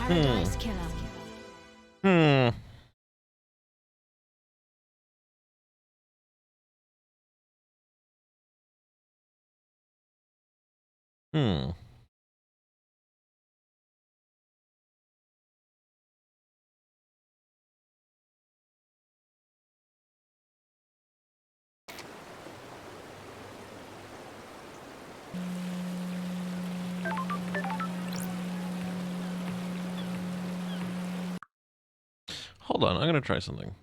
Paradise Killer. Hmm. Hmm. Hold on, I'm gonna try something.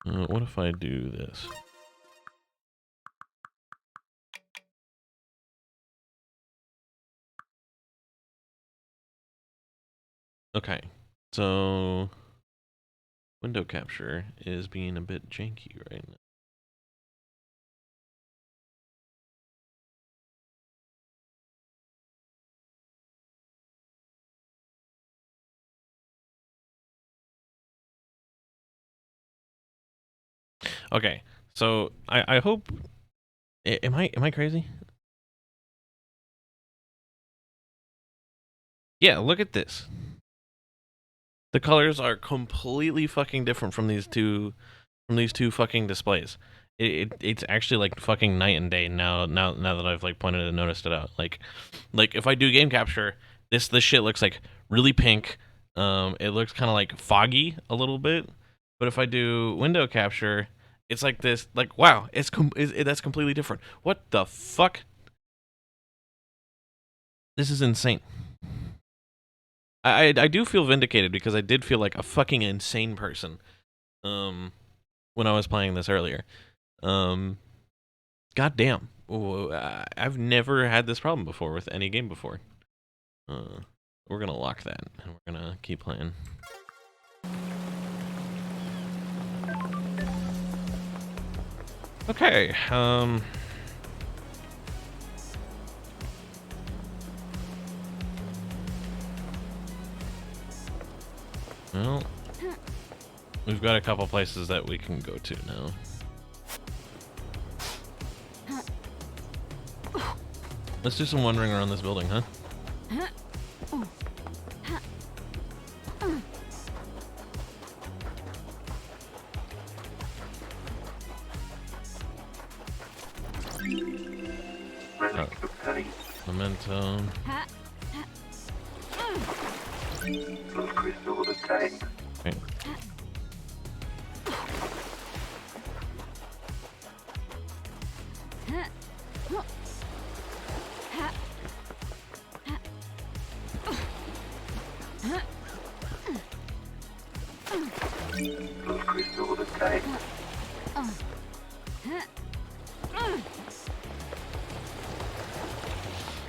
What if I do this? Okay, so window capture is being a bit janky right now. Okay, so I hope. Am I crazy? Yeah, look at this. The colors are completely fucking different from these two fucking displays. It's actually like fucking night and day now that I've like pointed and noticed it out. Like if I do game capture, this shit looks like really pink. It looks kind of like foggy a little bit. But if I do window capture, it's like this. Like wow, that's completely different. What the fuck? This is insane. I do feel vindicated because I did feel like a fucking insane person. When I was playing this earlier. God damn. I've never had this problem before with any game before. We're gonna lock that and we're gonna keep playing. Okay, well, we've got a couple places that we can go to now. Let's do some wandering around this building, huh? Oh. Memento. Okay.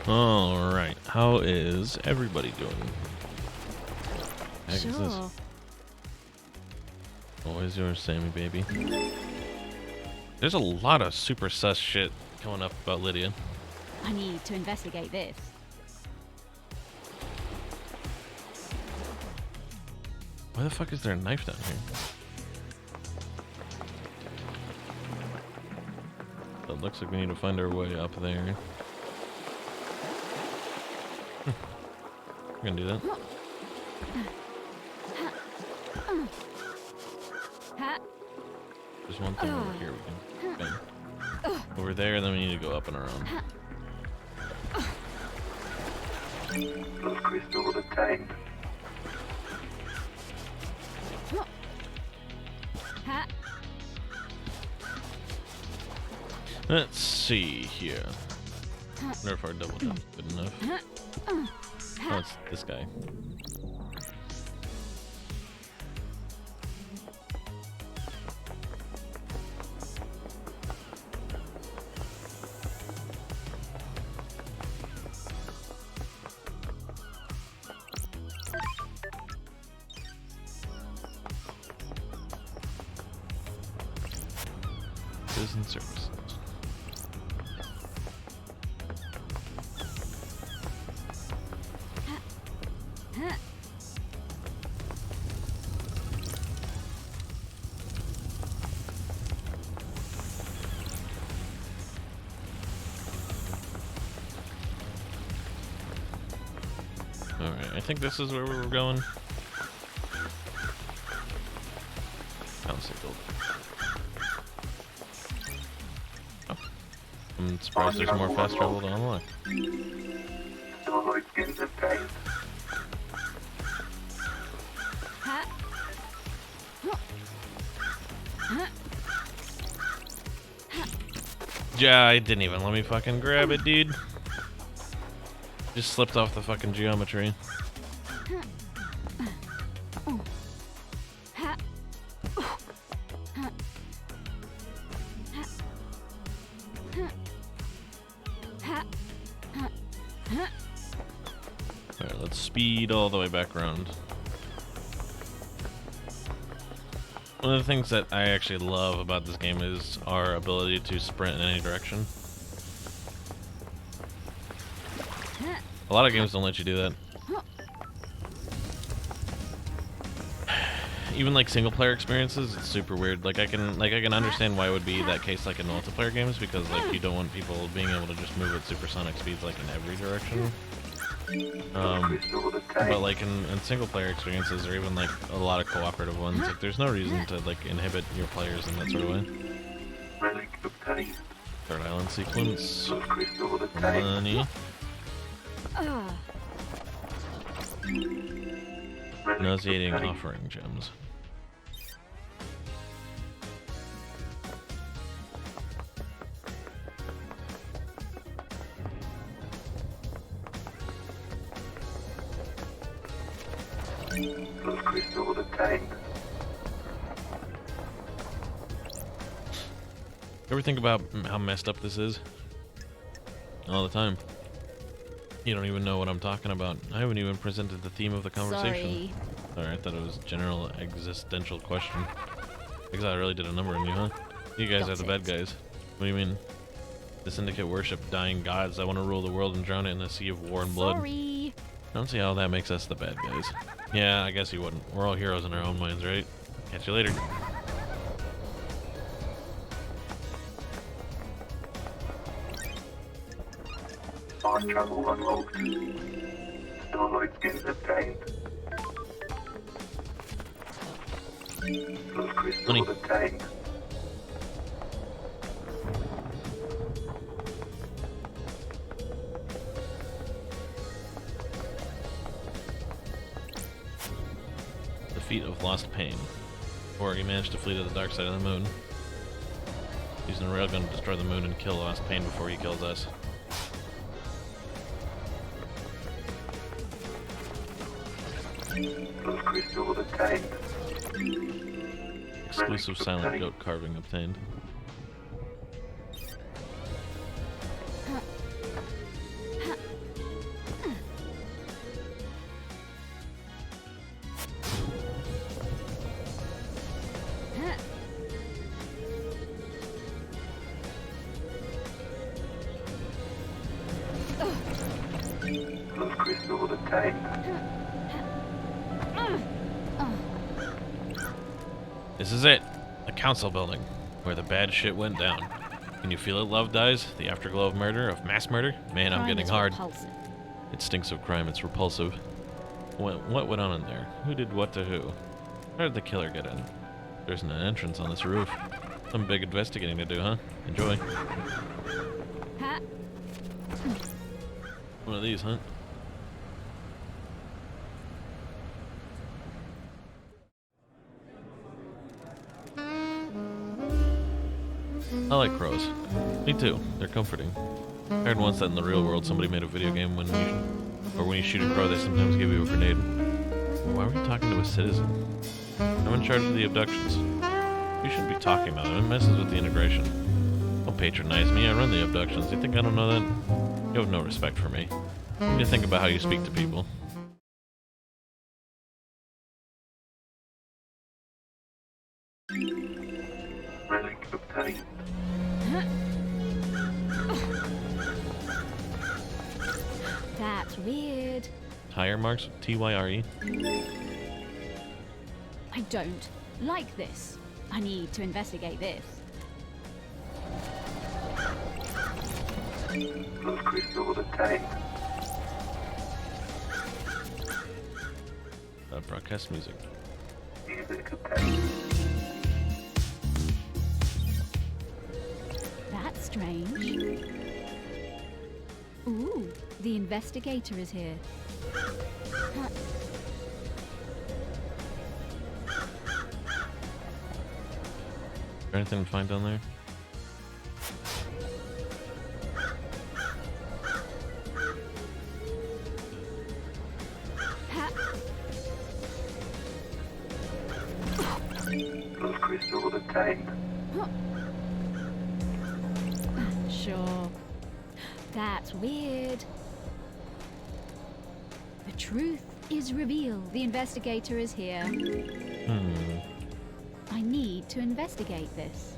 All right. How is everybody doing? Heck is this? Always yours, Sammy, baby. There's a lot of super sus shit coming up about Lydia. I need to investigate this. Why the fuck is there a knife down here? It looks like we need to find our way up there. We're gonna do that. There's one thing over here we can bang. Over there, then we need to go up and around. Crystals obtained. Let's see here. wonder if our double jump's good enough. Oh, it's this guy. Citizen services. Alright, I think this is where we were going. Council building. Oh. I'm surprised there's more fast travel to unlock. Yeah, it didn't even let me fucking grab it, dude. Just slipped off the fucking geometry. Alright, let's speed all the way back around. One of the things that I actually love about this game is our ability to sprint in any direction. A lot of games don't let you do that. Even like single player experiences, it's super weird. Like I can understand why it would be that case like in multiplayer games, because like you don't want people being able to just move at supersonic speeds like in every direction. But like in single player experiences, or even like a lot of cooperative ones, like there's no reason to like inhibit your players in that sort of way. Third island sequence. Money. Nauseating offering gems. Ever think about how messed up this is? All the time. You don't even know what I'm talking about. I haven't even presented the theme of the conversation. Sorry, I thought it was a general existential question. Because I really did a number on you, huh? You guys are the bad guys. What do you mean? The Syndicate worship dying gods. I want to rule the world and drown it in a sea of war and blood. I don't see how that makes us the bad guys. Yeah, I guess you wouldn't. We're all heroes in our own minds, right? Catch you later. Travel unlocked. Starlight skins obtained. Blood crystal obtained. The feet of lost pain. Or he managed to flee to the dark side of the moon. Using a railgun to destroy the moon and kill lost pain before he kills us. Crystal obtained. Exclusive silent goat carving obtained. Crystal obtained. This is it. The council building, where the bad shit went down. Can you feel it, love dies? The afterglow of murder, of mass murder? Man, I'm getting hard. Repulsive. It stinks of crime, it's repulsive. What went on in there? Who did what to who? How did the killer get in? There's an entrance on this roof. Some big investigating to do, huh? Enjoy. One of these, huh? I like crows. Me too. They're comforting. I heard once that in the real world somebody made a video game when you shoot a crow, they sometimes give you a grenade. Why were you talking to a citizen? I'm in charge of the abductions. You shouldn't be talking to them. It messes with the integration. Don't patronize me. I run the abductions. You think I don't know that? You have no respect for me. You need to think about how you speak to people. Relic obtained. That's weird. Tire marks? T-Y-R-E? I don't like this. I need to investigate this. Plus crystals obtained. Broadcast music. Music obtained. That's strange. Ooh, the investigator is here. Huh. Is there anything to find down there? Plus crystals obtained. Sure. That's weird. The truth is revealed. The investigator is here. I need to investigate this.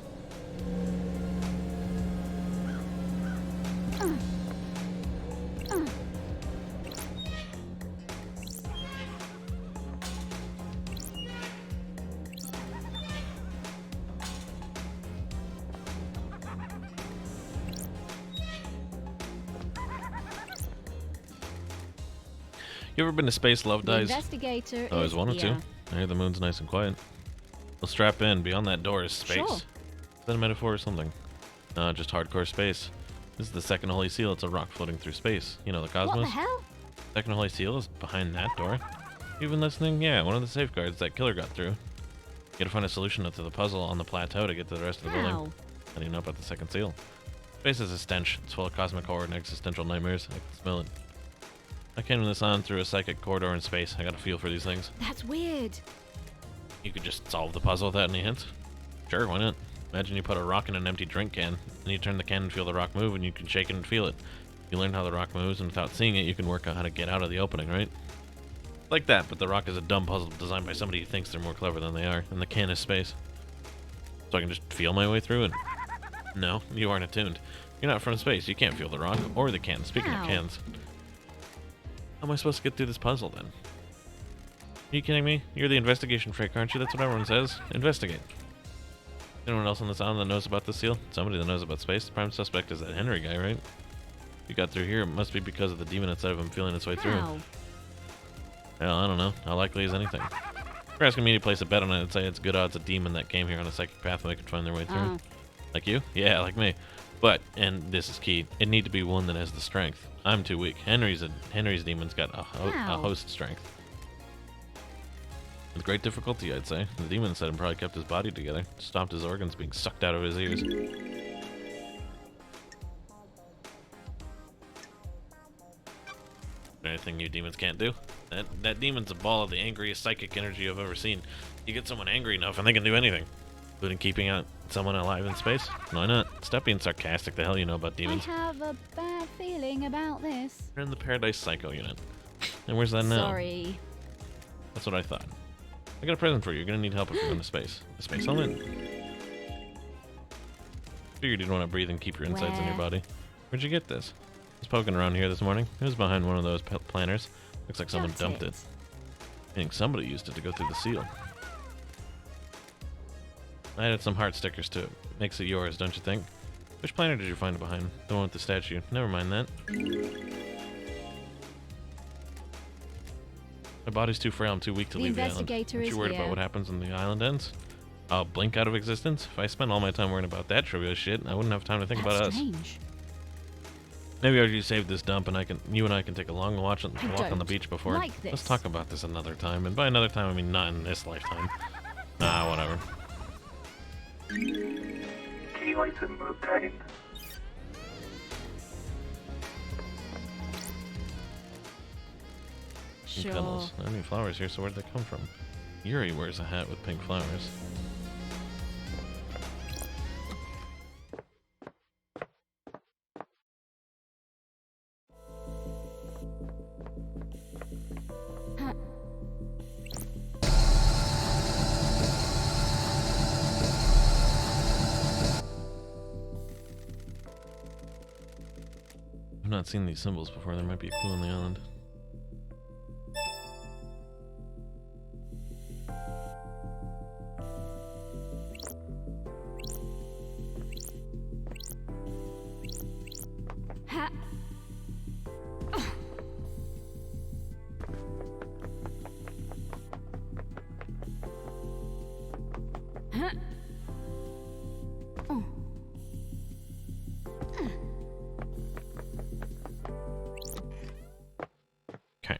You ever been to space? Love The dies. investigator I always is wanted here. to. I hear the moon's nice and quiet. We'll strap in. Beyond that door is space. Sure. Is that a metaphor or something? Just hardcore space. This is the second holy seal. It's a rock floating through space. You know, the cosmos. What the hell? Second holy seal is behind that door. Even listening? Yeah, one of the safeguards that killer got through. You gotta find a solution to the puzzle on the plateau to get to the rest of the How? building. How do you know about the second seal? Space is a stench. It's full of cosmic horror and existential nightmares. I can smell it. I came to this on through a psychic corridor in space. I got a feel for these things. That's weird. You could just solve the puzzle without any hints? Sure, why not? Imagine you put a rock in an empty drink can, and you turn the can and feel the rock move, and you can shake it and feel it. You learn how the rock moves, and without seeing it, you can work out how to get out of the opening, right? Like that, but the rock is a dumb puzzle designed by somebody who thinks they're more clever than they are, and the can is space. So I can just feel my way through it? No, you aren't attuned. You're not from space. You can't feel the rock, or the can. Speaking How? of cans. How am I supposed to get through this puzzle, then? Are you kidding me? You're the investigation freak, aren't you? That's what everyone says. Investigate. Anyone else on this island that knows about this seal? Somebody that knows about space? The prime suspect is that Henry guy, right? If he got through here, it must be because of the demon inside of him feeling its way through. How? Well, I don't know. How likely is anything? If you're asking me to place a bet on it, I'd say it's good odds a demon that came here on a psychic pathway could find their way through. Oh. Like you? Yeah, like me. But, and this is key, it need to be one that has the strength. I'm too weak. Henry's demon's got a How? host strength. With great difficulty, I'd say. The demon said him probably kept his body together, stopped his organs being sucked out of his ears. Anything you demons can't do? That demon's a ball of the angriest psychic energy I've ever seen. You get someone angry enough and they can do anything. Including keeping out someone alive in space? Why not? Stop being sarcastic. The hell you know about I demons. have a bad feeling about this. You're in the Paradise Psycho unit. And where's that now? Sorry. That's what I thought. I got a present for you. You're gonna need help if you're going to space. A space helmet? Figured you'd want to breathe and keep your insides in your Where? body. Where'd you get this? I was poking around here this morning. It was behind one of those planners. Looks like someone dumped it. I think somebody used it to go through the seal. I added some heart stickers to it. Makes it yours, don't you think? Which planner did you find behind? The one with the statue. Never mind that. My body's too frail. I'm too weak to The leave the island. investigator Aren't is you worried about here. what happens when the island ends? I'll blink out of existence? If I spent all my time worrying about that trivial shit, I wouldn't have time to think That's about us. strange. Maybe after you save this dump and you and I can take a long walk on the don't beach before. like Let's this. talk about this another time. And by another time, I mean not in this lifetime. Whatever. Key item obtained. Pink Sure. petals. I need flowers here, so where'd they come from? Yuri wears a hat with pink flowers. I've not seen these symbols before. There might be a clue on the island. Ha. Huh. Oh. Okay.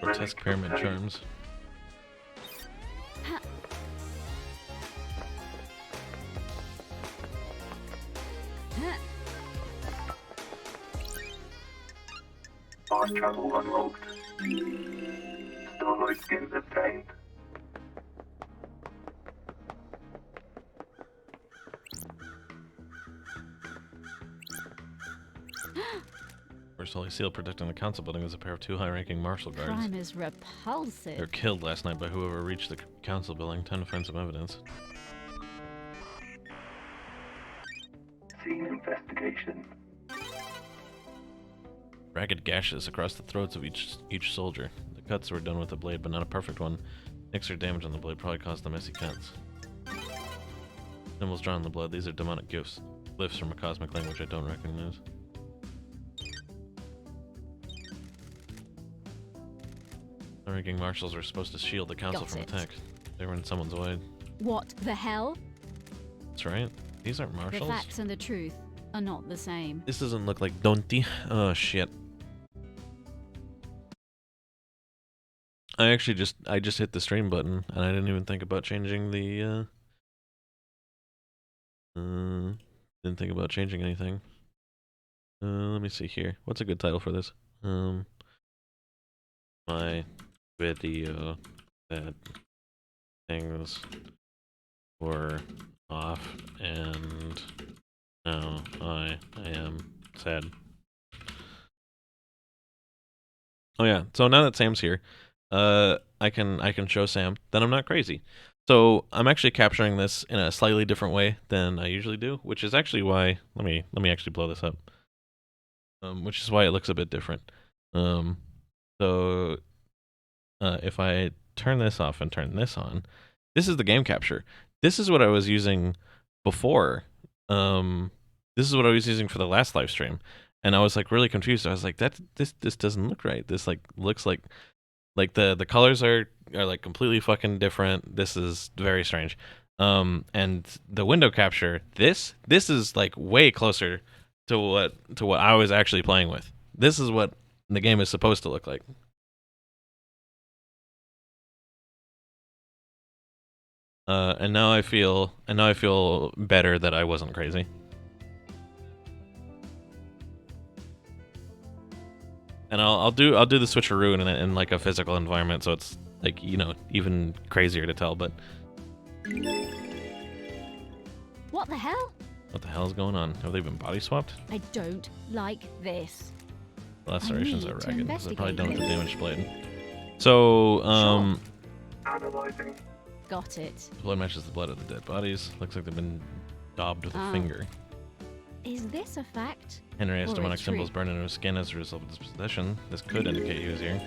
Grotesque pyramid charms. Fast travel unlocked. Starlight skins obtained. First holy seal protecting the council building is a pair of 2 high-ranking martial guards. Crime is They were repulsive. killed last night by whoever reached the council building. Time to find some evidence. Scene investigation. Ragged gashes across the throats of each soldier. The cuts were done with a blade, but not a perfect one. Nicks or damage on the blade probably caused the messy cuts. Symbols drawn in the blood. These are demonic gifts. Glyphs from a cosmic language I don't recognize. High-ranking marshals were supposed to shield the council Got from it. attack. They were in someone's way. What the hell? That's right. These aren't The marshals. facts and the truth are not the same. This doesn't look like Dante. Oh shit. I just hit the stream button and I didn't even think about changing the didn't think about changing anything. Let me see here. What's a good title for this? My video that things were off and now I am sad. Oh yeah, so now that Sam's here, I can show Sam that I'm not crazy. So I'm actually capturing this in a slightly different way than I usually do, which is actually why let me actually blow this up. Which is why it looks a bit different. So if I turn this off and turn this on, this is the game capture. This is what I was using before. This is what I was using for the last live stream, and I was like really confused. I was like, this doesn't look right. This like looks like the colors are like completely fucking different. This is very strange. And the window capture, this is like way closer to what I was actually playing with. This is what the game is supposed to look like. And now I feel better that I wasn't crazy. And I'll do the switcheroo in like a physical environment, so it's like, you know, even crazier to tell. But What the hell? what the hell is going on? Have they been body swapped? I don't like this. The lacerations need are to ragged. They're probably investigate done with the this. damaged blade. So Analyzing. Got it. blood matches the blood of the dead bodies. Looks like they've been daubed with a Ah. finger. Is this a fact? Henry has Or a demonic symbols trick? burned into his skin as a result of this possession. This could indicate he was here.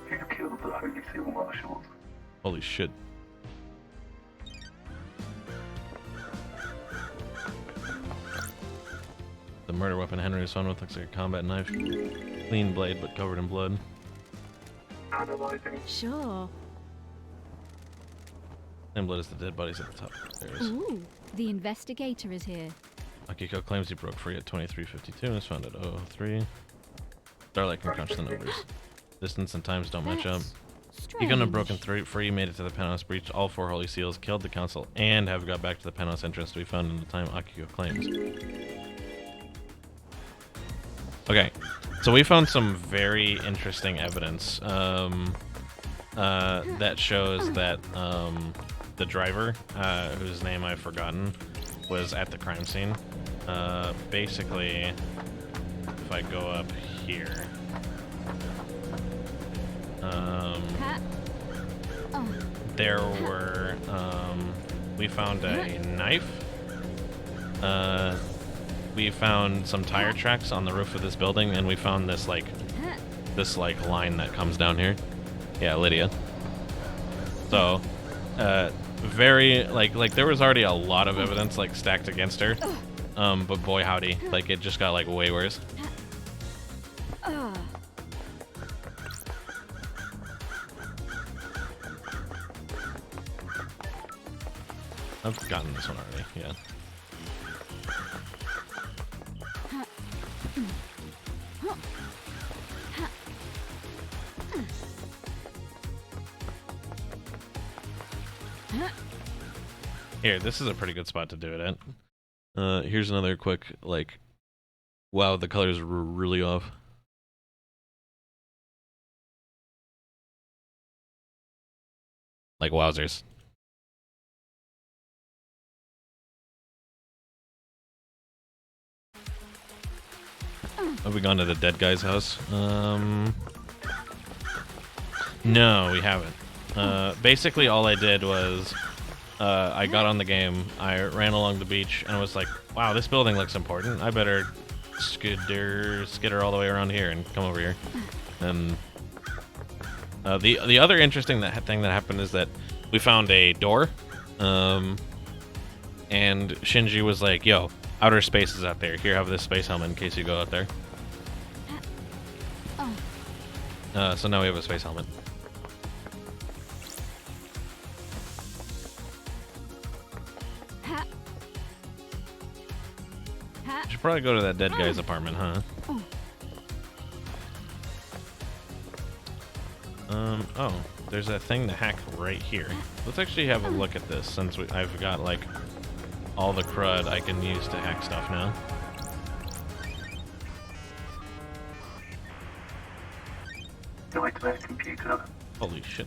Who killed the Holy Seal Marshals? Holy shit. The murder weapon Henry was found with looks like a combat knife. Clean blade, but covered in blood. Analyzing. Sure. And blood is the dead bodies at the top. There it is. Ooh, the investigator is here. Akiko claims he broke free at 23:52 and was found at 003. Starlight can crunch the numbers. Distance and times don't match up. That's You couldn't have broken Strange. free, made it to the penthouse, breached all 4 holy seals, killed the council, and have got back to the penthouse entrance to be found in the time Akiko claims. Okay, so we found some very interesting evidence that shows that the driver, whose name I've forgotten, was at the crime scene. Basically, if I go up here, there were, we found a knife. We found some tire tracks on the roof of this building, and we found this like line that comes down here. Yeah, Lydia. So, very like there was already a lot of evidence like stacked against her, but boy howdy, like it just got like way worse. I've gotten this one already, yeah. Here, this is a pretty good spot to do it at. Here's another quick, like, wow, the colors were really off. Like, wowzers. Have we gone to the dead guy's house? No, we haven't. Basically all I did was, I got on the game, I ran along the beach, and I was like, wow, this building looks important. I better skitter all the way around here and come over here. And the other interesting thing that happened is that we found a door, and Shinji was like, yo, outer space is out there. Here, have this space helmet in case you go out there. So now we have a space helmet. Should probably go to that dead guy's apartment, huh? Oh, there's a thing to hack right here. Let's actually have a look at this, since I've got, like, all the crud I can use to hack stuff now. Nightmare computer. Holy shit.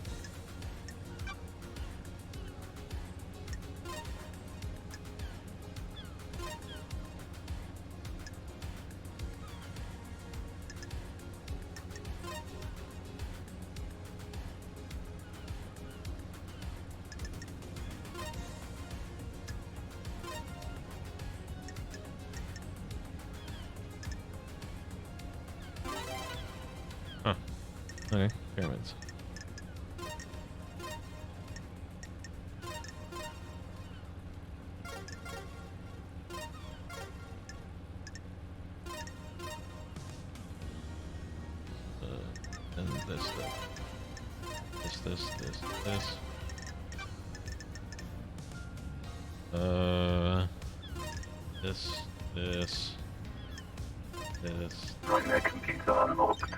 Huh. Okay, pyramids. And this stuff. This. This. Nightmare computer unlocked.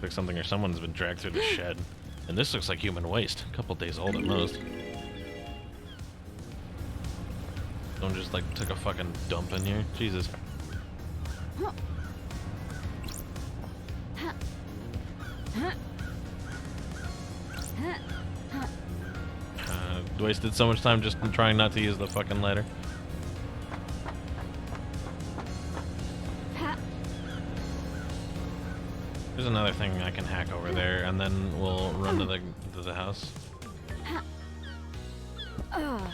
Like something or someone's been dragged through the shed. And this looks like human waste. A couple days old at most. Someone just like took a fucking dump in here. Jesus. Wasted so much time just trying not to use the fucking ladder. There's another thing I can hack over there, and then we'll run to the house. Oh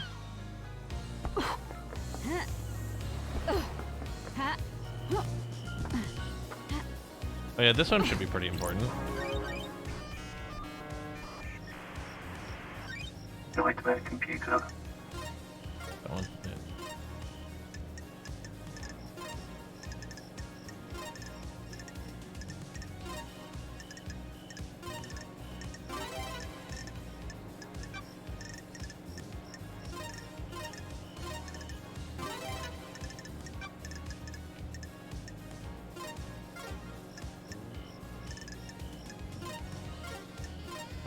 yeah, this one should be pretty important. Nightmare computer. That one, yeah.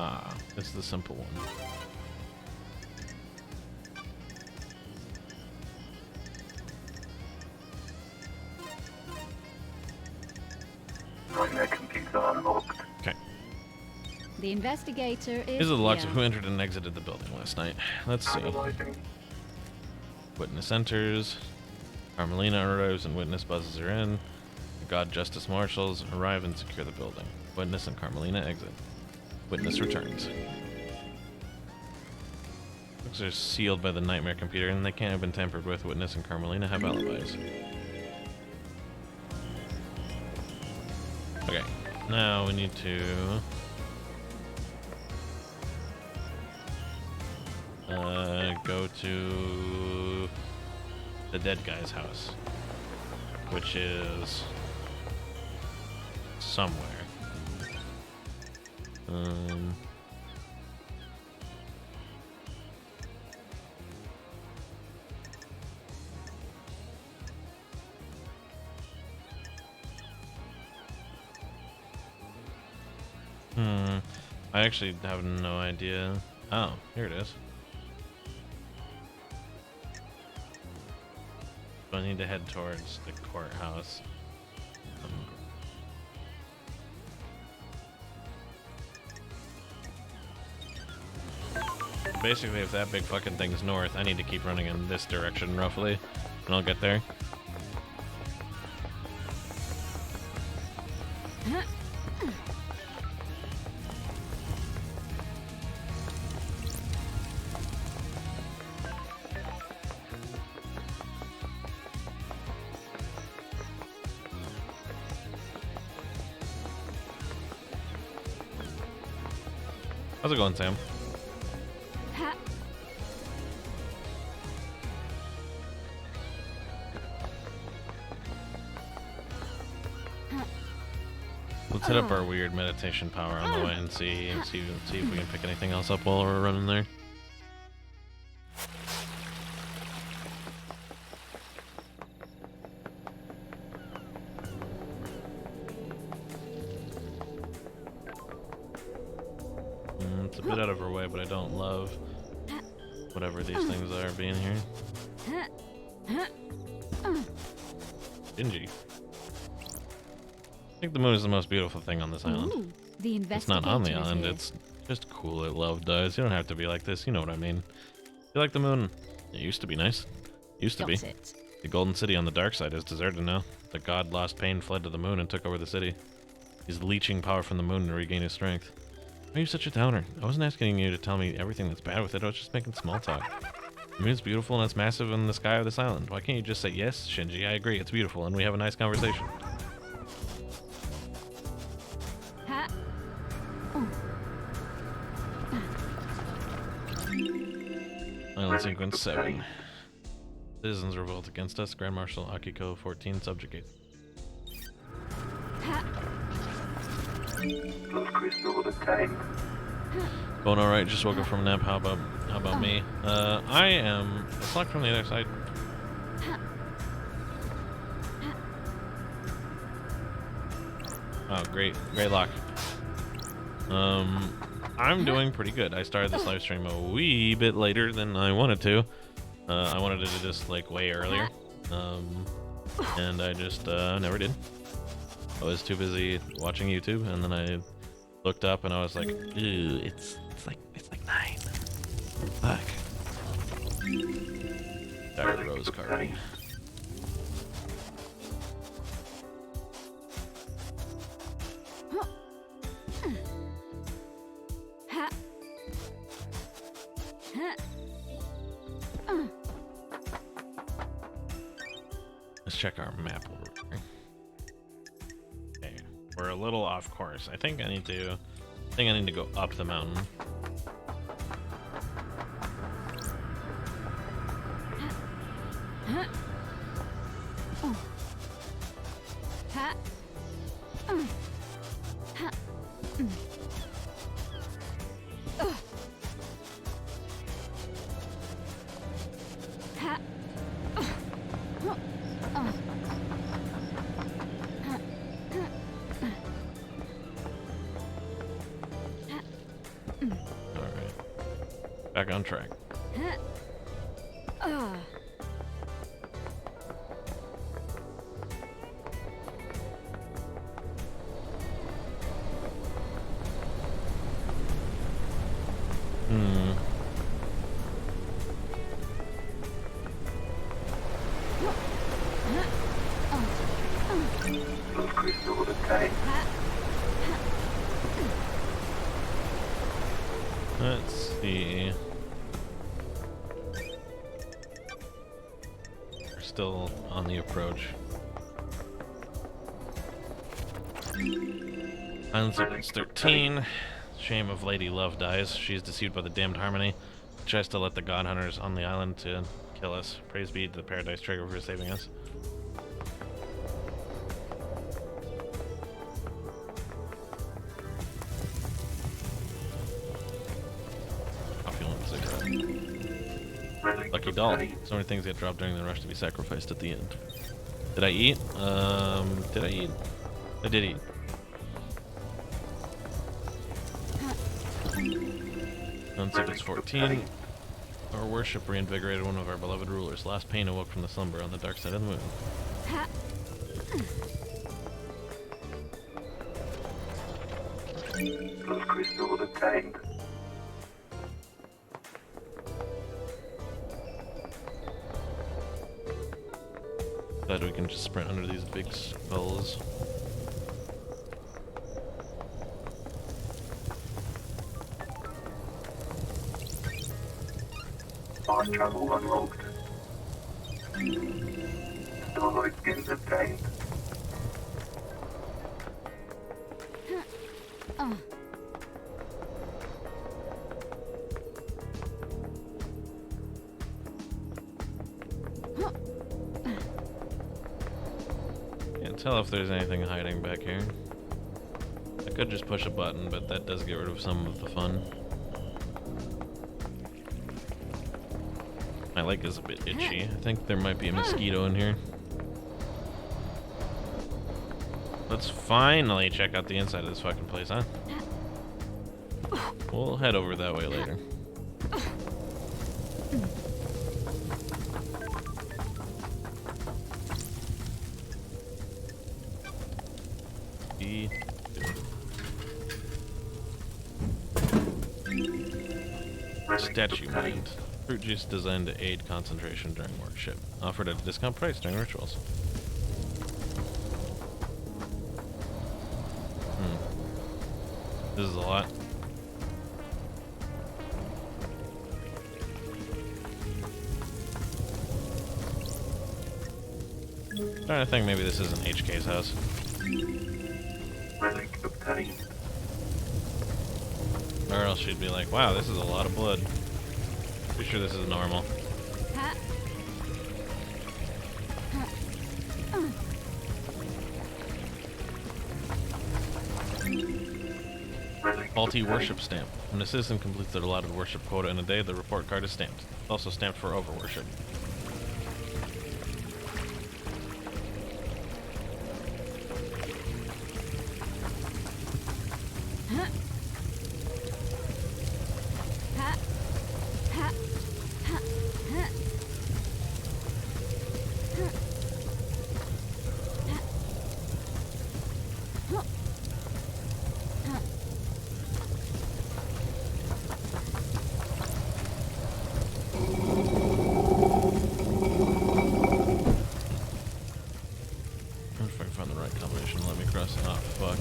Ah, it's the simple one. Nightmare computer unlocked. Okay. The investigator is. These are the logs of here. who entered and exited the building last night. Let's see. Analyzing. Witness enters. Carmelina arrives and witness buzzes her in. The God Justice Marshals arrive and secure the building. Witness and Carmelina exit. Witness returns. Books are sealed by the nightmare computer and they can't have been tampered with. Witness and Carmelina have alibis. Okay, now we need to go to the dead guy's house, which is somewhere. I actually have no idea. Oh, here it is. So I need to head towards the courthouse. Basically, if that big fucking thing's north, I need to keep running in this direction roughly, and I'll get there. How's it going, Sam? Let's hit up our weird meditation power on the way and see if we can pick anything else up while we're running there. It's a bit out of our way, but I don't love whatever these things are being here. Dingy. I think the moon is the most beautiful thing on this island. Ooh, the It's not on the investigator is island, here. it's just cool that love does. You don't have to be like this, you know what I mean. You like the moon? It used to be nice. Used to be. Got it. The golden city on the dark side is deserted now. The god lost pain, fled to the moon, and took over the city. He's leeching power from the moon to regain his strength. Why are you such a downer? I wasn't asking you to tell me everything that's bad with it, I was just making small talk. The moon's beautiful and it's massive in the sky of this island. Why can't you just say, yes, Shinji, I agree, it's beautiful, and we have a nice conversation? Ha. Island sequence 7. Citizens revolt against us. Grand Marshal Akiko 14 subjugate. Ha. Blood crystal obtained. Going alright, just woke up from a nap. How about me? I am. It's locked from the other side. Oh, great lock. I'm doing pretty good. I started this live stream a wee bit later than I wanted to. I wanted to do this like way earlier. And I just never did. I was too busy watching YouTube, and then I looked up and I was like, ew, it's like 9. Fuck. Diary Rose carving. Ha. Ha. Let's check our map over here. Okay, we're a little off course. I think I need to go up the mountain. Ha. Ha. Ha. Ha. Back on track. Those crystals attained. Let's see. We're still on the approach. Island Secrets 13. Shame of Lady Love dies. She is deceived by the damned harmony. Tries to let the god hunters on the island to kill us. Praise be to the Paradise Trigger for saving us. Opulent cigarette. Relic Lucky doll. obtained. So many things get dropped during the rush to be sacrificed at the end. Did I eat? Did I eat? I did eat. Secrets 14. Our worship reinvigorated one of our beloved rulers. Last pain awoke from the slumber on the dark side of the moon. Those crystals attained. Glad we can just sprint under these big skulls. Time travel unlocked. Starlight skins obtained. Can't tell if there's anything hiding back here. I could just push a button, but that does get rid of some of the fun. My leg is a bit itchy. I think there might be a mosquito in here. Let's finally check out the inside of this fucking place, huh? We'll head over that way later. Statue mind. Fruit juice designed to aid concentration during worship. Offered at a discount price during rituals. This is a lot. Trying to think maybe this isn't HK's house. Relic obtained. Or else she'd be like, wow, this is a lot of blood. Pretty sure this is normal. Faulty worship stamp. When a citizen completes their allotted worship quota in a day, the report card is stamped. It's also stamped for overworship. If I can find the right combination, let me cross. Oh, fuck.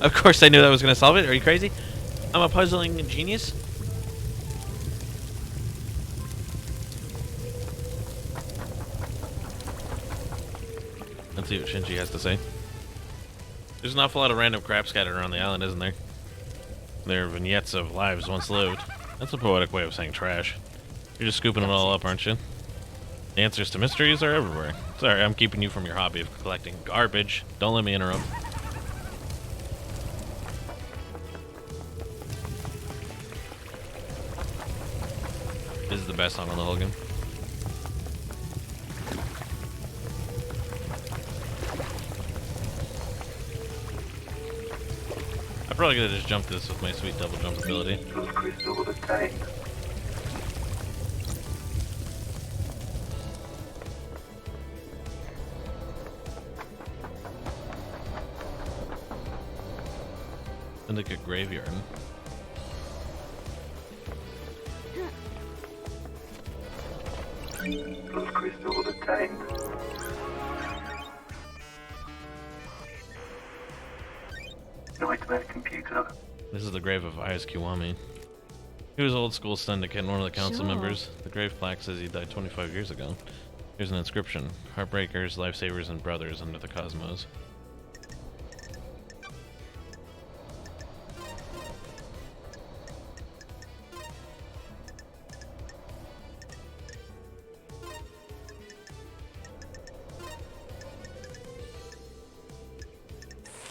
Of course I knew that was going to solve it. Are you crazy? I'm a puzzling genius. Let's see what Shinji has to say. There's an awful lot of random crap scattered around the island, isn't there? There are vignettes of lives once lived. That's a poetic way of saying trash. You're just scooping it all up, aren't you? The answers to mysteries are everywhere. Sorry, I'm keeping you from your hobby of collecting garbage. Don't let me interrupt. This is the best song on the whole game. I probably could have just jumped this with my sweet double jump ability. Was crystal obtained? Syndicate Graveyard. Was crystal obtained? Nightmare computer. This is the grave of Ayas Kiwami. He was old school syndicate and one of the council Sure. members. The grave plaque says he died 25 years ago. Here's an inscription. Heartbreakers, lifesavers, and brothers under the cosmos.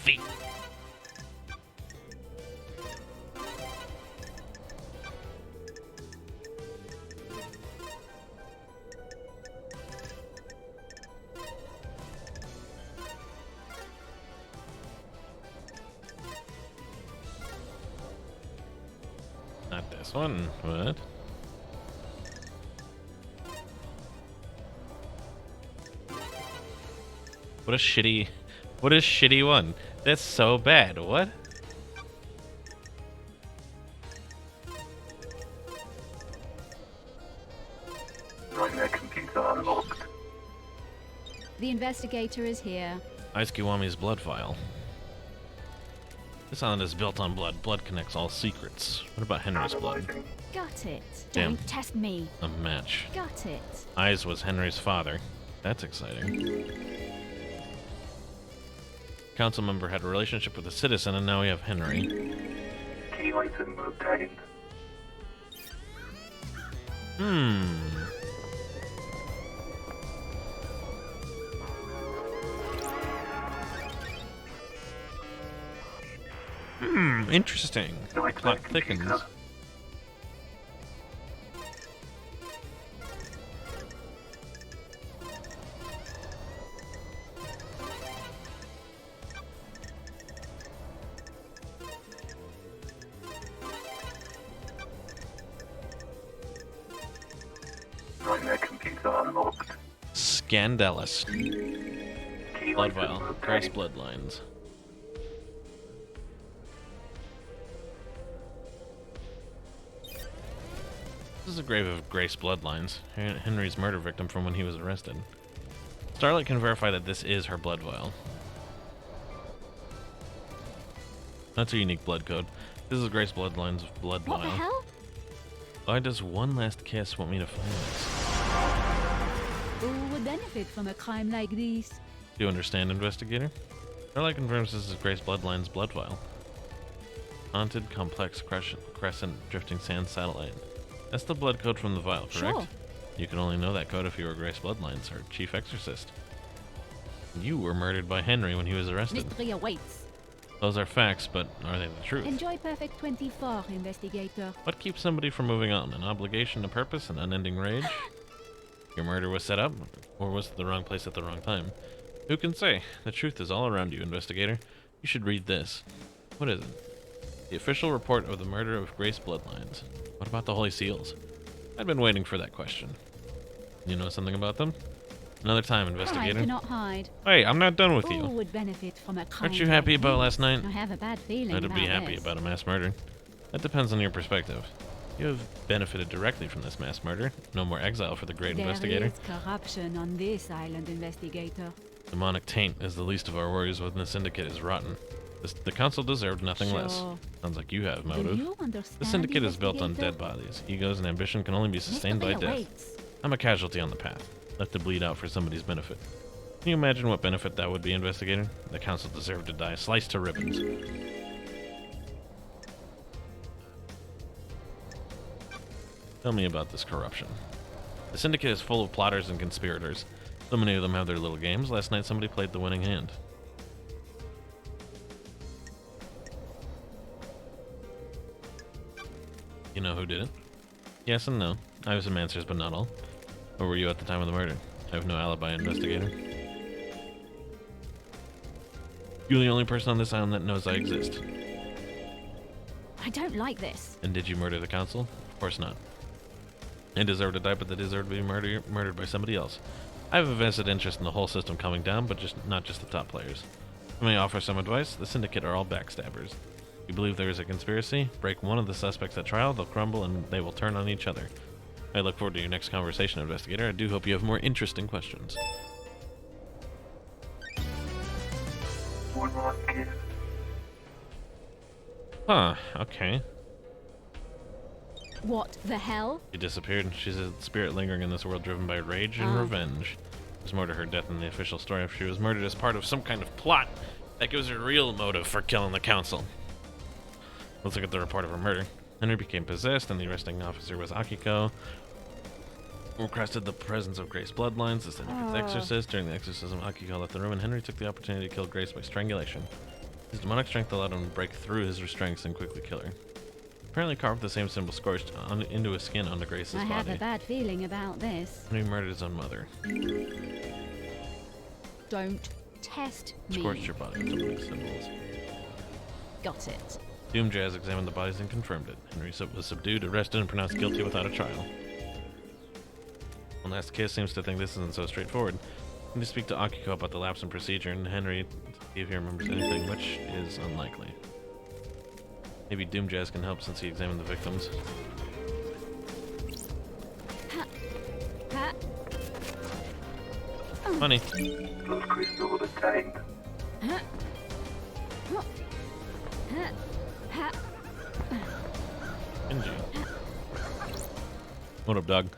Feet. Not this one. What? What a shitty one. That's so bad. What? Nightmare computer unlocked. The investigator is here. Ayas Kiwami's blood vial. This island is built on blood. Blood connects all secrets. What about Henry's blood? Analyzing. Got it. Damn. Don't test me. A match. Got it. Ayas was Henry's father. That's exciting. Council member had a relationship with a citizen, and now we have Henry. Key item obtained. Interesting. Nightmare Plot thickens. computer. Nightmare computer unlocked. Scandalous. Key Blood item vial. Grace obtained. bloodlines. This is a grave of Grace bloodlines. Henry's murder victim from when he was arrested. Starlight can verify that this is her blood vial. That's a unique blood code. This is Grace bloodline's blood What the vial. hell? Why does one last kiss want me to find this? Who would benefit from a crime like this? Do you understand, investigator? Starlight confirms this is Grace bloodline's blood vial. Haunted, complex, crescent, drifting sand satellite. That's the blood code from the vial, correct? Sure. You can only know that code if you were Grace Bloodlines, her chief exorcist. You were murdered by Henry when he was arrested. Mystery awaits. Those are facts, but are they the truth? Enjoy Perfect 24, investigator. What keeps somebody from moving on? An obligation to purpose? An unending rage? Your murder was set up? Or was it the wrong place at the wrong time? Who can say? The truth is all around you, investigator. You should read this. What is it? The official report of the murder of Grace Bloodlines. What about the Holy Seals? I'd been waiting for that question. You know something about them? Another time, Crime investigator. cannot hide. Hey, I'm not done with Who you. would benefit from a crime Aren't you like happy about this? last night? I have a bad feeling I'd about be happy this. about a mass murder. That depends on your perspective. You have benefited directly from this mass murder. No more exile for the great investigator. There is corruption on this island, investigator. Demonic taint is the least of our worries when the syndicate is rotten. The council deserved nothing less. Sure. Sounds like you have Do motive. you understand, The syndicate is built on investigator? dead bodies. Egos and ambition can only be sustained by Mystery death. awaits. I'm a casualty on the path, left to bleed out for somebody's benefit. Can you imagine what benefit that would be, investigator? The council deserved to die, sliced to ribbons. Tell me about this corruption. The syndicate is full of plotters and conspirators. So many of them have their little games. Last night somebody played the winning hand. You know who did it? Yes and no. I have some answers, but not all. Where were you at the time of the murder? I have no alibi, investigator. You're the only person on this island that knows I exist. I don't like this. And did you murder the council? Of course not. They deserve to die, but they deserve to be murdered by somebody else. I have a vested interest in the whole system coming down, but not just the top players. Let me offer some advice. The syndicate are all backstabbers. You believe there is a conspiracy? Break one of the suspects at trial, they'll crumble, and they will turn on each other. I look forward to your next conversation, investigator. I do hope you have more interesting questions. One last kiss. Huh, okay. What the hell? She disappeared. She's a spirit lingering in this world driven by rage and revenge. There's more to her death in the official story. If she was murdered as part of some kind of plot, that gives her real motive for killing the council. Let's look at the report of her murder. Henry became possessed, and the arresting officer was Akiko. Requested the presence of Grace bloodlines. The syndicate's exorcist. During the exorcism, Akiko left the room, and Henry took the opportunity to kill Grace by strangulation. His demonic strength allowed him to break through his restraints and quickly kill her. Apparently carved the same symbol scorched into his skin onto Grace's I body. have a bad feeling about this. Henry murdered his own mother. Don't test me. Scorched your body with demonic symbols. Got it. Doom Jazz examined the bodies and confirmed it. Henry was subdued, arrested, and pronounced guilty without a trial. One Last Kiss seems to think this isn't so straightforward. I need to speak to Akiko about the lapse in procedure, and Henry to see if he remembers anything, which is unlikely. Maybe Doom Jazz can help since he examined the victims. Funny. Those crystals obtained. Kenji. What up, dog?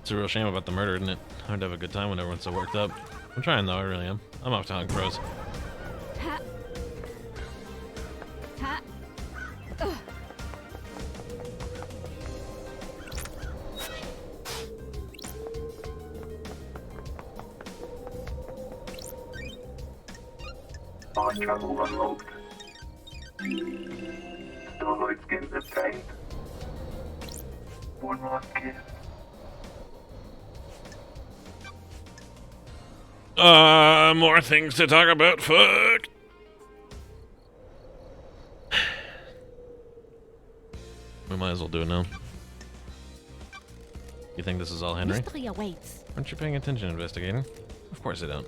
It's a real shame about the murder, isn't it? Hard to have a good time when everyone's so worked up. I'm trying though, I really am. I'm off to hunt crows. Mind travel unlocked. Starlight skins obtained. One last kiss. More things to talk about, fuck! We might as well do it now. You think this is all Henry? Mystery awaits. Aren't you paying attention, investigator? Of course I don't.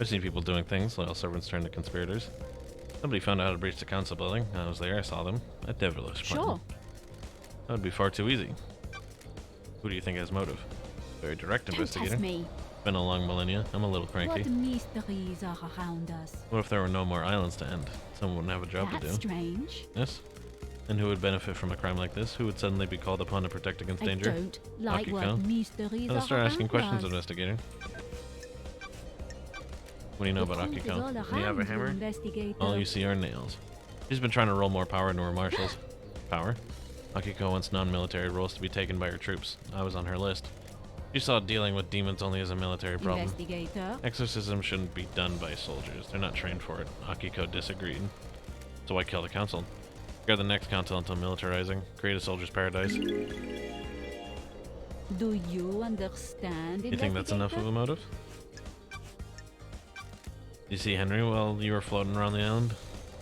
I've seen people doing things, loyal servants turn to conspirators. Somebody found out how to breach the council building. I was there, I saw them. A devilish plan. Sure. That would be far too easy. Who do you think has motive? Very direct, Don't investigator. test me. Been a long millennia. I'm a little What cranky. mysteries are around us? What if there were no more islands to end? Someone wouldn't have a job That's to do. strange. Yes? And who would benefit from a crime like this? Who would suddenly be called upon to protect against danger? I don't like Akiko? what mysteries Let's are start asking around questions, us. investigator. What do you know The about truth is Akiko? all Do you have a around you, hammer? investigator. All you see are nails. She's been trying to roll more power into her marshals. Power? Akiko wants non-military roles to be taken by her troops. I was on her list. She saw dealing with demons only as a military problem. Investigator. Exorcism shouldn't be done by soldiers. They're not trained for it. Akiko disagreed. So why kill the council? Guard the next council until militarizing. Create a soldier's paradise. You Do you understand? think that's enough of a motive? You see Henry while you were floating around the island?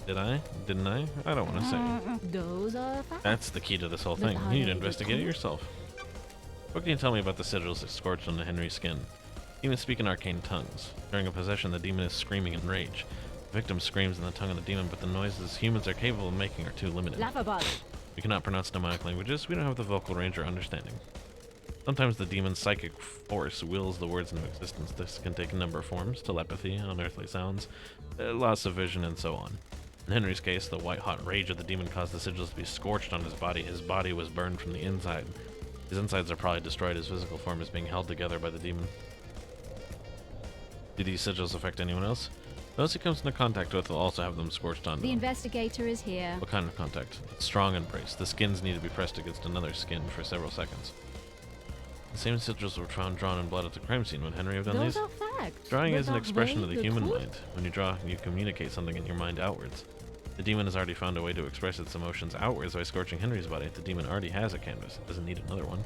Did I? Didn't I? I don't want to say. Those are facts. That's the key to this whole But thing. how You need do to they investigate it become- yourself. What can you tell me about the sigils that scorched onto Henry's skin? Demons speak in arcane tongues. During a possession, the demon is screaming in rage. The victim screams in the tongue of the demon, but the noises humans are capable of making are too limited. Laughable. We cannot pronounce demonic languages. We don't have the vocal range or understanding. Sometimes the demon's psychic force wills the words into existence. This can take a number of forms: telepathy, unearthly sounds, loss of vision, and so on. In Henry's case, the white-hot rage of the demon caused the sigils to be scorched on his body. His body was burned from the inside. His insides are probably destroyed. His physical form is being held together by the demon. Do these sigils affect anyone else? Those he comes into contact with will also have them scorched on The them. investigator is here. What kind of contact? Strong embrace. The skins need to be pressed against another skin for several seconds. The same sigils were found drawn in blood at the crime scene. Would Henry have done Those these? are facts. Drawing but is an are expression they of the the human truth? mind. When you draw, you communicate something in your mind outwards. The demon has already found a way to express its emotions outwards by scorching Henry's body. The demon already has a canvas. It doesn't need another one.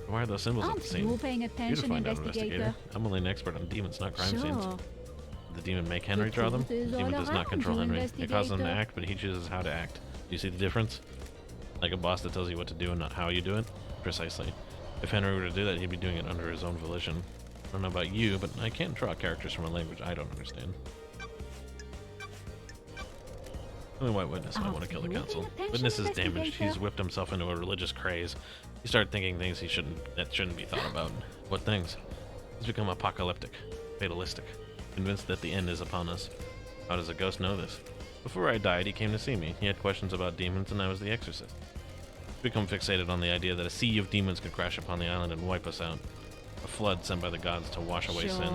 Why are those symbols at Aren't the scene? you paying You're to attention, find out, investigator? investigator. I'm only an expert on demons, not crime scenes. Sure. Did the demon make Henry draw them? truth The is demon all does not around control you, Henry. It causes him to investigator. act, but he chooses how to act. Do you see the difference? Like a boss that tells you what to do and not how you do it? Precisely. If Henry were to do that, he'd be doing it under his own volition. I don't know about you, but I can't draw characters from a language I don't understand. Only white witness might want to kill the council. Witness is damaged. He's whipped himself into a religious craze. He started thinking things that shouldn't be thought about. What things? He's become apocalyptic, fatalistic, convinced that the end is upon us. How does a ghost know this? Before I died, he came to see me. He had questions about demons, and I was the exorcist. He's become fixated on the idea that a sea of demons could crash upon the island and wipe us out. A flood sent by the gods to wash away sin.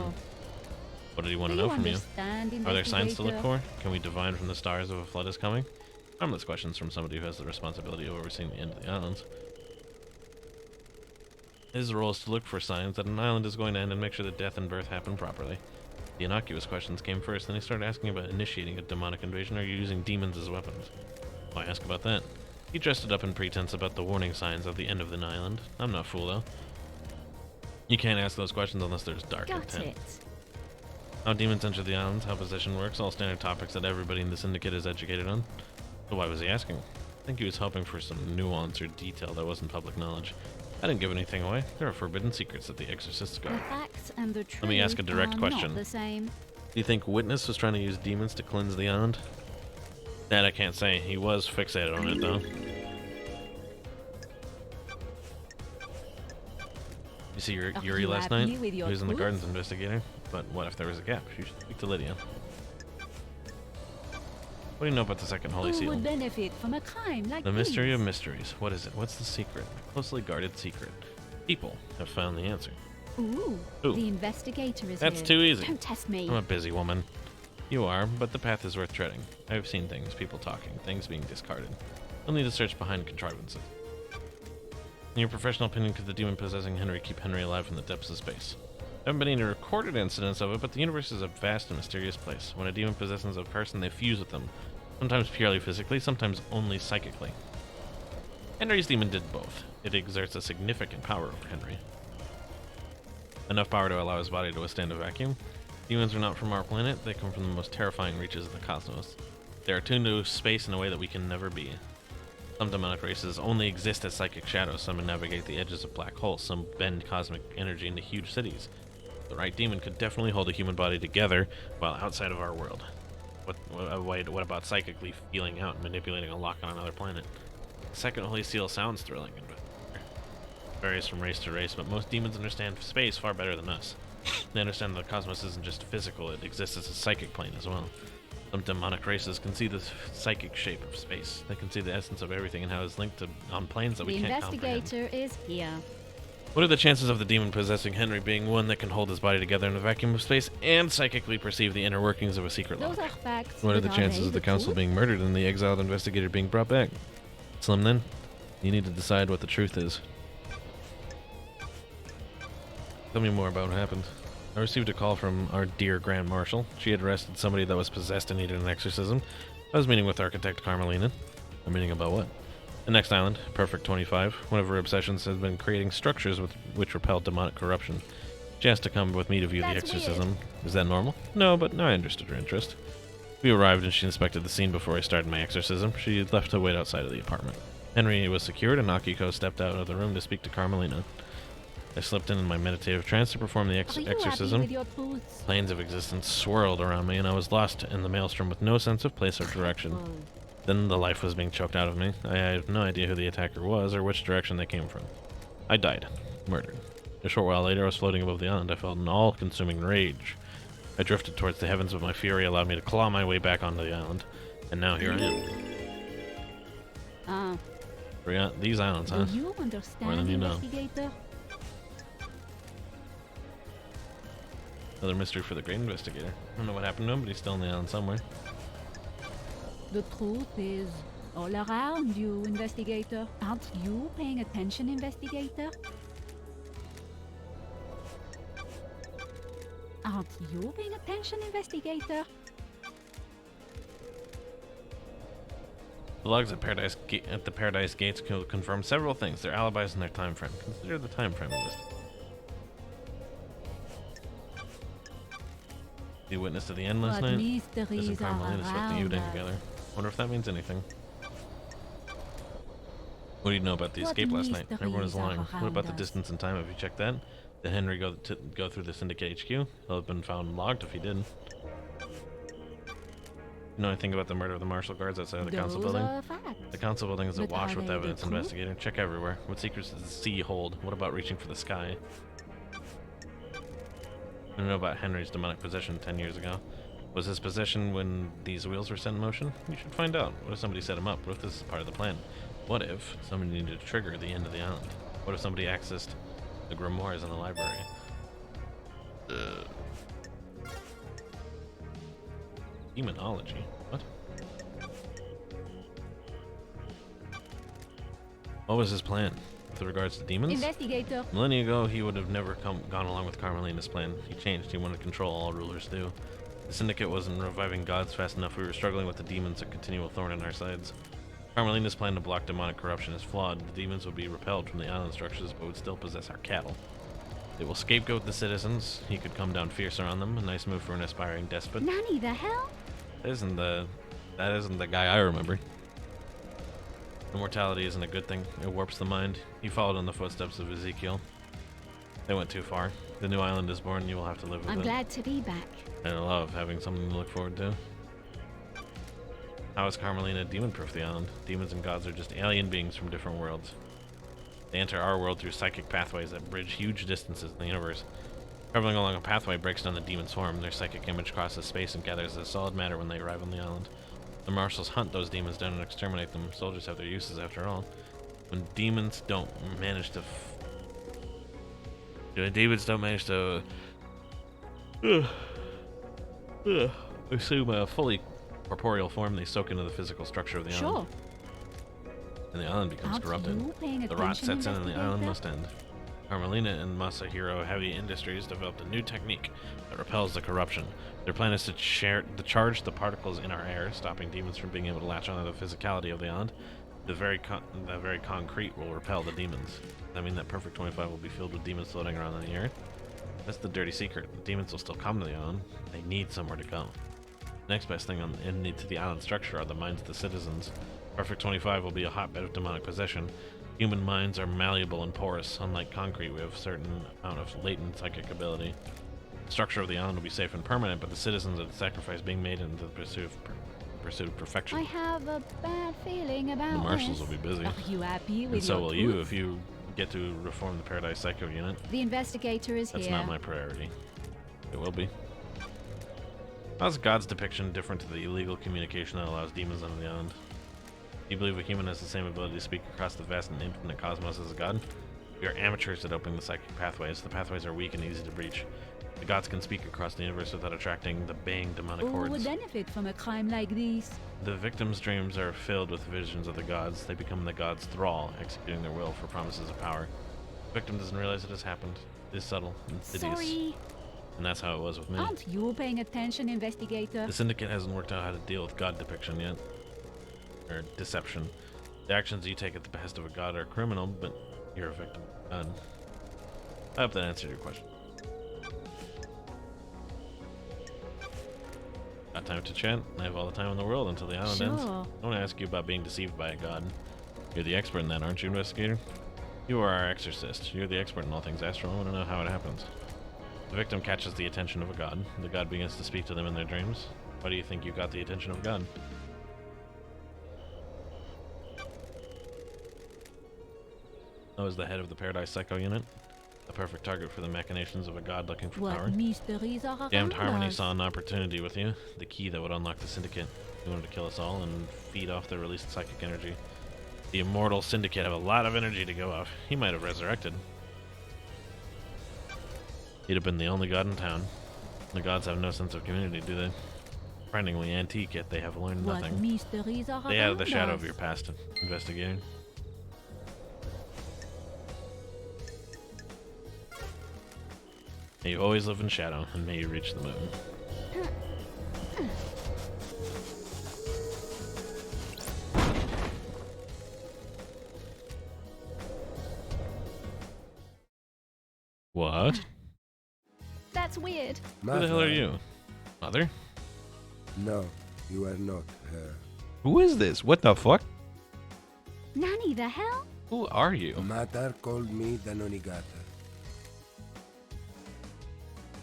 What did he want to know from you? Are there signs to look for? Can we divine from the stars if a flood is coming? Harmless questions from somebody who has the responsibility of overseeing the end of the islands. His role is to look for signs that an island is going to end and make sure that death and birth happen properly. The innocuous questions came first, then he started asking about initiating a demonic invasion or using demons as weapons. Why ask about that? He dressed it up in pretense about the warning signs of the end of the island. I'm not fool though. You can't ask those questions unless there's dark Got intent. it. How demons enter the islands, how possession works, all standard topics that everybody in the syndicate is educated on. So why was he asking? I think he was hoping for some nuance or detail that wasn't public knowledge. I didn't give anything away. There are forbidden secrets that the exorcists The guard. facts and the truth Let me ask a direct are question. not the same. Do you think Witness was trying to use demons to cleanse the island? That I can't say. He was fixated on it though. You see Are Yuri you last happy night? with He your was in the proof? gardens investigating. But what if there was a gap? You should speak to Lydia. What do you know about the second holy Who seal? would benefit from a crime like The mystery of this? mysteries. What is it? What's the secret? A closely guarded secret. People have found the answer. Ooh, Ooh. the investigator is That's here. too easy. Don't test me. I'm a busy woman. You are, but the path is worth treading. I've seen things, people talking, things being discarded. You'll need to search behind contrivances. In your professional opinion, could the demon possessing Henry keep Henry alive from the depths of space? There haven't been any recorded incidents of it, but the universe is a vast and mysterious place. When a demon possesses a person, they fuse with them. Sometimes purely physically, sometimes only psychically. Henry's demon did both. It exerts a significant power over Henry. Enough power to allow his body to withstand a vacuum. Demons are not from our planet, they come from the most terrifying reaches of the cosmos. They are attuned to space in a way that we can never be. Some demonic races only exist as psychic shadows, some navigate the edges of black holes, some bend cosmic energy into huge cities. The right demon could definitely hold a human body together while outside of our world. What about psychically feeling out and manipulating a lock on another planet? The second holy seal sounds thrilling and varies from race to race, but most demons understand space far better than us. They understand that the cosmos isn't just physical, it exists as a psychic plane as well. Some demonic races can see the psychic shape of space. They can see the essence of everything and how it's linked on planes that The we can't comprehend. investigator is here. What are the chances of the demon possessing Henry being one that can hold his body together in a vacuum of space and psychically perceive the inner workings of a secret Those lock? are facts. What are but the chances they of the the council truth? being murdered and the exiled investigator being brought back? Slim, then, you need to decide what the truth is. Tell me more about what happened. I received a call from our dear Grand Marshal. She had arrested somebody that was possessed and needed an exorcism. I was meeting with Architect Carmelina. A meeting about what? The next island, Perfect 25. One of her obsessions has been creating structures which repel demonic corruption. She asked to come with me to view the That's exorcism. Is that normal? No, but I understood her interest. We arrived and she inspected the scene before I started my exorcism. She left to wait outside of the apartment. Henry was secured and Akiko stepped out of the room to speak to Carmelina. I slipped in my meditative trance to perform the Are you exorcism. happy with your truths? Planes of existence swirled around me and I was lost in the maelstrom with no sense of place or direction. Oh. Then the life was being choked out of me. I had no idea who the attacker was or which direction they came from. I died. Murdered. A short while later, I was floating above the island. I felt an all-consuming rage. I drifted towards the heavens, but my fury allowed me to claw my way back onto the island. And now here I am. Ah, These islands, huh? do you More understand, than you know. investigator? Another mystery for the great investigator. I don't know what happened to him, but he's still on the island somewhere. The truth is all around you, investigator. Aren't you paying attention, investigator? Aren't you paying attention, investigator? The logs at the Paradise Gates confirm several things: their alibis and their time frame. Consider the time frame of this. You witness to the end last What night? This mysteries and are Carmelina slept in around Uden us? together. Wonder if that means anything. What do you know about the What escape last night? Everyone is mysteries are lying. What around about the us? distance and time? Have you checked that? Did Henry go through the Syndicate HQ? He'll have been found logged if he did. You know anything about the murder of the marshal guards outside of the council Those building? are facts. The council building is But awash are with they the evidence, coup? investigator. Check everywhere. What secrets does the sea hold? What about reaching for the sky? I know about Henry's demonic possession 10 years ago. Was his possession when these wheels were set in motion? You should find out. What if somebody set him up? What if this is part of the plan? What if somebody needed to trigger the end of the island? What if somebody accessed the grimoires in the library? Demonology? What? What was his plan with regards to demons? Investigator. Millennia ago, he would have never gone along with Carmelina's plan. He changed. He wanted to control all rulers do. The Syndicate wasn't reviving gods fast enough. We were struggling with the demons, a continual thorn in our sides. Carmelina's plan to block demonic corruption is flawed. The demons would be repelled from the island structures, but would still possess our cattle. They will scapegoat the citizens. He could come down fiercer on them. A nice move for an aspiring despot. Nanny, the hell? That isn't the guy I remember. Immortality isn't a good thing. It warps the mind. He followed in the footsteps of Ezekiel. They went too far. The new island is born. You will have to live with I'm it. glad to be back. I love having something to look forward to. How is Carmelina demon-proof the island? Demons and gods are just alien beings from different worlds. They enter our world through psychic pathways that bridge huge distances in the universe. Traveling along a pathway breaks down the demon swarm. Their psychic image crosses space and gathers as solid matter when they arrive on the island. The marshals hunt those demons down and exterminate them. Soldiers have their uses after all. When demons don't manage to assume a fully corporeal form, they soak into the physical structure of the island. Sure. And the island becomes Aren't corrupted. you paying The rot attention, sets in and the island investigator? must end. Carmelina and Masahiro Heavy Industries developed a new technique that repels the corruption. Their plan is to charge the particles in our air, stopping demons from being able to latch onto the physicality of the island. The very concrete will repel the demons. Does that mean that Perfect 25 will be filled with demons floating around in the air? That's the dirty secret. The demons will still come to the island. They need somewhere to go. Next best thing to the island structure are the minds of the citizens. Perfect 25 will be a hotbed of demonic possession. Human minds are malleable and porous. Unlike concrete, we have a certain amount of latent psychic ability. The structure of the island will be safe and permanent, but the citizens are the sacrifice being made in the pursuit of perfection. I have a bad feeling about The marshals this. will be busy. Are you happy with And so your will you proof? if you get to reform the Paradise Psycho unit. The investigator is That's here. not my priority. It will be. How's God's depiction different to the illegal communication that allows demons on the island? Do you believe a human has the same ability to speak across the vast and infinite cosmos as a god? We are amateurs at opening the psychic pathways. The pathways are weak and easy to breach. The gods can speak across the universe without attracting the baying demonic Who would hordes. benefit from a crime like this? The victims' dreams are filled with visions of the gods. They become the gods' thrall, executing their will for promises of power. The victim doesn't realize it has happened. It is subtle, insidious. Sorry. And that's how it was with me. Aren't you paying attention, investigator? The Syndicate hasn't worked out how to deal with god depiction yet. Or deception. The actions you take at the behest of a god are criminal, but you're a victim of God. I hope that answered your question. Got time to chat? I have all the time in the world until the island ends. Sure. I want to ask you about being deceived by a god. You're the expert in that, aren't you, investigator? You are our exorcist. You're the expert in all things astral. I want to know how it happens. The victim catches the attention of a god. The god begins to speak to them in their dreams. Why do you think you got the attention of God? I was the head of the Paradise Psycho unit. The perfect target for the machinations of a god looking for power. What mysteries are around Damned Harmony us? saw an opportunity with you. The key that would unlock the Syndicate. He wanted to kill us all and feed off the released psychic energy. The immortal Syndicate have a lot of energy to go off. He might have resurrected. He'd have been the only god in town. The gods have no sense of community, do they? Frighteningly antique, yet they have learned What nothing. mysteries are They out of the around shadow us? of your past, investigating. May you always live in shadow, and may you reach the moon. What? That's weird. Who the hell are you? Mother? No, you are not her. Who is this? What the fuck? Nanny, the hell? Who are you? Matar called me the Nonigata.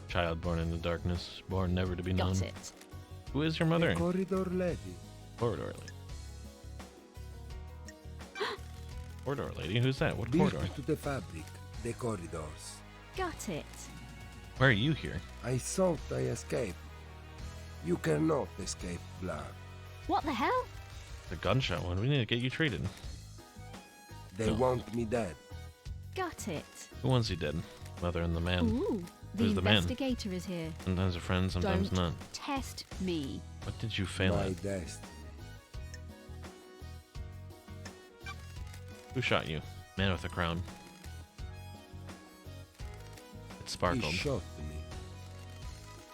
Child born in the darkness, born never to be known. Got it. Who is your mother? The corridor lady. Corridor lady. Corridor lady? Who's that? What Built corridor? to the fabric, the corridors. Got it. Why are you here? I thought I escaped. You cannot escape blood. What the hell? The gunshot one. We need to get you treated. They Oh. want me dead. Got it. Who wants you dead? Mother and the man. Ooh, the Who's the man? investigator is here. Sometimes a friend, sometimes Don't not. test me. What did you fail My at? destiny. Who shot you? Man with a crown. It sparkled. He shot me.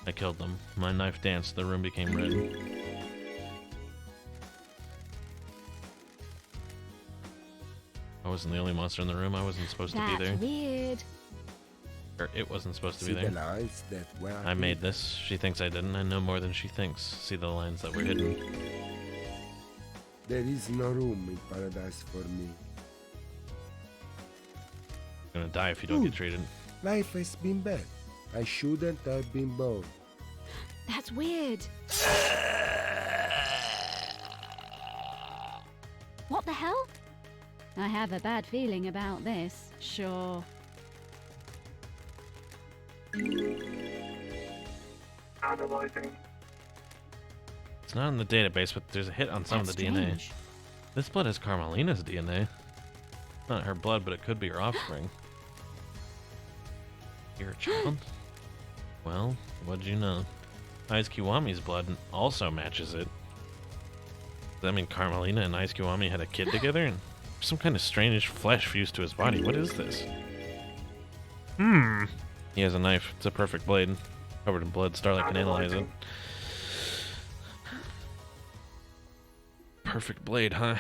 I killed them. My knife danced. The room became red. I wasn't the only monster in the room. I wasn't supposed to be That's there. weird. Or it wasn't supposed to See be the there. lines that were. I made this. She thinks I didn't. I know more than she thinks. See the lines that were hidden. There is no room in paradise for me. You're gonna die if you don't get treated. Life has been bad. I shouldn't have been born. That's weird. What the hell? I have a bad feeling about this. Sure. Analyzing. It's not in the database, but there's a hit on some That's of the DNA. strange. This blood is Carmelina's DNA. Not her blood, but it could be her offspring. You're a child? Well, what'd you know? Ice Kiwami's blood also matches it. Does that mean Carmelina and Ice Kiwami had a kid together? And some kind of strange flesh fused to his body. What is this? He has a knife. It's a perfect blade. Covered in blood. Starlight can analyze it. Perfect blade, huh?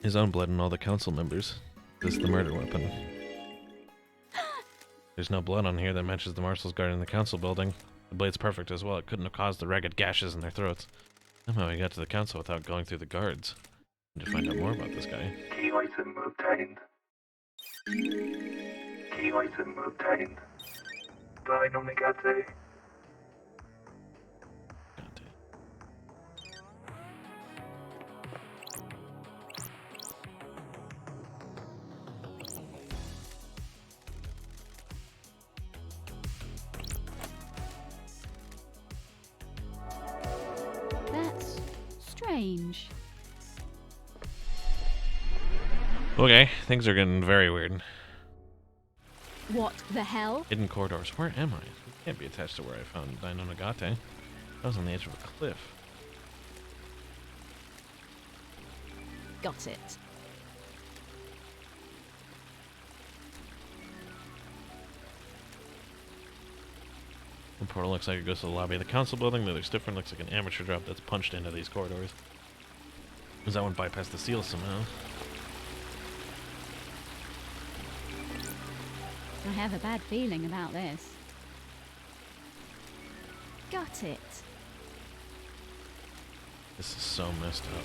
His own blood and all the council members. This is the murder weapon. There's no blood on here that matches the marshals guarding the council building. The blade's perfect as well. It couldn't have caused the ragged gashes in their throats. Somehow he got to the council without going through the guards. Need to find out more about this guy. Key item obtained. Key item obtained. Dynamigate. Dante. That's strange. Okay, things are getting very weird. What the hell? Hidden corridors. Where am I? It can't be attached to where I found Dino Nagate. I was on the edge of a cliff. Got it. One portal looks like it goes to the lobby of the council building. The other's different. Looks like an amateur drop that's punched into these corridors. Does that one bypass the seal somehow? I have a bad feeling about this. Got it. This is so messed up.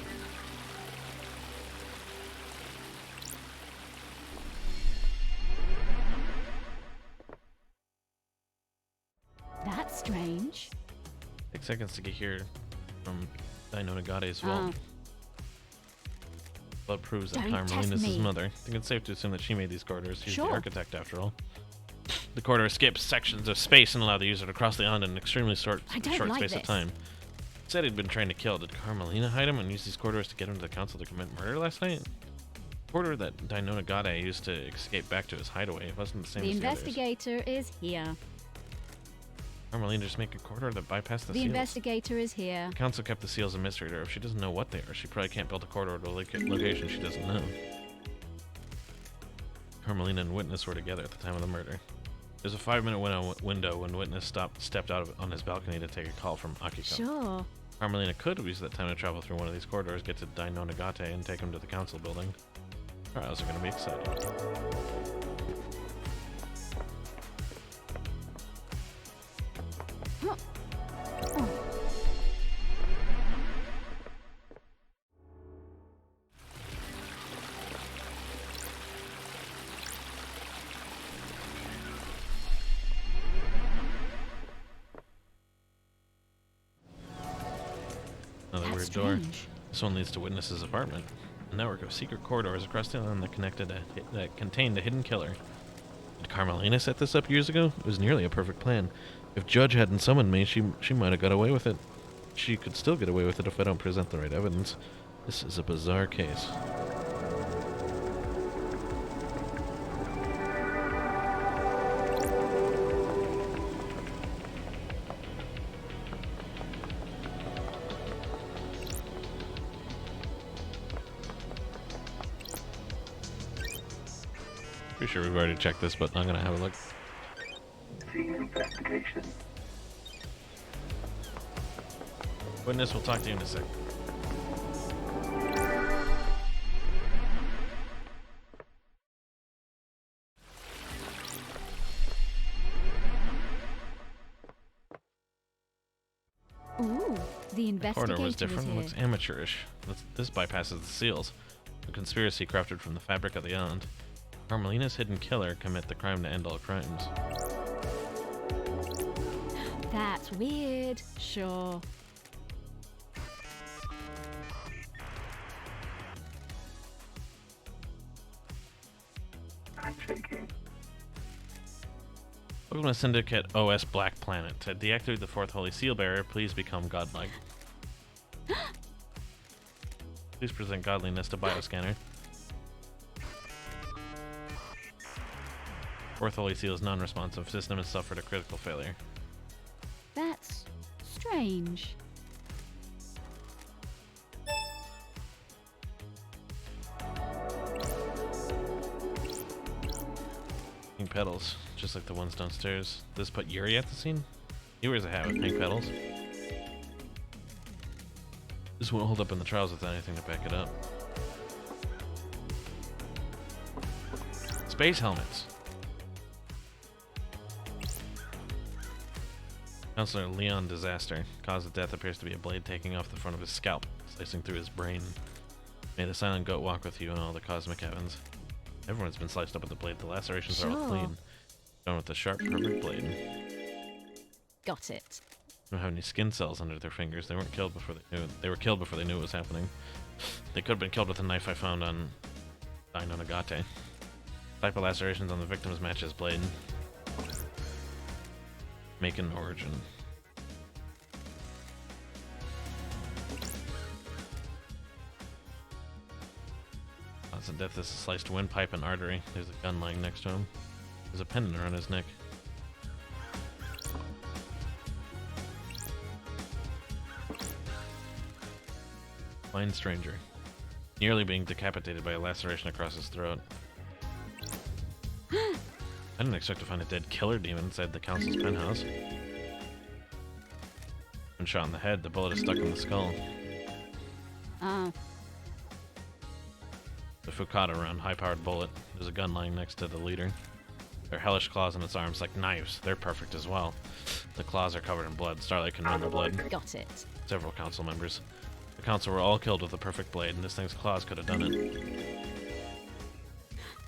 That's strange. 6 seconds to get here from Dino Nagate's vault. Blood proves that Don't Carmelina test is his me. mother. I think it's safe to assume that she made these corridors. She's the Sure. architect, after all. The corridor skips sections of space and allow the user to cross the island in an extremely short I don't space like of this. time. It said he'd been trying to kill. Did Carmelina hide him and use these corridors to get him to the council to commit murder last night? The corridor that Dino Nagate used to escape back to his hideaway. It wasn't the same The as the others. investigator is here. Carmelina just make a corridor that bypassed the The seals. investigator is here. The council kept the seals a mystery to her. If she doesn't know what they are, she probably can't build a corridor to a location she doesn't know. Carmelina and Witness were together at the time of the murder. There's a 5-minute window when witness stepped out on his balcony to take a call from Akiko. Sure. Carmelina could use that time to travel through one of these corridors, get to Dai no Nagate, and take him to the council building. Trials are going to be exciting. Huh. Oh. Another That's weird door. strange. This one leads to Witness's apartment. A network of secret corridors across the island that contained a hidden killer. Did Carmelina set this up years ago? It was nearly a perfect plan. If Judge hadn't summoned me, she might have got away with it. She could still get away with it if I don't present the right evidence. This is a bizarre case. Pretty sure we've already checked this, but I'm gonna have a look. See investigation. Witness, we'll talk to you in a sec. Ooh, the The corridor investigator was different. is It here. looks amateurish. This bypasses the seals. A conspiracy crafted from the fabric of the island. Carmelina's hidden killer commit the crime to end all crimes. That's weird. Sure. Handshaking. Welcome to Syndicate OS Black Planet. To deactivate the fourth Holy Seal Bearer, please become godlike. Please present godliness to Bioscanner. Fourth Holy Seal is non-responsive. System has suffered a critical failure. That's strange. Pink petals, just like the ones downstairs. Does this put Yuri at the scene? He wears a hat with pink petals. This won't hold up in the trials without anything to back it up. Space helmets. Counselor Leon Disaster. Cause of death appears to be a blade taking off the front of his scalp, slicing through his brain. May the silent goat walk with you in all the cosmic heavens. Everyone's been sliced up with the blade. The lacerations are all Sure. clean. Done with the sharp, perfect blade. Got it. Don't have any skin cells under their fingers. They weren't killed before they knew. They were killed before they knew it was happening. They could have been killed with a knife I found on Dai no Nagate. Type of lacerations on the victims match his blade. Make an origin. Cause of death is a sliced windpipe and artery. There's a gun lying next to him. There's a pendant around his neck. Blind stranger. Nearly being decapitated by a laceration across his throat. I didn't expect to find a dead killer demon inside the council's penthouse. When shot in the head, the bullet is stuck in the skull. Ah, The Fukata round, high-powered bullet. There's a gun lying next to the leader. There are hellish claws in its arms like knives. They're perfect as well. The claws are covered in blood. Starlight can run the blood. got it. Several council members. The council were all killed with a perfect blade, and this thing's claws could have done it.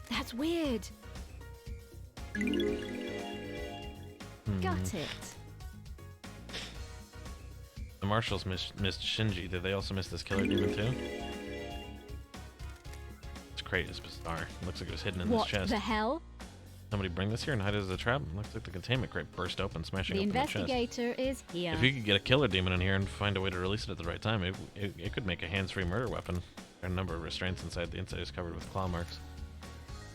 That's weird. Got it. The marshals missed Shinji. Did they also miss this killer demon too? This crate is bizarre. It looks like it was hidden in What this chest. the hell? Somebody bring this here and hide it as a trap? Looks like the containment crate burst open, smashing The open the chest. investigator is here. If you could get a killer demon in here and find a way to release it at the right time, it could make a hands-free murder weapon. There are a number of restraints inside. The inside is covered with claw marks.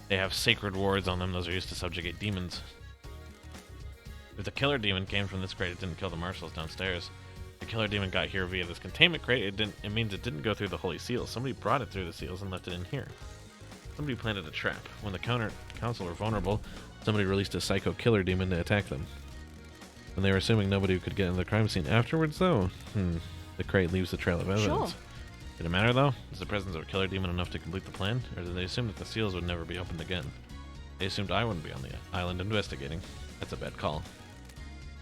They have sacred wards on them. Those are used to subjugate demons. If the killer demon came from this crate, it didn't kill the marshals downstairs. The killer demon got here via this containment crate. It means it didn't go through the holy seals. Somebody brought it through the seals and left it in here. Somebody planted a trap. When the council were vulnerable, Somebody released a psycho killer demon to attack them. And they were assuming nobody could get into the crime scene afterwards, though. The crate leaves a trail of evidence. Sure. Did it matter, though? Is the presence of a killer demon enough to complete the plan? Or did they assume that the seals would never be opened again? They assumed I wouldn't be on the island investigating. That's a bad call.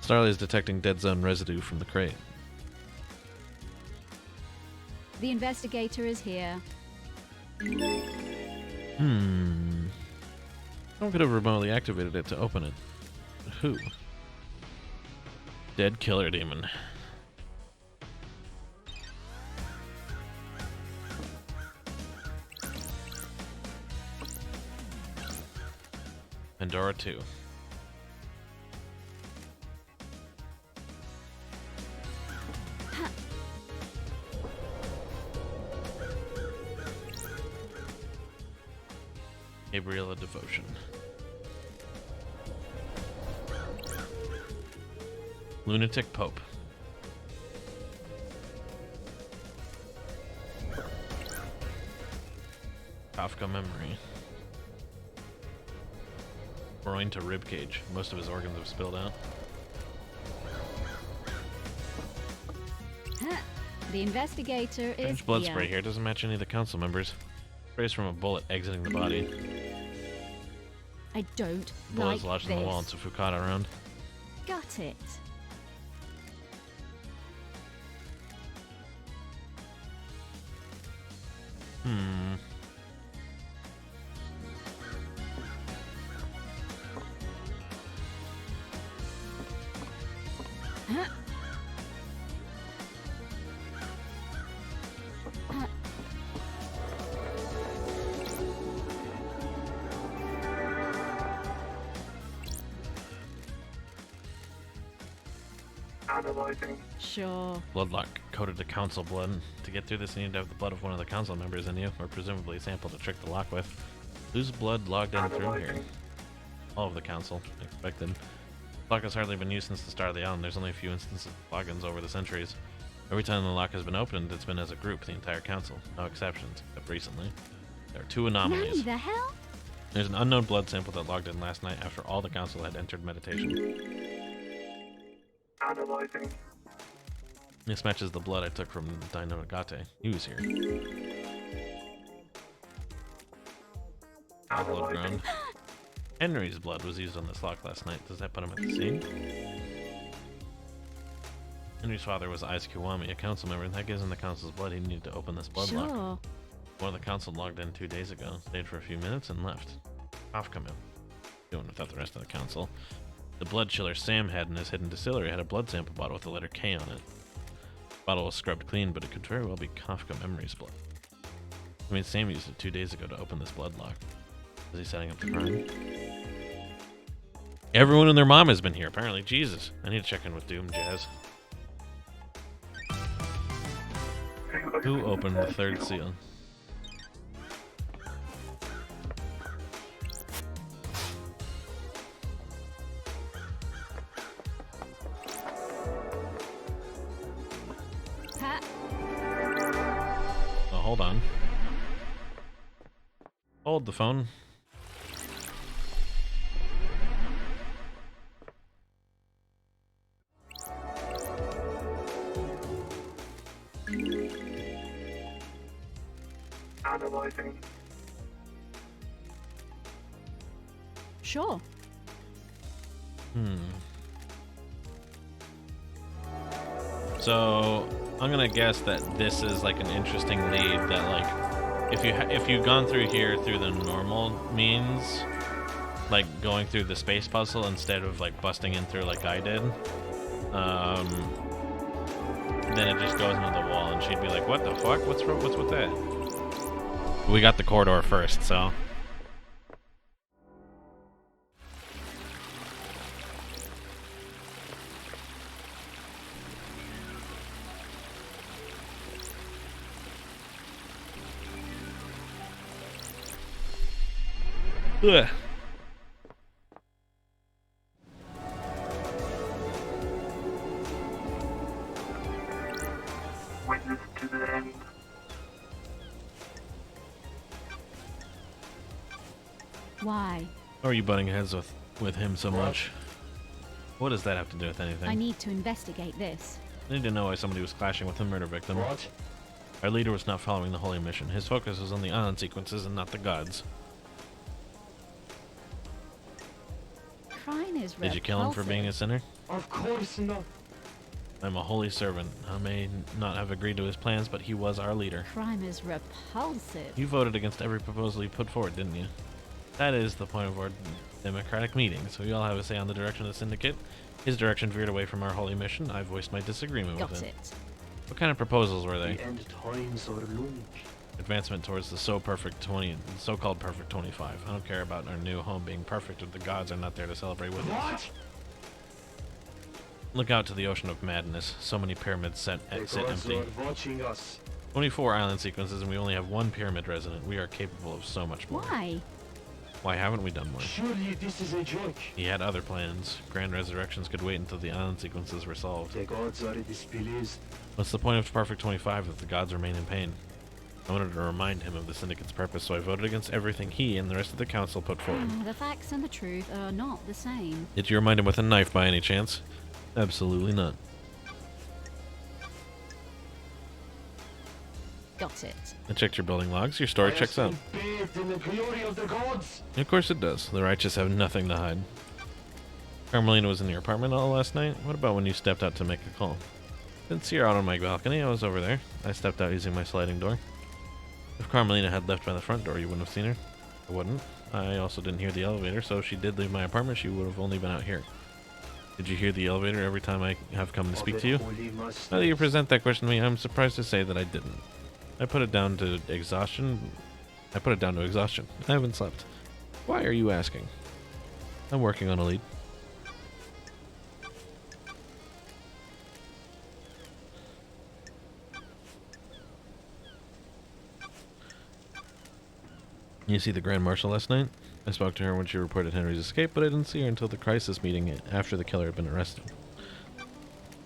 Starley is detecting dead zone residue from the crate. The investigator is here. Someone could have remotely activated it to open it. But who? Dead killer demon. Pandora 2. Gabriella Devotion. Lunatic Pope. Kafka Memory. Groin to ribcage. Most of his organs have spilled out. The investigator is Strange blood here. spray here doesn't match any of the council members. Sprays from a bullet exiting the body. I don't Bullets like lodged this. in the wall and Sufukata around. Got it. Analyzing. Sure. Bloodlock coated to council blood. To get through this, you need to have the blood of one of the council members in you, or presumably a sample to trick the lock with. Whose blood logged in through here? All of the council. Expected. Lock has hardly been used since the start of the island. There's only a few instances of logins over the centuries. Every time the lock has been opened, it's been as a group, the entire council. No exceptions, except recently. There are two anomalies. Nanny the hell? There's an unknown blood sample that logged in last night after all the council had entered meditation. Analyzing. This matches the blood I took from Dino Nagate. He was here. Blood ground. Henry's blood was used on this lock last night. Does that put him at the scene? Henry's father was Ais Kiwami, a council member, and that gives him the council's blood. He needed to open this blood lock. Sure. One of the council logged in 2 days ago, stayed for a few minutes, and left. Off come in. Doing without the rest of the council. The blood chiller Sam had in his hidden distillery had a blood sample bottle with the letter K on it. The bottle was scrubbed clean, but it could very well be Kafka Memory's blood. I mean, Sam used it 2 days ago to open this blood lock. Is he setting up the crime? Everyone and their mom has been here, apparently. Jesus. I need to check in with Doom Jazz. Who opened the third seal? Ha. Oh, hold on. Hold the phone. Analyzing. Sure. So I'm gonna guess that this is like an interesting lead. That like, if you've gone through here through the normal means, like going through the space puzzle instead of like busting in through like I did, then it just goes into the wall, and she'd be like, "What the fuck? What's with that?" We got the corridor first, so. Ugh. Witness to the end. Why? Who are you butting heads with? with him so much. What does that have to do with anything? I need to investigate this. I need to know why somebody was clashing with a murder victim. What? Our leader was not following the holy mission. His focus was on the island sequences and not the gods. Crime is Did you kill him for being a sinner? Of course not. I'm a holy servant. I may not have agreed to his plans, but he was our leader. Crime is repulsive. You voted against every proposal he put forward, didn't you? That is the point of our democratic meeting, so we all have a say on the direction of the syndicate. His direction veered away from our holy mission. I voiced my disagreement Got with it. it. What kind of proposals were they? The end times are looming. Advancement towards the so-called perfect 25. I don't care about our new home being perfect if the gods are not there to celebrate with us. What? Look out to the ocean of madness. So many pyramids sit The gods empty. are watching us. 24 island sequences and we only have one pyramid resident. We are capable of so much more. Why? Why haven't we done more? Surely this is a joke. He had other plans. Grand resurrections could wait until the island sequences were solved. The gods are displeased. What's the point of Perfect 25 if the gods remain in pain? I wanted to remind him of the Syndicate's purpose, so I voted against everything he and the rest of the council put forward. The facts and the truth are not the same. Did you remind him with a knife by any chance? Absolutely not. Got it. I checked your building logs. Your story checks out. Bathed in the glory of the gods. Of course it does. The righteous have nothing to hide. Carmelina was in your apartment all last night? What about when you stepped out to make a call? Didn't see her out on my balcony. I was over there. I stepped out using my sliding door. If Carmelina had left by the front door, you wouldn't have seen her. I wouldn't. I also didn't hear the elevator, so if she did leave my apartment, she would have only been out here. Did you hear the elevator every time I have come to speak to you? Now that you present that question to me, I'm surprised to say that I didn't. I put it down to exhaustion. I haven't slept. Why are you asking? I'm working on a lead. You see the Grand Marshal last night? I spoke to her when she reported Henry's escape, but I didn't see her until the crisis meeting after the killer had been arrested.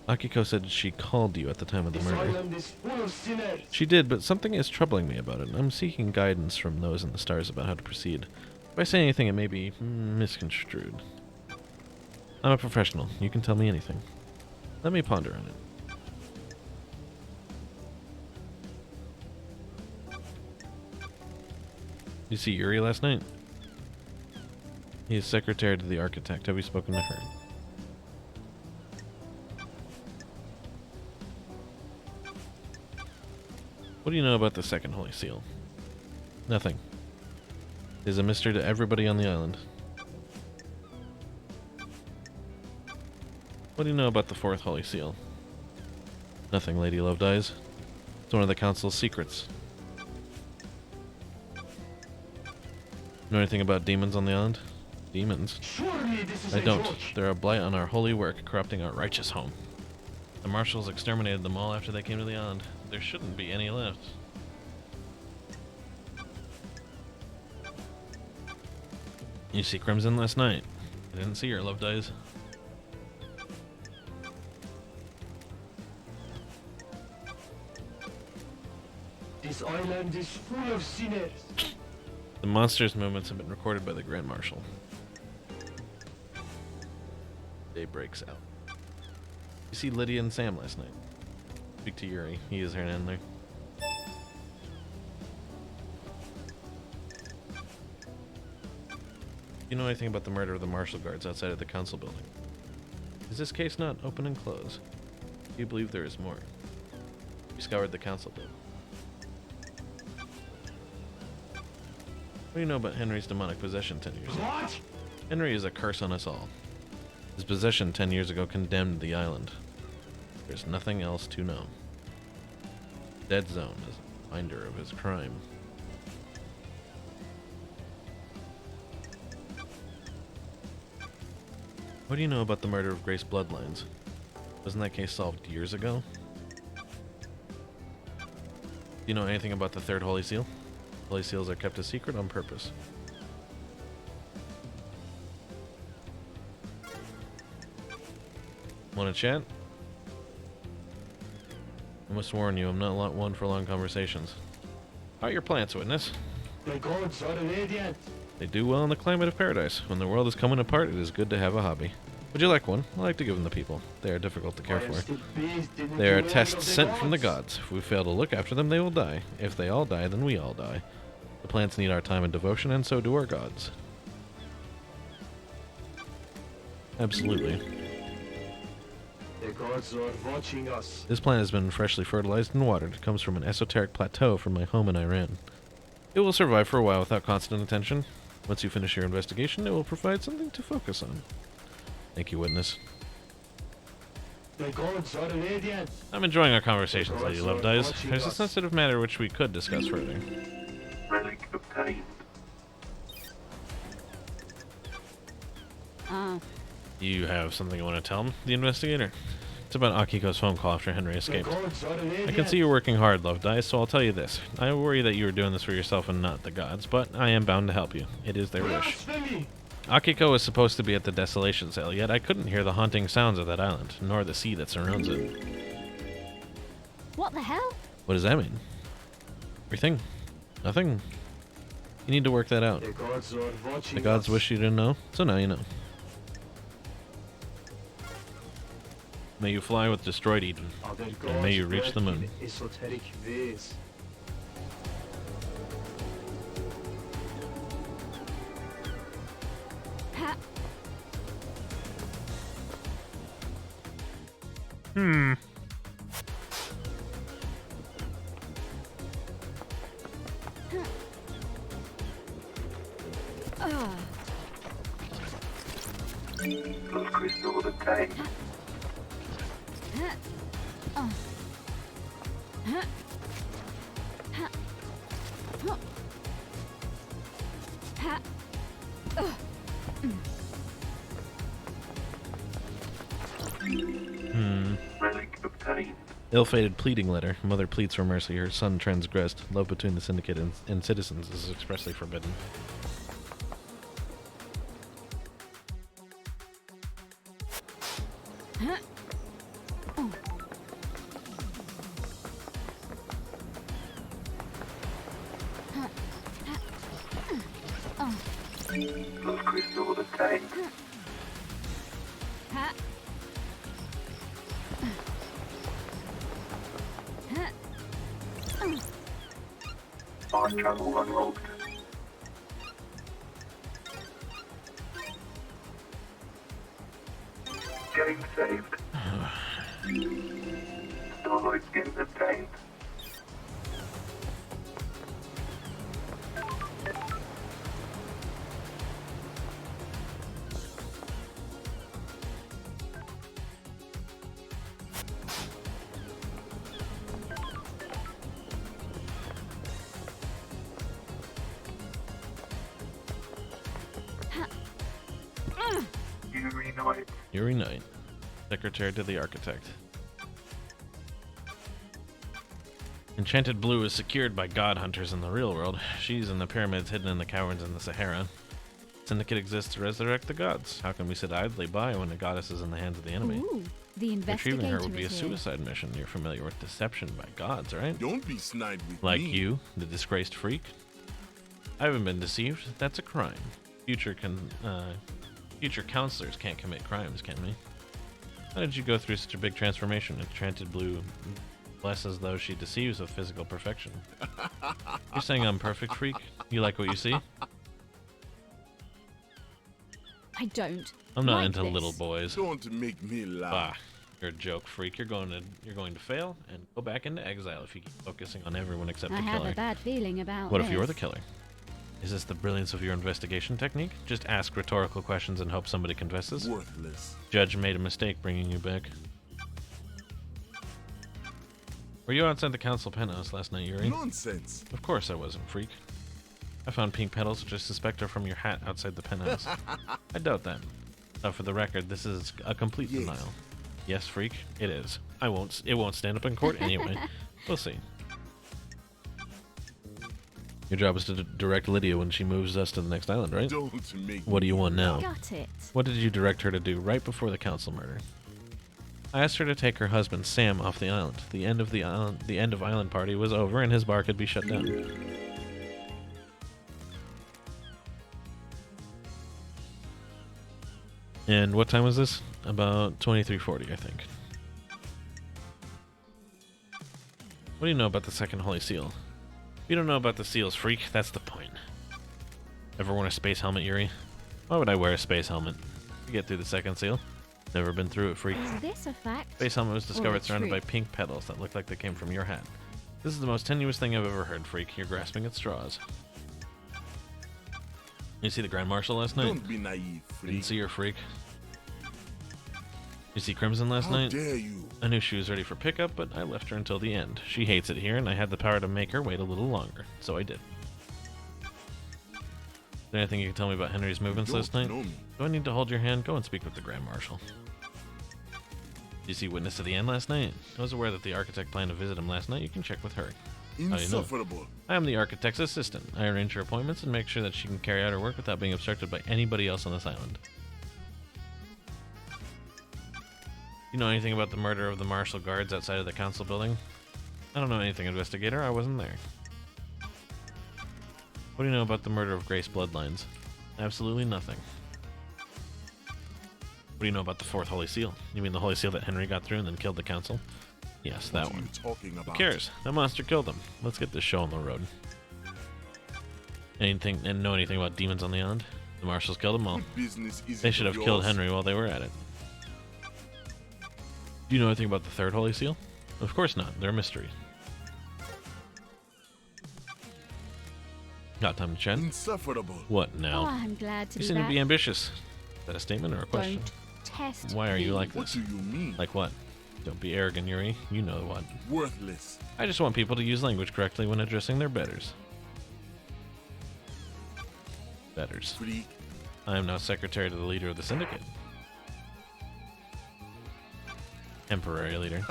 Akiko said she called you at the time of the This murder. island is full of sinners. She did, but something is troubling me about it. I'm seeking guidance from those in the stars about how to proceed. If I say anything, it may be misconstrued. I'm a professional. You can tell me anything. Let me ponder on it. You see Yuri last night? He is secretary to the architect. Have you spoken to her? What do you know about the second Holy Seal? Nothing. It is a mystery to everybody on the island. What do you know about the fourth Holy Seal? Nothing, Lady Lovedeyes. It's one of the Council's secrets. Know anything about demons on the island? Demons? Surely this is I a don't. joke. They're a blight on our holy work, corrupting our righteous home. The marshals exterminated them all after they came to the island. There shouldn't be any left. You see Crimson last night? I didn't see her, Lovedeyes. This island is full of sinners. The monster's movements have been recorded by the Grand Marshal. Day breaks out. You see Lydia and Sam last night? Speak to Yuri. He is her handler. You know anything about the murder of the marshal guards outside of the council building? Is this case not open and closed? Do you believe there is more? We scoured the council building. What do you know about Henry's demonic possession 10 years ago? What? Henry is a curse on us all. His possession 10 years ago condemned the island. There's nothing else to know. Dead Zone is a reminder of his crime. What do you know about the murder of Grace Bloodlines? Wasn't that case solved years ago? Do you know anything about the third Holy Seal? Holy Seals are kept a secret on purpose. Want to chat? I must warn you, I'm not one for long conversations. How are your plants, witness? The gods are radiant. They do well in the climate of paradise. When the world is coming apart, it is good to have a hobby. Would you like one? I like to give them to people. They are difficult to care I am for. still based in the They are realm tests of the sent from the gods. If we fail to look after them, they will die. If they all die, then we all die. The plants need our time and devotion, and so do our gods. Absolutely. The gods are watching us. This plant has been freshly fertilized and watered. It comes from an esoteric plateau from my home in Iran. It will survive for a while without constant attention. Once you finish your investigation, it will provide something to focus on. Thank you, witness. The gods are radiant. I'm enjoying our conversations, Lady gods are Love Dies. watching There's a us. sensitive matter which we could discuss further. Relic obtained. Ah, You have something you want to tell him, the investigator? It's about Akiko's phone call after Henry The escaped. gods are radiant. I can see you're working hard, Love Dice, so I'll tell you this. I worry that you are doing this for yourself and not the gods, but I am bound to help you. It is their wish. Blasphemy. Akiko was supposed to be at the Desolation Cell, yet I couldn't hear the haunting sounds of that island, nor the sea that surrounds it. what the hell? What does that mean? Everything. Nothing. You need to work that out. The gods are watching The gods us. wish you didn't know, so now you know. May you fly with destroyed Eden. Other And may gods you reach work the moon. in esoteric ways. Ha. Ah. Those crystals obtained. Ha. Relic obtained. Ill-fated pleading letter. Mother pleads for mercy. Her son transgressed. Love between the syndicate and citizens is expressly forbidden. Those crystals obtained. Ha. Fast travel unlocked. Game saved. Starlight skins obtained. Yuri Knight. Yuri Knight, secretary to the architect. Enchanted Blue is secured by god hunters in the real world. She's in the pyramids hidden in the caverns in the Sahara. Syndicate exists to resurrect the gods. How can we sit idly by when a goddess is in the hands of the enemy? Ooh, the Retrieving investigator her would be a is here. suicide mission. You're familiar with deception by gods, right? Don't be snide with Like me. you, the disgraced freak. I haven't been deceived. That's a crime. Future counselors can't commit crimes, can we? How did you go through such a big transformation? Enchanted Blue blesses those she deceives with physical perfection. You're saying I'm perfect, freak? You like what you see? I don't. I'm not like into this. little boys. Don't make me laugh. Bah, you're a joke, freak. You're going to fail and go back into exile if you keep focusing on everyone except I the have killer. a bad feeling about What this. if you're the killer? Is this the brilliance of your investigation technique? Just ask rhetorical questions and hope somebody confesses? Worthless. Judge made a mistake bringing you back. Were you outside the council penthouse last night, Yuri? Nonsense. Of course I wasn't, freak. I found pink petals, which I suspect are from your hat outside the penthouse. I doubt that. For the record, this is a complete Yes. denial. Yes, freak, it is. It won't stand up in court anyway. We'll see. Your job is to direct Lydia when she moves us to the next island, right? Don't make What do you me want now? Got it. What did you direct her to do right before the council murder? I asked her to take her husband Sam off the island. The end of island party was over, and his bar could be shut down. And what time was this? About 23:40, I think. What do you know about the second Holy Seal? If you don't know about the seals, freak, that's the point. Ever worn a space helmet, Yuri? Why would I wear a space helmet? To get through the second seal. Never been through it, freak. Is this a fact? Space helmet was or discovered a surrounded by truth? pink petals that looked like they came from your hat. This is the most tenuous thing I've ever heard, freak. You're grasping at straws. You see the Grand Marshal last night? Don't be naive, Didn't freak. see her, freak. You see Crimson last How night? dare you? I knew she was ready for pickup, but I left her until the end. She hates it here, and I had the power to make her wait a little longer, so I did. Is there anything you can tell me about Henry's movements Don't last night? know me. Do I need to hold your hand? Go and speak with the Grand Marshal. Did you see Witness to the End last night? I was aware that the architect planned to visit him last night. You can check with her. do you know? Insufferable. I am the architect's assistant. I arrange her appointments and make sure that she can carry out her work without being obstructed by anybody else on this island. You know anything about the murder of the marshal guards outside of the council building? I don't know anything, investigator. I wasn't there. What do you know about the murder of Grace Bloodlines? Absolutely nothing. What do you know about the fourth Holy Seal? You mean the Holy Seal that Henry got through and then killed the council? Yes, that What are one. you talking about? Who cares? That monster killed him. Let's get this show on the road. Anything and know anything about demons on the island? The marshals killed them all. What business is They it should of have killed yours? Henry while they were at it. Do you know anything about the third Holy Seal? Of course not. They're a mystery. Got time to chat? Insufferable. What Oh, now? I'm glad to You be seem to back. be ambitious. Is that a statement or a question? Don't test Why are you me. like What this? do you mean? Like what? Don't be arrogant, Yuri. You know what. Worthless. I just want people to use language correctly when addressing their betters. Betters. Freak. I am now secretary to the leader of the syndicate. Temporary leader.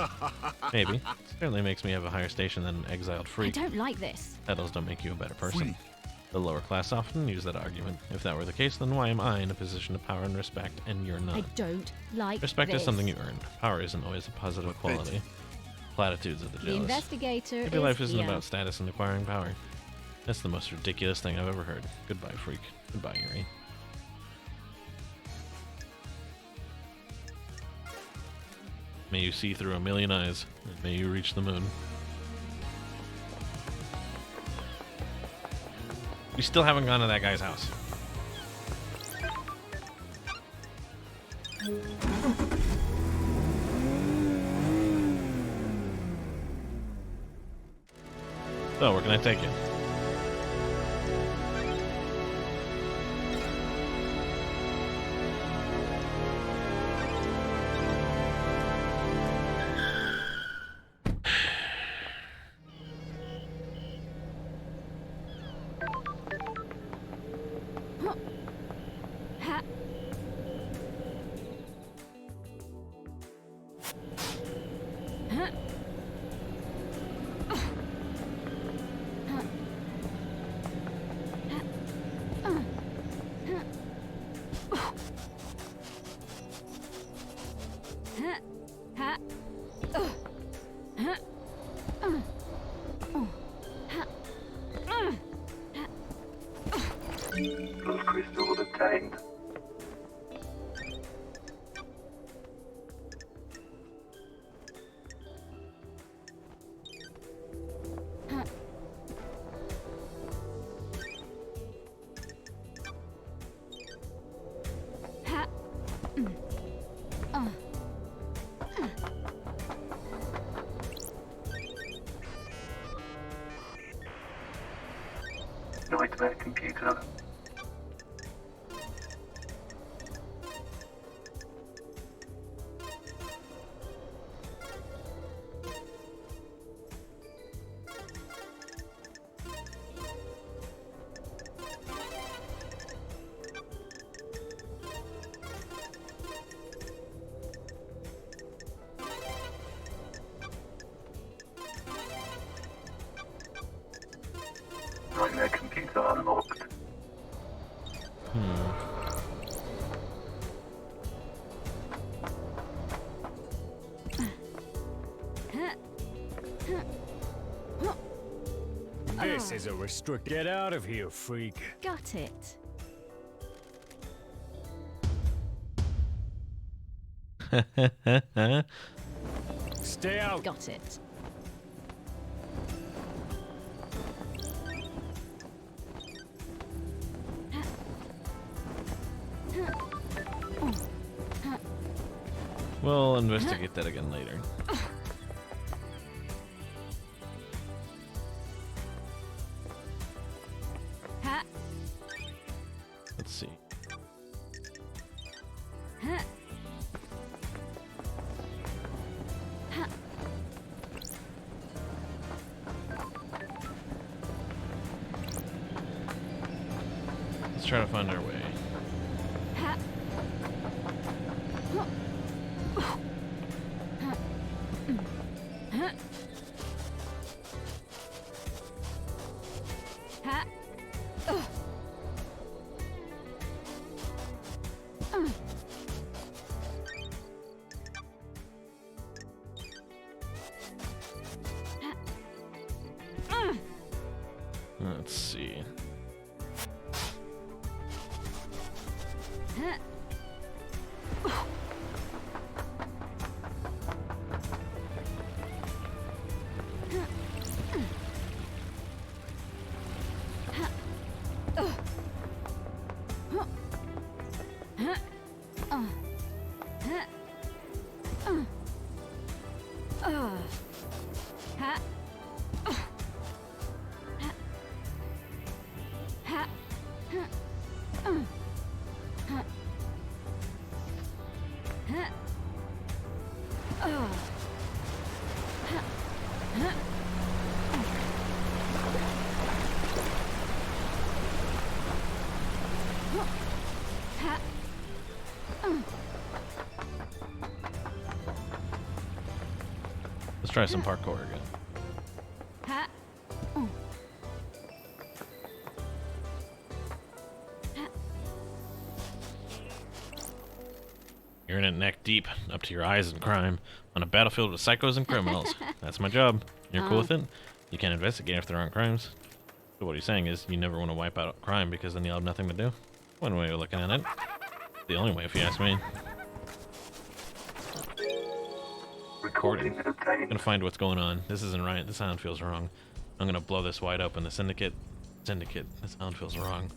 Maybe. Certainly makes me have a higher station than an exiled I freak. don't like this. Titles don't make you a better person. Freak. The lower class often use that argument. If that were the case, then why am I in a position of power and respect and you're I not? don't like Respect this. is something you earn. Power isn't always a positive Pathetic. quality. Platitudes of the The jealous. investigator Maybe is life isn't here. about status and acquiring power. That's the most ridiculous thing I've ever heard. Goodbye, freak. Goodbye, Yuri. May you see through a million eyes, and may you reach the moon. We still haven't gone to that guy's house. So, where can I take you? Ha. Huh. Ha. Those crystals obtained. Ha. Nightmare computer. Nightmare computer unlocked. This is a restrict. Get out of here, freak. Got it. Stay out. Got it. We'll investigate that again later. Ha. Let's see. Ha. Ha. Let's try to find our way. Ha. Ha. Ha. Let's see. Ha. Let's try some parkour again. Ha. You're in it neck deep, up to your eyes in crime, on a battlefield with psychos and criminals. That's my job. You're cool with it? You can't investigate if there aren't crimes. So what he's saying is you never want to wipe out crime because then you'll have nothing to do. One way of looking at it. The only way, if you ask me. Recording I'm obtained. gonna find what's going on. This isn't right. The sound feels wrong. I'm gonna blow this wide open. The Syndicate. The sound feels wrong.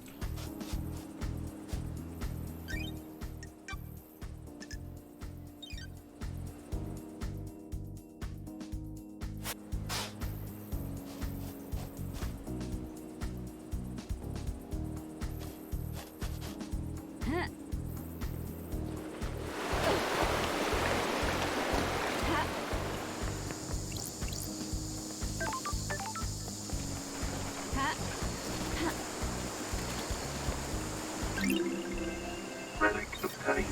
Relic obtained.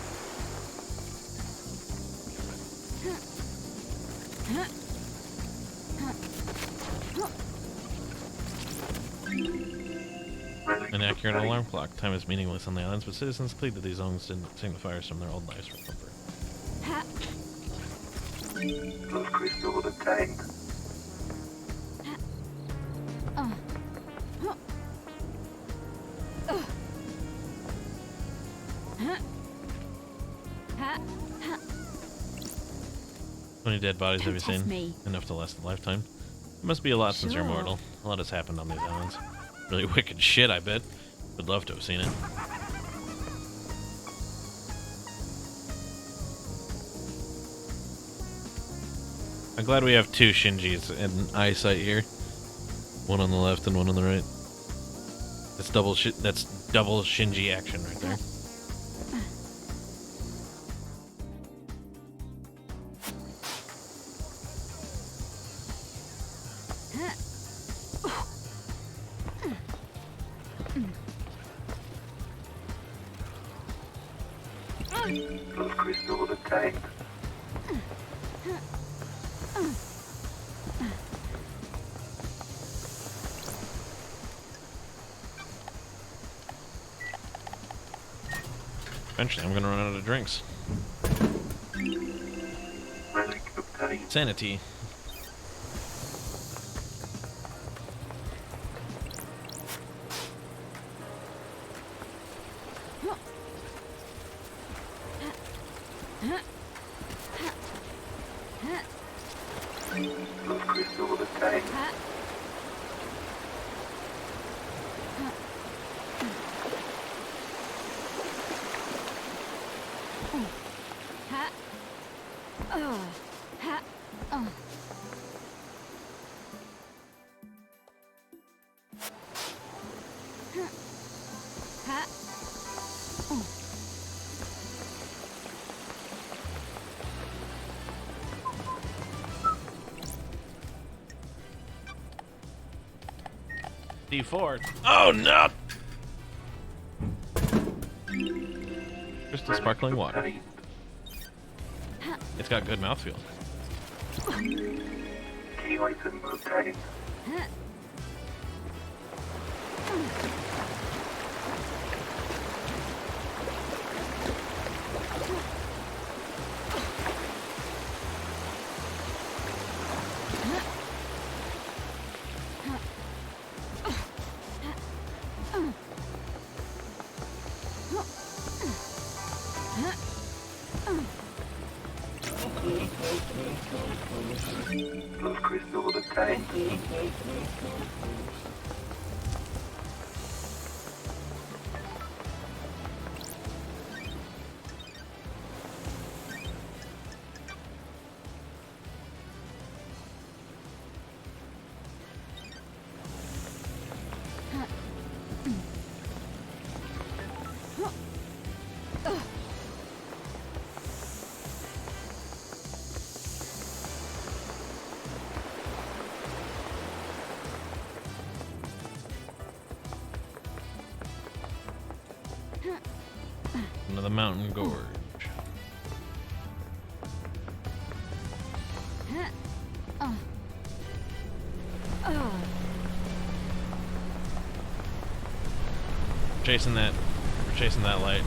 Relic An accurate obtained. alarm clock. Time is meaningless on the islands, but citizens plead that these songs didn't signifiers from their old lives for comfort. Blood crystal obtained. How many dead bodies have you Don't test seen? me. Enough to last a lifetime. It must be a lot since you're Sure. mortal. A lot has happened on these islands. Really wicked shit, I bet. Would love to have seen it. I'm glad we have two Shinjis in eyesight here. One on the left and one on the right. That's double Shinji action right there. Blood crystal obtained. Eventually, I'm gonna run out of drinks. Relic obtained. Sanity. Blood crystal obtained. D4. Oh no! Crystal sparkling water. Obtained. It's got good mouthfeel. Key item obtained. Blood crystal obtained. Into the mountain gorge. Chasing that, we're chasing that light.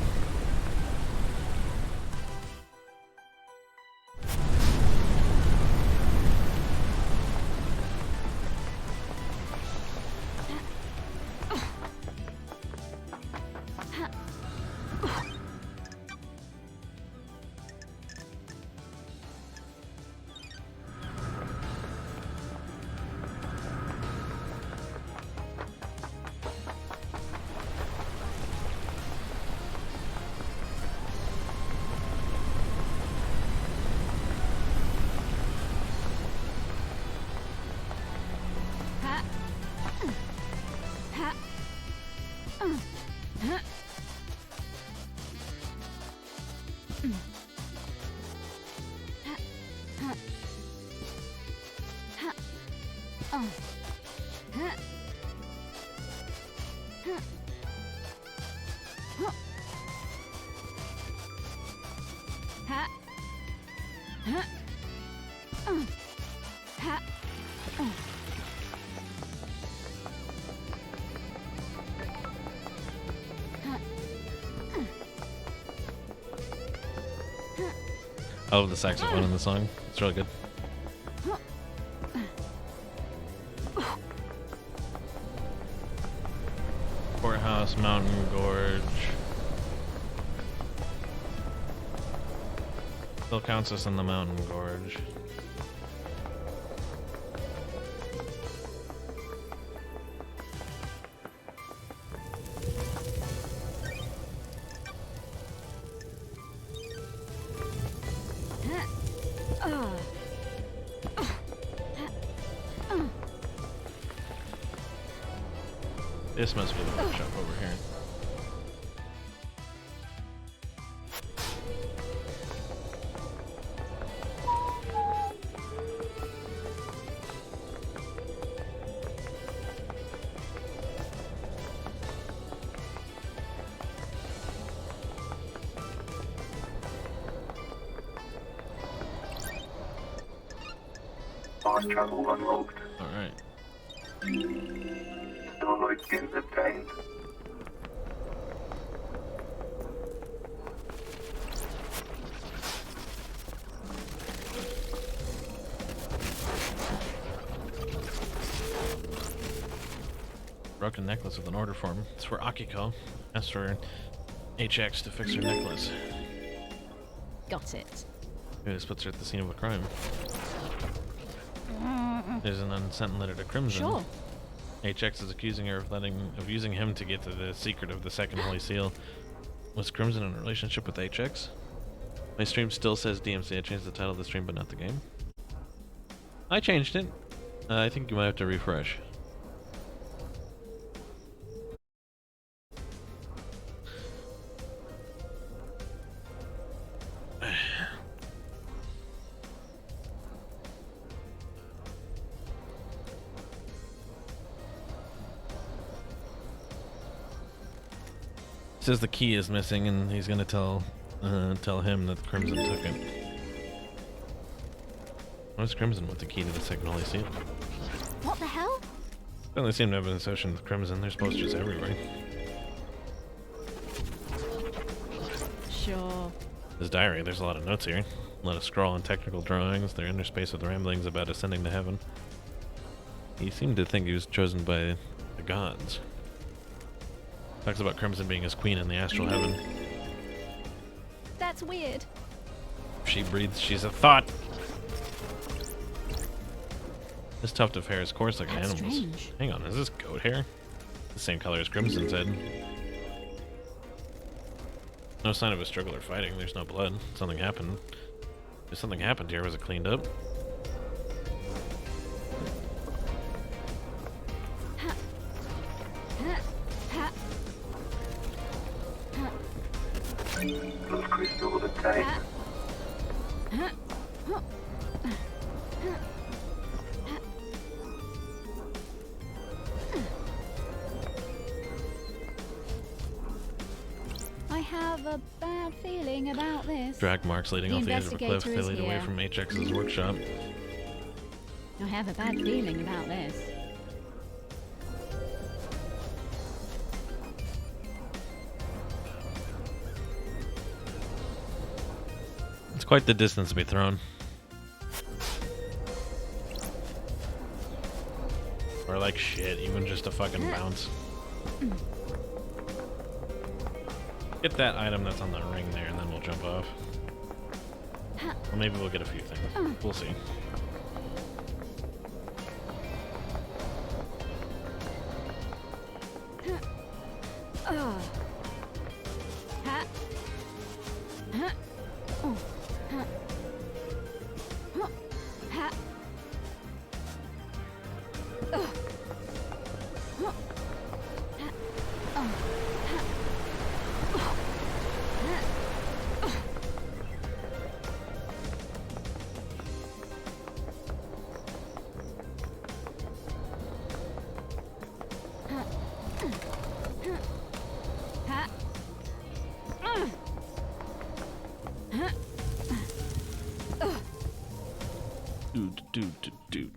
I love the saxophone in the song. It's really good. Courthouse, Mountain Gorge. Still counts us in the Mountain Gorge. This must be the workshop over here. Fast travel unlocked. Alright. Starlight skins obtained. Broken necklace with an order form. It's for Akiko. Asked for HX to fix her necklace. Got it. This puts her at the scene of a crime. There's an unsent letter to Crimson. Sure. HX is accusing her of using him to get to the secret of the second Holy Seal. Was Crimson in a relationship with HX? My stream still says DMC. I changed the title of the stream, but not the game. I changed it. I think you might have to refresh. Says the key is missing, and he's gonna tell him that Crimson took it. Where's Crimson with the key to the second Holy Seal? What the hell? Doesn't seem to have an association with Crimson. There's posters everywhere. Sure. His diary, there's a lot of notes here. A lot of scrawl and technical drawings. They're interspersed with ramblings about ascending to heaven. He seemed to think he was chosen by the gods. Talks about Crimson being his queen in the astral heaven. That's weird. If she breathes, she's a thought. This tuft of hair is coarse like an That's animal's. strange. Hang on, is this goat hair? The same color as Crimson's head. No sign of a struggle or fighting. There's no blood. Something happened. If something happened here, was it cleaned up? Does Crystal attain? I have a bad feeling about this. Drag marks leading The off the edge of a cliff. investigator They is lead away here. from HX's workshop. I have a bad feeling about this. It's quite the distance to be thrown. Or like shit, even just a fucking bounce. Get that item that's on the ring there, and then we'll jump off. Or maybe we'll get a few things. We'll see. Dude.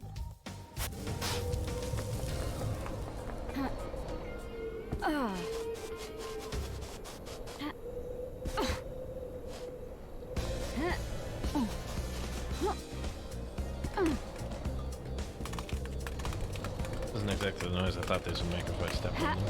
Doesn't exactly the noise I thought this would make if I stepped on them.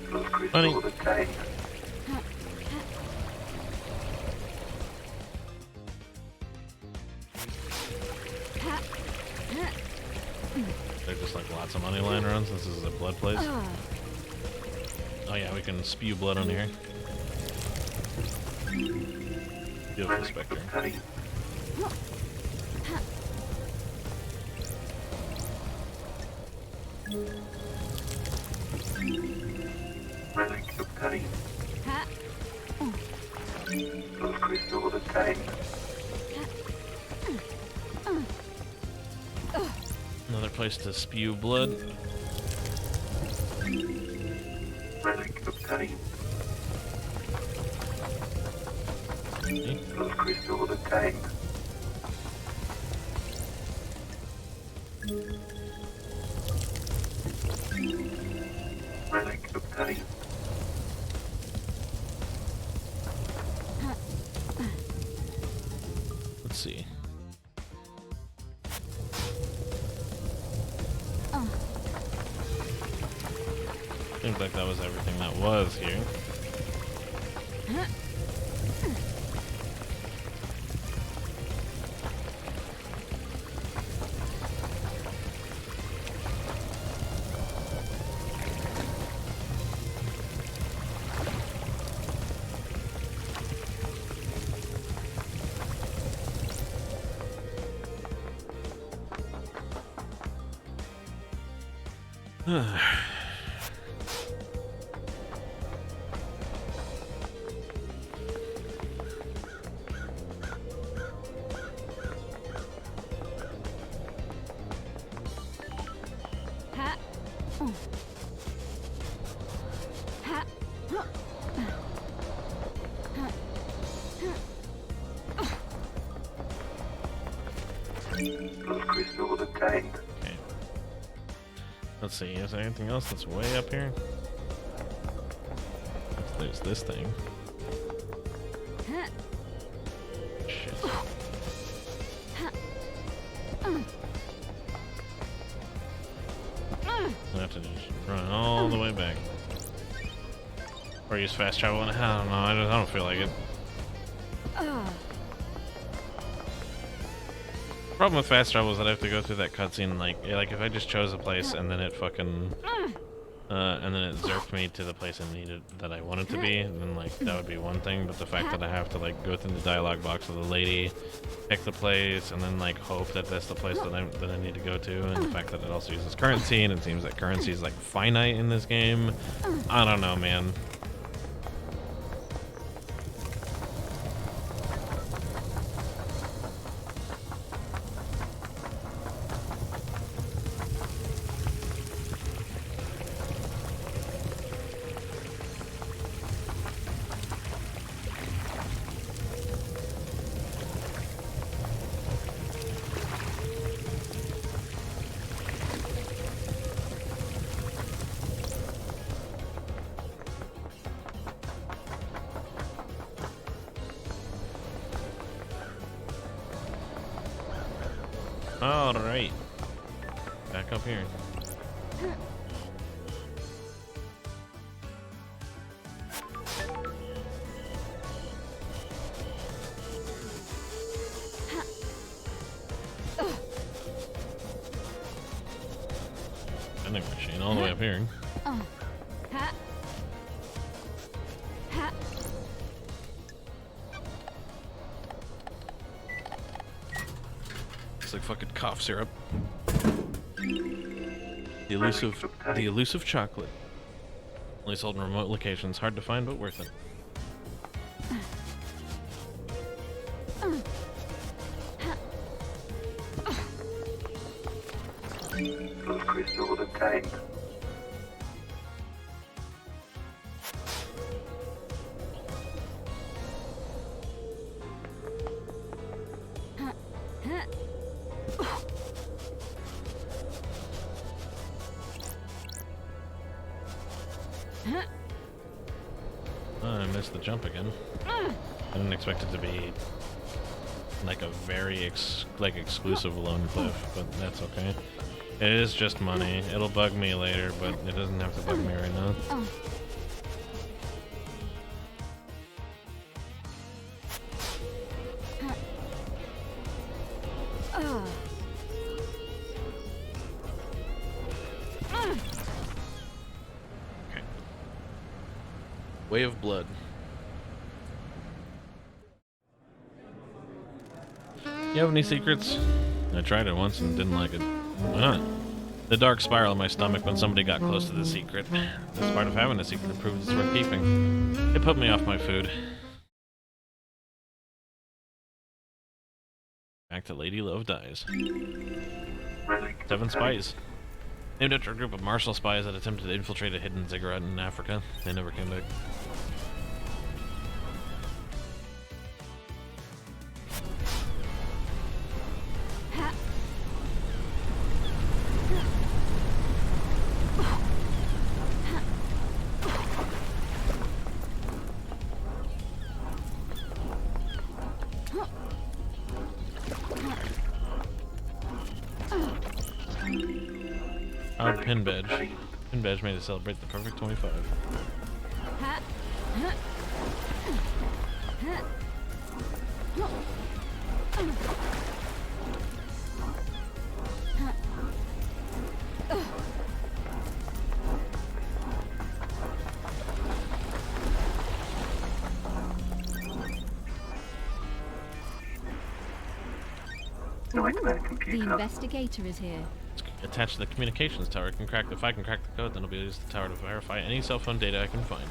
Does Honey. Crystal attain? There's just like lots of money lying around since this is a blood place. Oh yeah, we can spew blood on here. Beautiful spectre. Attain. Relic obtained. Does Crystal attain? Another place to spew blood. Relic obtained. Okay. Does Crystal attain? Relic obtained. Let's see. Seems like that was everything that was here. Those crystals obtained. Okay. Let's see, is there anything else that's way up here? There's this thing. Shit. I have to just run all the way back. Or use fast travel, and I don't know, I don't feel like it. Problem with fast travel is that I have to go through that cutscene, like if I just chose a place and then it fucking, and then it zerked me to the place I needed, that I wanted to be, then like, that would be one thing, but the fact that I have to like go through the dialogue box with the lady, pick the place, and then like hope that that's the place that I need to go to, and the fact that it also uses currency, and it seems that currency is like finite in this game, I don't know, man. Alright. Back up here. Vending machine all the way up here. It's like fucking cough syrup. The elusive chocolate. Only sold in remote locations. Hard to find, but worth it. Those crystals obtained. I missed the jump again. I didn't expect it to be like a very exclusive lone cliff, but that's okay. It is just money. It'll bug me later, but it doesn't have to bug me right now. Okay. Way of Blood. You have any secrets? I tried it once and didn't like it. Why not? The dark spiral in my stomach when somebody got close to the secret. This part of having a secret proves it's worth keeping. It put me off my food. Back to Lady Love Dies. Relic 7 obtained. spies. Named after a group of martial spies that attempted to infiltrate a hidden ziggurat in Africa. They never came back. Our Relic pin badge. obtained. Pin badge made to celebrate the perfect 25. Ha. Ha. Ha. Huh. Nightmare The computer. investigator is here. It's attached to the communications tower. If I can crack the code, then I'll be able to use the tower to verify any cell phone data I can find.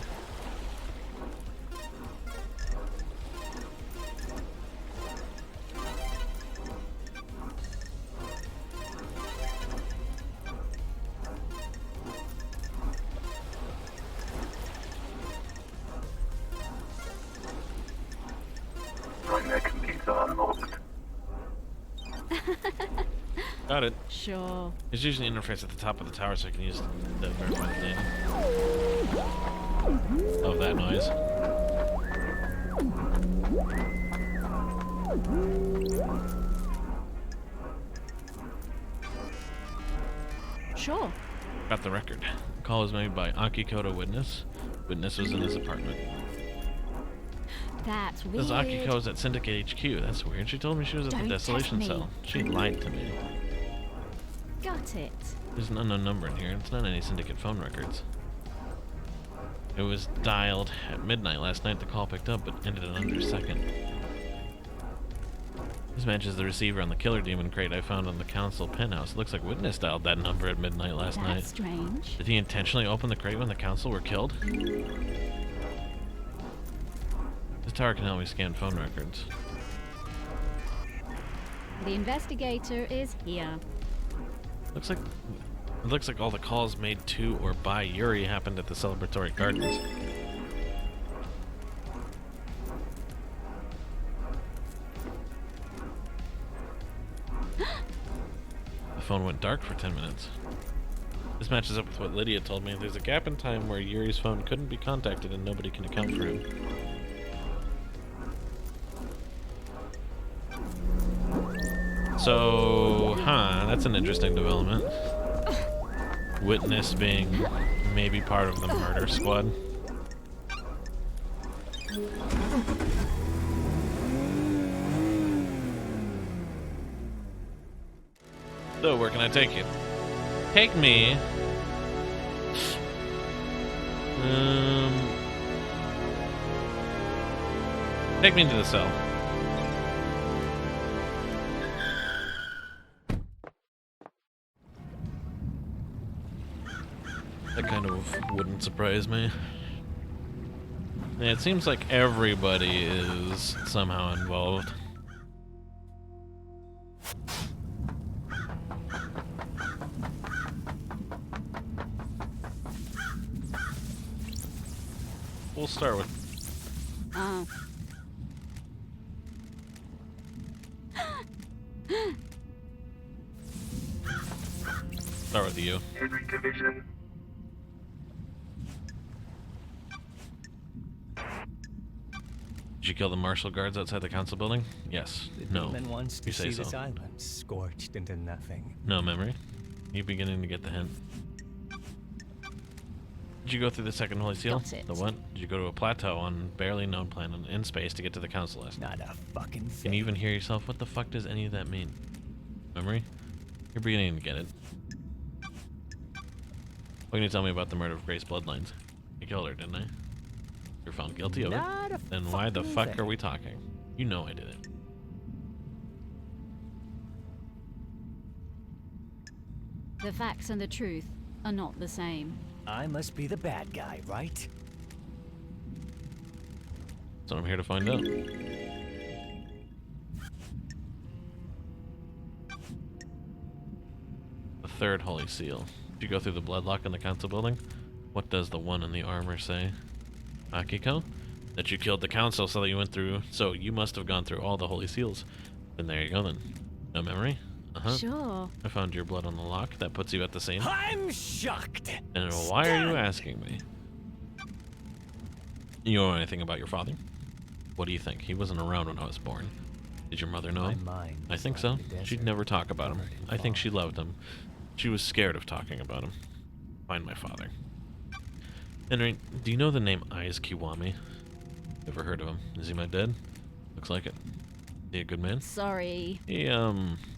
Nightmare computer unlocked. Got it. Sure. There's usually an interface at the top of the tower so I can use the verify the data. Love that noise. Sure. Got the record. Call was made by Akiko to witness. Witness was in his apartment. That's weird. This Akiko is at Syndicate HQ. That's weird. She told me she was at Don't the test Desolation me. Cell. She lied to me. Got it. There's an unknown number in here. It's not any Syndicate phone records. It was dialed at midnight last night. The call picked up, but ended in under a second. This matches the receiver on the killer demon crate I found on the council penthouse. Looks like Witness dialed that number at midnight last night. That's strange. Did he intentionally open the crate when the council were killed? This tower can help me scan phone records. The investigator is here. It looks like all the calls made to or by Yuri happened at the celebratory gardens. The phone went dark for 10 minutes. This matches up with what Lydia told me. There's a gap in time where Yuri's phone couldn't be contacted and nobody can account for him. So, that's an interesting development. Witness being maybe part of the murder squad. So, where can I take you? Take me. Take me into the cell. That kind of wouldn't surprise me. Yeah, it seems like everybody is somehow involved. We'll start with Oh. you. Henry Division. Did you kill the marshal guards outside the council building? Yes. The No. demon wants to You say see this so. island scorched into nothing. No memory. You beginning to get the hint. Did you go through the second holy seal? Got it. The what? Did you go to a plateau on barely known planet in space to get to the council list? Not a fucking thing. Can you even hear yourself? What the fuck does any of that mean? Memory? You're beginning to get it. What can you tell me about the murder of Grace Bloodlines? I killed her, didn't I? You're found guilty of Not a it? Then why the fucking fuck thing. are we talking? You know I did it. The facts and the truth are not the same. I must be the bad guy, right? That's what I'm here to find out. The third holy seal. Did you go through the bloodlock in the council building? What does the one in the armor say? Akiko? That you killed the council so that you went through, so you must have gone through all the holy seals. Then there you go then. No memory? Uh-huh. Sure. I found your blood on the lock. That puts you at the scene. I'm shocked. And why are you Stunned. asking me? You know anything about your father? What do you think? He wasn't around when I was born. Did your mother know My him? mind I is think like so. the She'd desert, never talk about him. covered in I think she fog. loved him. She was scared of talking about him. Find my father. Henry, do you know the name Eyes Kiwami? Ever heard of him? Is he my dad? Looks like it. Is he a good man? Sorry. He,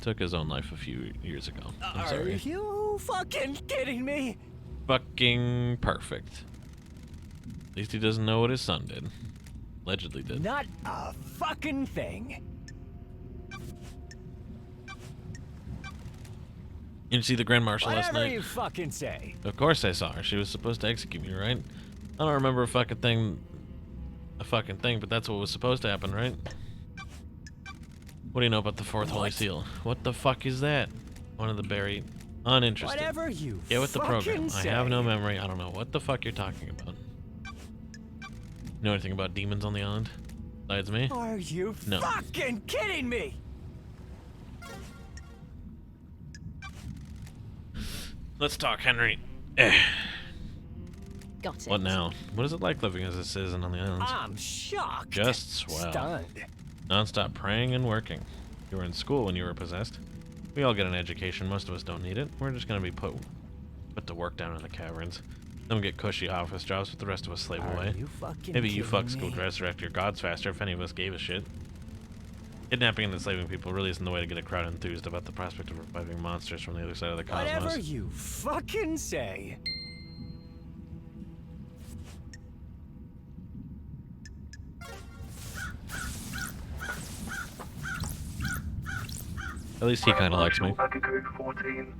took his own life a few years ago. I'm Are sorry. you fucking kidding me? Fucking perfect. At least he doesn't know what his son did. Allegedly did. Not a fucking thing. You didn't see the Grand Marshal last Whatever night? you fucking say. Of course I saw her. She was supposed to execute me, right? I don't remember a fucking thing, but that's what was supposed to happen, right? What do you know about the fourth Holy Seal? What the fuck is that? One of the buried. Uninterested. Whatever you Get with the program. fucking I have no say. memory. I don't know what the fuck you're talking about. You know anything about demons on the island? Besides me? Are you No. fucking kidding me? Let's talk, Henry. Got it. What now? What is it like living as a citizen on the islands? I'm shocked. Just swell. Stunned. Non-stop praying and working. You were in school when you were possessed. We all get an education. Most of us don't need it. We're just gonna be put to work down in the caverns. Some get cushy office jobs, but the rest of us slave Are away. you fucking Maybe you kidding fucks me? could resurrect your gods faster if any of us gave a shit. Kidnapping and enslaving people really isn't the way to get a crowd enthused about the prospect of reviving monsters from the other side of the cosmos. Whatever you fucking say. At least he kind of likes me. Back at code 14.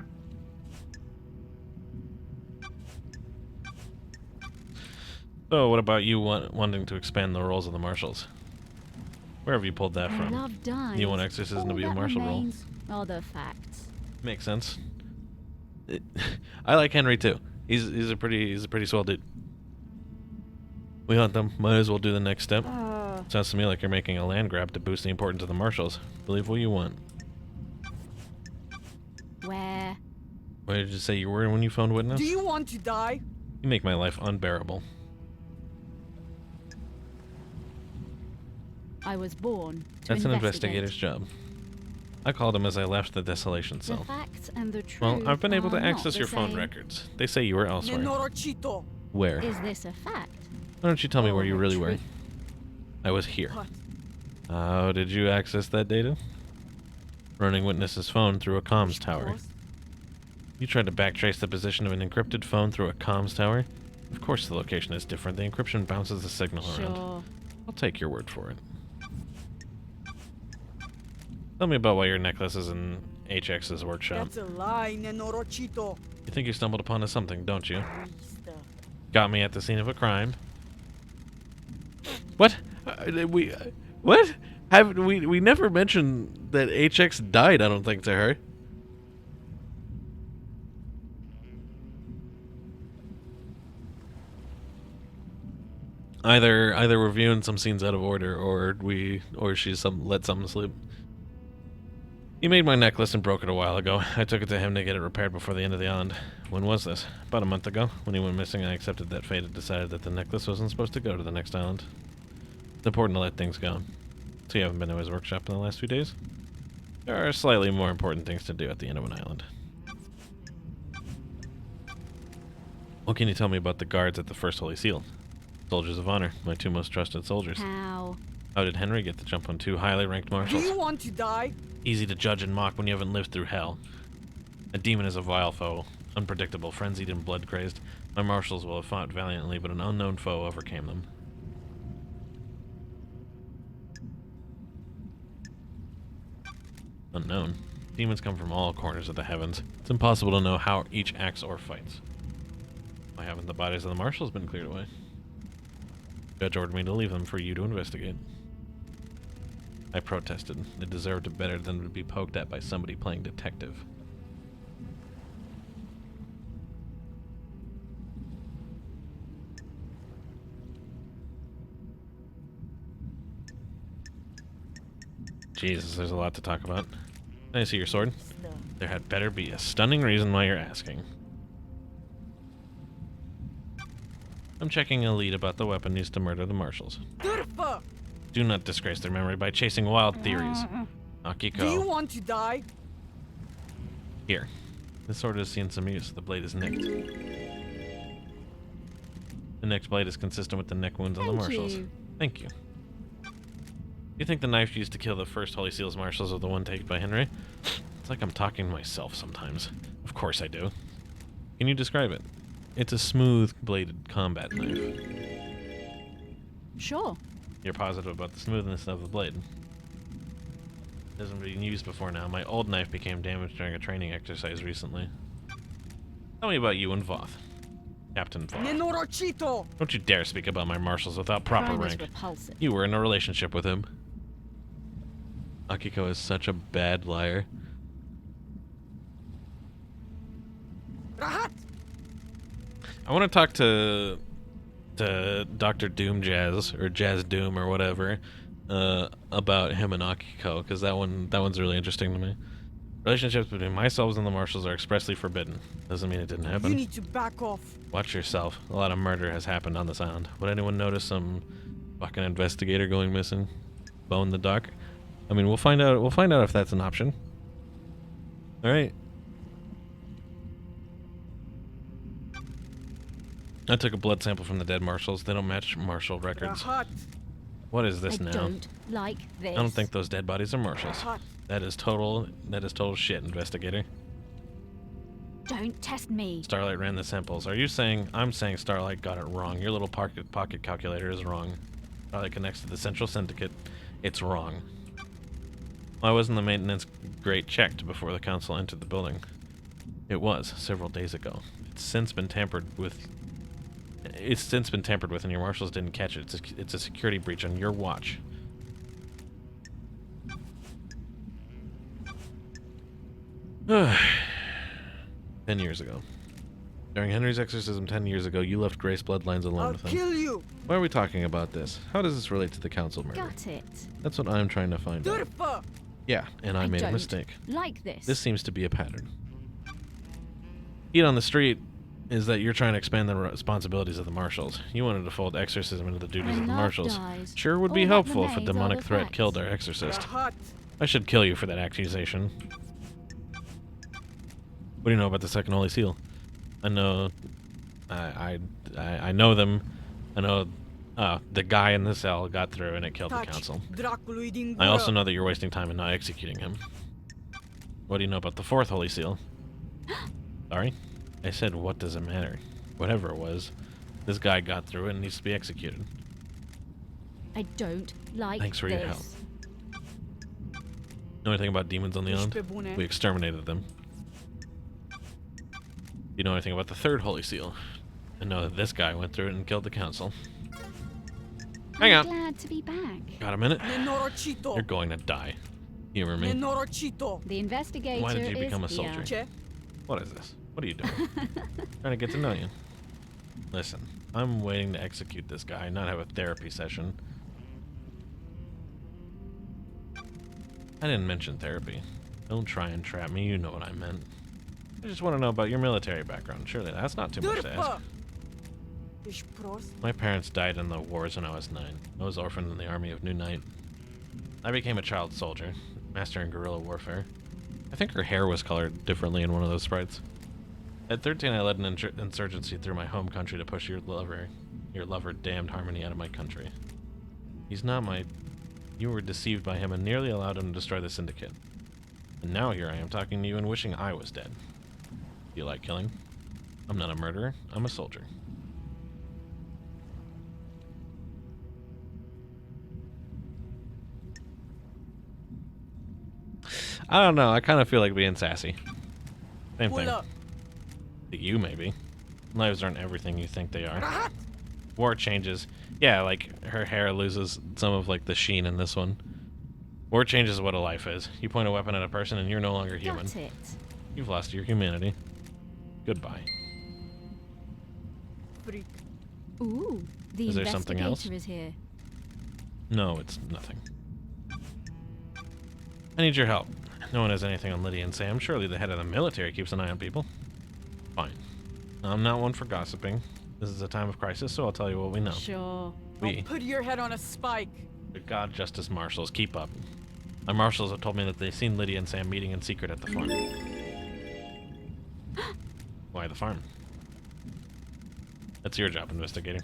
So, what about you wanting to expand the roles of the marshals? Where have you pulled that I from? love dying. You want exorcism to be a marshal role? Are the facts. Makes sense. I like Henry too. He's a pretty swell dude. We hunt them. Might as well do the next step. Sounds to me like you're making a land grab to boost the importance of the marshals. Believe what you want. Where? Where did you say you were when you phoned witness? Do you want to die? You make my life unbearable. I was born to That's an investigate. investigator's job. I called him as I left the desolation The cell. facts and the truth. Well, I've been able to are not access the your phone same. records. They say you were elsewhere. Nenorochito. Where? Is this a fact? Why don't you tell me or where you the really were? truth? I was here. What? How did you access that data? Running witness's phone through a comms tower. Boss? You tried to backtrace the position of an encrypted phone through a comms tower? Of course the location is different. The encryption bounces the signal around. Sure. I'll take your word for it. Tell me about why your necklace is in HX's workshop. That's a lie, Nenorochito. You think you stumbled upon something, don't you? Mister. Got me at the scene of a crime. What? What? Have we never mentioned that HX died, I don't think, to her. Either we're viewing some scenes out of order, or she's let something slip. He made my necklace and broke it a while ago. I took it to him to get it repaired before the end of the island. When was this? About a month ago. When he went missing, I accepted that fate had decided that the necklace wasn't supposed to go to the next island. It's important to let things go. So you haven't been to his workshop in the last few days? There are slightly more important things to do at the end of an island. What can you tell me about the guards at the First Holy Seal? Soldiers of honor, my two most trusted soldiers. How? How did Henry get the jump on two highly ranked Do marshals? you want to die? Easy to judge and mock when you haven't lived through hell. A demon is a vile foe, unpredictable, frenzied and blood-crazed. My marshals will have fought valiantly, but an unknown foe overcame them. Unknown? Demons come from all corners of the heavens. It's impossible to know how each acts or fights. Why haven't the bodies of the marshals been cleared away? Judge ordered me to leave them for you to investigate. I protested. They deserved it better than to be poked at by somebody playing detective. Jesus, there's a lot to talk about. Can I see your sword? There had better be a stunning reason why you're asking. I'm checking a lead about the weapon used to murder the marshals. Durfa. Do not disgrace their memory by chasing wild theories. Do you Akiko, want to die? here. This sword has seen some use. The blade is nicked. The nicked blade is consistent with the neck wounds on the Thank marshals. you. Thank you. Do you think the knife used to kill the first Holy Seal's marshals was the one taken by Henry? It's like I'm talking to myself sometimes. Of course I do. Can you describe it? It's a smooth-bladed combat knife. Sure. You're positive about the smoothness of the blade. It hasn't been used before now. My old knife became damaged during a training exercise recently. Tell me about you and Voth. Captain Voth. Nenorocito! Don't you dare speak about my marshals without proper Crime is rank. repulsive. You were in a relationship with him. Akiko is such a bad liar. Rahat! I want to talk to Dr. Doom Jazz or Jazz Doom or whatever about him and Akiko, because that one's really interesting to me. Relationships between myself and the marshals are expressly forbidden. Doesn't mean it didn't happen. You need to back off. Watch yourself. A lot of murder has happened on this island. Would anyone notice some fucking investigator going missing? Bone the dock? I mean, we'll find out. We'll find out if that's an option. All right. I took a blood sample from the dead marshals. They don't match marshal records. Rahat! What is this I now? don't like this. I don't think those dead bodies are marshals. Rahat! That is total shit, investigator. Don't test me. Starlight ran the samples. Are you saying I'm saying Starlight got it wrong? Your little pocket calculator is wrong. Starlight connects to the central syndicate. It's wrong. Why wasn't the maintenance grate checked before the council entered the building? It was several days ago. It's since been tampered with. And your marshals didn't catch it. It's a security breach on your watch. "10 years ago. During Henry's exorcism 10 years ago, you left Grace bloodlines alone I'll with him. kill you! Why are we talking about this? How does this relate to the council murder? Got it. That's what I'm trying to find out. Durfa! Yeah, and I made a don't mistake. like this. This seems to be a pattern. Heat on the street is that you're trying to expand the responsibilities of the marshals. You wanted to fold exorcism into the duties When of the love marshals. dies, Sure would be all that helpful if a remains are demonic the threat facts. killed our exorcist. Rahat! I should kill you for that accusation. What do you know about the second Holy Seal? I know... I know them. I know... the guy in the cell got through and it killed the Touch council. Dracului din I also gură. know that you're wasting time and not executing him. What do you know about the fourth Holy Seal? Sorry? I said, what does it matter? Whatever it was, this guy got through it and needs to be executed. I don't like Thanks for this. your help. Know anything about demons on the Ești island? pe bune? We exterminated them. You know anything about the third Holy Seal? I know that this guy went through it and killed the council. Hang I'm on. glad to be back. Got a minute? Nenorocito! You're going to die. Humor me. Nenorocito! The investigator Why did you become a is soldier? here. Ce? What is this? What are you doing? Trying to get to know you. Listen, I'm waiting to execute this guy, not have a therapy session. I didn't mention therapy. Don't try and trap me, you know what I meant. I just want to know about your military background. Surely that's not too much to ask. Durfa! Ești prost? My parents died in the wars when I was 9. I was orphaned in the army of New Knight. I became a child soldier, master in guerrilla warfare. I think her hair was colored differently in one of those sprites. At 13, I led an insurgency through my home country to push your lover damned Harmony out of my country. He's not my... You were deceived by him and nearly allowed him to destroy the syndicate. And now here I am talking to you and wishing I was dead. Do you like killing? I'm not a murderer, I'm a soldier. I don't know, I kind of feel like being sassy. Same Pull thing. up! To you, maybe. Lives aren't everything you think they are. Rahat! War changes. Yeah, like, her hair loses some of, like, the sheen in this one. War changes what a life is. You point a weapon at a person and you're no longer human. Got it. You've lost your humanity. Goodbye. Freak. Ooh, the Is there something else? investigator is here. No, it's nothing. I need your help. No one has anything on Lydia and Sam. Surely the head of the military keeps an eye on people. Fine. I'm not one for gossiping. This is a time of crisis, so I'll tell you what we know. Sure. We, I'll put your head on a spike. the God Justice Marshals, keep up. My marshals have told me that they've seen Lydia and Sam meeting in secret at the farm. Why the farm? That's your job, investigator.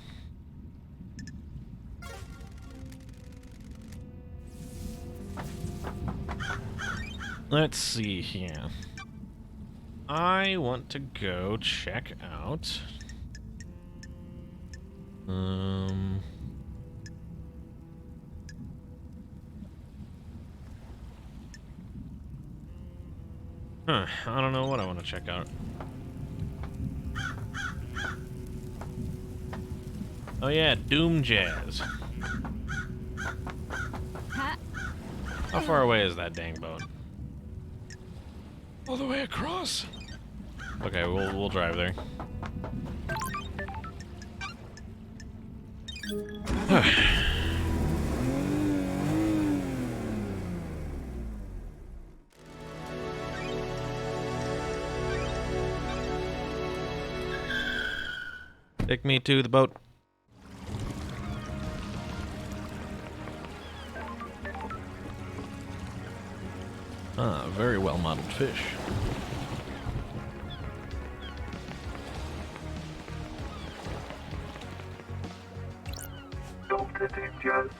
Let's see here. I want to go check out... Huh, I don't know what I want to check out. Oh yeah, Doom Jazz. Ha- How far away is that dang boat? All the way across. Okay, we'll drive there. Take me to the boat. Ah, very well modeled fish. Dante Dangers.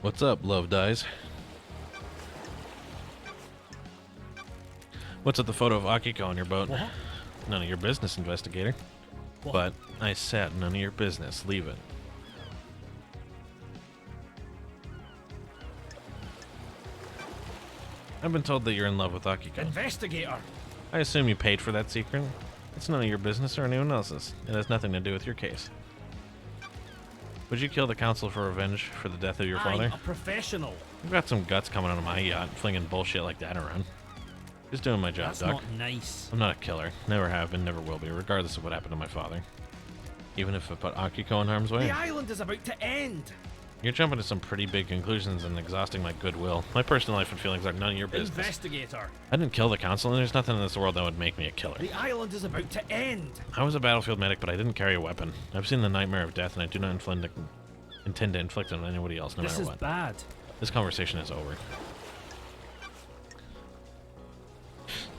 What's up, love dies? What's with the photo of Akiko on your boat? What? None of your business, investigator. What? But I said none of your business. Leave it. I've been told that you're in love with Akiko. Investigator! I assume you paid for that secret. It's none of your business or anyone else's. It has nothing to do with your case. Would you kill the council for revenge for the death of your father? I'm a professional. I've got some guts coming out of my yacht, flinging bullshit like that around. Just doing my job, That's Doc. not nice. I'm not a killer. Never have and never will be, regardless of what happened to my father. Even if it put Akiko in harm's way. The island is about to end. You're jumping to some pretty big conclusions and exhausting my goodwill. My personal life and feelings are none of your business. Investigator! I didn't kill the council, and there's nothing in this world that would make me a killer. The island is about to end. I was a battlefield medic, but I didn't carry a weapon. I've seen the nightmare of death, and I do not intend to inflict it on anybody else, no This matter is what. bad. This conversation is over.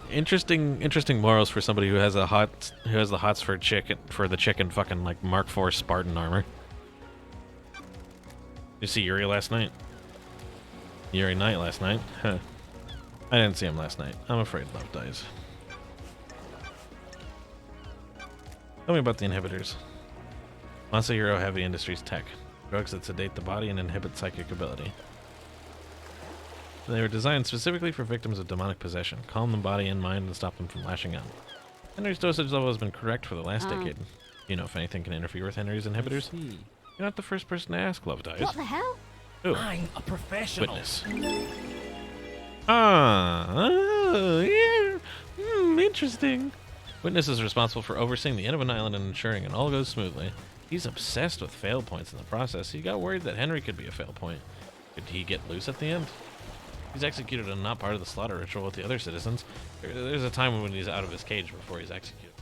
Interesting morals for somebody who has the hots for the chicken fucking like Mark IV Spartan armor. You see Yuri last night? Yuri Knight last night? Huh. I didn't see him last night. I'm afraid love dies. Tell me about the inhibitors. Masahiro Heavy Industries Tech. Drugs that sedate the body and inhibit psychic ability. They were designed specifically for victims of demonic possession. Calm the body and mind and stop them from lashing out. Henry's dosage level has been correct for the last decade. You know if anything can interfere with Henry's inhibitors? You're not the first person to ask, love dies. What the hell? Ooh, I'm a professional. witness. Yeah. Interesting. Witness is responsible for overseeing the end of an island and ensuring it all goes smoothly. He's obsessed with fail points in the process. He got worried that Henry could be a fail point. Could he get loose at the end? He's executed and not part of the slaughter ritual with the other citizens. There's a time when he's out of his cage before he's executed.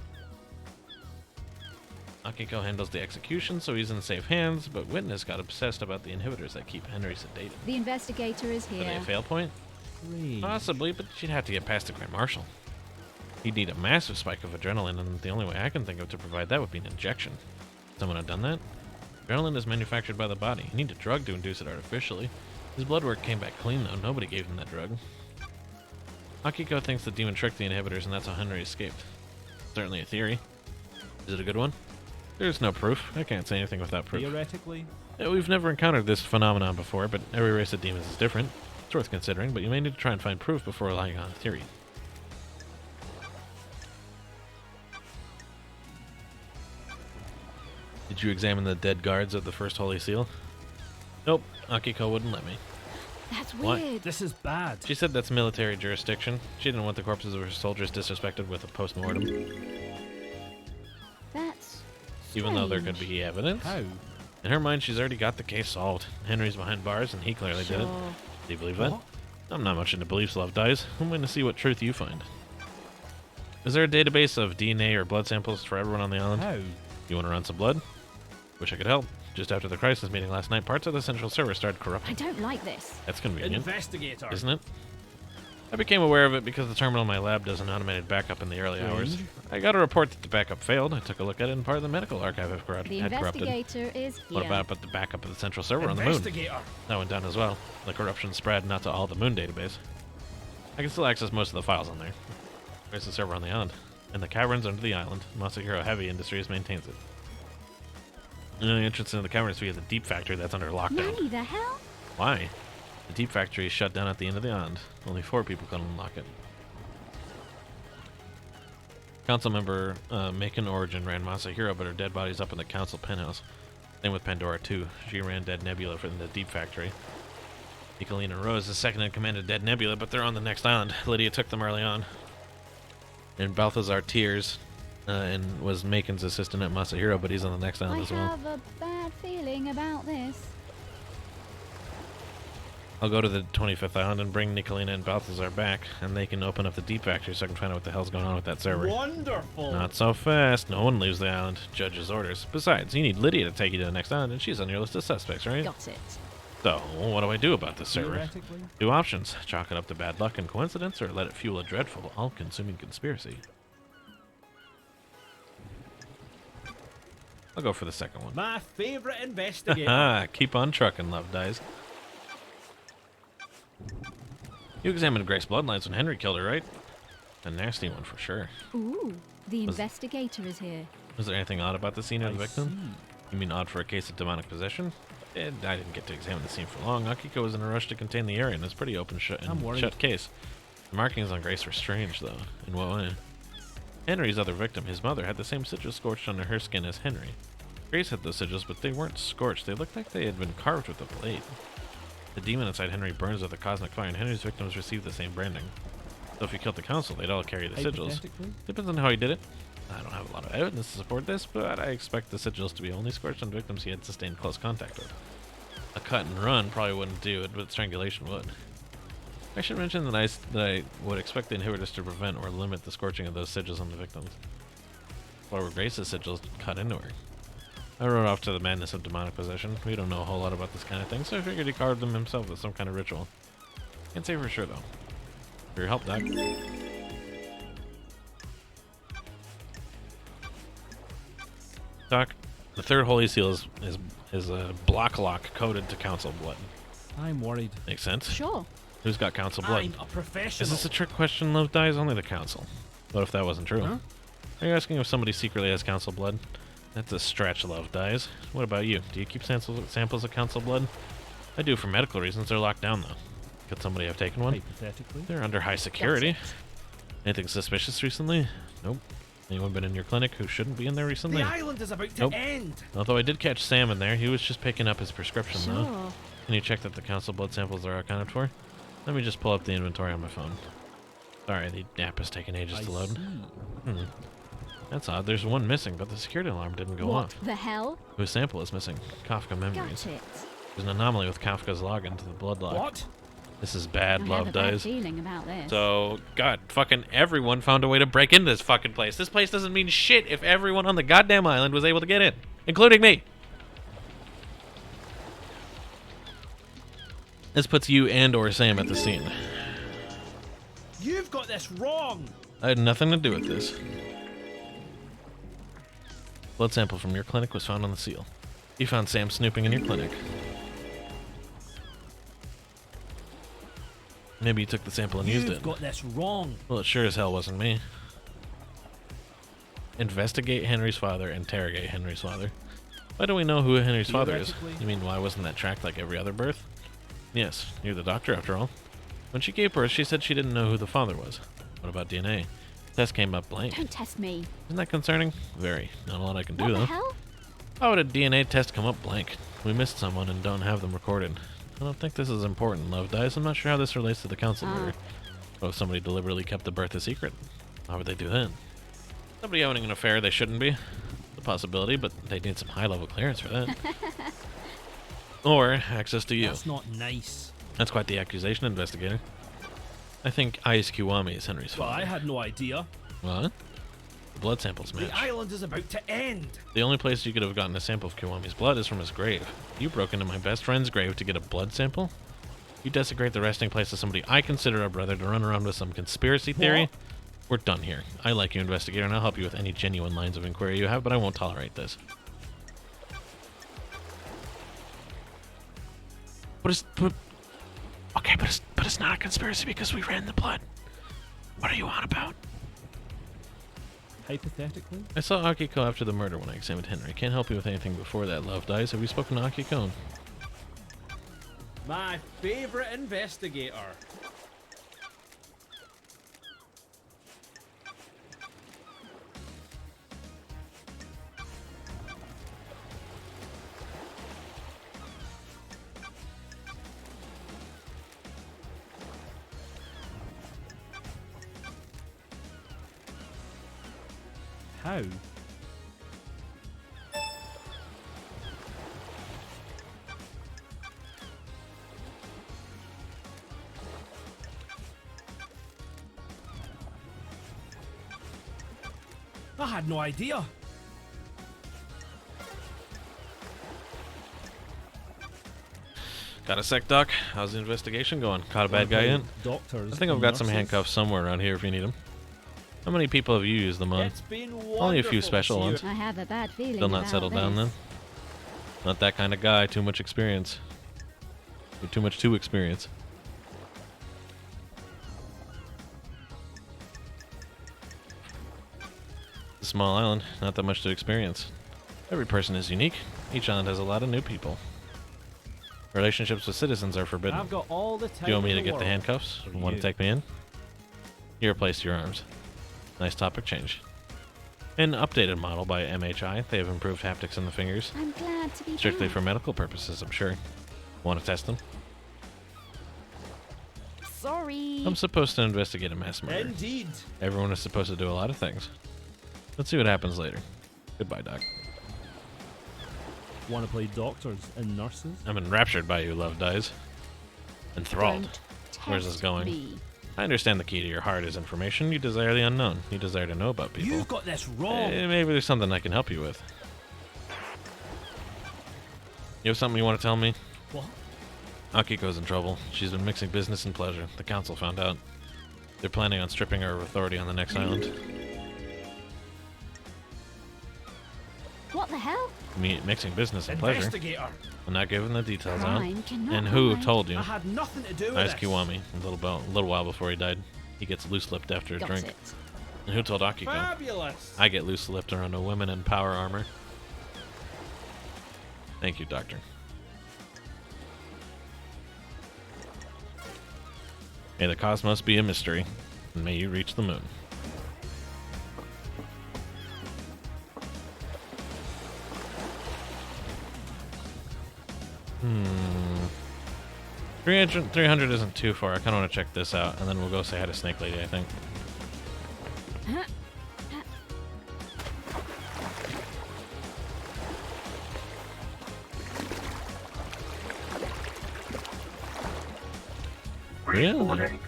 Akiko handles the execution, so he's in safe hands, but Witness got obsessed about the inhibitors that keep Henry sedated. The investigator is Are they here. a fail point? Possibly, but she'd have to get past the Grand Marshal. He'd need a massive spike of adrenaline, and the only way I can think of to provide that would be an injection. Someone have done that? Adrenaline is manufactured by the body. You need a drug to induce it artificially. His blood work came back clean, though. Nobody gave him that drug. Akiko thinks the demon tricked the inhibitors, and that's how Henry escaped. Certainly a theory. Is it a good one? There's no proof. I can't say anything without proof. Theoretically? Yeah, we've never encountered this phenomenon before, but every race of demons is different. It's worth considering, but you may need to try and find proof before relying on a theory. Did you examine the dead guards of the First Holy Seal? Nope, Akiko wouldn't let me. That's What? weird. This is bad. She said that's military jurisdiction. She didn't want the corpses of her soldiers disrespected with a post-mortem, That's even though there strange. could be evidence. How? In her mind, she's already got the case solved. Henry's behind bars, and he clearly did it. Sure. Do you believe that? What? I'm not much into beliefs, love dies. I'm going to see what truth you find. Is there a database of DNA or blood samples for everyone on the island? How? You want to run some blood? Wish I could help. Just after the crisis meeting last night, parts of the central server started I corrupting. don't like this. That's convenient, Investigator. isn't it? I became aware of it because the terminal in my lab does an automated backup in the early hours. Strange. I got a report that the backup failed. I took a look at it, and part of the medical archive had The corrupted. investigator is here. What about the backup of the central server on the moon? Investigator. That went down as well. The corruption spread not to all the moon database. I can still access most of the files on there. There's the server on the island. In the caverns under the island, Masahiro Heavy Industries maintains it. The only entrance into the caverns via the deep factory that's under lockdown. Nanny, the hell? Why? The deep factory is shut down at the end of the island. Only 4 people can unlock it. Council member Macon Origin ran Masahiro, but her dead body's up in the council penthouse. Same with Pandora too. She ran Dead Nebula from the deep factory. Nicolene and Rose is second in command of Dead Nebula, but they're on the next island. Lydia took them early on. And Balthazar Tears and was Macon's assistant at Masahiro, but he's on the next island I as well. have a bad feeling about this. I'll go to the 25th island and bring Nicolina and Balthazar back, and they can open up the deep factory so I can find out what the hell's going on with that server. Wonderful. Not so fast. No one leaves the island. Judge's orders. Besides, you need Lydia to take you to the next island, and she's on your list of suspects, right? Got it. So, what do I do about this server? Theoretically. 2 options. Chalk it up to bad luck and coincidence, or let it fuel a dreadful, all-consuming conspiracy. I'll go for the second one. My favorite investigator. Ah, keep on trucking, Love Dies. You examined Grace's bloodlines when Henry killed her, right? A nasty one for sure. Ooh, the investigator is here. Was there anything odd about the scene of the I victim? You mean odd for a case of demonic possession? I didn't get to examine the scene for long. Akiko was in a rush to contain the area, and it's a pretty open I'm worried. shut case. The markings on Grace were strange, though. In what way? Henry's other victim, his mother, had the same sigils scorched under her skin as Henry. Grace had those sigils, but they weren't scorched. They looked like they had been carved with a blade. The demon inside Henry burns with a cosmic fire, and Henry's victims received the same branding. So if he killed the council, they'd all carry the sigils. Hypothetically? Depends on how he did it. I don't have a lot of evidence to support this, but I expect the sigils to be only scorched on victims he had sustained close contact with. A cut and run probably wouldn't do it, but strangulation would. I should mention that I would expect the inhibitors to prevent or limit the scorching of those sigils on the victims. Why were Grace's sigils cut into her? I wrote off to the madness of demonic possession. We don't know a whole lot about this kind of thing, so I figured he carved them himself with some kind of ritual. Can't say for sure, though. For your help, Doc. Doc, the third holy seal is a block lock coded to council blood. I'm worried. Makes sense. Sure. Who's got council blood? I'm a professional. Is this a trick question? Love dies only the council. What if that wasn't true? Huh? Are you asking if somebody secretly has council blood? That's a stretch, Love dies. What about you? Do you keep samples of council blood? I do for medical reasons. They're locked down though. Could somebody have taken one? Hypothetically. They're under high security. Anything suspicious recently? Nope. Anyone been in your clinic who shouldn't be in there recently? The island is about to Nope. end. Although I did catch Sam in there. He was just picking up his prescription though. Sure. Can you check that the council blood samples are accounted for? Let me just pull up the inventory on my phone. Sorry, the app is taking ages to load. That's odd. There's one missing, but the security alarm didn't go What off. the hell? Whose sample is missing? Kafka memories. Got it. There's an anomaly with Kafka's login to the blood log. What? This is I bad, have Love a bad dies. feeling about this. So, God, fucking everyone found a way to break into this fucking place. This place doesn't mean shit if everyone on the goddamn island was able to get in, including me. This puts you and or Sam at the scene. You've got this wrong. I had nothing to do with this. Blood sample from your clinic was found on the seal. You found Sam snooping in your clinic. Maybe you took the sample and used You've it. got this wrong. Well, it sure as hell wasn't me. Investigate Henry's father, interrogate Henry's father. Why don't we know who Henry's father is? Theoretically. You mean why wasn't that tracked like every other birth? Yes, you're the doctor after all. When she gave birth, she said she didn't know who the father was. What about DNA? Test came up blank. Don't test me. Isn't that concerning? Very. Not a lot I can do What the though. hell? How would a DNA test come up blank? We missed someone and don't have them recorded. I don't think this is important, Love Dies. I'm not sure how this relates to the council Ah. murder. What if somebody deliberately kept the birth a secret? How would they do that? Somebody owning an affair they shouldn't be. The possibility, but they need some high-level clearance for that. Or access to you. That's not nice. That's quite the accusation, investigator. I think Ais Kiwami is Henry's But father. I had no idea. What? The blood samples match. The island is about to end. The only place you could have gotten a sample of Kiwami's blood is from his grave. You broke into my best friend's grave to get a blood sample? You desecrate the resting place of somebody I consider a brother to run around with some conspiracy theory. What? We're done here. I like you, investigator, and I'll help you with any genuine lines of inquiry you have, but I won't tolerate this. Okay, but it's not a conspiracy because we ran the blood. What are you on about? Hypothetically? I saw Akiko after the murder when I examined Henry. Can't help you with anything before that love dies. Have you spoken to Akiko? My favorite investigator. How? I had no idea. Got a sec, Doc? How's the investigation going? Caught a bad guy in? Doctors. I think I've and got some nurses. handcuffs somewhere around here if you need them. How many people have you used them on? It's been Only a few wonderful to special see you. ones. I have a bad feeling Still not about settled this. down then? Not that kind of guy. Too much experience. You're too much to experience. It's a small island. Not that much to experience. Every person is unique. Each island has a lot of new people. Relationships with citizens are forbidden. I've got all the time. Do you want me in to the get the world handcuffs? for Want to you. take me in? Here, place your arms. Nice topic change. An updated model by MHI. They have improved haptics in the fingers. I'm glad to be Strictly back. for medical purposes, I'm sure. Want to test them? Sorry. I'm supposed to investigate a mass murder. Indeed. Everyone is supposed to do a lot of things. Let's see what happens later. Goodbye, Doc. Want to play doctors and nurses? I'm enraptured by you, Love Dies. Enthralled. Don't Where's this test going? me. I understand the key to your heart is information. You desire the unknown. You desire to know about people. You got this wrong. Maybe there's something I can help you with. You have something you want to tell me? What? Akiko's in trouble. She's been mixing business and pleasure. The council found out. They're planning on stripping her of authority on the next island. What the hell? Mixing business and pleasure. Investigator. I'm not giving the details out. Crime cannot And who hide. told you? I had nothing to do with Ask this. Kiwami. A little while before he died. He gets loose-lipped after a Got drink. it. And who told Akiko? Fabulous. I get loose-lipped around a woman in power armor. Thank you, Doctor. May the cosmos be a mystery, and may you reach the moon. Hmm. 300 isn't too far. I kind of want to check this out, and then we'll go say hi to Snake Lady, I think. Really? Reporting.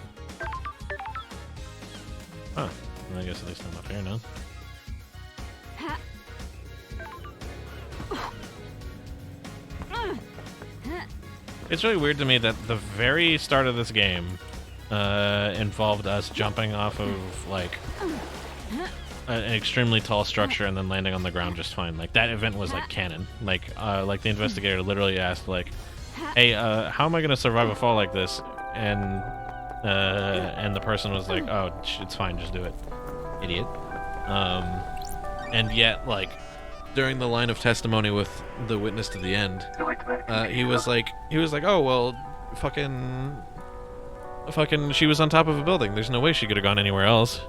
Huh. Well, I guess at least I'm up here now. Ha. It's really weird to me that the very start of this game involved us jumping off of like an extremely tall structure and then landing on the ground just fine. Like that event was like canon. Like the investigator literally asked like, "Hey, how am I gonna survive a fall like this?" And the person was like, "Oh, it's fine, just do it, idiot." And yet like during the line of testimony with the witness to the end, he was like, "Oh well, fucking, she was on top of a building. There's no way she could have gone anywhere else.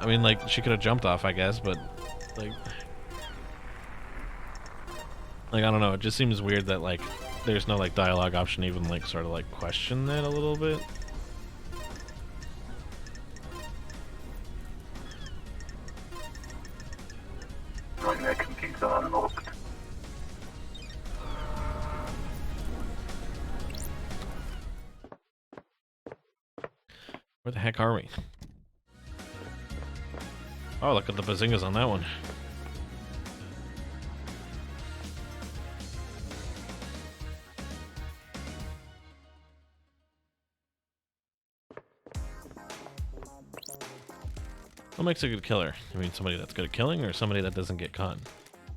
I mean, like, she could have jumped off, I guess, but like, I don't know. It just seems weird that like, there's no like dialogue option, to even like sort of like question that a little bit." Running their computer unlocked. Where the heck are we? Oh, look at the bazingas on that one. What makes a good killer? You mean somebody that's good at killing or somebody that doesn't get caught?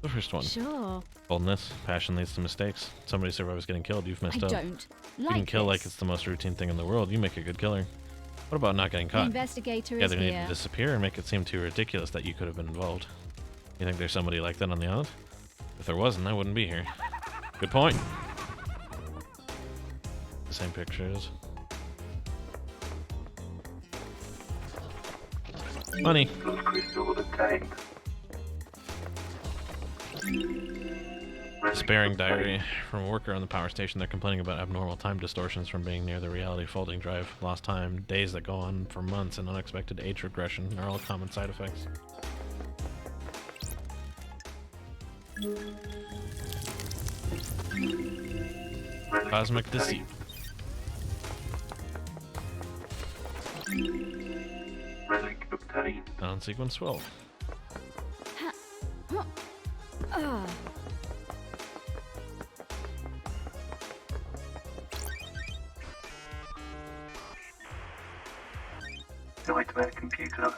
The first one. Sure. Boldness. Passion leads to mistakes. Somebody survives getting killed. You've messed I up. don't You like can kill like this. it's the most routine thing in the world. You make a good killer. What about not getting The caught? investigator You is either need here. to disappear or make it seem too ridiculous that you could have been involved. You think there's somebody like that on the island? If there wasn't, I wouldn't be here. Good point. The same pictures. Money. Those crystals obtained. Despairing diary from a worker on the power station. They're complaining about abnormal time distortions from being near the reality folding drive. Lost time, days that go on for months, and unexpected age regression are all common side effects. Cosmic deceit. Relic obtained. On sequence 12. Ah, Nightmare computer.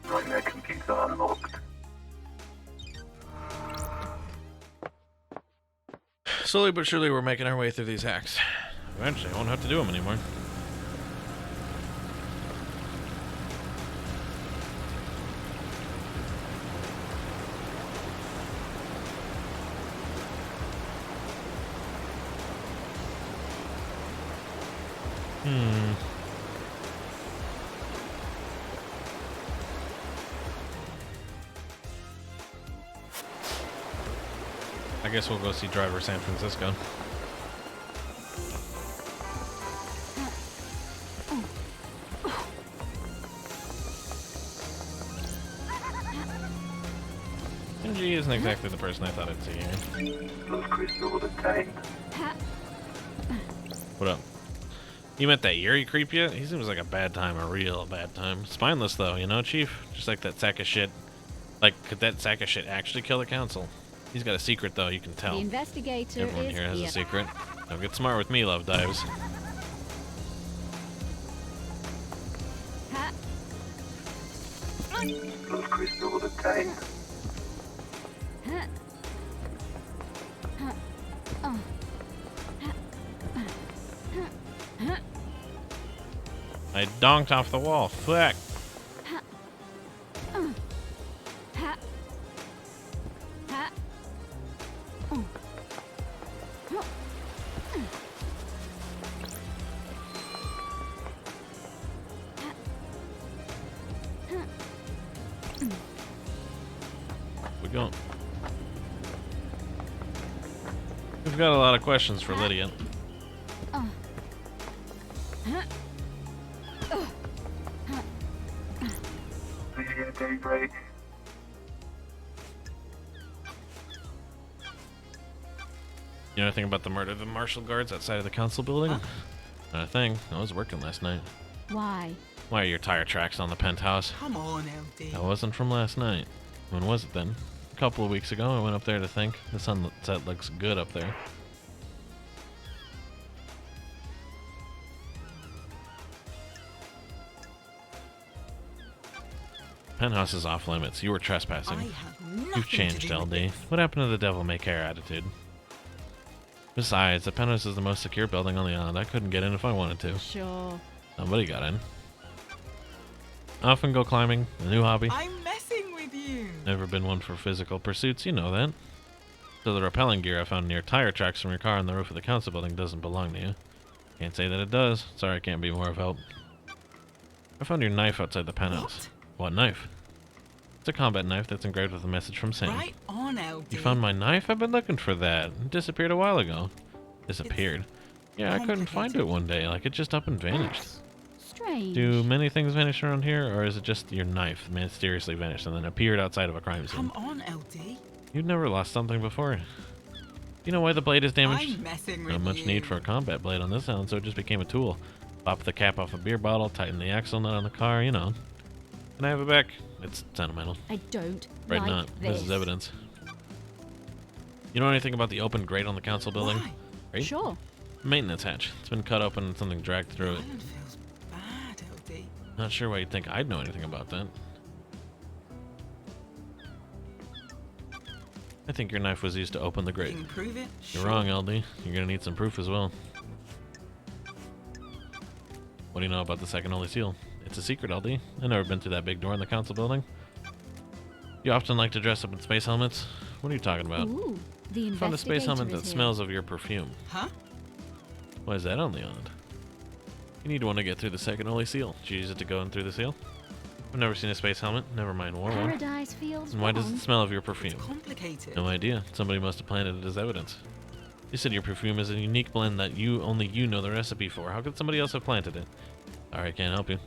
Nightmare computer unlocked. Slowly but surely, we're making our way through these hacks. Eventually, I won't have to do them anymore. I guess we'll go see Driver San Francisco. Shinji isn't exactly the person I thought I'd see here. Those crystals obtained. What up? You met that Yuri creep yet? He seems like a bad time, a real bad time. Spineless though, you know, Chief? Just like that sack of shit. Like, could that sack of shit actually kill the council? He's got a secret though, you can the tell. investigator Everyone is here has here. a secret. Don't get smart with me, Love Dives. Ha. Those crystals obtained. Ha. Ha. Oh. I donked off the wall. Fuck. Ha. Ha. Oh. Oh. We go. We've got a lot of questions for Lydia. Video daybreak. You know anything about the murder of the marshal guards outside of the council building? Not a thing. I was working last night. Why? Why are your tire tracks on the penthouse? Come on, LD. That wasn't from last night. When was it then? A couple of weeks ago. I went up there to think. The sunset looks good up there. Penthouse is off limits. You were trespassing. I have nothing You've to changed, do with LD. this. What happened to the devil may care attitude? Besides, the penthouse is the most secure building on the island. I couldn't get in if I wanted to. Sure. Somebody got in. I often go climbing, a new hobby. I'm messing with you. Never been one for physical pursuits, you know that. So the rappelling gear I found near tire tracks from your car on the roof of the council building doesn't belong to you. Can't say that it does. Sorry I can't be more of help. I found your knife outside the penthouse. What knife? It's a combat knife that's engraved with a message from Sam. Right on, LD. You found my knife? I've been looking for that. It disappeared a while ago. Disappeared? Yeah, I couldn't find it one day. Like, it just up and vanished. Strange. Do many things vanish around here, or is it just your knife mysteriously vanished and then appeared outside of a crime scene? Come on, LD. You've never lost something before. You know why the blade is damaged? I'm messing with Not much you. need for a combat blade on this island, so it just became a tool. Pop the cap off a beer bottle, tighten the axle nut on the car, you know. Can I have it back? It's sentimental. I don't Right like not. This is evidence. You know anything about the open grate on the council building? Why? Grate? Sure. Maintenance hatch. It's been cut open and something dragged through it. Island feels bad, LD. Not sure why you'd think I'd know anything about that. I think your knife was used to open the grate. Can prove it? You're Sure. wrong, LD. You're gonna need some proof as well. What do you know about the second holy seal? It's a secret, LD. I've never been through that big door in the council building. You often like to dress up in space helmets. What are you talking about? Ooh, the I found a space helmet investigator that is here. smells of your perfume. Huh? Why is that on the island? You need one to get through the second holy seal. Did you use it to go in through the seal? I've never seen a space helmet. Never mind, wore one. Paradise feels And why does wrong. it smell of your perfume? Complicated. No idea. Somebody must have planted it as evidence. You said your perfume is a unique blend that only you know the recipe for. How could somebody else have planted it? Sorry, can't help you.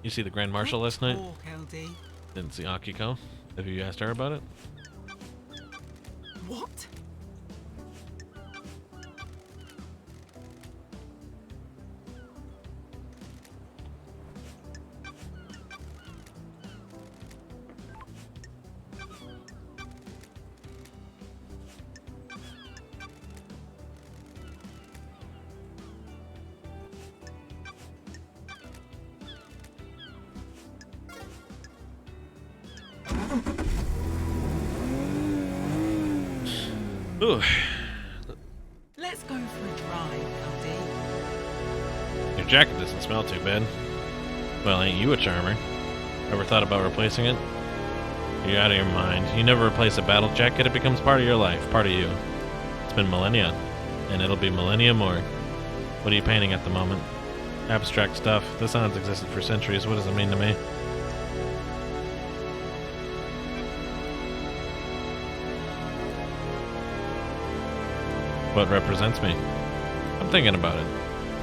You see the Grand Marshal last night? Talk, LD. Didn't see Akiko. Have you asked her about it? What? Ooh. Let's go for a drive, LD. Your jacket doesn't smell too bad. Well, ain't you a charmer? Ever thought about replacing it? You're out of your mind. You never replace a battle jacket, it becomes part of your life, part of you. It's been millennia, and it'll be millennia more. What are you painting at the moment? Abstract stuff. This island's existed for centuries. What does it mean to me? What represents me? I'm thinking about it.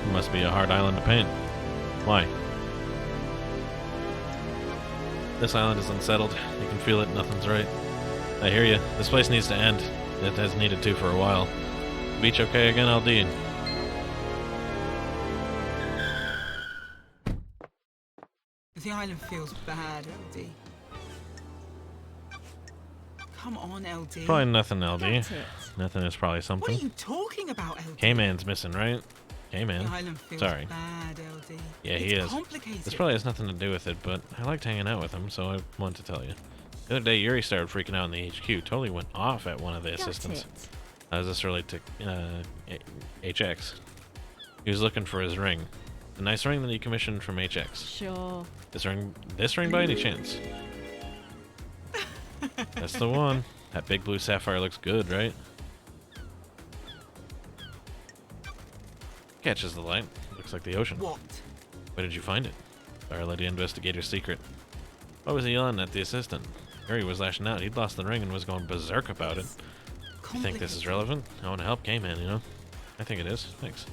It must be a hard island to paint. Why? This island is unsettled. You can feel it. Nothing's right. I hear you. This place needs to end. It has needed to for a while. Beach okay again, LD? The island feels bad, LD. Come on, LD. Probably nothing, LD. That's it. Nothing is probably What are something. you talking about, LD? K-Man's missing, right? The K-Man. island feels Sorry. bad, LD. Yeah, he It's is. complicated. This probably has nothing to do with it, but I liked hanging out with him, so I wanted to tell you. The other day, Yuri started freaking out in the HQ. Totally went off at one of the Got assistants. it. How does this relate to HX? He was looking for his ring. The nice ring that he commissioned from HX. Sure. This ring by any chance? That's the one. That big blue sapphire looks good, right? Catches the light. Looks like the ocean. What? Where did you find it? Fire Lady Investigator's secret. Why was he yelling at the assistant? Harry was lashing out. He'd lost the ring and was going berserk about it. You think this is relevant? I want to help K-Man, you know? I think it is. Thanks.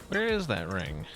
Where is that ring?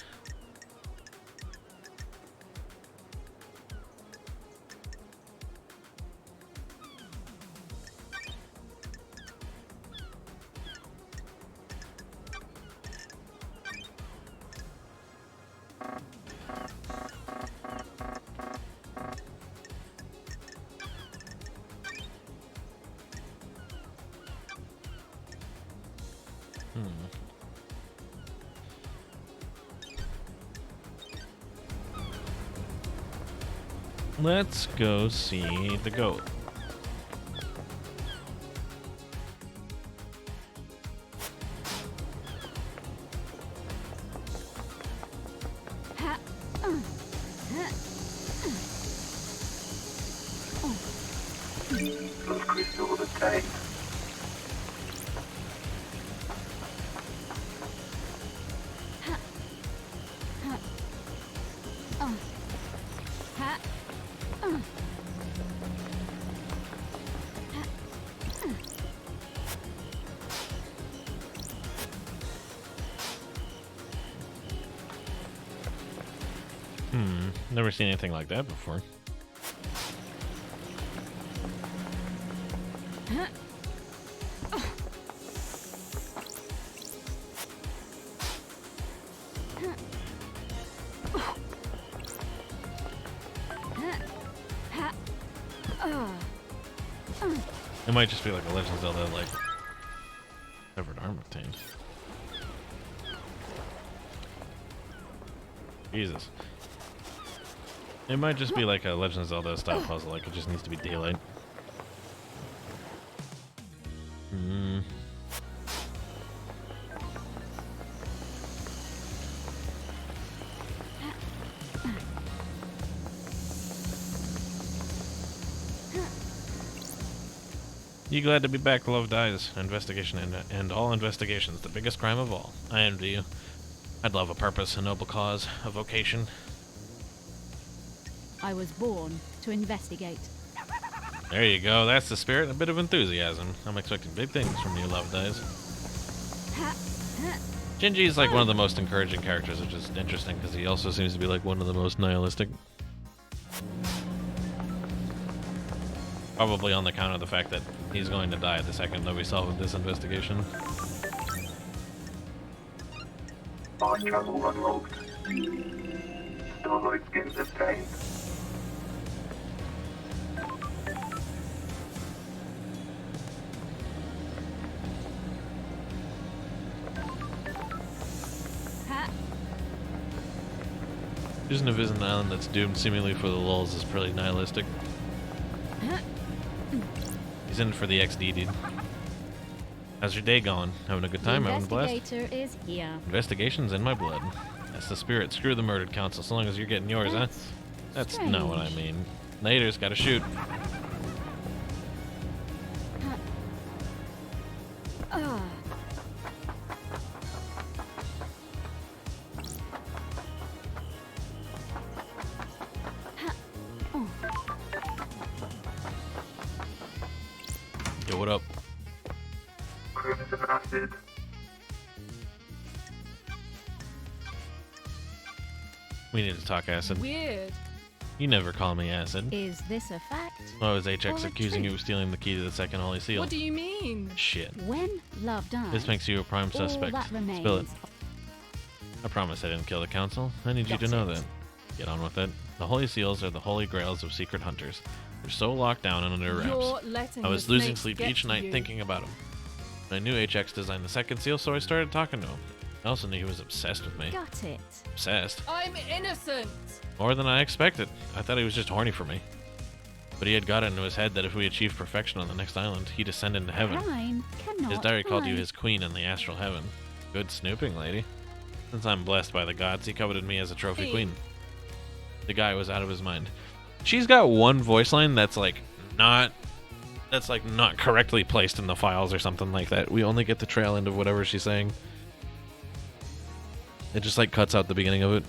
Let's go see the goat. Never seen anything like that before. It might just be like a Legend of Zelda, like severed arm obtained. Jesus. It might just be like a Legend of Zelda style puzzle, like it just needs to be daylight. You glad to be back, Love Dies. Investigation and all investigations, the biggest crime of all. I envy you. I'd love a purpose, a noble cause, a vocation. I was born to investigate. There you go, that's the spirit and a bit of enthusiasm. I'm expecting big things from you, Love Dies. Gingy is like one of the most encouraging characters, which is interesting because he also seems to be like one of the most nihilistic. Probably on the count of the fact that he's going to die the second that we solve this investigation. Mind travel unlocked. Starlight skins obtained. Choosing to visit an island that's doomed seemingly for the lulz is pretty nihilistic. He's in for the XD, dude. How's your day going? Having a good time? Having a blast? Investigator is here. Investigation's in my blood. That's the spirit. Screw the murdered council, so long as you're getting yours, huh? That's not what I mean. Later's gotta shoot. Yo, what up? Crimson acid. We need to talk, Acid. Weird. You never call me Acid. Is this a fact? Why was HX Or a accusing you truth? of stealing the key to the second Holy Seal? What do you mean? Shit. When love dies, This makes you a prime all suspect. that remains. Spill it. I promise I didn't kill the council. I need you to That's know it. that. Get on with it. The Holy Seals are the holy grails of secret hunters. They're so locked down and under wraps. You're letting I was the losing snakes sleep get each to night you. thinking about him. I knew HX designed the second seal, so I started talking to him. I also knew he was obsessed with me. Got it. Obsessed. I'm innocent. More than I expected. I thought he was just horny for me. But he had got it into his head that if we achieved perfection on the next island, he'd ascend into heaven. Crime cannot His diary called you hide. his queen in the astral heaven. Good snooping, lady. Since I'm blessed by the gods, he coveted me as a trophy Hey. queen. The guy was out of his mind. She's got one voice line that's not correctly placed in the files or something like that. We only get the trail end of whatever she's saying. It just like cuts out the beginning of it.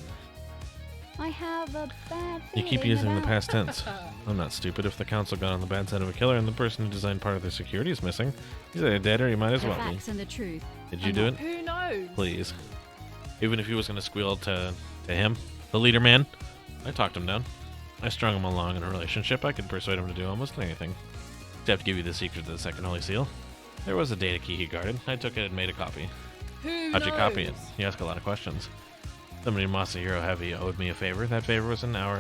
I have a bad You keep feeling using the about- past tense. I'm not stupid. If the council got on the bad side of a killer and the person who designed part of their security is missing, he's either dead or he might as The well be. facts and the truth. Did you do it? Who knows? Please. Even if he was going to squeal to him, the leader man, I talked him down. I strung him along in a relationship. I could persuade him to do almost anything. Except give you the secret to the second Holy Seal. There was a data key he guarded. I took it and made a copy. Who How'd you copy it? knows? You ask a lot of questions. Somebody in Masahiro Heavy owed me a favor. That favor was an hour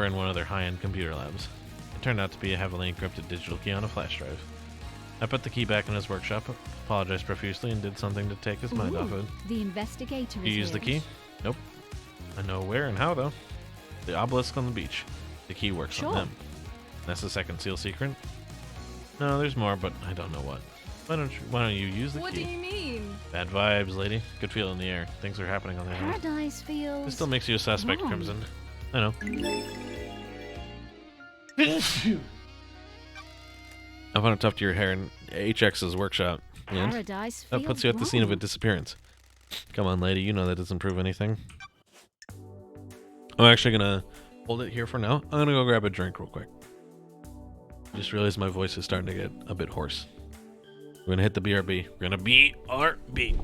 in one of their high-end computer labs. It turned out to be a heavily encrypted digital key on a flash drive. I put the key back in his workshop, apologized profusely, and did something to take his mind off Ooh, it. The investigator is You use the here. key? Nope. I know where and how, though. The obelisk on the beach. The key works Sure. on them. That's the second seal secret? No, there's more, but I don't know what. Why don't you use the What do key? you mean? Bad vibes, lady. Good feel in the air. Things are happening on the island. Paradise feels. This still makes you a suspect, wrong. Crimson. I know. I found it tough to your hair in HX's workshop. And Paradise that feels puts you at the scene of a wrong. disappearance. Come on, lady. You know that doesn't prove anything. I'm actually gonna hold it here for now. I'm gonna go grab a drink real quick. Just realized my voice is starting to get a bit hoarse. We're gonna hit the BRB. We're gonna BRB.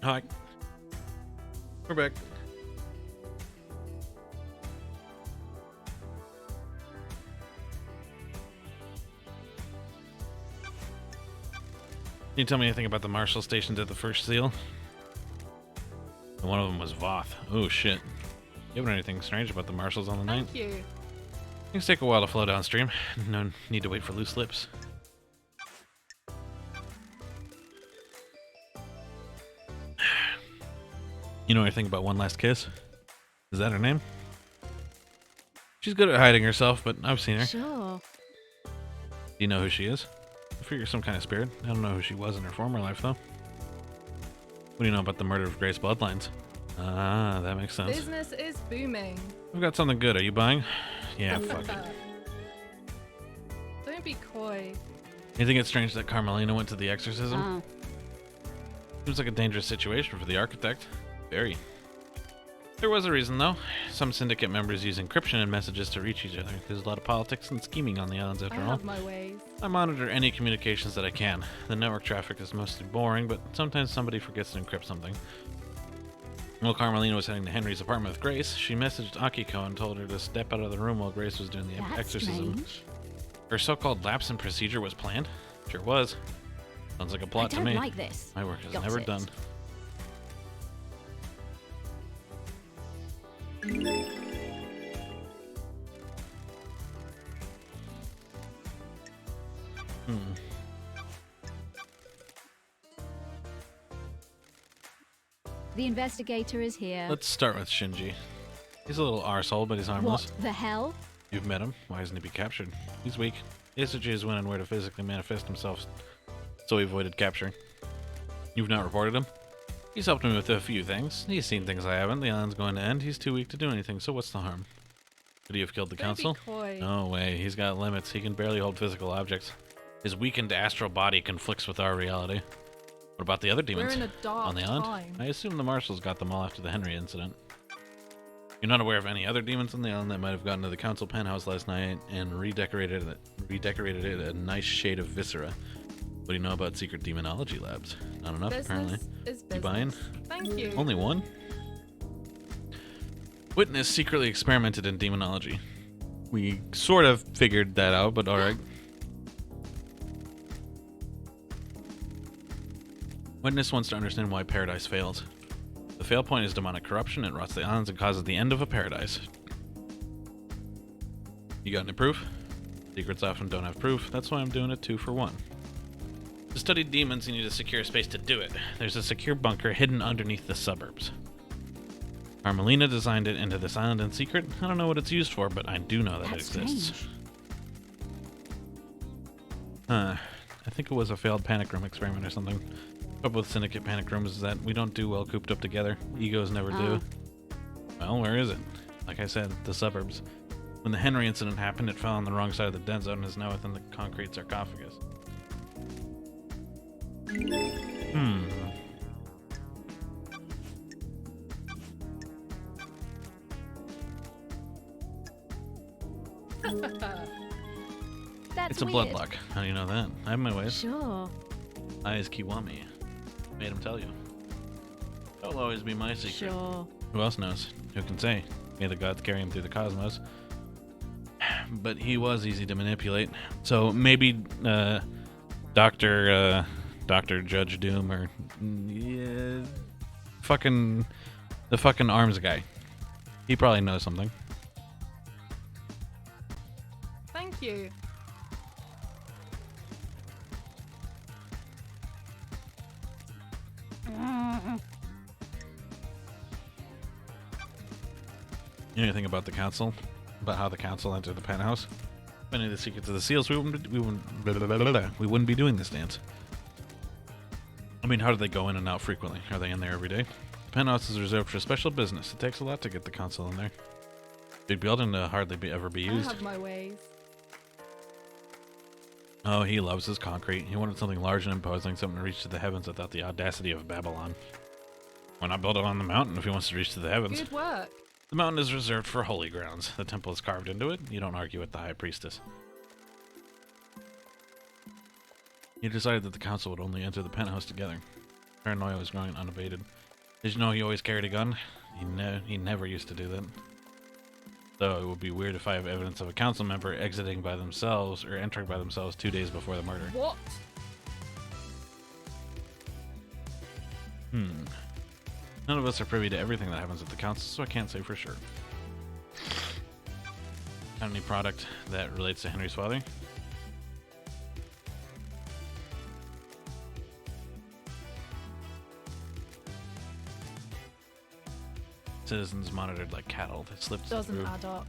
Hi. We're back. Can you tell me anything about the Marshal stations at the first seal? And one of them was Voth. Oh shit. You haven't anything strange about the Marshals on the night? Thank you. Things take a while to flow downstream. No need to wait for loose lips. You know anything about One Last Kiss? Is that her name? She's good at hiding herself, but I've seen her. Sure. Do you know who she is? I figure some kind of spirit. I don't know who she was in her former life, though. What do you know about the murder of Grace Bloodlines? Ah, that makes sense. Business is booming. I've got something good. Are you buying? Yeah, fuck it. Don't be coy. You think it's strange that Carmelina went to the exorcism? Oh. Seems like a dangerous situation for the architect. Very. There was a reason, though. Some syndicate members use encryption and messages to reach each other. There's a lot of politics and scheming on the islands, I after all. have my ways. I monitor any communications that I can. The network traffic is mostly boring, but sometimes somebody forgets to encrypt something. While Carmelina was heading to Henry's apartment with Grace, she messaged Akiko and told her to step out of the room while Grace was doing the That's exorcism. strange. Her so-called lapse in procedure was planned? Sure was. Sounds like a plot I to don't me. like this. My work is Got never it. done. The investigator is here. Let's start with Shinji. He's a little arsehole, but he's harmless. What the hell? You've met him. Why isn't he be captured? He's weak. Isuchi is when and where to physically manifest himself, so he avoided capturing. You've not reported him? He's helped me with a few things. He's seen things I haven't. The island's going to end. He's too weak to do anything, so what's the harm? Could he have killed the Don't be council? coy. No way. He's got limits. He can barely hold physical objects. His weakened astral body conflicts with our reality. What about the other demons? We're in a dark on the island? time. I assume the marshals got them all after the Henry incident. You're not aware of any other demons on the island that might have gotten to the council penthouse last night and redecorated it a nice shade of viscera. What do you know about secret demonology labs? Not enough, apparently. Business is You buying? business. Thank you. Only one? Witness secretly experimented in demonology. We sort of figured that out, but alright. Witness wants to understand why paradise fails. The fail point is demonic corruption. It rots the islands and causes the end of a paradise. You got any proof? Secrets often don't have proof. That's why I'm doing it 2 for 1. To study demons, you need a secure space to do it. There's a secure bunker hidden underneath the suburbs. Carmelina designed it into this island in secret. I don't know what it's used for, but I do know that That's it exists. strange. I think it was a failed panic room experiment or something. The trouble with syndicate panic rooms is that we don't do well cooped up together. Egos never do. Well, where is it? Like I said, the suburbs. When the Henry incident happened, it fell on the wrong side of the dead zone and is now within the concrete sarcophagus. That's It's a weird. bloodlock. How do you know that? I have my ways. Sure. I is Kiwami. Made him tell you. That'll always be my secret. Sure. Who else knows? Who can say? May the gods carry him through the cosmos. But he was easy to manipulate. So maybe Dr. Judge Doom or the fucking arms guy. He probably knows something. Thank you. You know anything about the council? About how the council entered the penthouse? If any of the secrets of the seals, we wouldn't be doing this dance. I mean, how do they go in and out frequently? Are they in there every day? The penthouse is reserved for special business. It takes a lot to get the council in there. Big building to hardly ever be I used. have my ways. Oh, he loves his concrete. He wanted something large and imposing, something to reach to the heavens without the audacity of Babylon. Why not build it on the mountain if he wants to reach to the heavens? Good work. The mountain is reserved for holy grounds. The temple is carved into it. You don't argue with the high priestess. You decided that the council would only enter the penthouse together. Paranoia was growing unabated. Did you know he always carried a gun? He never used to do that. So it would be weird if I have evidence of a council member exiting by themselves or entering by themselves 2 days before the murder. What? None of us are privy to everything that happens at the council, so I can't say for sure. Got any product that relates to Henry's father? Citizens monitored like cattle. They slipped Doesn't through. add up.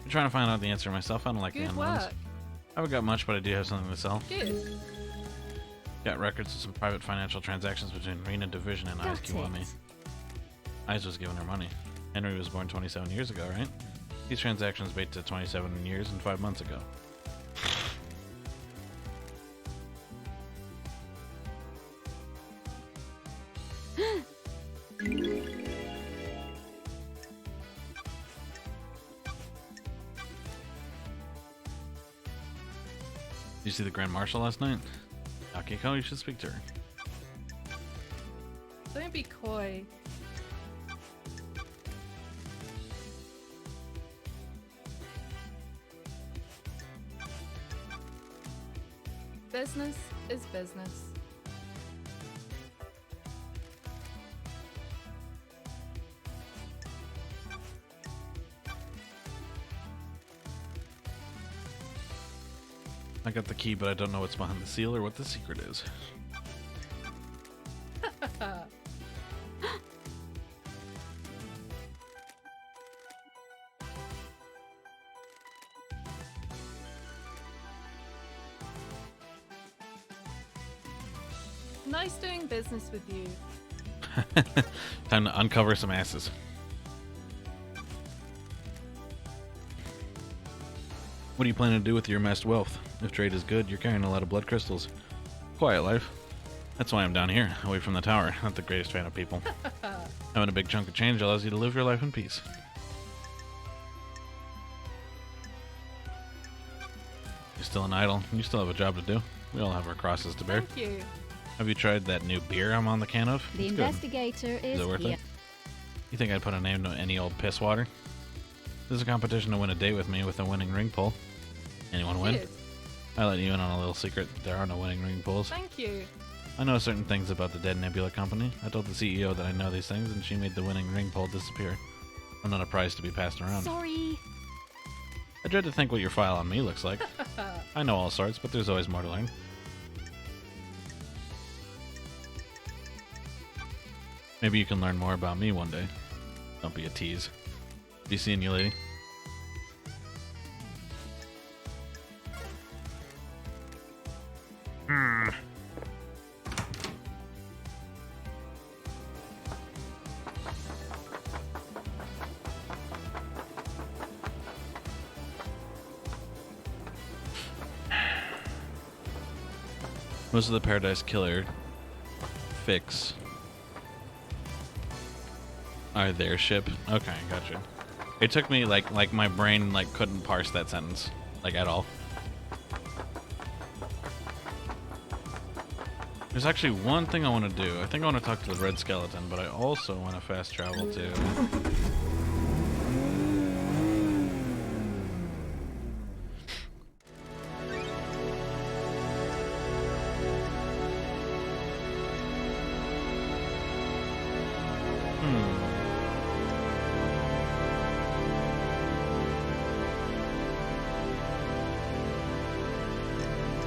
I'm trying to find out the answer myself. I don't like the Good unknowns. work. I haven't got much, but I do have something to sell. Good. Got records of some private financial transactions between Rena Division and Got Kiwami. it. Eyes was giving her money. Henry was born 27 years ago, right? These transactions date to 27 years and 5 months ago. Did you see the Grand Marshal last night? Akiko, you should speak to her. Don't be coy. Business is business. I got the key, but I don't know what's behind the seal or what the secret is. Nice doing business with you. Time to uncover some asses. What do you plan to do with your amassed wealth? If trade is good, you're carrying a lot of blood crystals. Quiet life. That's why I'm down here, away from the tower. Not the greatest fan of people. Having a big chunk of change allows you to live your life in peace. You're still an idol. You still have a job to do. We all have our crosses to bear. Thank you. Have you tried that new beer I'm on the can of? The It's good. investigator Is is it worth here. it? You think I'd put a name to any old piss water? This is a competition to win a date with me with a winning ring pull. Anyone win? Good. I let you in on a little secret. There are no winning ring pulls. Thank you. I know certain things about the Dead Nebula Company. I told the CEO that I know these things, and she made the winning ring pull disappear. I'm not a prize to be passed around. Sorry. I dread to think what your file on me looks like. I know all sorts, but there's always more to learn. Maybe you can learn more about me one day. Don't be a tease. Be seeing you, lady. Most of the Paradise Killer fix are their ship. Okay, gotcha. It took me like my brain couldn't parse that sentence at all. There's actually one thing I want to do. I think I want to talk to the Red Skeleton, but I also want to fast travel to.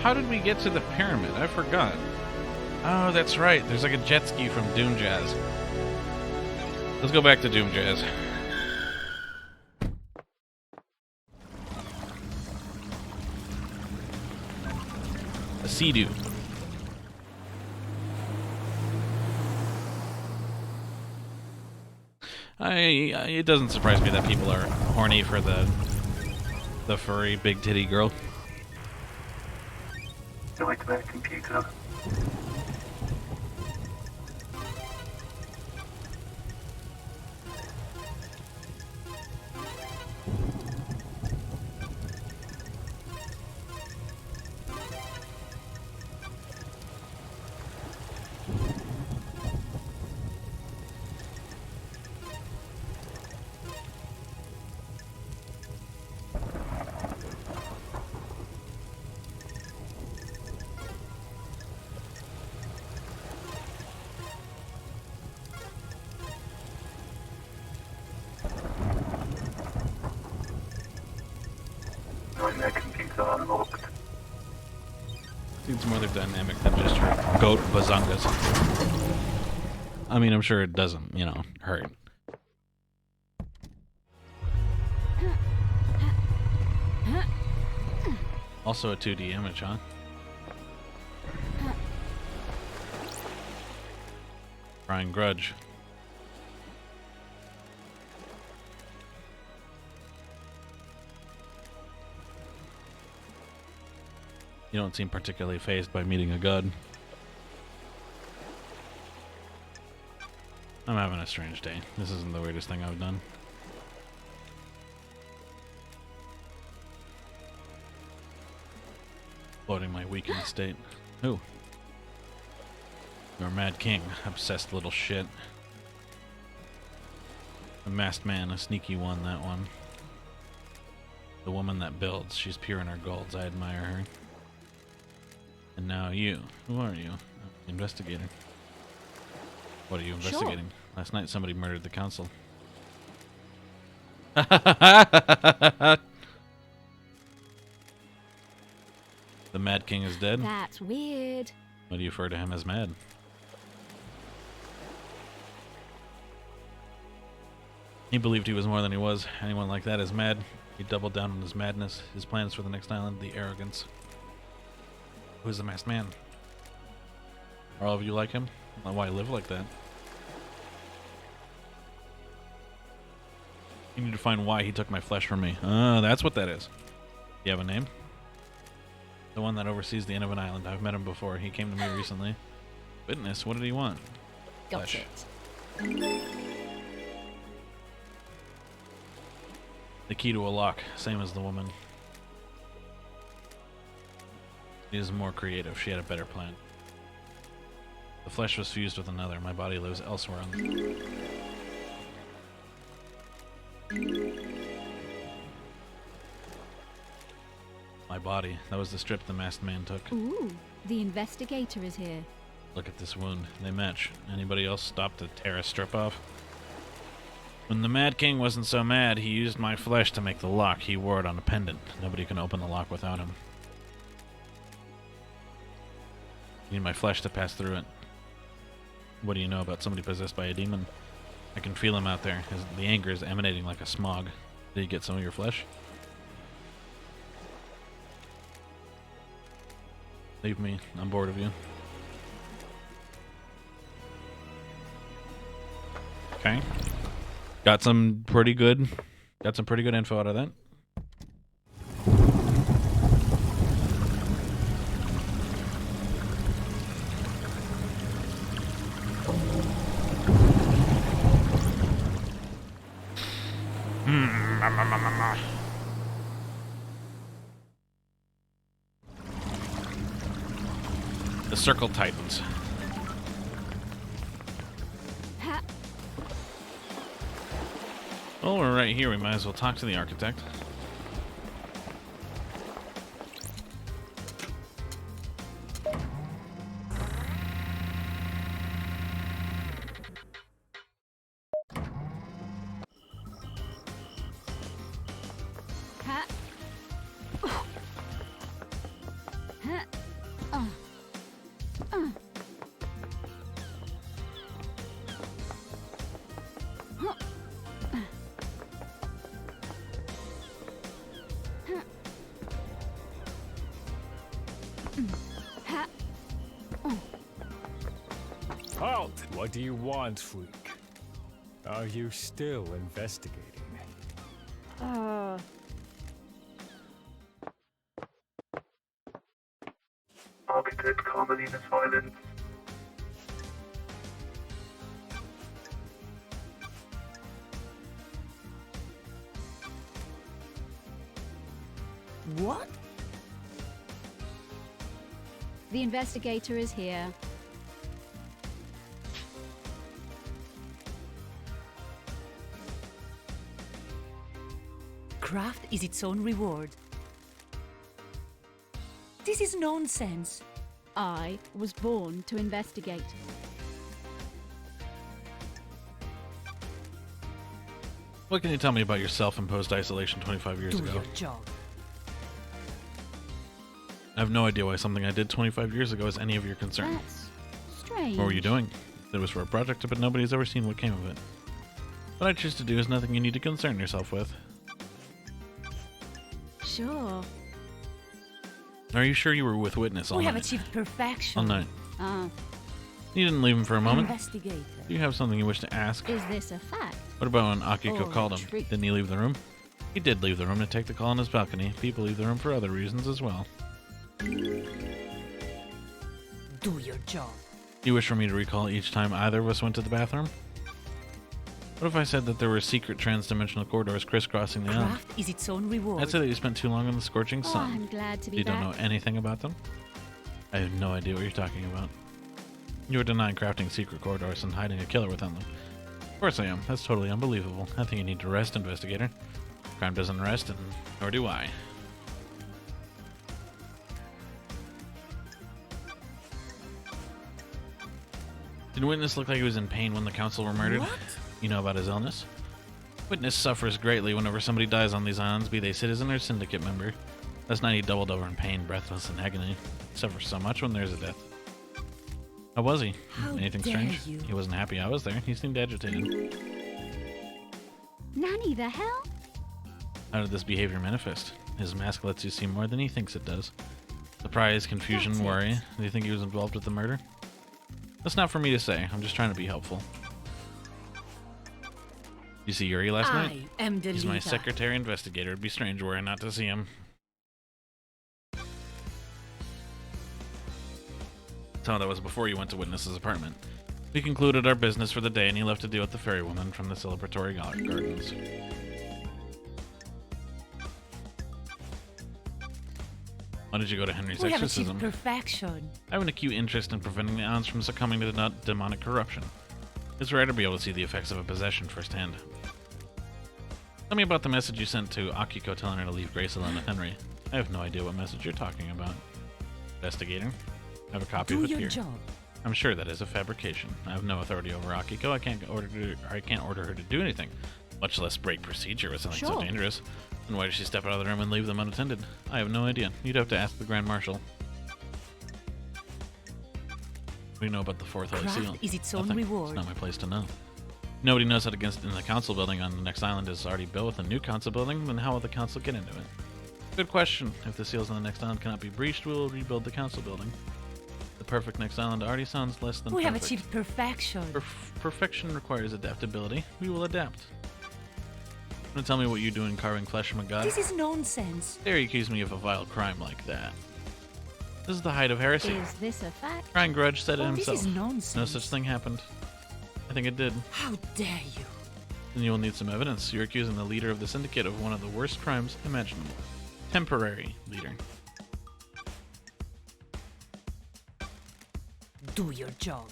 How did we get to the pyramid? I forgot. Oh, that's right. There's like a jet ski from Doom Jazz. Let's go back to Doom Jazz. A Sea-Doo. It doesn't surprise me that people are horny for the furry big titty girl. Select that computer. more dynamic than just her goat bazungas. I mean, I'm sure it doesn't, you know, hurt. Also a 2D image, huh? Crying grudge. You don't seem particularly fazed by meeting a god. I'm having a strange day. This isn't the weirdest thing I've done. Floating my weakened state. Who? You're Mad King, obsessed little shit. A masked man, a sneaky one, that one. The woman that builds, she's pure in her golds, I admire her. And now you. Who are you? Investigator. What are you investigating? Sure. Last night somebody murdered the council. The Mad King is dead? That's weird. Why do you refer to him as mad? He believed he was more than he was. Anyone like that is mad. He doubled down on his madness, his plans for the next island, the arrogance. Who's the masked man? Are all of you like him? Why live like that? You need to find why he took my flesh from me. That's what that is. You have a name? The one that oversees the end of an island. I've met him before. He came to me recently. Witness, what did he want? Got Flesh. it. The key to a lock, same as the woman. She is more creative. She had a better plan. The flesh was fused with another. My body lives elsewhere on the... My body. That was the strip the masked man took. Ooh, the investigator is here. Look at this wound. They match. Anybody else stop to tear a strip off? When the Mad King wasn't so mad, he used my flesh to make the lock. He wore it on a pendant. Nobody can open the lock without him. You need my flesh to pass through it. What do you know about somebody possessed by a demon? I can feel him out there. The anger is emanating like a smog. Did he get some of your flesh? Leave me. I'm bored of you. Okay. Got some pretty good info out of that. The Circle Titans. Well, we're right here. We might as well talk to the architect. Halt! What do you want, freak? Are you still investigating? Architect Carmelina Silence. What? The investigator is here. Craft is its own reward. This is nonsense. I was born to investigate. What can you tell me about your self-imposed isolation 25 years Do ago? your job. I have no idea why something I did 25 years ago is any of your concern. That's strange. What were you doing? It was for a project, but nobody's ever seen what came of it. What I choose to do is nothing you need to concern yourself with. Sure. Are you sure you were with Witness all We have night? achieved perfection. All night. Ah, You didn't leave him for a moment. Investigator. Do you have something you wish to ask? is this a fact? What about when Akiko Or called him? treat. Didn't he leave the room? He did leave the room to take the call on his balcony. People leave the room for other reasons as well. Do your job. You wish for me to recall each time either of us went to the bathroom? What if I said that there were secret trans-dimensional corridors crisscrossing the island? Craft is its own reward. I'd say that you spent too long in the scorching Oh, sun. I'm glad to be You back. don't know anything about them? I have no idea what you're talking about. You were denying crafting secret corridors and hiding a killer within them. Of course I am. That's totally unbelievable. I think you need to rest, investigator. Crime doesn't rest, and nor do I. Did Witness look like he was in pain when the council were murdered? What? You know about his illness? Witness suffers greatly whenever somebody dies on these islands, be they citizen or syndicate member. Last night he doubled over in pain, breathless in agony. He suffers so much when there's a death. How was he? How Anything dare strange? you. He wasn't happy I was there. He seemed agitated. Nanny, the hell? How did this behavior manifest? His mask lets you see more than he thinks it does. Surprise, confusion, That's it. worry. Do you think he was involved with the murder? That's not for me to say. I'm just trying to be helpful. You see Yuri last night? I am the He's my leader. secretary investigator. It'd be strange were I not to see him. So that was before you went to Witness's apartment. We concluded our business for the day and he left to deal with the fairy woman from the celebratory gardens. Why did you go to Henry's We have exorcism? achieved perfection. I have an acute interest in preventing the islands from succumbing to the demonic corruption. It's rare to be able to see the effects of a possession firsthand. Tell me about the message you sent to Akiko telling her to leave Grace alone with Henry. I have no idea what message you're talking about. Investigator, I have a copy Do of it your here. job. I'm sure that is a fabrication. I have no authority over Akiko. I can't order her to do anything, much less break procedure with something so Sure. dangerous. And why did she step out of the room and leave them unattended? I have no idea. You'd have to ask the Grand Marshal. What do you know about the Fourth Holy Craft Seal? is its own Nothing. reward. It's not my place to know. Nobody knows how to get in the council building on the next island is already built with a new council building, then how will the council get into it? Good question. If the seals on the next island cannot be breached, we will rebuild the council building. The perfect next island already sounds less than We have perfect. achieved perfection. Perfection requires adaptability. We will adapt. Want to tell me what you do in carving flesh from a god? This is nonsense. Dare you accuse me of a vile crime like that? This is the height of heresy. Is this a fact? Crying Grudge said it Oh, this himself. is nonsense. No such thing happened. I think it did. How dare you? Then you will need some evidence. You're accusing the leader of the syndicate of one of the worst crimes imaginable. Temporary leader. Do your job.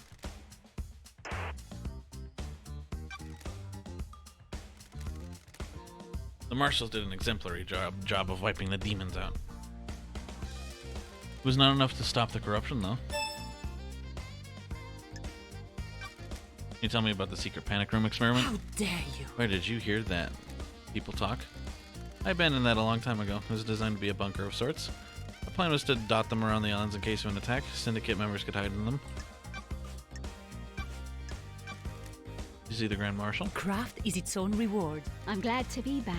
The marshals did an exemplary job of wiping the demons out. It was not enough to stop the corruption, though. Can you tell me about the secret panic room experiment? How dare you? Where did you hear that? People talk? I abandoned that a long time ago. It was designed to be a bunker of sorts. The plan was to dot them around the islands in case of an attack. Syndicate members could hide in them. Did you see the Grand Marshal? Craft is its own reward. I'm glad to be back.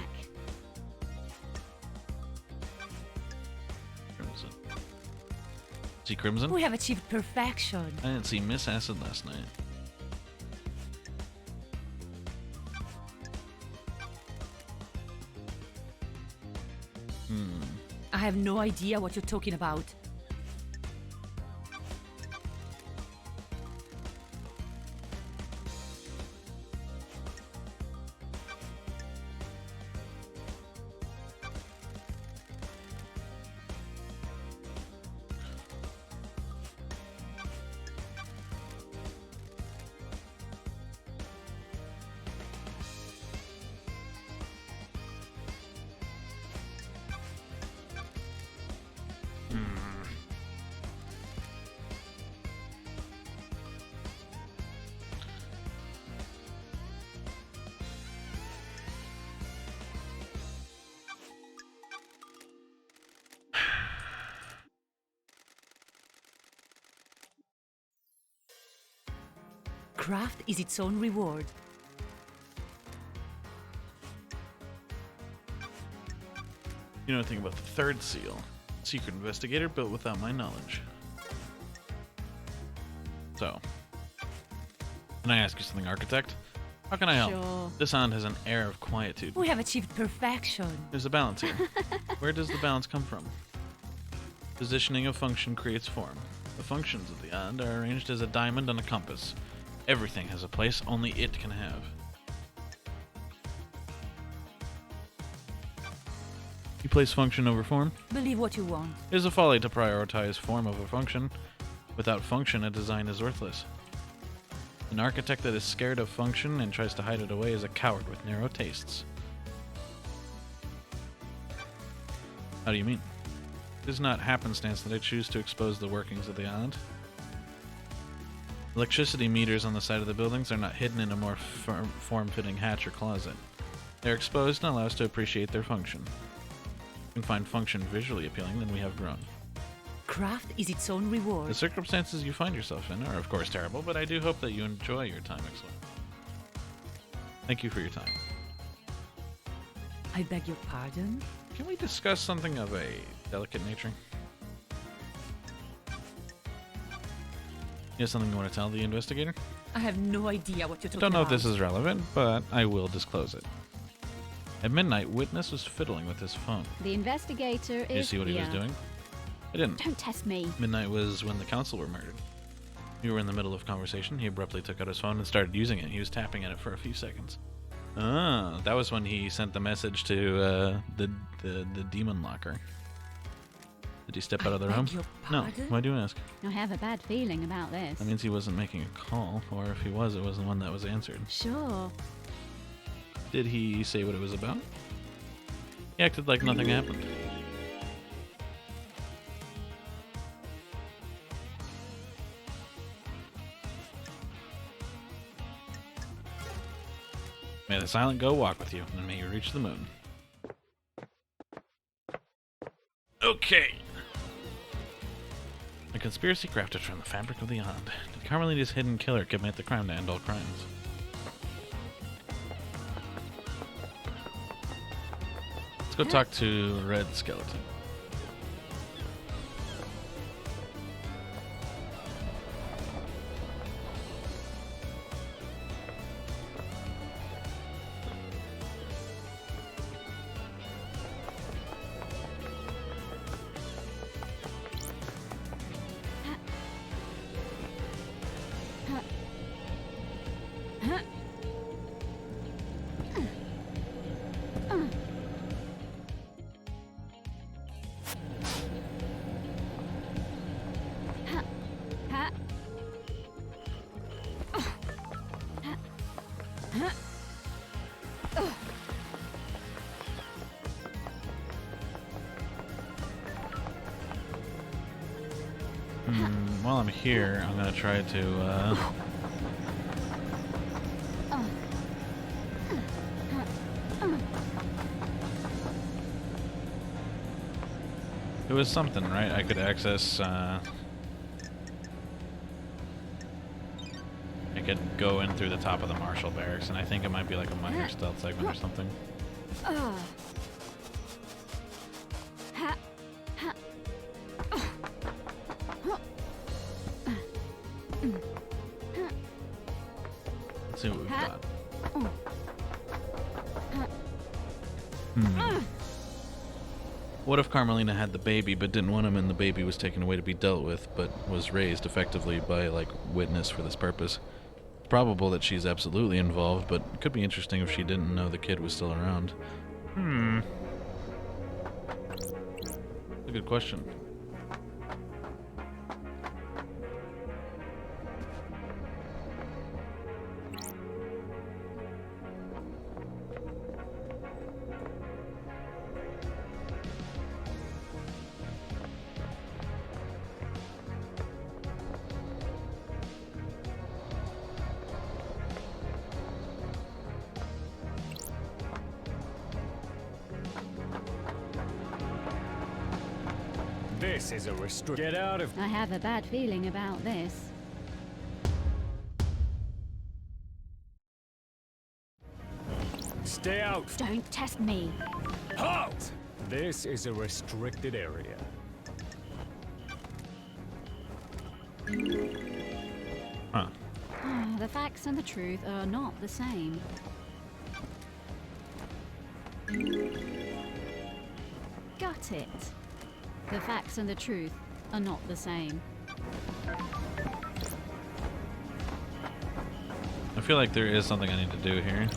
Crimson. See Crimson? We have achieved perfection. I didn't see Miss Acid last night. I have no idea what you're talking about. Craft is its own reward. You know anything about the third seal? Secret investigator built without my knowledge. So, can I ask you something, architect? How can I help? Sure. This island has an air of quietude. We have achieved perfection. There's a balance here. Where does the balance come from? Positioning of function creates form. The functions of the island are arranged as a diamond on a compass. Everything has a place only it can have. You place function over form? Believe what you want. It is a folly to prioritize form over function. Without function, a design is worthless. An architect that is scared of function and tries to hide it away is a coward with narrow tastes. How do you mean? It is not happenstance that I choose to expose the workings of the island. Electricity meters on the side of the buildings are not hidden in a more form-fitting hatch or closet. They are exposed and allow us to appreciate their function. If we can find function visually appealing, then we have grown. Craft is its own reward. The circumstances you find yourself in are of course terrible, but I do hope that you enjoy your time exploring. Thank you for your time. I beg your pardon? Can we discuss something of a delicate nature? You have something you want to tell the investigator? I have no idea what you're I talking about. don't know if this is relevant, but I will disclose it. At midnight, Witness was fiddling with his phone. The investigator is Did you see what he was here. doing? I didn't. Don't test me. Midnight was when the council were murdered. We were in the middle of conversation. He abruptly took out his phone and started using it. He was tapping at it for a few seconds. Ah, that was when he sent the message to the demon locker. Did he step out of the room? Beg your No. pardon? Why do you ask? I have a bad feeling about this. That means he wasn't making a call, or if he was, it wasn't one that was answered. Sure. Did he say what it was about? He acted like nothing happened. May the silent go walk with you, and may you reach the moon. Okay. A conspiracy crafted from the fabric of the island. Did Carmelita's hidden killer commit the crime to end all crimes? Let's go talk to Red Skeleton. While I'm here, I'm gonna try to it was something, right? I could access I could go in through the top of the Marshall Barracks, and I think it might be like a minor stealth segment or something. Let's see what we've got. What if Carmelina had the baby but didn't want him and the baby was taken away to be dealt with but was raised effectively by, like, Witness for this purpose? It's probable that she's absolutely involved, but it could be interesting if she didn't know the kid was still around. That's a good question. This is a restrict. Get out of. I have a bad feeling about this. Stay out. Don't test me. Halt! This is a restricted area. Huh. The facts and the truth are not the same. Got it. The facts and the truth are not the same. I feel like there is something I need to do here.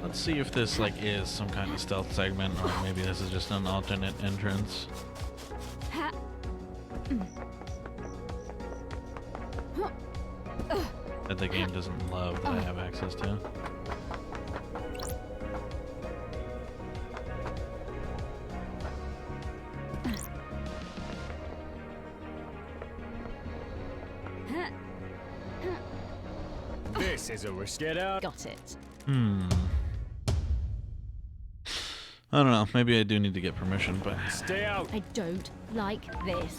Let's see if this like is some kind of stealth segment, or maybe this is just an alternate entrance. That the game doesn't love that I have access to. This is a risk. Get out. Got it. I don't know. Maybe I do need to get permission, but Stay out. I don't like this.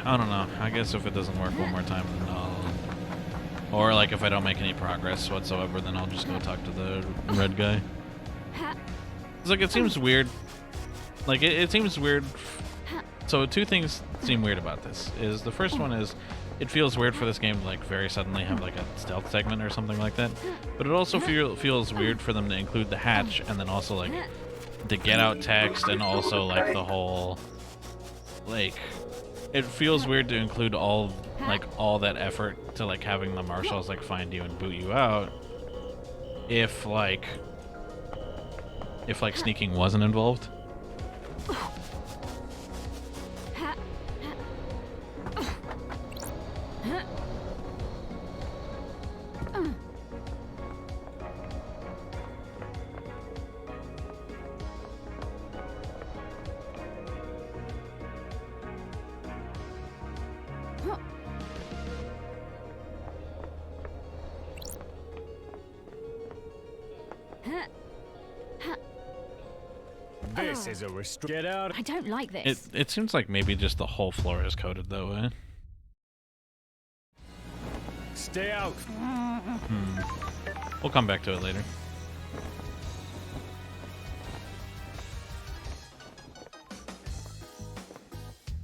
I don't know. I guess if it doesn't work one more time, then I'll... Or, like, if I don't make any progress whatsoever, then I'll just go talk to the red guy. It's like, it seems weird. Like, it seems weird. So, two things seem weird about this. Is the first one is, it feels weird for this game to, like, very suddenly have, like, a stealth segment or something like that. But it also feels weird for them to include the hatch, and then also, like, the get out text, and also, like, the whole... Like... It feels weird to include all that effort to like having the marshals like find you and boot you out if like sneaking wasn't involved. This is a risk. Get out. I don't like this. It seems like maybe just the whole floor is coded that way. Stay out. We'll come back to it later.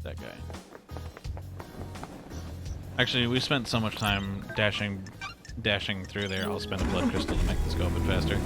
That guy. Actually, we spent so much time dashing through there. I'll spend a blood crystal to make this go a bit faster.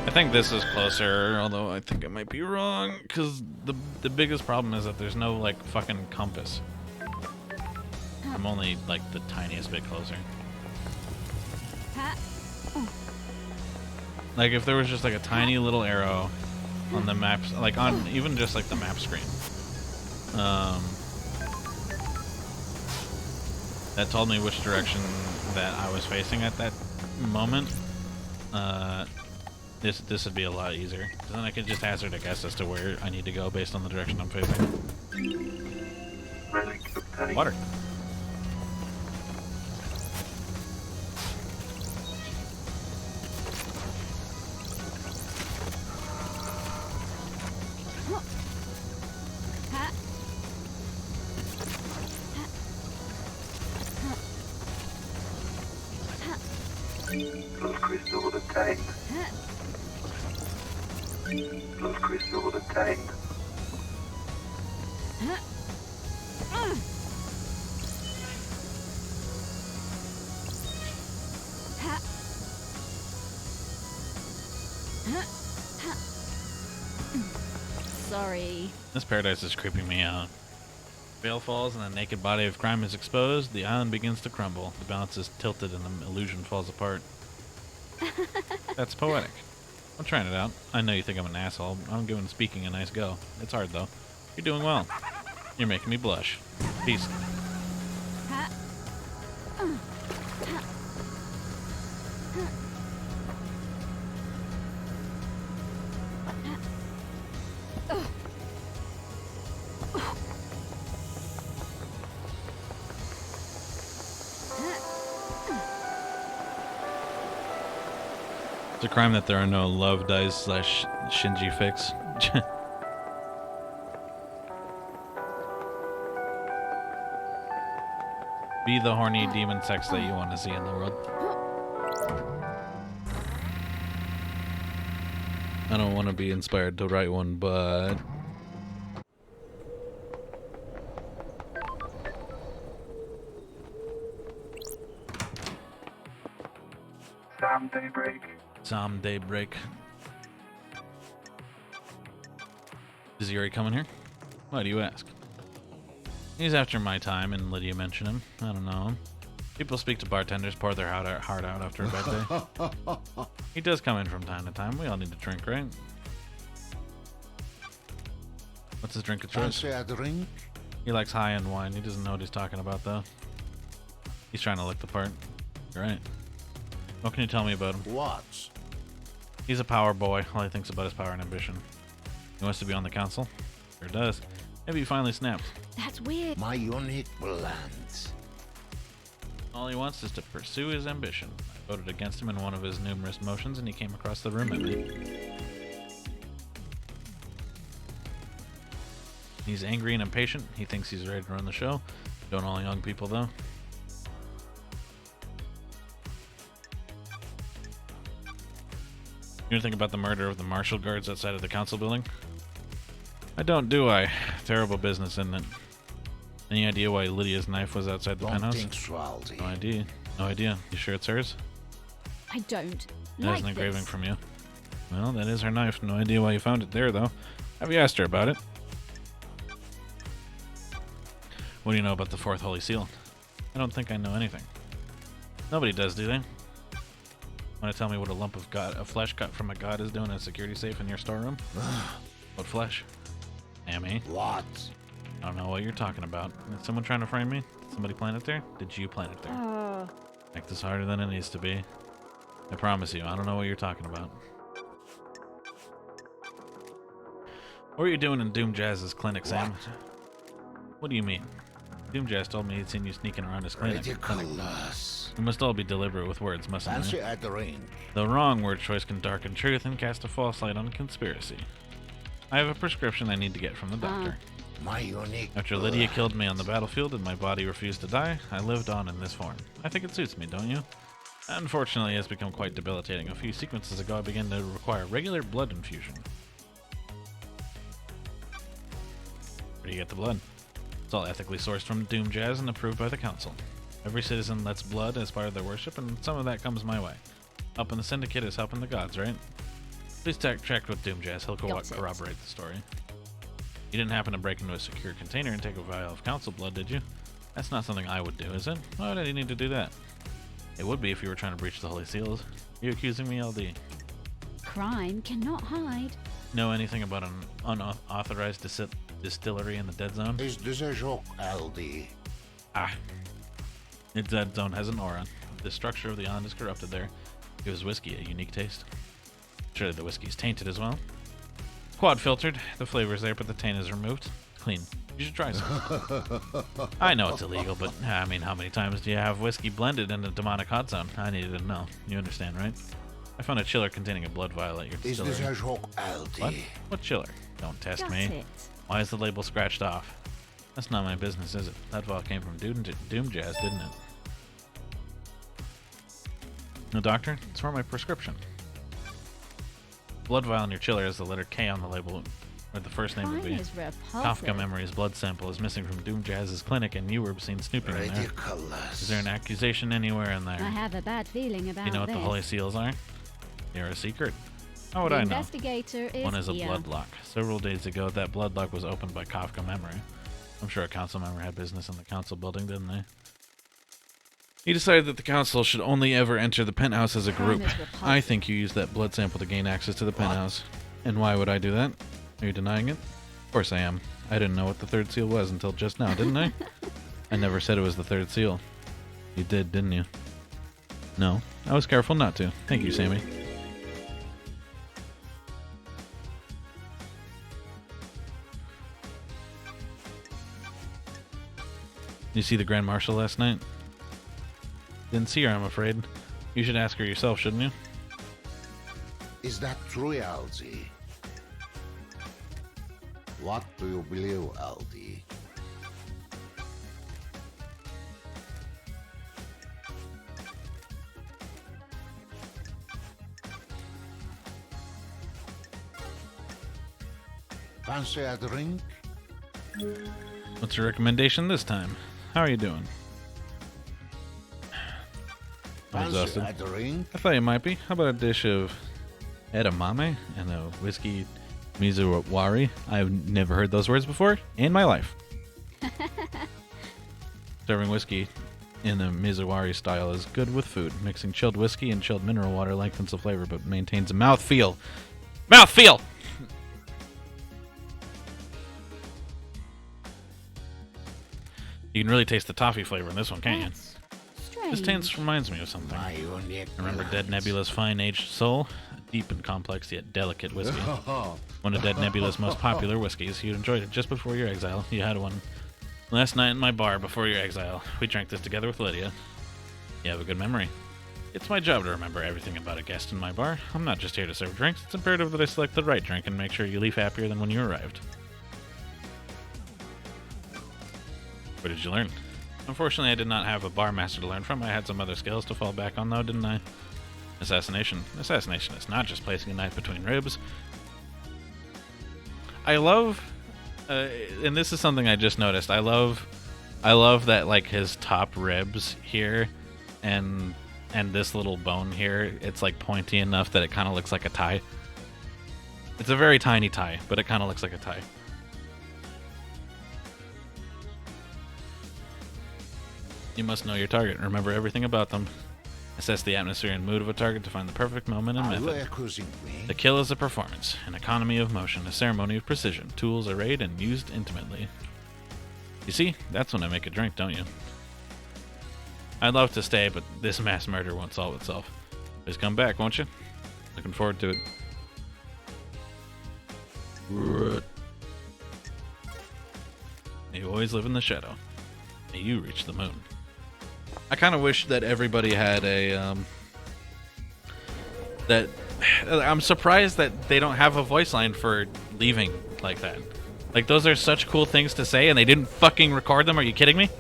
I think this is closer, although I think I might be wrong, because the biggest problem is that there's no, like, fucking compass. I'm only, like, the tiniest bit closer. Like, if there was just, like, a tiny little arrow on the maps, like, on even just, like, the map screen, that told me which direction that I was facing at that moment, this would be a lot easier. Then I could just hazard a guess as to where I need to go based on the direction I'm facing. Water. Blood crystal obtained. Blood crystal obtained. Sorry. This paradise is creeping me out. Veil falls and the naked body of crime is exposed. The island begins to crumble. The balance is tilted and the illusion falls apart. That's poetic. I'm trying it out. I know you think I'm an asshole. I'm giving speaking a nice go. It's hard though. You're doing well. You're making me blush. Peace. It's a crime that there are no love dice / Shinji fix. Be the horny demon sex that you want to see in the world. I don't want to be inspired to write one, but Sam Daybreak. some daybreak. Is he already coming here? Why do you ask? He's after my time, and Lydia mentioned him. I don't know him. People speak to bartenders, pour their heart out after a bad day. He does come in from time to time. We all need to drink, right? What's his drink of choice? A drink? He likes high-end wine. He doesn't know what he's talking about, though. He's trying to look the part. You're right. What can you tell me about him? What? He's a power boy. All he thinks about is power and ambition. He wants to be on the council. Sure does. Maybe he finally snapped. That's weird. My unique plans. All he wants is to pursue his ambition. I voted against him in one of his numerous motions, and he came across the room at me. He's angry and impatient. He thinks he's ready to run the show. Don't all young people, though. You know anything about the murder of the marshal guards outside of the council building? I don't, do I? Terrible business, isn't it? Any idea why Lydia's knife was outside the penthouse? Think so, Aldi. No idea. No idea. You sure it's hers? I don't. There's like an engraving this. from you. Well, that is her knife. No idea why you found it there, though. Have you asked her about it? What do you know about the fourth holy seal? I don't think I know anything. Nobody does, do they? Want to tell me what a lump of flesh cut from a god is doing in a security safe in your storeroom? What flesh? Amy? What? I don't know what you're talking about. Is someone trying to frame me? Somebody plant it there? Did you plant it there? Make this harder than it needs to be. I promise you, I don't know what you're talking about. What were you doing in Doom Jazz's clinic, Sam? What do you mean? Doom Jazz told me he'd seen you sneaking around his clinic. Ridiculous. We must all be deliberate with words, mustn't we? Fancy a drink? The wrong word choice can darken truth and cast a false light on conspiracy. I have a prescription I need to get from the doctor. My unique After Lydia killed me on the battlefield and my body refused to die, I lived on in this form. I think it suits me, don't you? Unfortunately, it has become quite debilitating. A few sequences ago, I began to require regular blood infusion. Where do you get the blood? It's all ethically sourced from Doom Jazz and approved by the council. Every citizen lets blood as part of their worship, and some of that comes my way. Helping the Syndicate is helping the gods, right? Please check with Doom Jazz. He'll corroborate the story. You didn't happen to break into a secure container and take a vial of council blood, did you? That's not something I would do, is it? Why did you need to do that? It would be if you were trying to breach the holy seals. Are you accusing me, LD? Crime cannot hide. Know anything about an unauthorized distillery in the dead zone? Is this a joke, Aldi? Ah. The dead zone has an aura. The structure of the island is corrupted there. Gives whiskey a unique taste. Surely the whiskey is tainted as well. Quad filtered. The flavor is there, but the taint is removed. Clean. You should try some. I know it's illegal, but I mean, how many times do you have whiskey blended in a demonic hot zone? I needed to know. You understand, right? I found a chiller containing a blood vial at your Is distillery. this a joke, Aldi? What? What chiller? Don't test Got me. it. Why is the label scratched off? That's not my business, is it? That vial came from Doom Jazz, didn't it? No, doctor? It's for my prescription. Blood vial in your chiller has the letter K on the label, where the first name would Crime be. is Kafka repulsive. Memory's blood sample is missing from Doom Jazz's clinic, and you were seen snooping in there. Ridiculous. Is there an accusation anywhere in I there? have a bad feeling Do about you know what this. the holy seals are? They're a secret. How would The I know? investigator is One is a here. blood lock. Several days ago, that blood lock was opened by Kafka Memory. I'm sure a council member had business in the council building, didn't they? He decided that the council should only ever enter the penthouse as a Crime group. is repulsive. I think you used that blood sample to gain access to the penthouse. And why would I do that? Are you denying it? Of course I am. I didn't know what the third seal was until just now, didn't I? I never said it was the third seal. You did, didn't you? No, I was careful not to. Thank you, Sammy. You see the Grand Marshal last night? Didn't see her, I'm afraid. You should ask her yourself, shouldn't you? Is that true, Aldi? What do you believe, Aldi? Fancy a drink? What's your recommendation this time? How are you doing? I'm Fancy exhausted. a drink? I thought you might be. How about a dish of edamame and a whiskey mizuwari? I've never heard those words before in my life. Serving whiskey in a mizuwari style is good with food. Mixing chilled whiskey and chilled mineral water lengthens the flavor but maintains a mouthfeel. Mouthfeel! You can really taste the toffee flavor in this one, can't you? That's strange. This taste reminds me of something. My unique Remember Dead Nebula's fine-aged soul? A deep and complex yet delicate whiskey. One of Dead Nebula's most popular whiskeys. You enjoyed it just before your exile. You had one last night in my bar before your exile. We drank this together with Lydia. You have a good memory. It's my job to remember everything about a guest in my bar. I'm not just here to serve drinks. It's imperative that I select the right drink and make sure you leave happier than when you arrived. What did you learn? Unfortunately, I did not have a bar master to learn from. I had some other skills to fall back on, though, didn't I? Assassination. Assassination is not just placing a knife between ribs. I love, and this is something I just noticed. I love that like his top ribs here, and this little bone here. It's like pointy enough that it kind of looks like a tie. It's a very tiny tie, but it kind of looks like a tie. You must know your target and remember everything about them. Assess the atmosphere and mood of a target to find the perfect moment and Are you method. accusing me? The kill is a performance, an economy of motion, a ceremony of precision. Tools arrayed and used intimately. You see, that's when I make a drink, don't you? I'd love to stay, but this mass murder won't solve itself. Please come back, won't you? Looking forward to it. You always live in the shadow. May you reach the moon. I kind of wish that everybody had a, that, I'm surprised that they don't have a voice line for leaving like that. Like, those are such cool things to say, and they didn't fucking record them. Are you kidding me?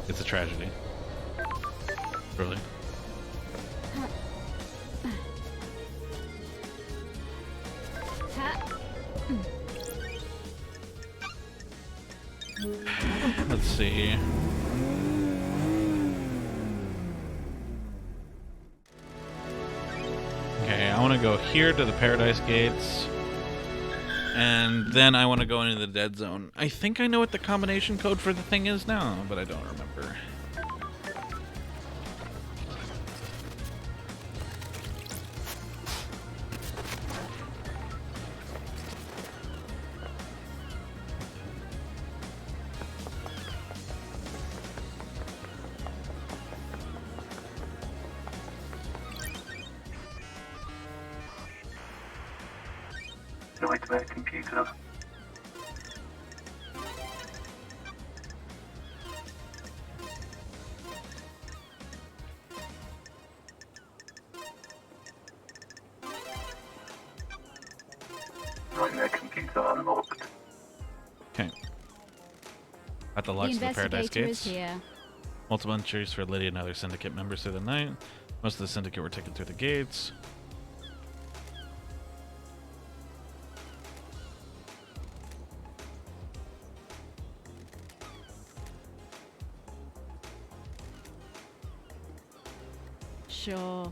It's a tragedy. Really. Let's see. Okay, I want to go here to the Paradise Gates. And then I want to go into the Dead Zone. I think I know what the combination code for the thing is now, but I don't remember. Nightmare computer. Nightmare computer unlocked. At the The locks of the Paradise investigator is Gates. here. Multiple entries for Lydia and other syndicate members through the night. Most of the syndicate were taken through the gates. Sure.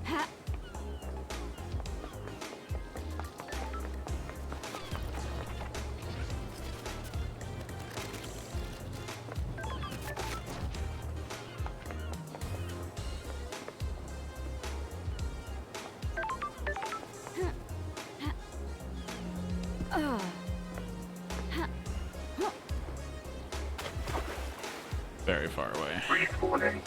Ha. Very far away. Brief warning.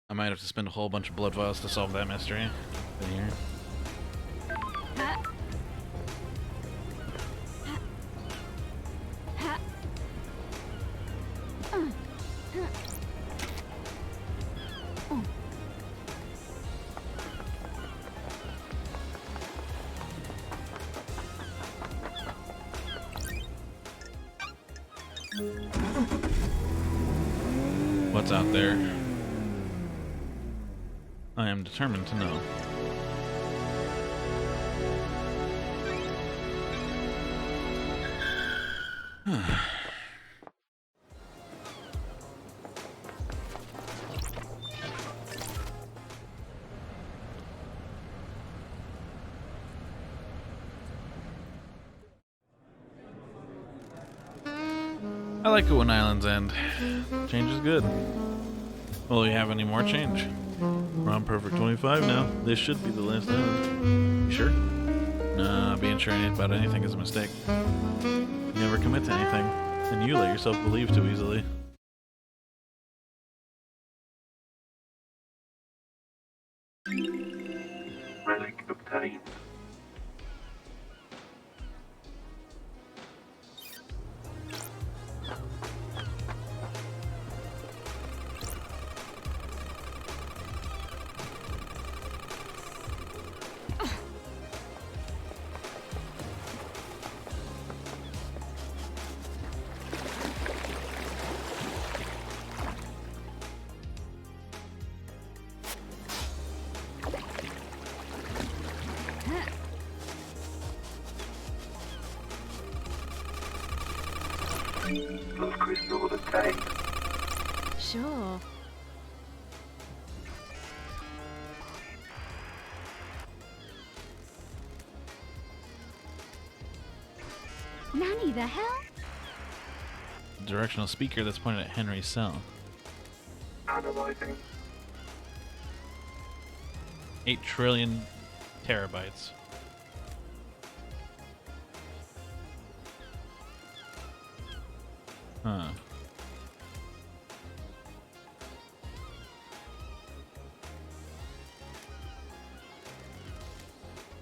I might have to spend a whole bunch of blood vials to solve that mystery. In here. Ha. Ha. Ha. Oh. What's out there? I am determined to know. I like it when islands end. Change is good. Will we have any more change? We're on perfect 25 now. This should be the last island. You sure? Nah, being sure about anything is a mistake. You never commit to anything, and you let yourself believe too easily. Relic obtained. Blood crystal obtained. Sure. Nanny, the hell? Directional speaker that's pointed at Henry's cell. Analyzing. 8 trillion terabytes. Huh.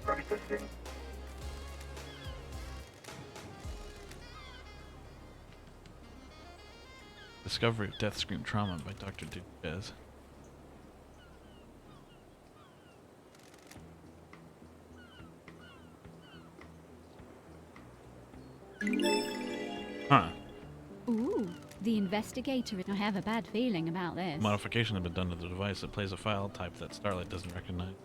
Processing. Discovery of Death Scream Trauma by Dr. Dupez. Huh. Ooh, the investigator. I have a bad feeling about this. Modification has been done to the device that plays a file type that Starlight doesn't recognize.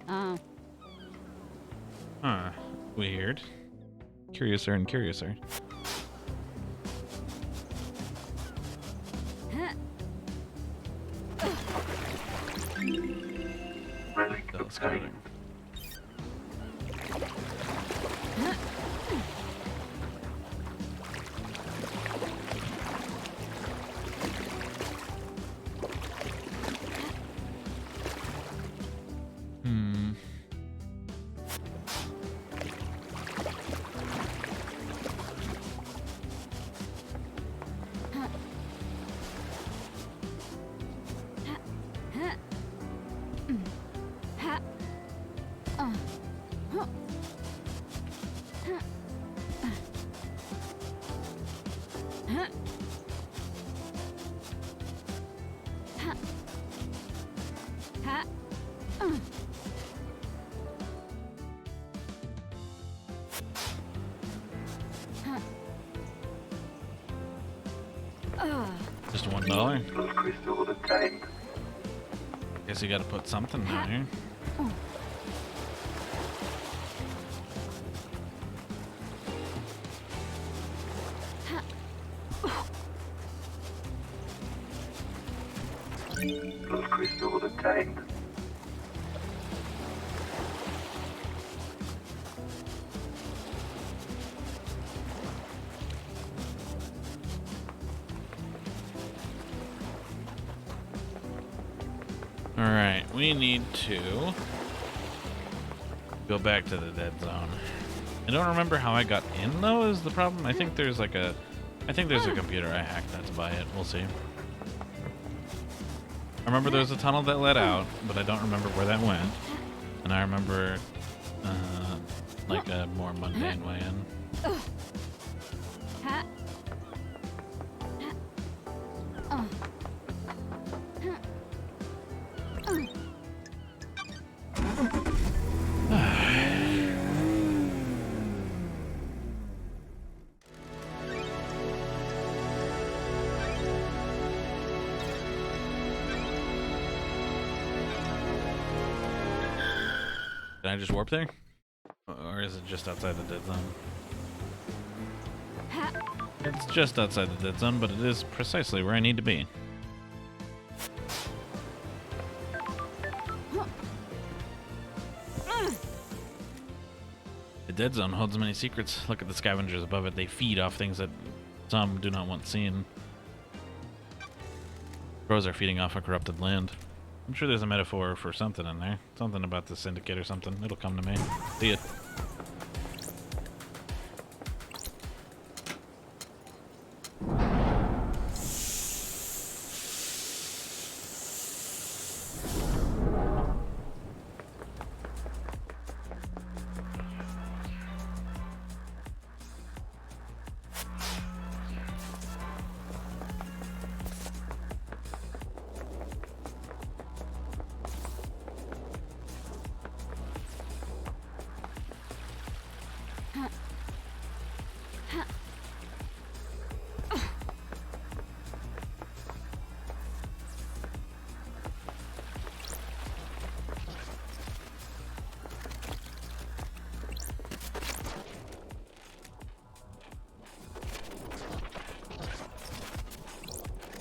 Oh. Huh. Weird. Curiouser and curiouser. Relic That's obtained. coding. Just $1. Blood crystal obtained. Guess you gotta put something down here. Blood crystal obtained. Alright, we need to go back to the dead zone. I don't remember how I got in though is the problem. I think there's like a computer I hacked that's by it. We'll see. I remember there was a tunnel that led out, but I don't remember where that went. And I remember like a more mundane way in. Can I just warp there? Or is it just outside the dead zone? It's just outside the dead zone, but it is precisely where I need to be. The dead zone holds many secrets. Look at the scavengers above it. They feed off things that some do not want seen. Crows are feeding off a corrupted land. I'm sure there's a metaphor for something in there. Something about the syndicate or something. It'll come to me. See it.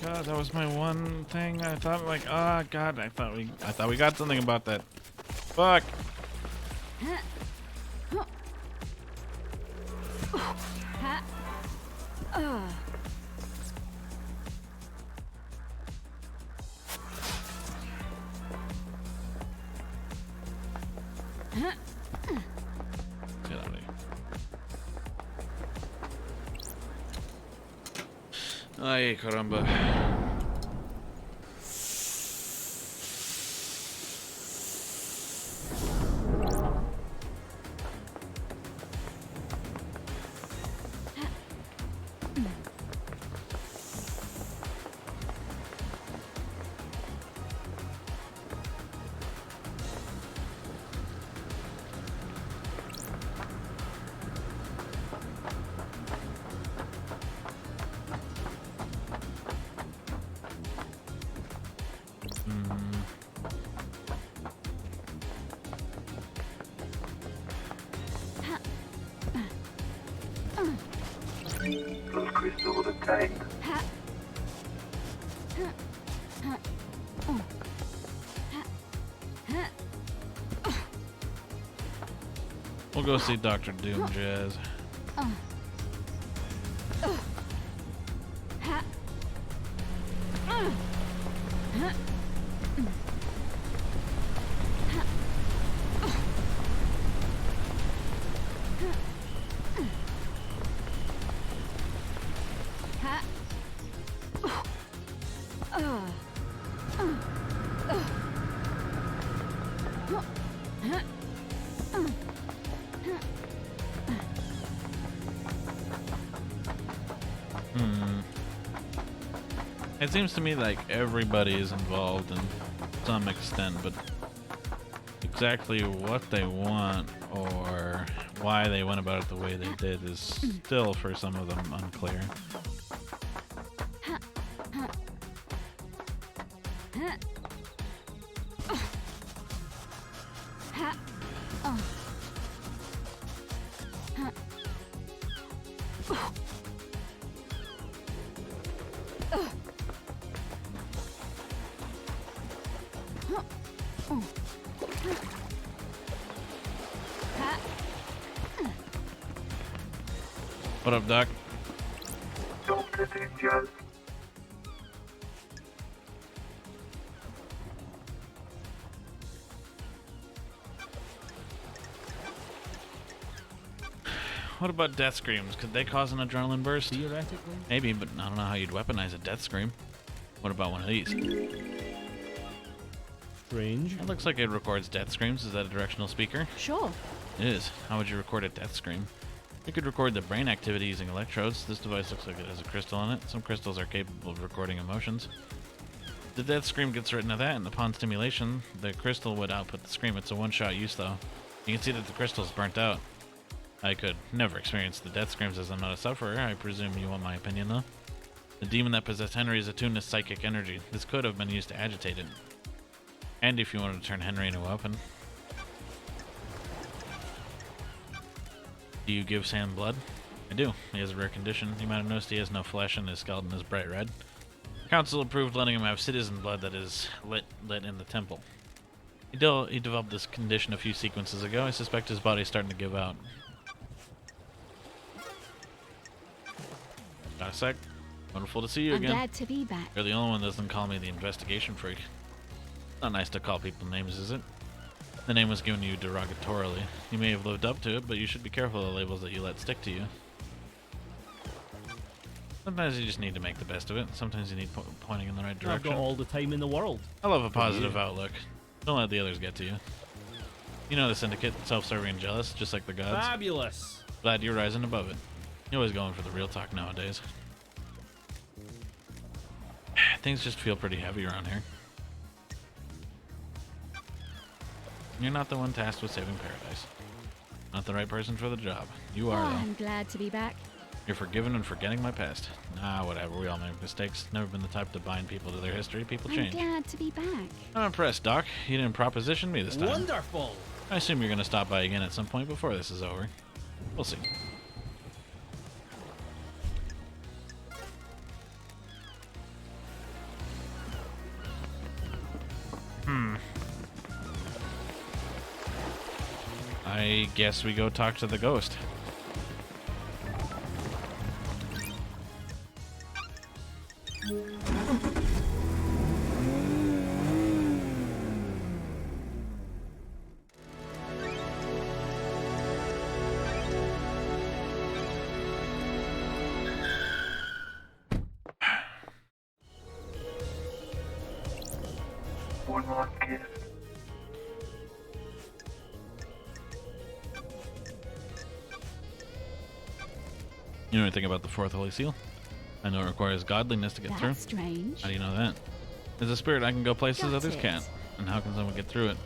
God, that was my one thing. I thought like, oh God, I thought we got something about that. Fuck. Get out of here. Ay, caramba. Blood crystal obtained. We'll go see Dr. Doom Jazz. It seems to me like everybody is involved in some extent, but exactly what they want or why they went about it the way they did is still, for some of them, unclear. What up, Doc? Don't get injured. What about death screams? Could they cause an adrenaline burst? Theoretically? Maybe, but I don't know how you'd weaponize a death scream. What about one of these? Strange. It looks like it records death screams. Is that a directional speaker? Sure. It is. How would you record a death scream? You could record the brain activity using electrodes. This device looks like it has a crystal in it. Some crystals are capable of recording emotions. The death scream gets written to that, and upon stimulation, the crystal would output the scream. It's a one-shot use, though. You can see that the crystal's burnt out. I could never experience the death screams as I'm not a sufferer. I presume you want my opinion, though. The demon that possessed Henry is attuned to psychic energy. This could have been used to agitate it. And if you wanted to turn Henry into a weapon. Do you give Sam blood? I do. He has a rare condition. You might have noticed he has no flesh and his skeleton is bright red. Council approved letting him have citizen blood that is lit in the temple. He developed this condition a few sequences ago. I suspect his body's starting to give out. Got a sec? Wonderful to see you I'm again. glad to be back. You're the only one that doesn't call me the investigation freak. Not nice to call people names, is it? The name was given to you derogatorily. You may have lived up to it, but you should be careful of the labels that you let stick to you. Sometimes you just need to make the best of it. Sometimes you need pointing in the right I've direction. got all the time in the world. I love a positive outlook. Don't let the others get to you. You know the Syndicate, self-serving and jealous, just like the gods. Fabulous. Glad you're rising above it. You're always going for the real talk nowadays. Things just feel pretty heavy around here. You're not the one tasked with saving paradise. Not the right person for the job. You are, though. I'm glad to be back. You're forgiven and forgetting my past. Ah, whatever. We all make mistakes. Never been the type to bind people to their history. People I'm change. glad to be back. I'm impressed, Doc. You didn't proposition me this time. Wonderful. I assume you're going to stop by again at some point before this is over. We'll see. I guess we go talk to the ghost. One last kiss. You know anything about the fourth holy seal? I know it requires godliness to get through. That's strange. How do you know that? As a spirit, I can go places Got others it. can't. And how can someone get through it?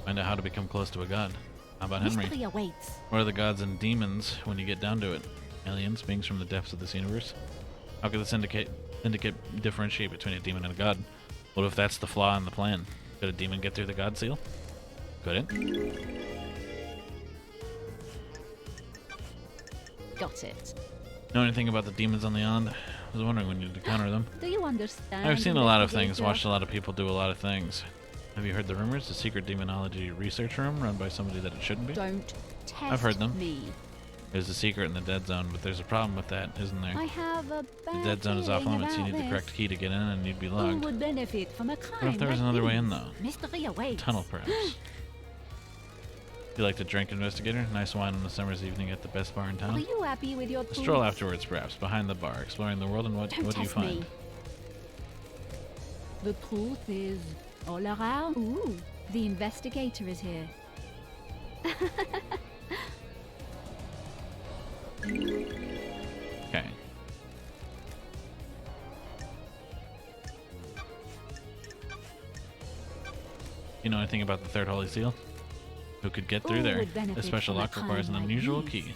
Find out how to become close to a god. How about Henry? Mystery awaits. What are the gods and demons when you get down to it? Aliens, beings from the depths of this universe? How could the syndicate differentiate between a demon and a god? What if that's the flaw in the plan? Could a demon get through the god seal? Could it? Got it. Know anything about the demons on the island? I was wondering when you'd encounter them. Do you understand? I've seen a lot of things, investigator? watched a lot of people do a lot of things. Have you heard the rumors? The secret demonology research room run by somebody that it shouldn't be? Don't test I've heard them. me. There's a secret in the dead zone, but there's a problem with that, isn't there? I have a The bad dead zone is off feeling limits. You about need the this. correct key to get in, and you'd be Who logged. would benefit from a kind What if there was like another way in, this? though? Mystery awaits. Tunnel, perhaps. You like to drink, investigator? Nice wine on a summer's evening at the best bar in Are town? you happy with your A tools? stroll afterwards, perhaps, behind the bar, exploring the world, and what Don't do you test find? me. The truth is all around. Ooh. The investigator is here. Okay. You know anything about the third holy seal? Who could get through All there? would benefit A special from a lock requires an time like unusual these. key.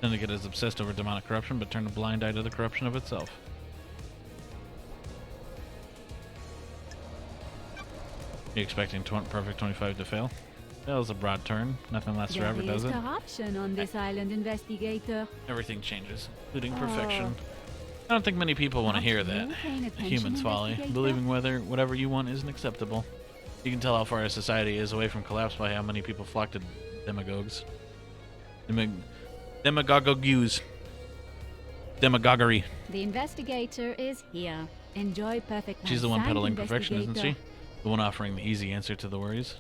Syndicate is obsessed over demonic corruption, but turned a blind eye to the corruption of itself. You expecting perfect 25 to fail? That was a broad turn. Nothing lasts forever, There is does it? corruption on this island, investigator. Everything changes, including Oh. perfection. I don't think many people want to Aren't hear you that. paying A attention, human's folly. investigator? Believing whatever you want isn't acceptable. You can tell how far our society is away from collapse by how many people flock to demagogues. Demagogues. Demagoguery. The investigator is here. Enjoy perfect. She's the one thank peddling perfection, isn't she? investigator. The one offering the easy answer to the worries.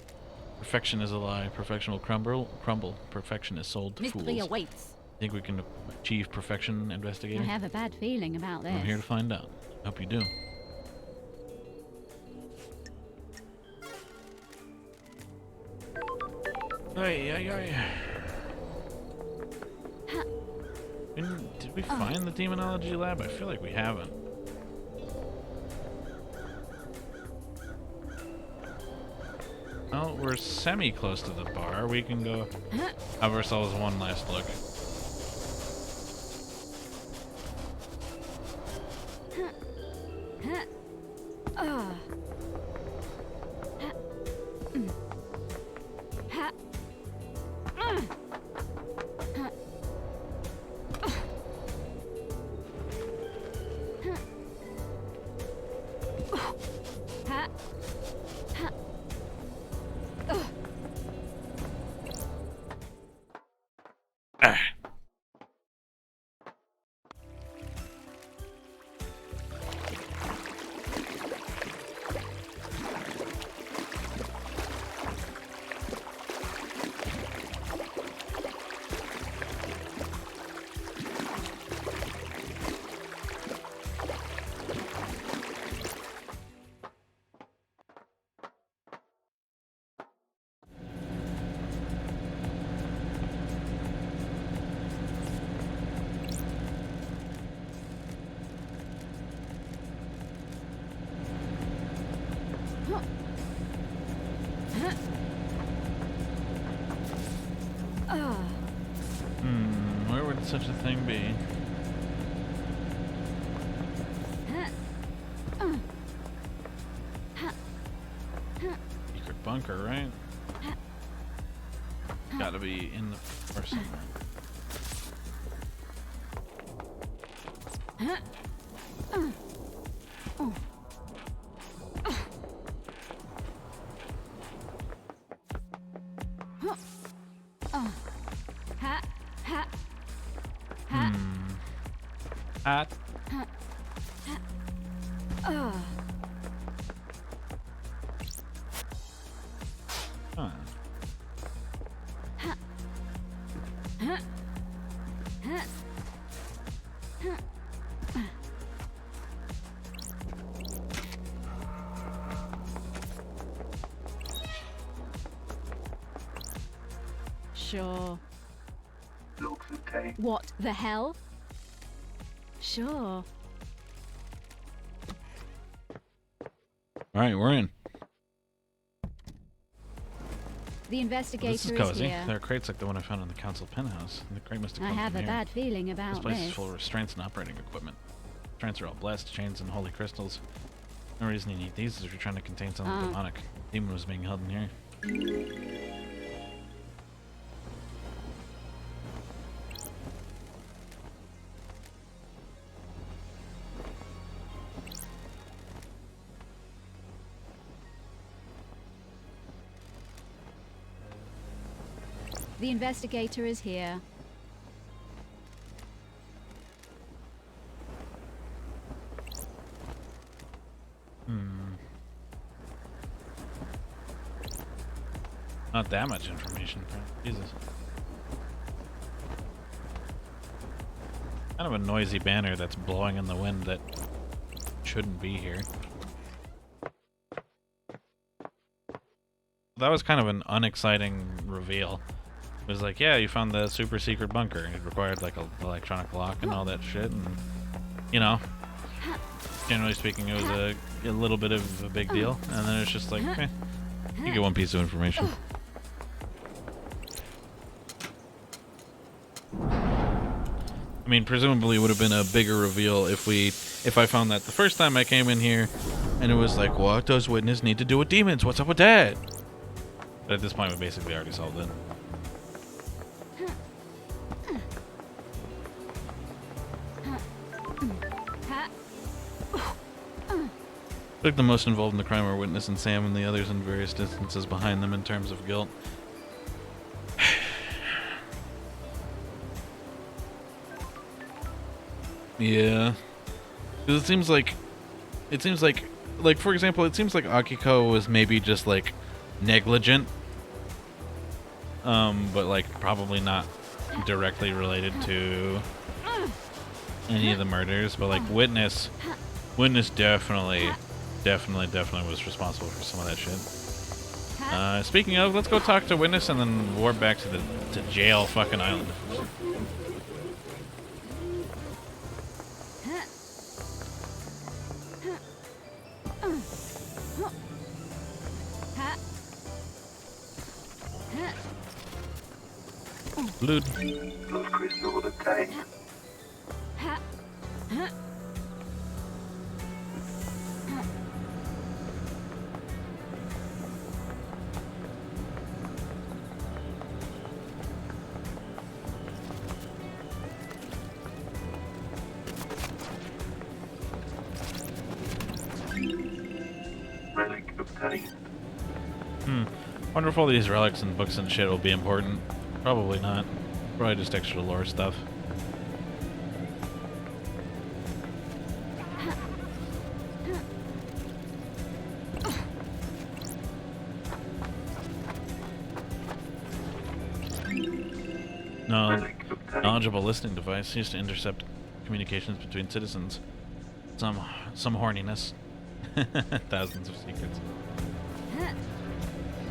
Perfection is a lie. Perfection will crumble. Perfection is sold to Mystery fools. awaits. Think we can achieve perfection, investigator? I have a bad feeling about this. I'm here to find out. Hope you do. Ay. Did we find the demonology lab? I feel like we haven't. Well, we're semi-close to the bar. We can go have ourselves one last look. Where would such a thing be? Secret bunker, right? Gotta be in the or somewhere. Hat. Huh. Sure. Looks and tape. What the hell? Sure. All right, we're in. The investigator This is is cozy. here. There are crates like the one I found in the council penthouse. The crate must have I come have from a here. bad feeling This about place this. is full of restraints and operating equipment. Restraints are all blessed, chains and holy crystals. No reason you need these if you're trying to contain something demonic. Demon was being held in here. The investigator is here. Not that much information. Jesus. Kind of a noisy banner that's blowing in the wind that shouldn't be here. That was kind of an unexciting reveal. It was like, yeah, you found the super secret bunker. It required like an electronic lock and all that shit, and you know, generally speaking, it was a little bit of a big deal. And then it's just like, you get one piece of information. I mean, presumably it would have been a bigger reveal if I found that the first time I came in here, and it was like, what does Witness need to do with demons? What's up with that? But at this point, we basically already solved it. I think the most involved in the crime are Witness and Sam, and the others in various distances behind them in terms of guilt. Yeah, because it seems like, for example, it seems like Akiko was maybe just like negligent, but like probably not directly related to any of the murders. But like Witness definitely was responsible for some of that shit. Speaking of, let's go talk to Witness and then warp back to the jail fucking island. Blood crystal obtained. Relic obtained. Wonder if all these relics and books and shit will be important. Probably not. Probably just extra lore stuff. No, knowledgeable listening device used to intercept communications between citizens. Some horniness. Thousands of secrets.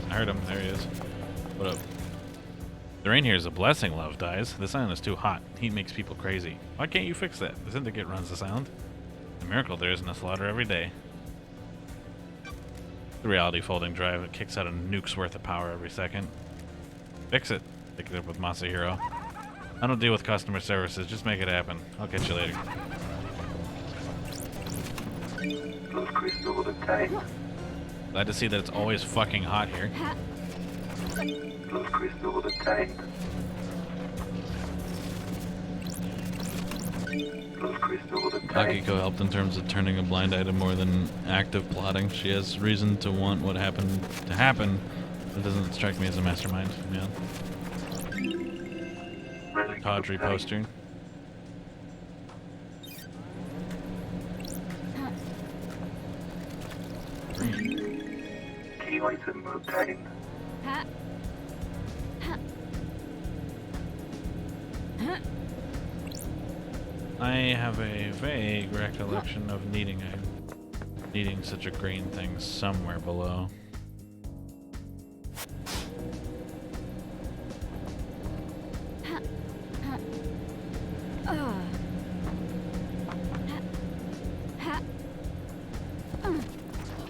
I heard him. There he is. What up? The rain here is a blessing, Love dies. This island is too hot. Heat makes people crazy. Why can't you fix that? The syndicate runs this island. A miracle there isn't a slaughter every day. The reality folding drive that kicks out a nuke's worth of power every second. Fix it. Pick it up with Masahiro. I don't deal with customer services. Just make it happen. I'll catch you later. Crystal obtained. Glad to see that it's always fucking hot here. Crystal obtained. Crystal obtained. Akiko helped in terms of turning a blind eye to more than active plotting. She has reason to want what happened to happen. It doesn't strike me as a mastermind. Yeah. Tawdry poster. Key item obtained. I have a vague recollection of needing such a green thing somewhere below.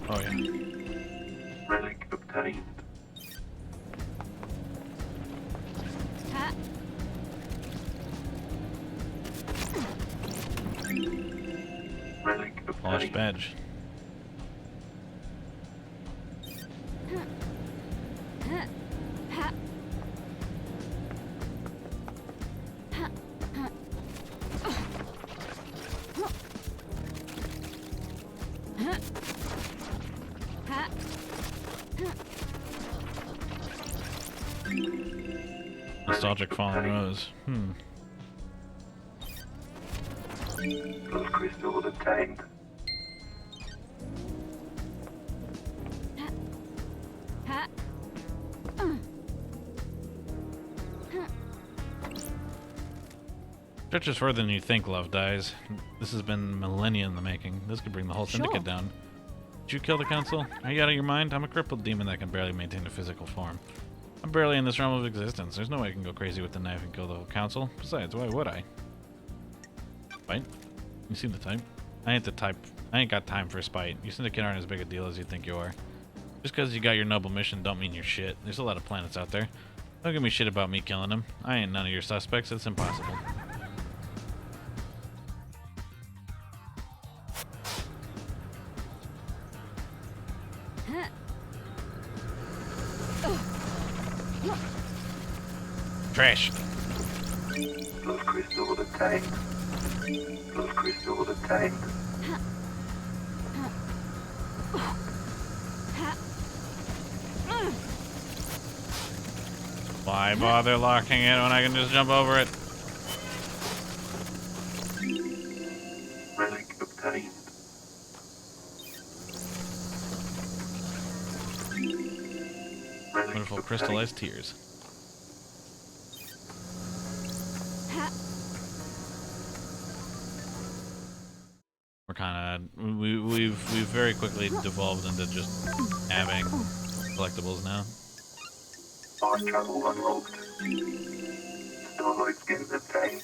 Oh yeah. Relic obtained. Relic Polished obtained. badge. Nostalgic fallen rose. Crystal obtained. Stretches further than you think, Love Dies. This has been millennia in the making. This could bring the whole syndicate Sure. down. Did you kill the council? Are you out of your mind? I'm a crippled demon that can barely maintain a physical form. I'm barely in this realm of existence. There's no way I can go crazy with the knife and kill the whole council. Besides, why would I? Spite? You seem the type. I ain't the type. I ain't got time for spite. You syndicate aren't as big a deal as you think you are. Just because you got your noble mission don't mean you're shit. There's a lot of planets out there. Don't give me shit about me killing them. I ain't none of your suspects. It's impossible. Trash. Blood crystal obtained. Blood crystal obtained. Why bother locking it when I can just jump over it? Relic obtained. Relic Wonderful obtained. crystallized tears. We're kind of we've very quickly devolved into just having collectibles now. Fast travel unlocked. Starlight skins obtained.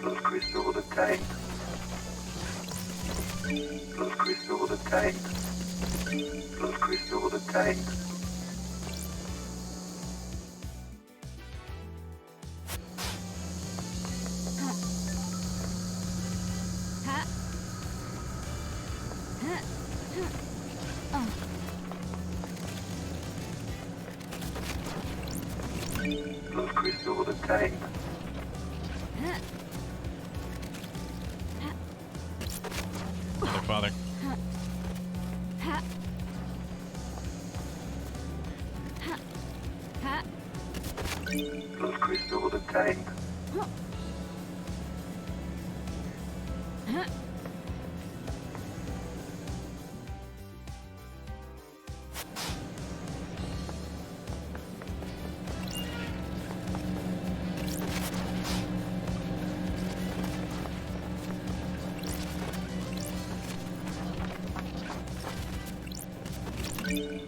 Blood crystal obtained. Blood crystal obtained. Blood crystal obtained. Blood crystal obtained. Father. Blood crystal obtained.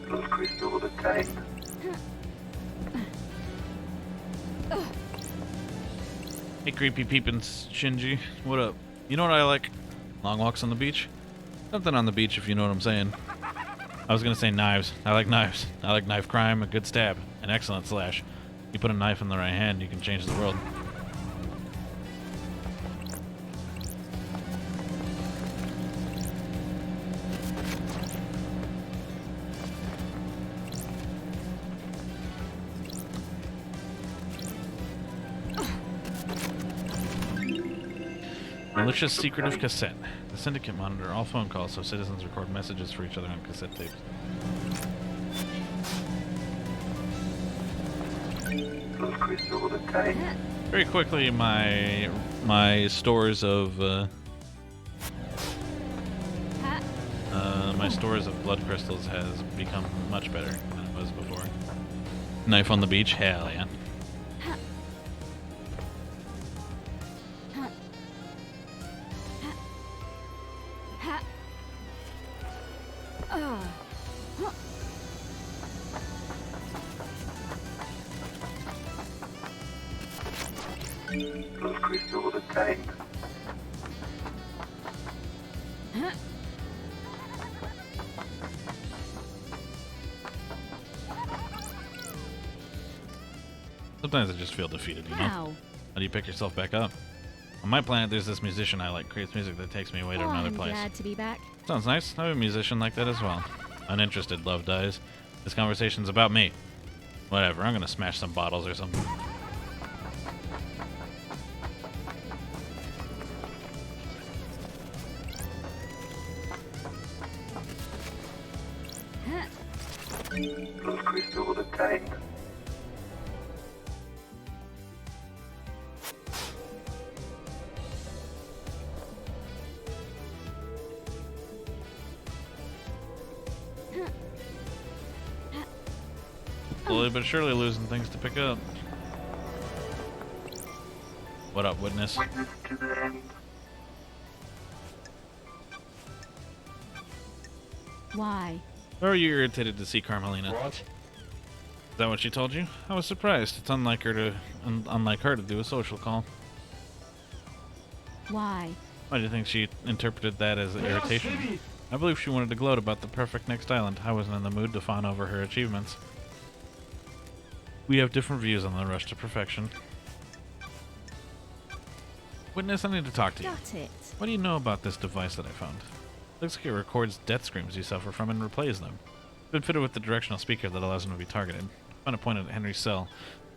Blood crystal obtained. Hey, creepy peepins, Shinji. What up? You know what I like? Long walks on the beach? Something on the beach, if you know what I'm saying. I was gonna say knives. I like knives. I like knife crime, a good stab, an excellent slash. You put a knife in the right hand, you can change the world. Malicious secretive cassette. The syndicate monitor all phone calls so citizens record messages for each other on cassette tapes. Blood crystal obtained. Very quickly, my stores of my stores of blood crystals has become much better than it was before. Knife on the beach, hell yeah. Blood crystal obtained. Sometimes I just feel defeated, you know? How? How do you pick yourself back up? On my planet, there's this musician I like, creates music that takes me away to Oh, another I'm place. glad to be back. Sounds nice. I'm a musician like that as well. Uninterested, Love Dies. This conversation's about me. Whatever, I'm gonna smash some bottles or something. Blood crystal obtained. Slowly but surely losing things to pick up. What up, witness? Witness to the end. Why? Or are you irritated to see Carmelina? What? Is that what she told you? I was surprised. It's unlike her to do a social call. Why? Why do you think she interpreted that as irritation? I believe she wanted to gloat about the perfect next island. I wasn't in the mood to fawn over her achievements. We have different views on the rush to perfection. Witness, I need to talk to you. Got it. What do you know about this device that I found? Looks like it records death screams you suffer from and replays them. It's been fitted with the directional speaker that allows them to be targeted. Found it pointed at Henry's cell.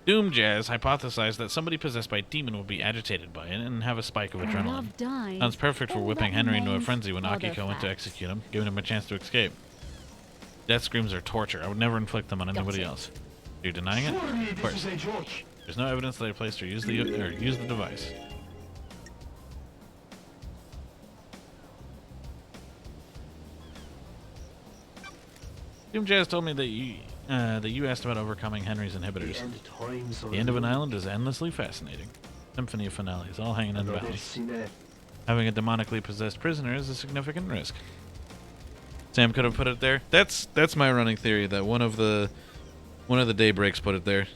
Doom Jazz hypothesized that somebody possessed by a demon would be agitated by it and have a spike of adrenaline. Love dies. Sounds perfect for All whipping that Henry into a remains frenzy when are the Akiko went to facts. execute him, giving him a chance to escape. Death screams are torture. I would never inflict them on anybody it. else. You're denying it? Surely Of this course. is a joke. There's no evidence that I placed or used the device. Doom Jazz told me that you asked about overcoming Henry's inhibitors. The end times The end of an island is endlessly fascinating. Symphony of finales, all hanging in the Another balance. Sigh. Having a demonically possessed prisoner is a significant risk. Sam could have put it there. That's my running theory that one of the daybreaks put it there.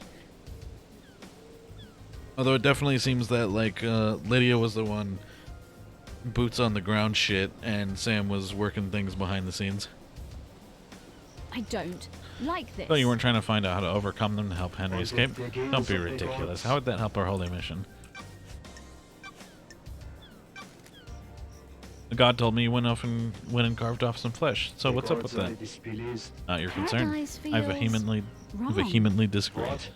Although it definitely seems that like Lydia was the one boots on the ground shit and Sam was working things behind the scenes. I don't like this. So you weren't trying to find out how to overcome them to help Henry escape? Don't be ridiculous. How would that help our holy mission? The god told me you went and carved off some flesh. So what's up with that? Not your concern. Paradise I feels wrong. vehemently disagree. What?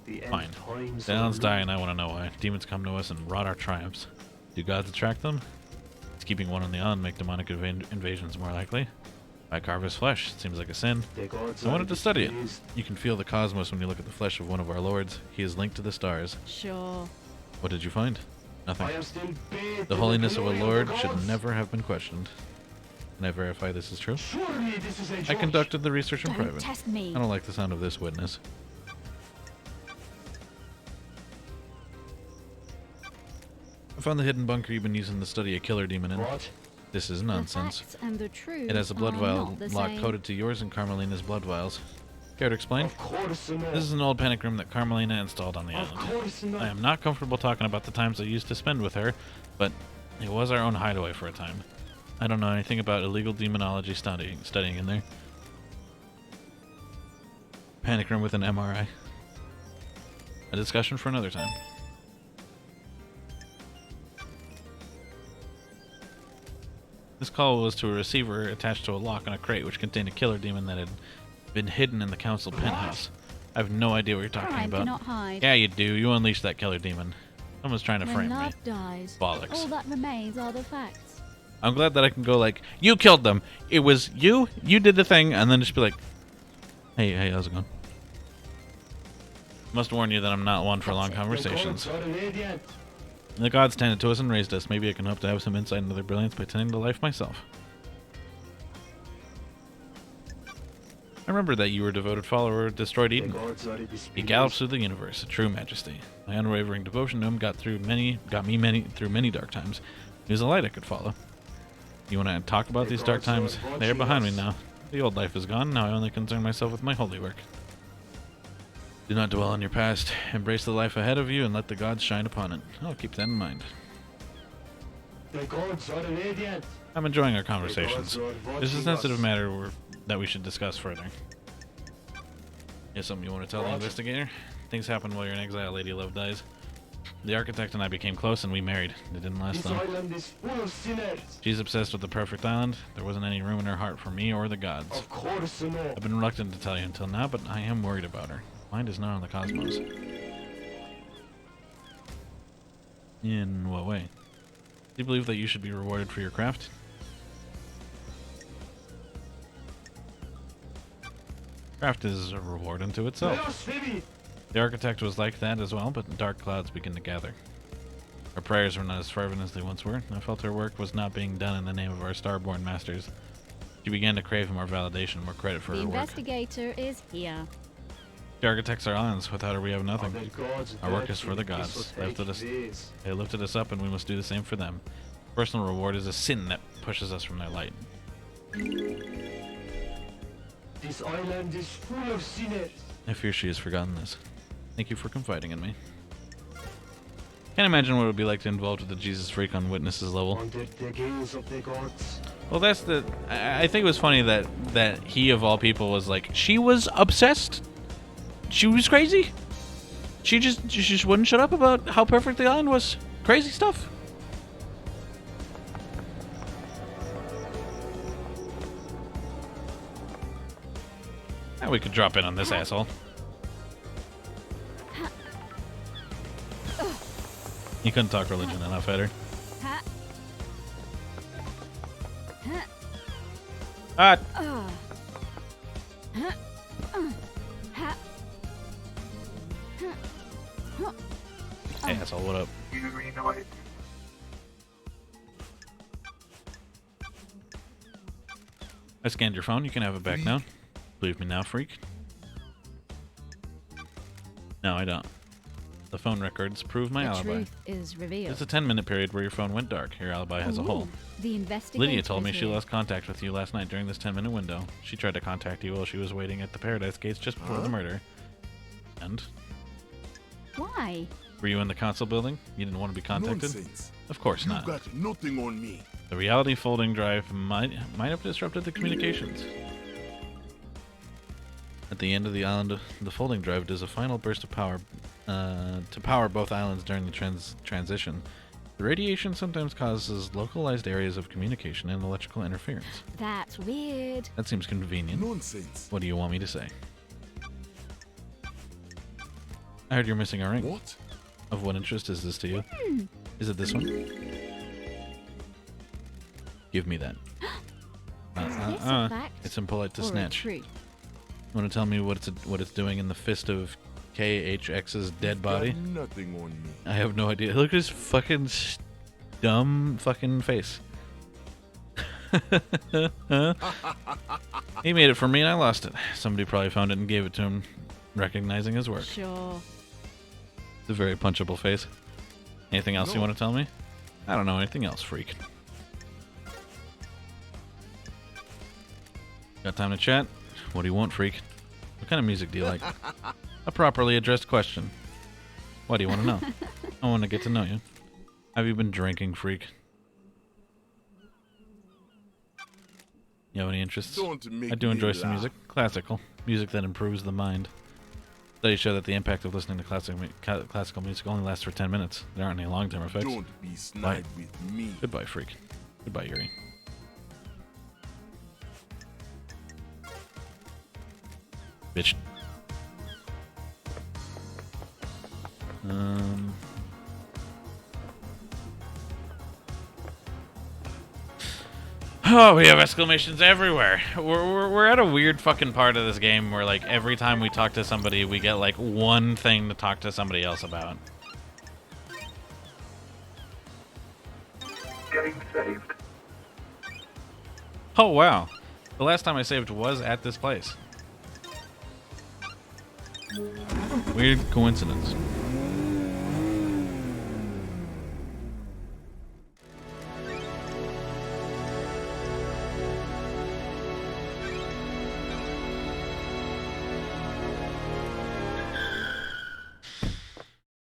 The end Fine. times The islands are die and I want to know why. Demons come to us and rot our triumphs. Do gods attract them? Does keeping one on the island make demonic invasions more likely? I carve his flesh. It seems like a sin. The gods I are wanted to study it. displeased. You can feel the cosmos when you look at the flesh of one of our lords. He is linked to the stars. Sure. What did you find? Nothing. I am still bathed The in holiness of a glory lord the should gods. never have been questioned. Can I verify this is true? Surely this is a I joke. conducted the research in Don't private. test me. I don't like the sound of this witness. I found the hidden bunker you've been using to study a killer demon in. What? This is The nonsense. facts and the truth It has a blood are vial not the lock same. coded to yours and Carmelina's blood vials. Care to explain? Of course not. This is an old panic room that Carmelina installed on the Of island. course not. I am not comfortable talking about the times I used to spend with her, but it was our own hideaway for a time. I don't know anything about illegal demonology studying in there. Panic room with an MRI. A discussion for another time. This call was to a receiver attached to a lock on a crate which contained a killer demon that had been hidden in the council penthouse. I have no idea what you're talking Crime about. cannot hide. Yeah, you do. You unleashed that killer demon. Someone's trying to When frame me. love dies, Bollocks. all that remains are the facts. I'm glad that I can go like, you killed them. It was you. You did the thing, and then just be like, hey, how's it going? Must warn you that I'm not one for long conversations. The gods are radiant. The gods tended to us and raised us. Maybe I can hope to have some insight into their brilliance by tending to life myself. I remember that you were a devoted follower of destroyed The Eden. gods are He displeased. gallops through the universe, a true majesty. My unwavering devotion to him got me through many dark times. He was a light I could follow. You want to talk about The these dark gods are times? They are watching behind me us. now. The old life is gone. Now I only concern myself with my holy work. Do not dwell on your past. Embrace the life ahead of you and let the gods shine upon it. I'll keep that in mind. The gods are radiant. I'm enjoying our conversations. The gods are This is a watching sensitive us. matter that we should discuss further. Is something you want to tell the What? investigator? Things happen while you're in exile, Lady Love dies. The architect and I became close and we married. It didn't last This long. island is full of sinners. She's obsessed with the perfect island. There wasn't any room in her heart for me or the gods. Of course not. I've been reluctant to tell you until now, but I am worried about her. Mind is not on the cosmos. In what way? Do you believe that you should be rewarded for your craft? Craft is a reward unto itself. Blasphemy. The architect was like that as well, but dark clouds begin to gather. Her prayers were not as fervent as they once were. I felt her work was not being done in the name of our starborn masters. She began to crave more validation, more credit for The her work. investigator is here. The architects are islands. Without her, we have nothing. Our gods Our work dead is for the in gods. esoteric days. They lifted us up, and we must do the same for them. Personal reward is a sin that pushes us from their light. This island is full of sinners. I fear she has forgotten this. Thank you for confiding in me. Can't imagine what it would be like to involve with the Jesus freak on Witness's level. Under the gaze of the gods. Well, that's the. I think it was funny that he of all people was like, she was obsessed. She was crazy. She just wouldn't shut up about how perfect the island was. Crazy stuff. Now we could drop in on this asshole. You couldn't talk religion enough, Header. Ah! Hey, asshole, what up? Urinoid. I scanned your phone. You can have it back now. Believe me now, freak. No, I don't. The phone records prove my The alibi. truth is revealed. It's a 10-minute period where your phone went dark. Your alibi has a hole. The investigator Lydia told me is she here. lost contact with you last night during this 10-minute window. She tried to contact you while she was waiting at the Paradise Gates just before the murder. And? Why? Were you in the console building? You didn't want to be contacted? Nonsense. Of course You not. got nothing on me. The reality folding drive might have disrupted the communications. At the end of the island, the folding drive does a final burst of power to power both islands during the transition. The radiation sometimes causes localized areas of communication and electrical interference. That's weird. That seems convenient. Nonsense. What do you want me to say? I heard you're missing a ring. What? Of what interest is this to you? Is it this one? Give me that. Is this a fact It's impolite to or a snatch. truth? Want to tell me what it's doing in the fist of KHX's dead body? Got nothing on me. I have no idea. Look at his fucking dumb fucking face. He made it for me and I lost it. Somebody probably found it and gave it to him, recognizing his work. Sure. It's a very punchable face. Anything else you want to tell me? I don't know anything else, freak. Got time to chat? What do you want, freak? What kind of music do you like? A properly addressed question. What do you want to know? I want to get to know you. Have you been drinking, freak? You have any interests? Don't make I do enjoy me some laugh. music. Classical. Music that improves the mind. Studies show that the impact of listening to classical music only lasts for 10 minutes. There aren't any long-term effects. Don't be snide with me. Goodbye, freak. Goodbye, Yuri. Bitch. Oh, we have exclamations everywhere. We're at a weird fucking part of this game where, like, every time we talk to somebody, we get, like, one thing to talk to somebody else about. Getting saved. Oh, wow. The last time I saved was at this place. Weird coincidence.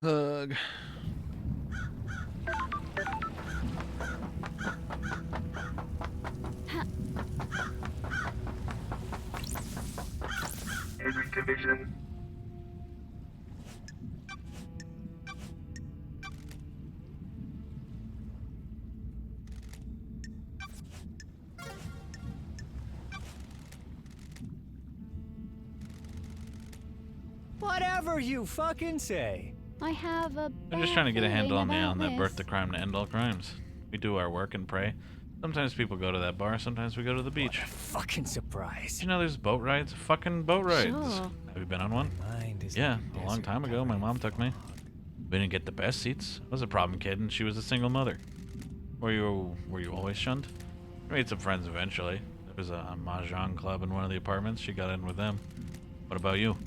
Hug. Henry Division. Whatever you fucking say. I have a. I'm just trying to get a handle on the feeling island that about birthed the crime to end all crimes. We do our work and pray. Sometimes people go to that bar, sometimes we go to the beach. Fucking surprise. You know there's boat rides? Fucking boat rides. Sure. Have you been on one? Mind is Yeah, like a long desert time ago, my covering mom took me. We didn't get the best seats. I was a problem kid and she was a single mother. Were you always shunned? I made some friends eventually. There was a mahjong club in one of the apartments. She got in with them. What about you?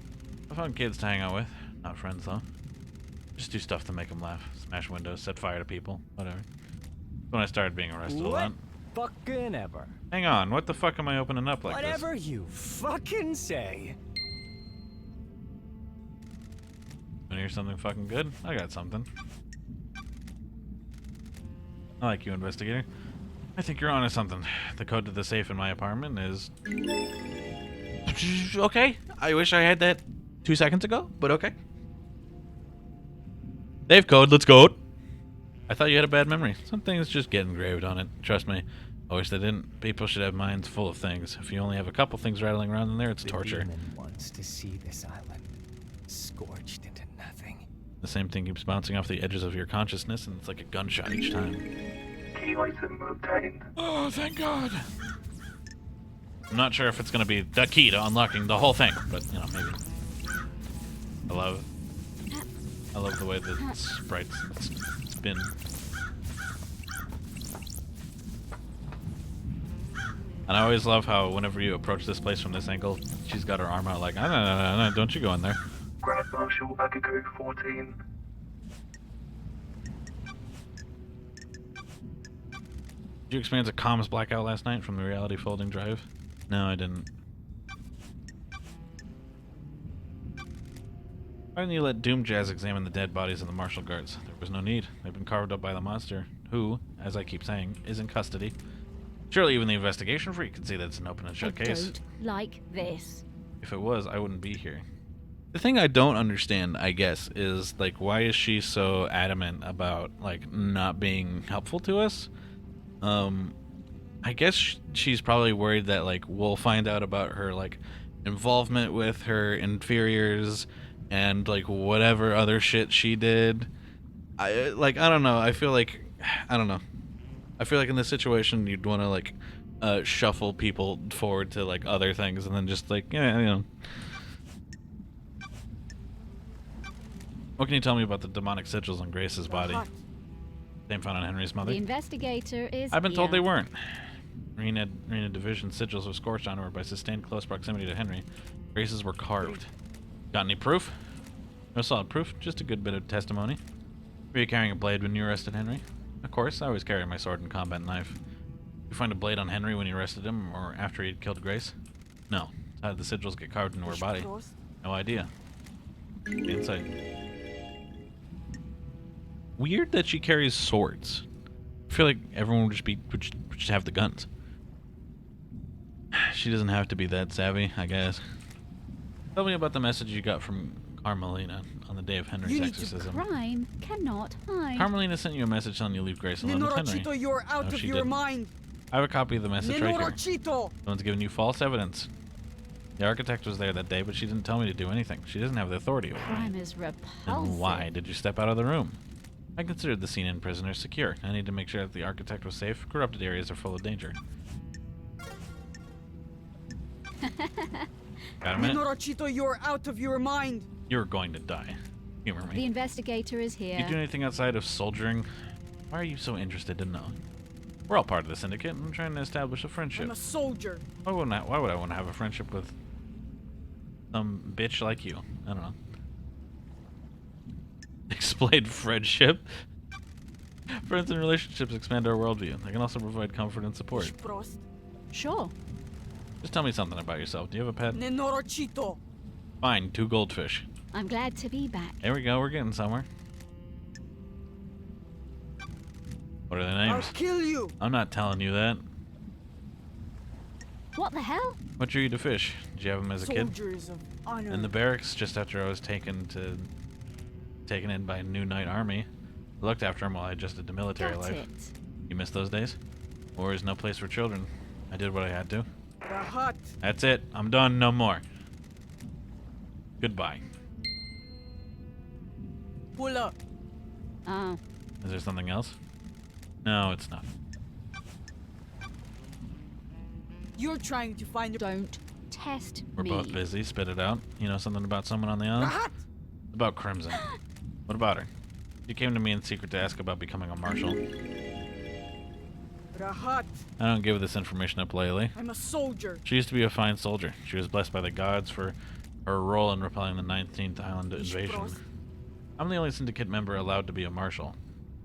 I found kids to hang out with. Not friends, though. Just do stuff to make them laugh. Smash windows, set fire to people, whatever. When I started being arrested a lot. Fucking ever. Hang on, what the fuck am I opening up like Whatever you fucking say. Wanna hear something fucking good? I got something. I like you, investigator. I think you're onto something. The code to the safe in my apartment is... Okay, I wish I had that 2 seconds ago, but okay. Safe code, let's go. I thought you had a bad memory. Some things just get engraved on it. Trust me. I wish they didn't. People should have minds full of things. If you only have a couple things rattling around in there, it's torture. The demon wants to see this island scorched into nothing. The same thing keeps bouncing off the edges of your consciousness, and it's like a gunshot each time. Key item obtained. Oh, thank God. I'm not sure if it's going to be the key to unlocking the whole thing, but, you know, maybe. I love the way the sprites spin. And I always love how whenever you approach this place from this angle, she's got her arm out like, no, don't you go in there. Grand Marshal Agago 14. Did you experience a comms blackout last night from the reality folding drive? No, I didn't. Why didn't you let Doom Jazz examine the dead bodies of the martial guards? There was no need. They've been carved up by the monster, who, as I keep saying, is in custody. Surely even the investigation freak could see that it's an open and shut case. Don't like this. If it was, I wouldn't be here. The thing I don't understand, I guess, is, like, why is she so adamant about, like, not being helpful to us? I guess she's probably worried that, like, we'll find out about her, like, involvement with her inferiors and, like, whatever other shit she did. I don't know. I feel like in this situation you'd want to, like, shuffle people forward to, like, other things and then just, like, yeah, you know. What can you tell me about the demonic sigils on Grace's body? Same found on Henry's mother? The investigator is I've been told they here. weren't. Marina Division sigils were scorched on her by sustained close proximity to Henry. Grace's were carved. Got any proof? No solid proof, just a good bit of testimony. Were you carrying a blade when you arrested Henry? Of course, I always carry my sword and combat knife. Did you find a blade on Henry when you arrested him, or after he'd killed Grace? No. How did the sigils get carved into her body? No idea. Insight. Weird that she carries swords. I feel like everyone would just have the guns. She doesn't have to be that savvy, I guess. Tell me about the message you got from Carmelina on the day of Henry's exorcism. Crime cannot hide. Carmelina sent you a message telling you to leave Grace alone with Henry. You're out No, of she your didn't. mind. I have a copy of the message right here. Nenorachito. Someone's giving you false evidence. The architect was there that day, but she didn't tell me to do anything. She doesn't have the authority over me. Crime is repulsive. Then why did you step out of the room? I considered the scene and prisoners secure. I need to make sure that the architect was safe. Corrupted areas are full of danger. Got a minute? Nenorachito, you're out of your mind. You're going to die. Humor The me. investigator is here. You do anything outside of soldiering? Why are you so interested to know? We're all part of the syndicate, and I'm trying to establish a friendship. I'm a soldier. Why would I want to have a friendship with some bitch like you? I don't know. Explain friendship. Friends and relationships expand our worldview. They can also provide comfort and support. Sure. Just tell me something about yourself. Do you have a pet? Nenorachito. Fine, 2 goldfish. I'm glad to be back. There we go, we're getting somewhere. What are their I'll names? kill you. I'm not telling you that. What the hell? What drew you to fish? Did you have them as a kid? Soldiers of honor. In the barracks, just after I was taken in by a new knight army. I looked after him while I adjusted to military Got life. it. You miss those days? War is no place for children. I did what I had to. The hut. That's it. I'm done. No more. Goodbye. Pull up. Oh, Is there something else? No, it's not. You're trying to find. don't test We're me. both busy. Spit it out. You know something about someone on the The island? hut. About Crimson. What about her? She came to me in secret to ask about becoming a marshal. The hut. I don't give this information up lately. I'm a soldier. She used to be a fine soldier. She was blessed by the gods for Her role in repelling the 19th Island invasion. I'm the only syndicate member allowed to be a marshal.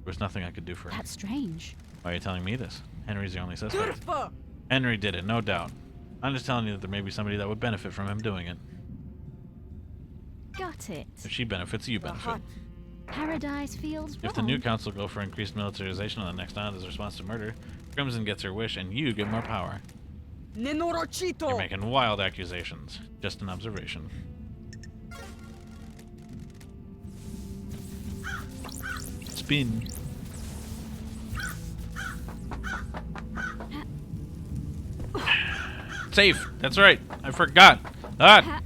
There was nothing I could do for her. That's strange. Why are you telling me this? Henry's the only suspect. Henry did it, no doubt. I'm just telling you that there may be somebody that would benefit from him doing it. Got it. If she benefits, you benefit. Paradise feels wrong. If the new council go for increased militarization on the next island as a response to murder, Crimson gets her wish and you get more power. You're making wild accusations. Just an observation. Spin. Safe. That's right. I forgot. Ah.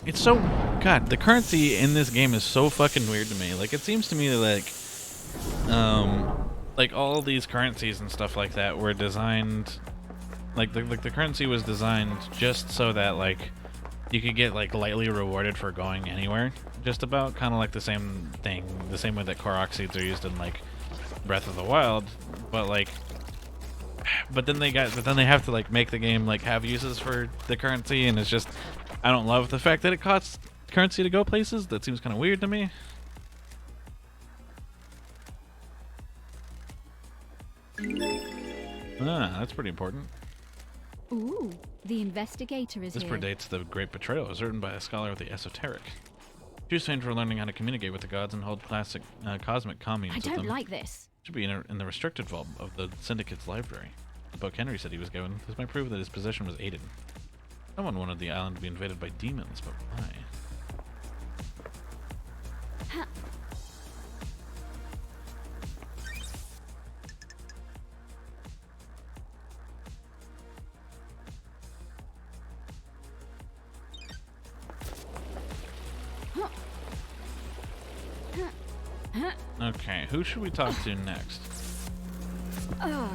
It's so... God, the currency in this game is so fucking weird to me. Like, it seems to me like all these currencies and stuff like that were designed... Like, the currency was designed just so that, like, you could get, like, lightly rewarded for going anywhere. Just about. Kind of like the same thing. The same way that Korok seeds are used in, like, Breath of the Wild. But, like... But then they have to, like, make the game, like, have uses for the currency, and it's just... I don't love the fact that it costs currency to go places. That seems kind of weird to me. Ah, that's pretty important. Ooh, the investigator is This here. predates the Great Betrayal. It was written by a scholar of the esoteric. She was famed for learning how to communicate with the gods and hold classic cosmic communes I with them. don't like this. Should be in the restricted vault of the Syndicate's library. The book Henry said he was given. This might prove that his position was aided. Someone wanted the island to be invaded by demons, but why? Okay, who should we talk to next? I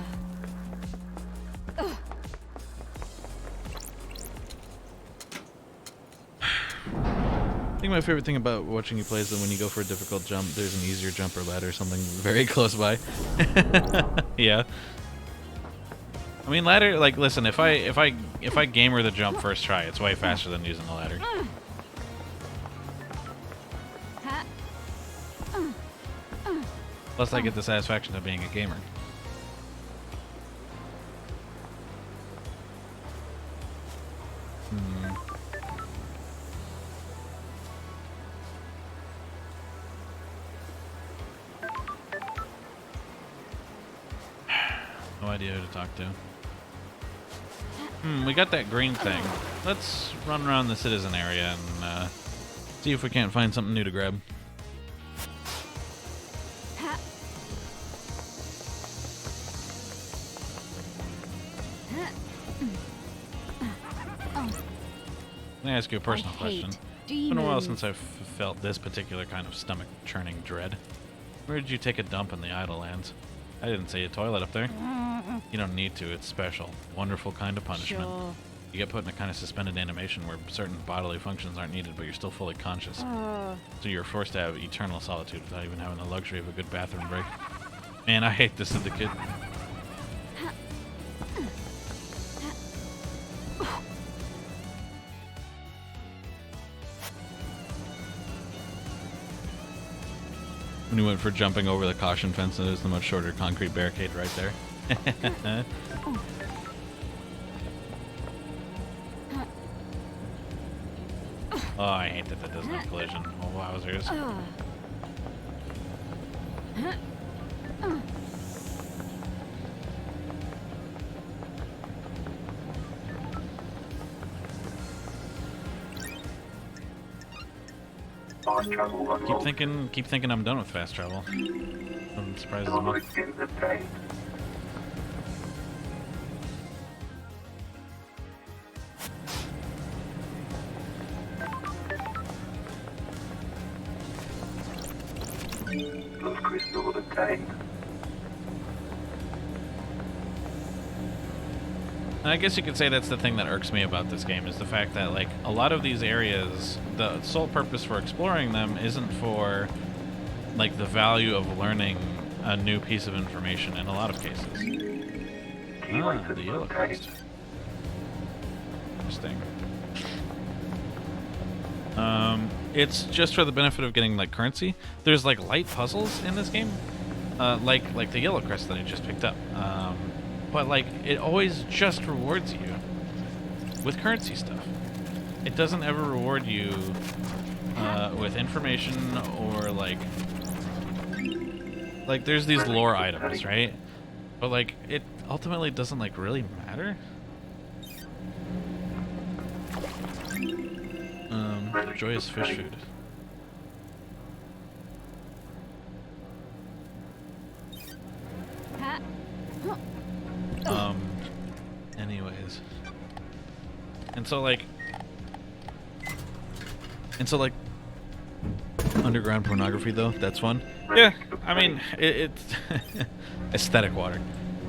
think my favorite thing about watching you play is that when you go for a difficult jump, there's an easier jump or ladder or something very close by. Yeah. I mean, ladder. Like, listen, if I gamer the jump first try, it's way faster than using the ladder. Plus, I get the satisfaction of being a gamer. No idea who to talk to. We got that green thing. Let's run around the citizen area and see if we can't find something new to grab. Let me ask you a personal question. It's been a while since I've felt this particular kind of stomach-churning dread. Where did you take a dump in the Idle Lands? I didn't see a toilet up there. You don't need to. It's special. Wonderful kind of punishment. Sure. You get put in a kind of suspended animation where certain bodily functions aren't needed, but you're still fully conscious. So you're forced to have eternal solitude without even having the luxury of a good bathroom break. Man, I hate this syndicate. When you went for jumping over the caution fence, there's the much shorter concrete barricade right there. Oh, I hate that doesn't have collision. Oh, wowzers. Fast travel unlocked. Keep thinking I'm done with fast travel. I'm surprised. Download skins obtained. obtained. And I guess you could say that's the thing that irks me about this game, is the fact that, like, a lot of these areas, the sole purpose for exploring them isn't for, like, the value of learning a new piece of information in a lot of cases. Ah, the yellow crest. Interesting. It's just for the benefit of getting, like, currency. There's, like, light puzzles in this game, like the yellow crest that I just picked up. But, like, it always just rewards you with currency stuff. It doesn't ever reward you with information or, like, there's these lore items, right? But, like, it ultimately doesn't, like, really matter. Joyous fish food. Anyways. And so, like, underground pornography, though, that's fun. Yeah, I mean, it's aesthetic water.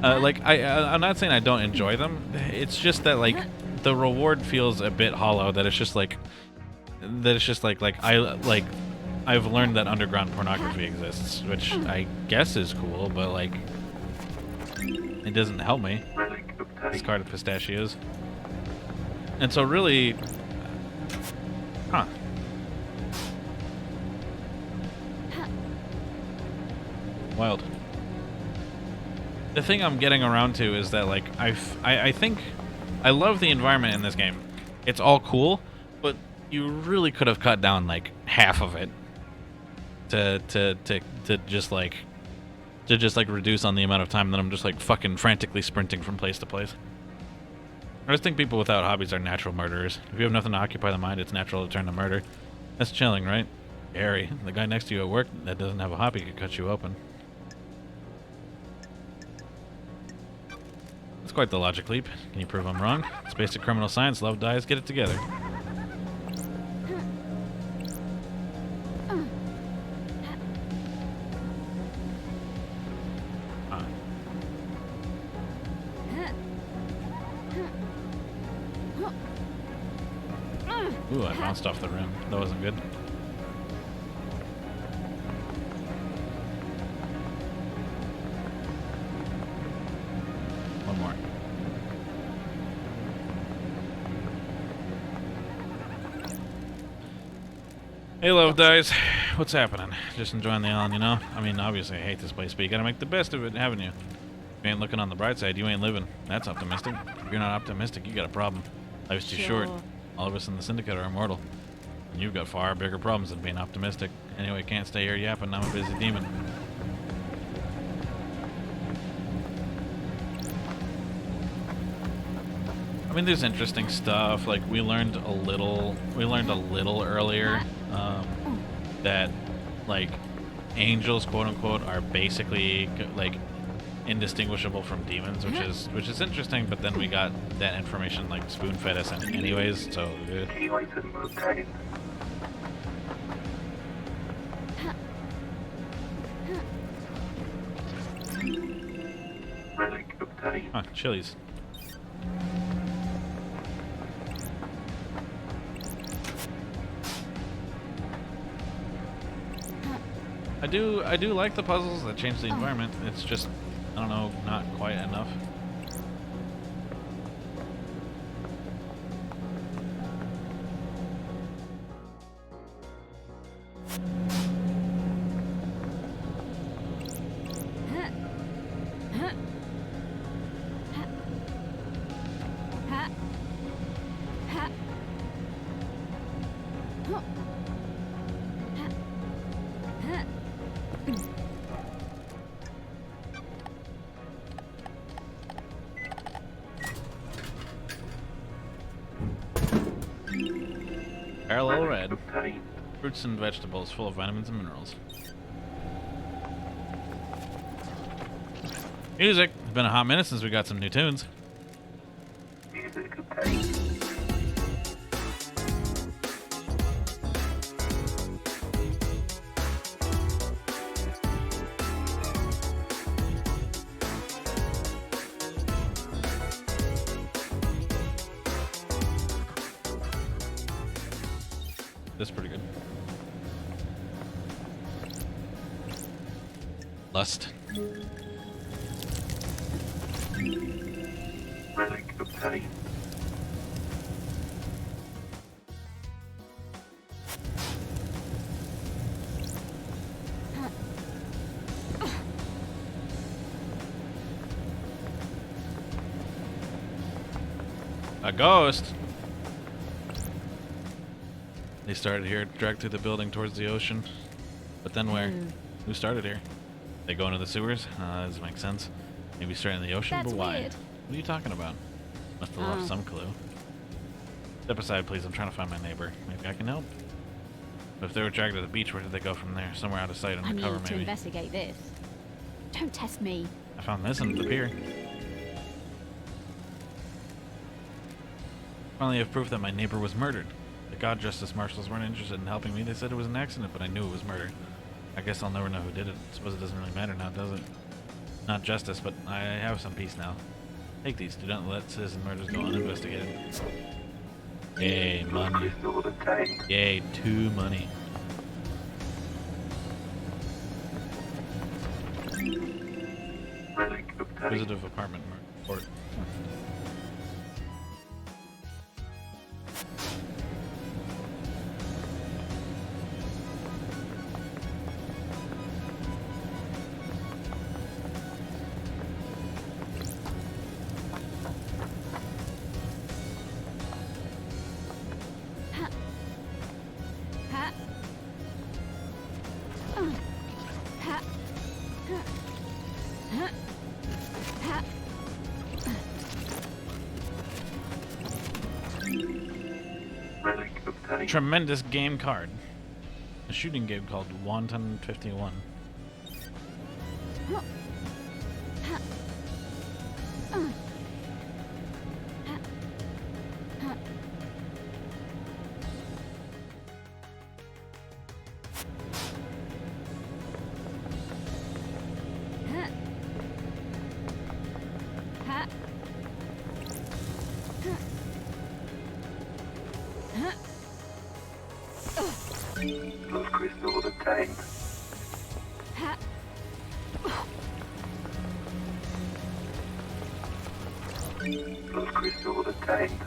Like, I'm not saying I don't enjoy them. It's just that, like, the reward feels a bit hollow. That it's just like I've learned that underground pornography exists, which I guess is cool, but, like, it doesn't help me. Discarded pistachios. And so really, huh. Wild. The thing I'm getting around to is that, like, I think I love the environment in this game. It's all cool, but you really could have cut down, like, half of it to just reduce on the amount of time that I'm just, like, fucking frantically sprinting from place to place. I just think people without hobbies are natural murderers. If you have nothing to occupy the mind, it's natural to turn to murder. That's chilling, right? Gary, the guy next to you at work that doesn't have a hobby could cut you open. That's quite the logic leap. Can you prove I'm wrong? It's basic criminal science. Love dies. Get it together. Ooh, I bounced off the rim. That wasn't good. One more. Hey, Love Dies. What's happening? Just enjoying the island, you know? I mean, obviously I hate this place, but you gotta make the best of it, haven't you? If you ain't looking on the bright side, you ain't living. That's optimistic. If you're not optimistic, you got a problem. Life's too short. All of us in the Syndicate are immortal. And you've got far bigger problems than being optimistic. Anyway, can't stay here yapping. I'm a busy demon. I mean, there's interesting stuff. Like, we learned a little earlier that, like, angels, quote unquote, are basically, like, indistinguishable from demons, which is interesting. But then we got that information, like, spoon-fed us anyways. So. Key item obtained. Relic obtained. Huh, chilies. I do like the puzzles that change the environment. It's just, I don't know, not quite enough. Parallel red. Fruits and vegetables full of vitamins and minerals. Music. It's been a hot minute since we got some new tunes. Music obtained. That's pretty good. Lust. Relic obtained. A ghost. They started here, dragged through the building towards the ocean. But then where? Who started here? They go into the sewers? That doesn't make sense. Maybe straight in the ocean, That's but why? weird. What are you talking about? Must have left some clue. Step aside, please. I'm trying to find my neighbor. Maybe I can help. But if they were dragged to the beach, where did they go from there? Somewhere out of sight, I undercover, need to maybe. investigate this. Don't test me. I found this under the pier. Finally, I have proof that my neighbor was murdered. The God Justice Marshals weren't interested in helping me. They said it was an accident, but I knew it was murder. I guess I'll never know who did it. Suppose it doesn't really matter now, does it? Not justice, but I have some peace now. Take these. Do not let citizen murders go uninvestigated. Yay, money. Crystal obtained. Yay, 2 money. Relic obtained. Visitive apartment report. Ha. Ha. Ha. Ha. Relic obtained. Tremendous game card. A shooting game called Wanton 51. Love crystal obtained. Love crystal obtained.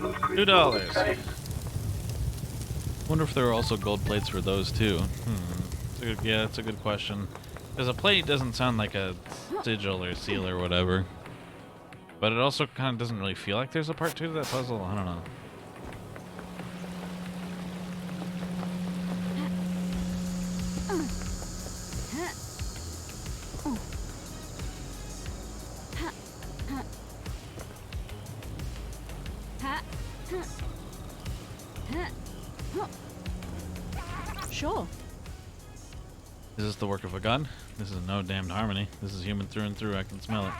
Love crystal $2. obtained. Wonder if there are also gold plates for those too. Yeah, that's a good question. Because a plate doesn't sound like a sigil or seal or whatever. But it also kind of doesn't really feel like there's a part 2 to that puzzle. I don't know. Sure. Is this the work of a god? This is no damned harmony. This is human through and through. I can smell it.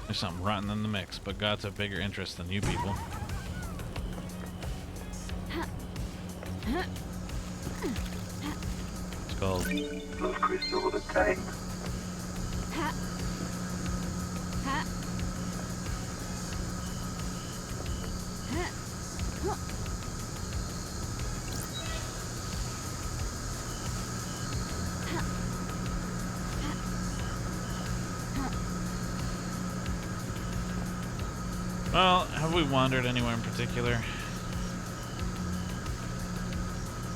There's something rotten in the mix, but gods have bigger interests than you people. It's called Love crystal obtained. Well, have we wandered anywhere in particular?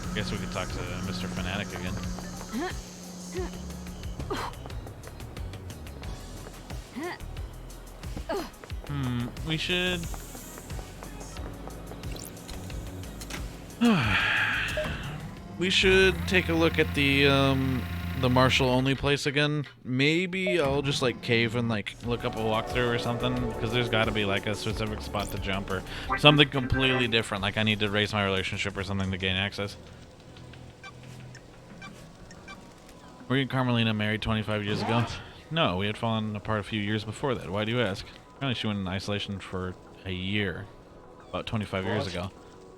I guess we could talk to Mr. Fanatic again. We should... we should take a look at the martial only place again. Maybe I'll just like cave and like look up a walkthrough or something, because there's got to be like a specific spot to jump or something completely different, like I need to raise my relationship or something to gain access. Were you and Carmelina married 25 years ago? No, we had fallen apart a few years before that. Why do you ask? Apparently she went in isolation for a year, about 25 years ago.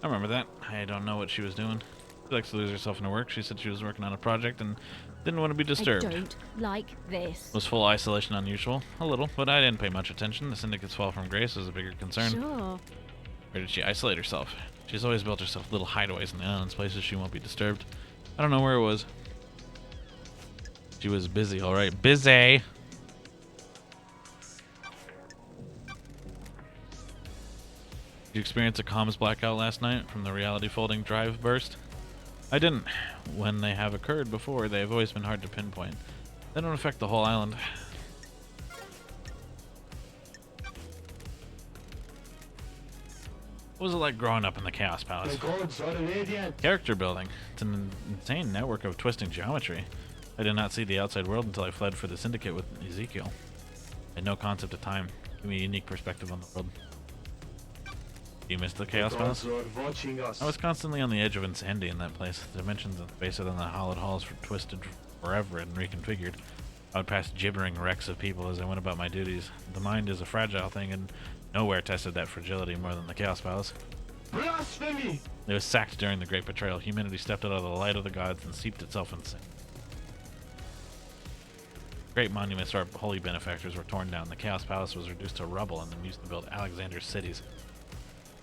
I remember that. I don't know what she was doing. She likes to lose herself in her work. She said she was working on a project and didn't want to be disturbed. I don't like this. Was full isolation unusual? A little, but I didn't pay much attention. The syndicate's fall from grace was a bigger concern. Sure. Where did she isolate herself? She's always built herself little hideaways in the islands, places she won't be disturbed. I don't know where it was. She was busy, alright. Busy! Did you experience a comms blackout last night from the reality folding drive burst? I didn't. When they have occurred before, they have always been hard to pinpoint. They don't affect the whole island. What was it like growing up in the Chaos Palace? The gods are radiant. Character building. It's an insane network of twisting geometry. I did not see the outside world until I fled for the Syndicate with Ezekiel. I had no concept of time. Give me a unique perspective on the world. You missed the Chaos Palace? Watching us. I was constantly on the edge of insanity in that place. The dimensions of the space within the hollowed halls were twisted forever and reconfigured. I would pass gibbering wrecks of people as I went about my duties. The mind is a fragile thing, and nowhere tested that fragility more than the Chaos Palace. Blasphemy! It was sacked during the Great Betrayal. Humanity stepped out of the light of the gods and seeped itself in sin. Great monuments to our holy benefactors were torn down. The Chaos Palace was reduced to rubble and then used to build Alexander's cities.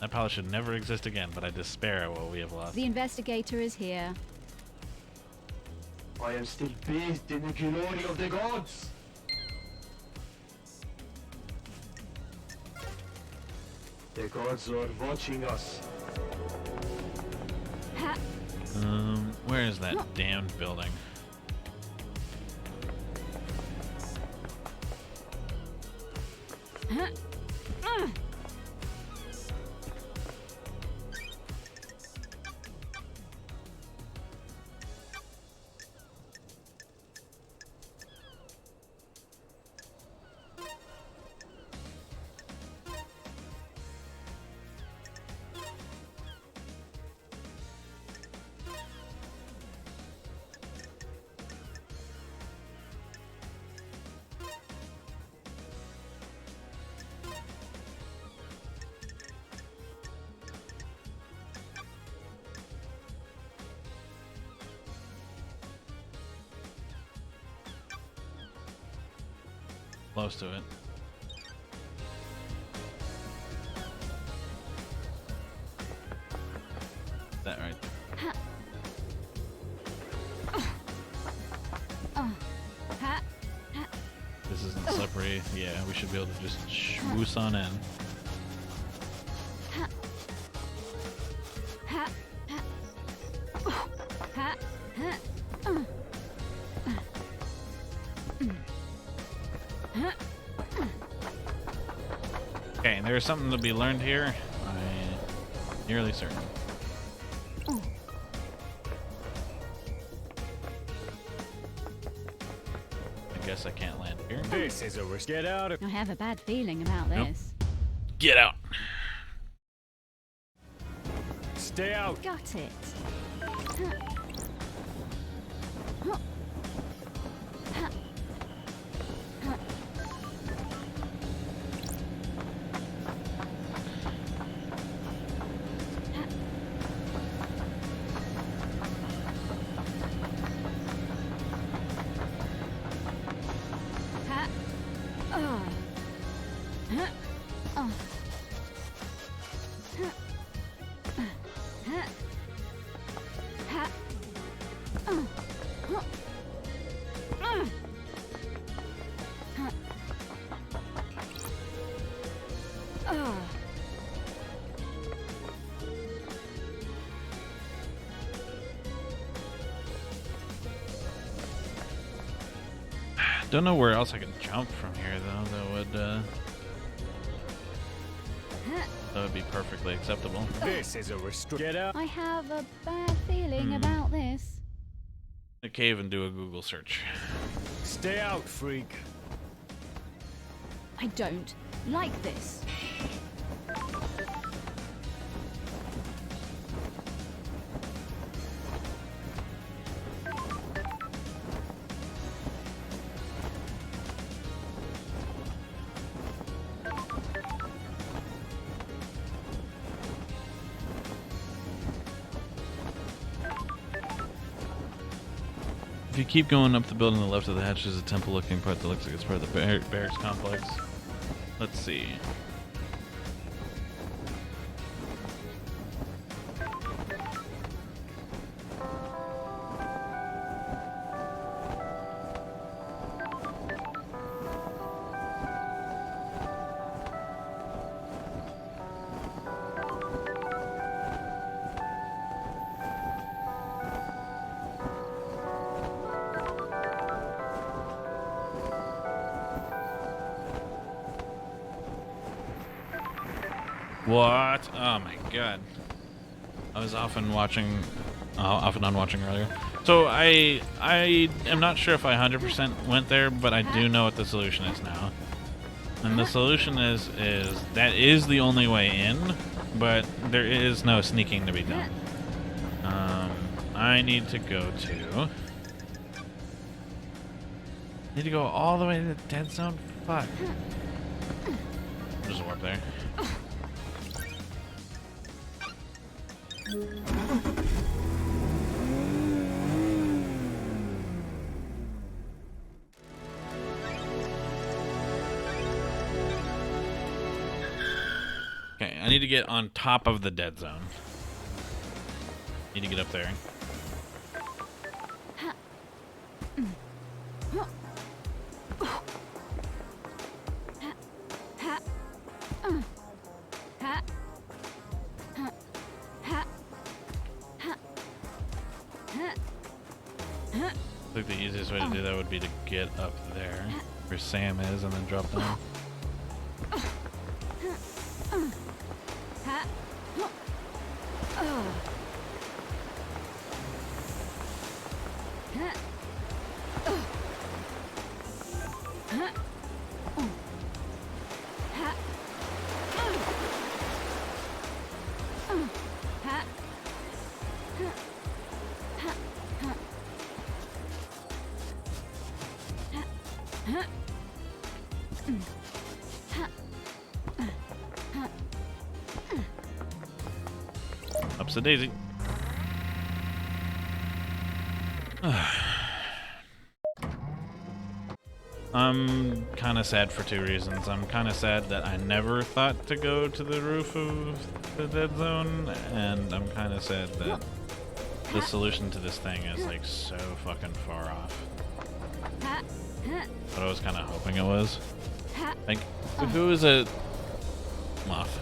That palace should never exist again, but I despair at what we have lost. The investigator is here. I am still bathed in the glory of the gods. The gods are watching us. Ha. Where is that damned building? Huh. Close to it. That right there. This isn't slippery. Yeah, we should be able to just swoosh on in. Okay, there's something to be learned here. I'm nearly certain. I guess I can't land here. This is a risk. Get out of. I have a bad feeling about Nope. this. Get out. Stay out. Got it. Don't know where else I can jump from here though. That would be perfectly acceptable. This is a Get out. I have a bad feeling about this. A cave and do a Google search. Stay out, freak. I don't like this. you keep going up the building on the left of the hatch, there's a temple-looking part that looks like it's part of the barracks complex. Let's see. What? Oh my god. I was off and on watching earlier. So I am not sure if I 100% went there, but I do know what the solution is now. And the solution is that is the only way in, but there is no sneaking to be done. I need to go to... Need to go all the way to the dead zone? Fuck. There's a warp there. Okay, I need to get on top of the dead zone. Need to get up there. I think the easiest way to do that would be to get up there, where Sam is, and then drop down. Ups a daisy. I'm kind of sad for two reasons. I'm kind of sad that I never thought to go to the roof of the dead zone, and I'm kind of sad that the solution to this thing is like so fucking far off. But I was kind of hoping it was. Like, if it was a moth,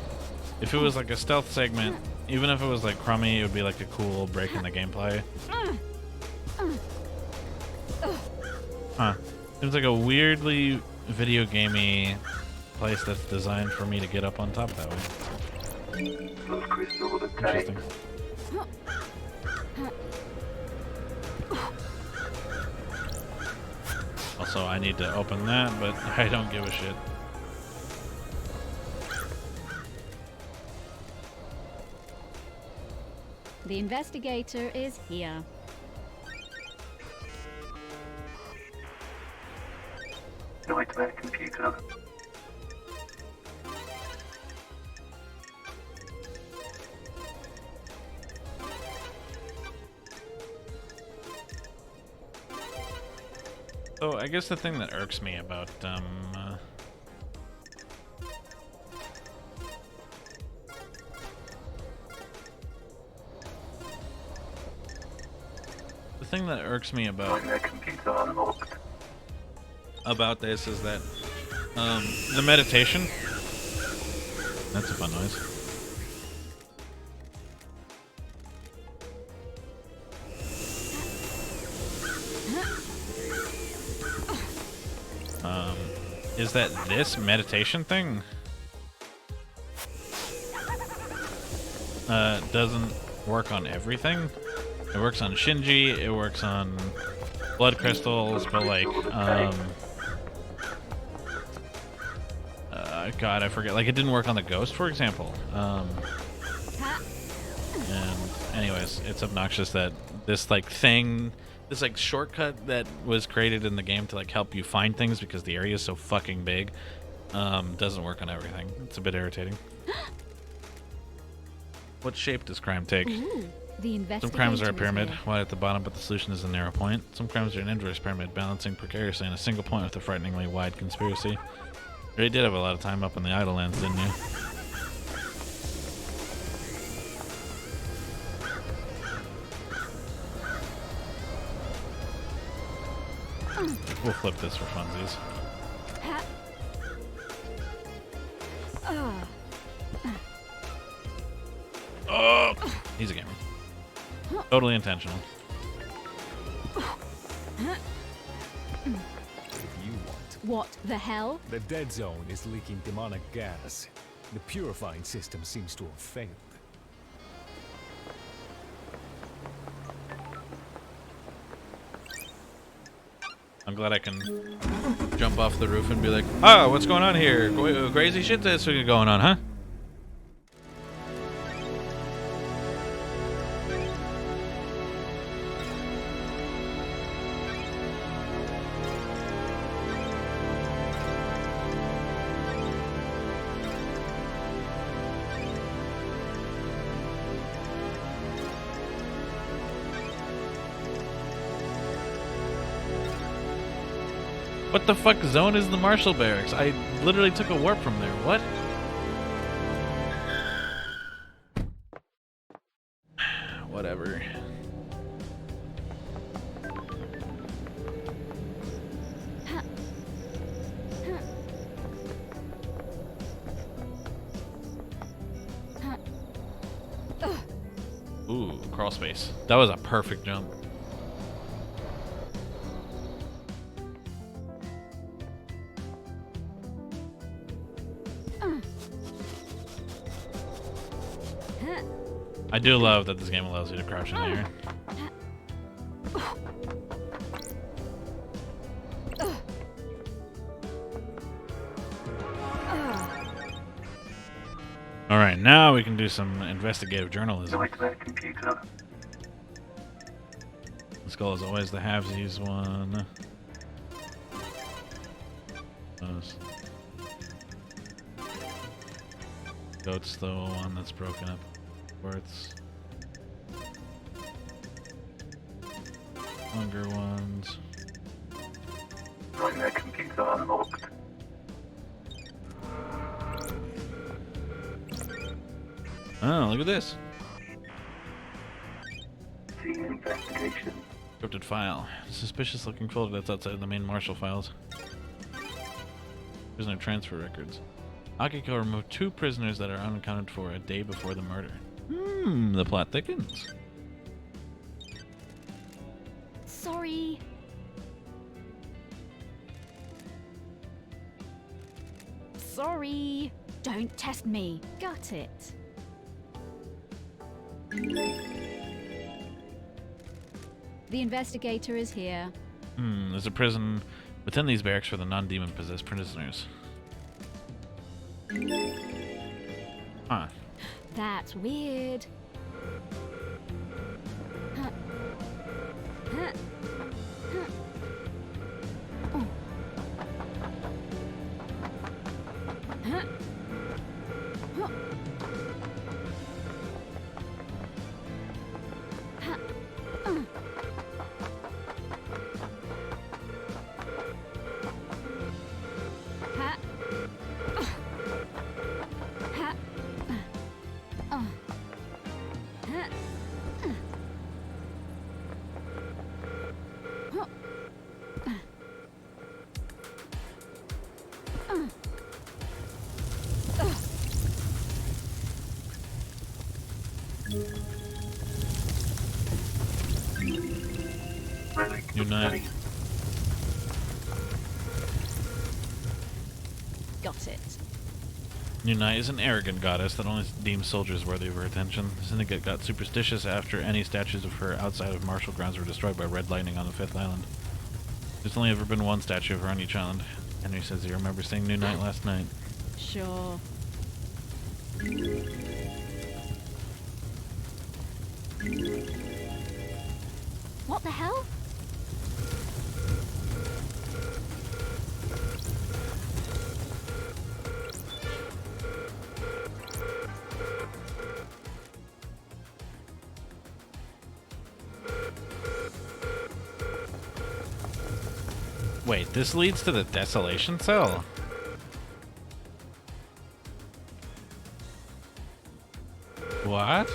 if it was like a stealth segment, even if it was like crummy, it would be like a cool break in the gameplay. Huh. Seems like a weirdly video gamey place that's designed for me to get up on top that way. Interesting. Also, I need to open that, but I don't give a shit. The investigator is here. Nightmare computer. So I guess the thing that irks me about the thing that irks me about this is that the meditation. That's a fun noise. Is that this meditation thing doesn't work on everything. It works on Shinji, it works on blood crystals, but like God, I forget. Like, it didn't work on the ghost, for example. And anyways, it's obnoxious that this like thing, this like shortcut that was created in the game to like help you find things because the area is so fucking big, doesn't work on everything. It's a bit irritating. What shape does crime take? Ooh, The Some investigator crimes are a is pyramid, here. wide at the bottom, but the solution is a narrow point. Some crimes are an inverse pyramid, balancing precariously on a single point with a frighteningly wide conspiracy. You really did have a lot of time up in the Idlelands, didn't you? We'll flip this for funsies. Ha. Oh! He's a gamer. Totally intentional. If you want. What the hell? The dead zone is leaking demonic gas. The purifying system seems to have failed. I'm glad I can jump off the roof and be like, "Ah, what's going on here? Crazy shit that's going on, huh?" What the fuck zone is the Marshall Barracks? I literally took a warp from there. What? Whatever. Ooh, crawl space. That was a perfect jump. I do love that this game allows you to crouch in the air. Alright, now we can do some investigative journalism. Nightmare computer. The skull is always the halvesies one. Those. Goat's the one that's broken up. Quartz. Hunger ones. Nightmare computer unlocked. Oh, look at this. See investigation. Encrypted file. Suspicious looking folder that's outside the main Marshall files. Prisoner transfer records. Akiko removed 2 prisoners that are unaccounted for a day before the murder. The plot thickens. Sorry. Sorry. Don't test me. Got it. The investigator is here. There's a prison within these barracks for the non-demon possessed prisoners. Huh. That's weird. Huh. Huh. Huh. Oh. Huh. Huh. Huh. Huh. New night. Got it. New Night is an arrogant goddess that only deems soldiers worthy of her attention. The Syndicate got superstitious after any statues of her outside of Marshall grounds were destroyed by red lightning on the 5th island. There's only ever been one statue of her on each island. Henry says he remembers seeing New Night last night. Sure. What the hell? Wait, this leads to the desolation cell? What?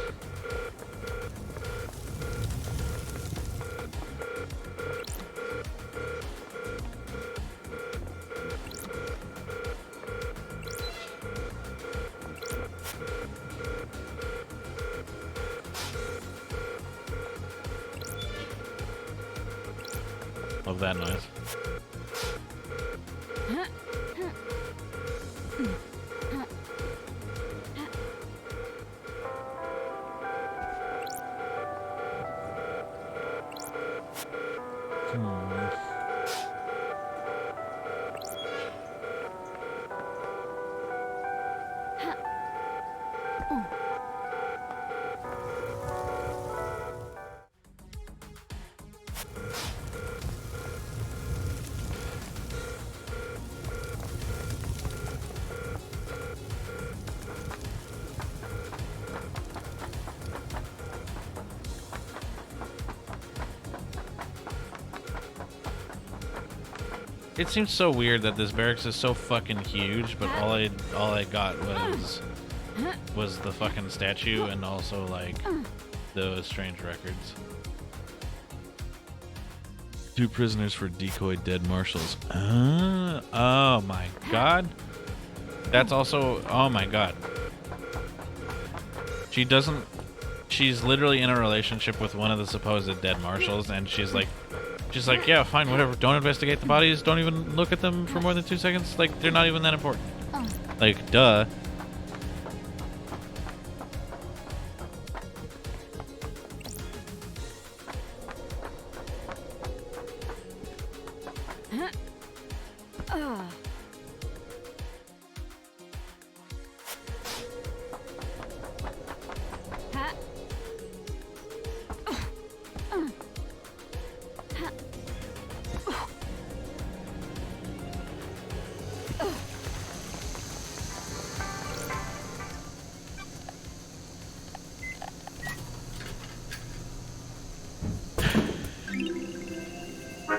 Love that noise. It seems so weird that this barracks is so fucking huge, but all I got was the fucking statue and also like those strange records. 2 prisoners for decoy dead marshals. Oh my god. That's also, oh my god. She's literally in a relationship with one of the supposed dead marshals, and she's like, yeah, fine, whatever. Don't investigate the bodies. Don't even look at them for more than 2 seconds. Like, they're not even that important. Like, duh.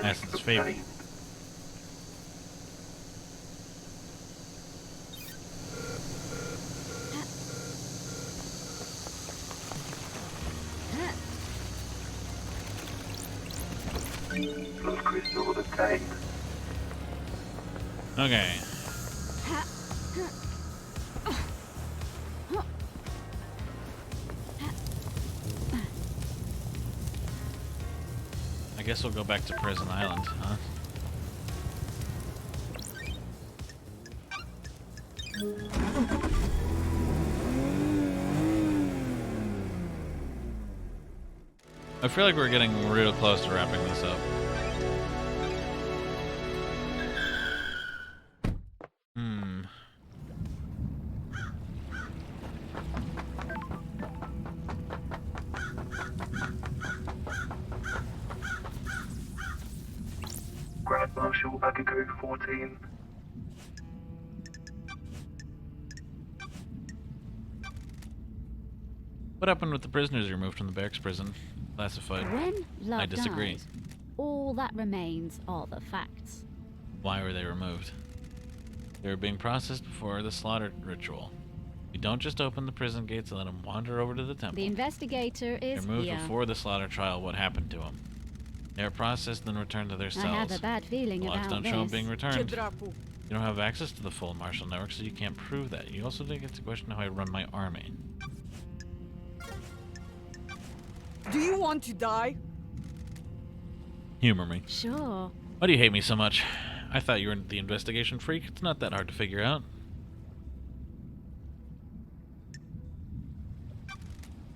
Aston's favorite. Blood crystal obtained. Okay. I guess we'll go back to Prison Island, huh? I feel like we're getting real close to wrapping this up. Grand Marshal Agago 14. What happened with the prisoners removed from the barracks prison? Classified. When love I disagree. dies, all that remains are the facts. Why were they removed? They were being processed before the slaughter ritual. We don't just open the prison gates and let them wander over to the temple. The investigator They're is moved here. before the slaughter trial. What happened to them? They are processed and returned to their cells. I have a bad feeling Logs about don't show them this. being returned. You don't have access to the full martial network, so you can't prove that. You also didn't get to question how I run my army. Do you want to die? Humor me. Sure. Why do you hate me so much? I thought you were the investigation freak. It's not that hard to figure out.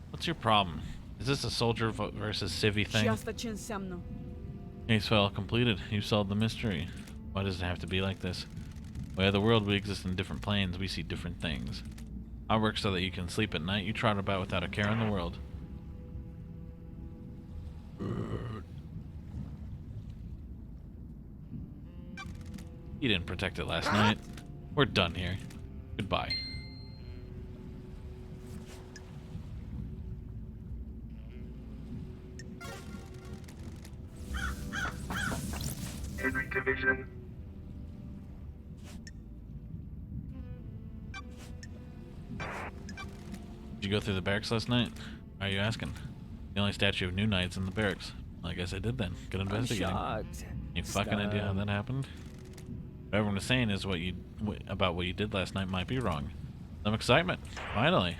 What's your problem? Is this a soldier versus civvy thing? Case file completed. You solved the mystery. Why does it have to be like this? Way of the world, we exist in different planes. We see different things. I work so that you can sleep at night. You trot about without a care in the world. You didn't protect it last night. We're done here. Goodbye. Henry Division. Did you go through the barracks last night? Why are you asking? The only statue of new knights in the barracks. Well, I guess I did then. Good investigating. You fucking idea how that happened? What everyone is saying is about what you did last night might be wrong. Some excitement. Finally.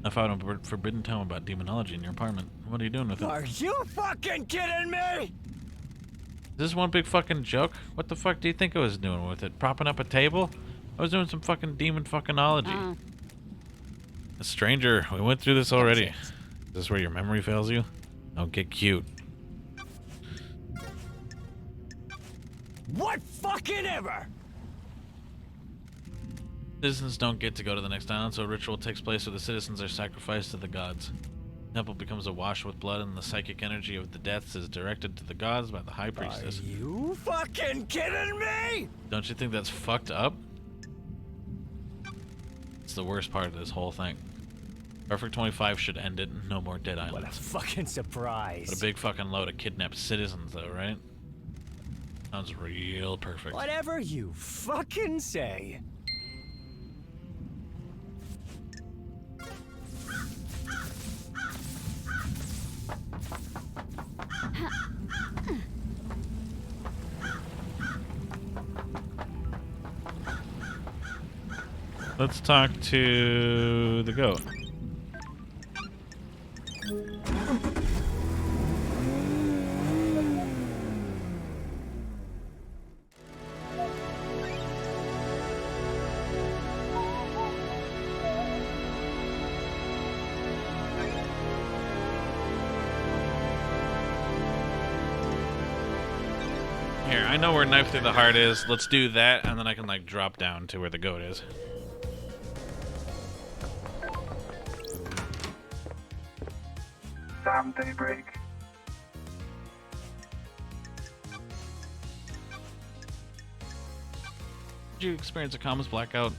I found a forbidden tome about demonology in your apartment. What are you doing with it? Are you fucking kidding me? Is this one big fucking joke? What the fuck do you think I was doing with it? Propping up a table? I was doing some fucking demon fuckinology. A stranger, we went through this already. Is this where your memory fails you? Don't get cute. What fucking ever? Citizens don't get to go to the next island, so a ritual takes place where the citizens are sacrificed to the gods. The temple becomes awash with blood, and the psychic energy of the deaths is directed to the gods by the high priestess. Are you fucking kidding me? Don't you think that's fucked up? It's the worst part of this whole thing. Perfect 25 should end it. No more dead islands. What a fucking surprise. What a big fucking load of kidnapped citizens, though, right? Sounds real perfect. Whatever you fucking say. Let's talk to the goat. Here, I know where Knife Through the Heart is. Let's do that, and then I can, like, drop down to where the goat is. Sam Daybreak. Did you experience a comms blackout?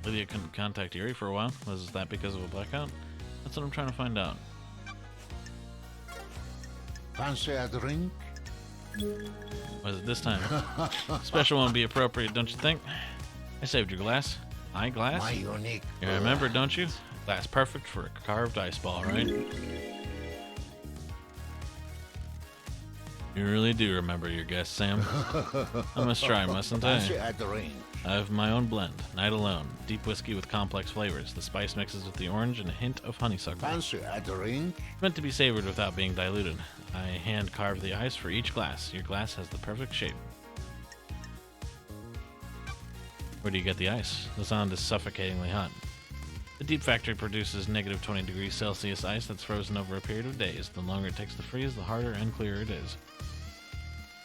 Lydia couldn't contact Yuri for a while. Was that because of a blackout? That's what I'm trying to find out. Fancy a drink? Was it this time? Special won't be appropriate, don't you think? I saved your glass. My glass? My unique. You remember, don't you? Glass perfect for a carved ice ball, right? You really do remember your guess, Sam. I must try, mustn't I? Fancy a drink? I have my own blend, Night Alone. Deep whiskey with complex flavors. The spice mixes with the orange and a hint of honeysuckle. Fancy a drink? Meant to be savored without being diluted. I hand carve the ice for each glass. Your glass has the perfect shape. Where do you get the ice? The sound is suffocatingly hot. The Deep Factory produces negative 20 degrees Celsius ice that's frozen over a period of days. The longer it takes to freeze, the harder and clearer it is.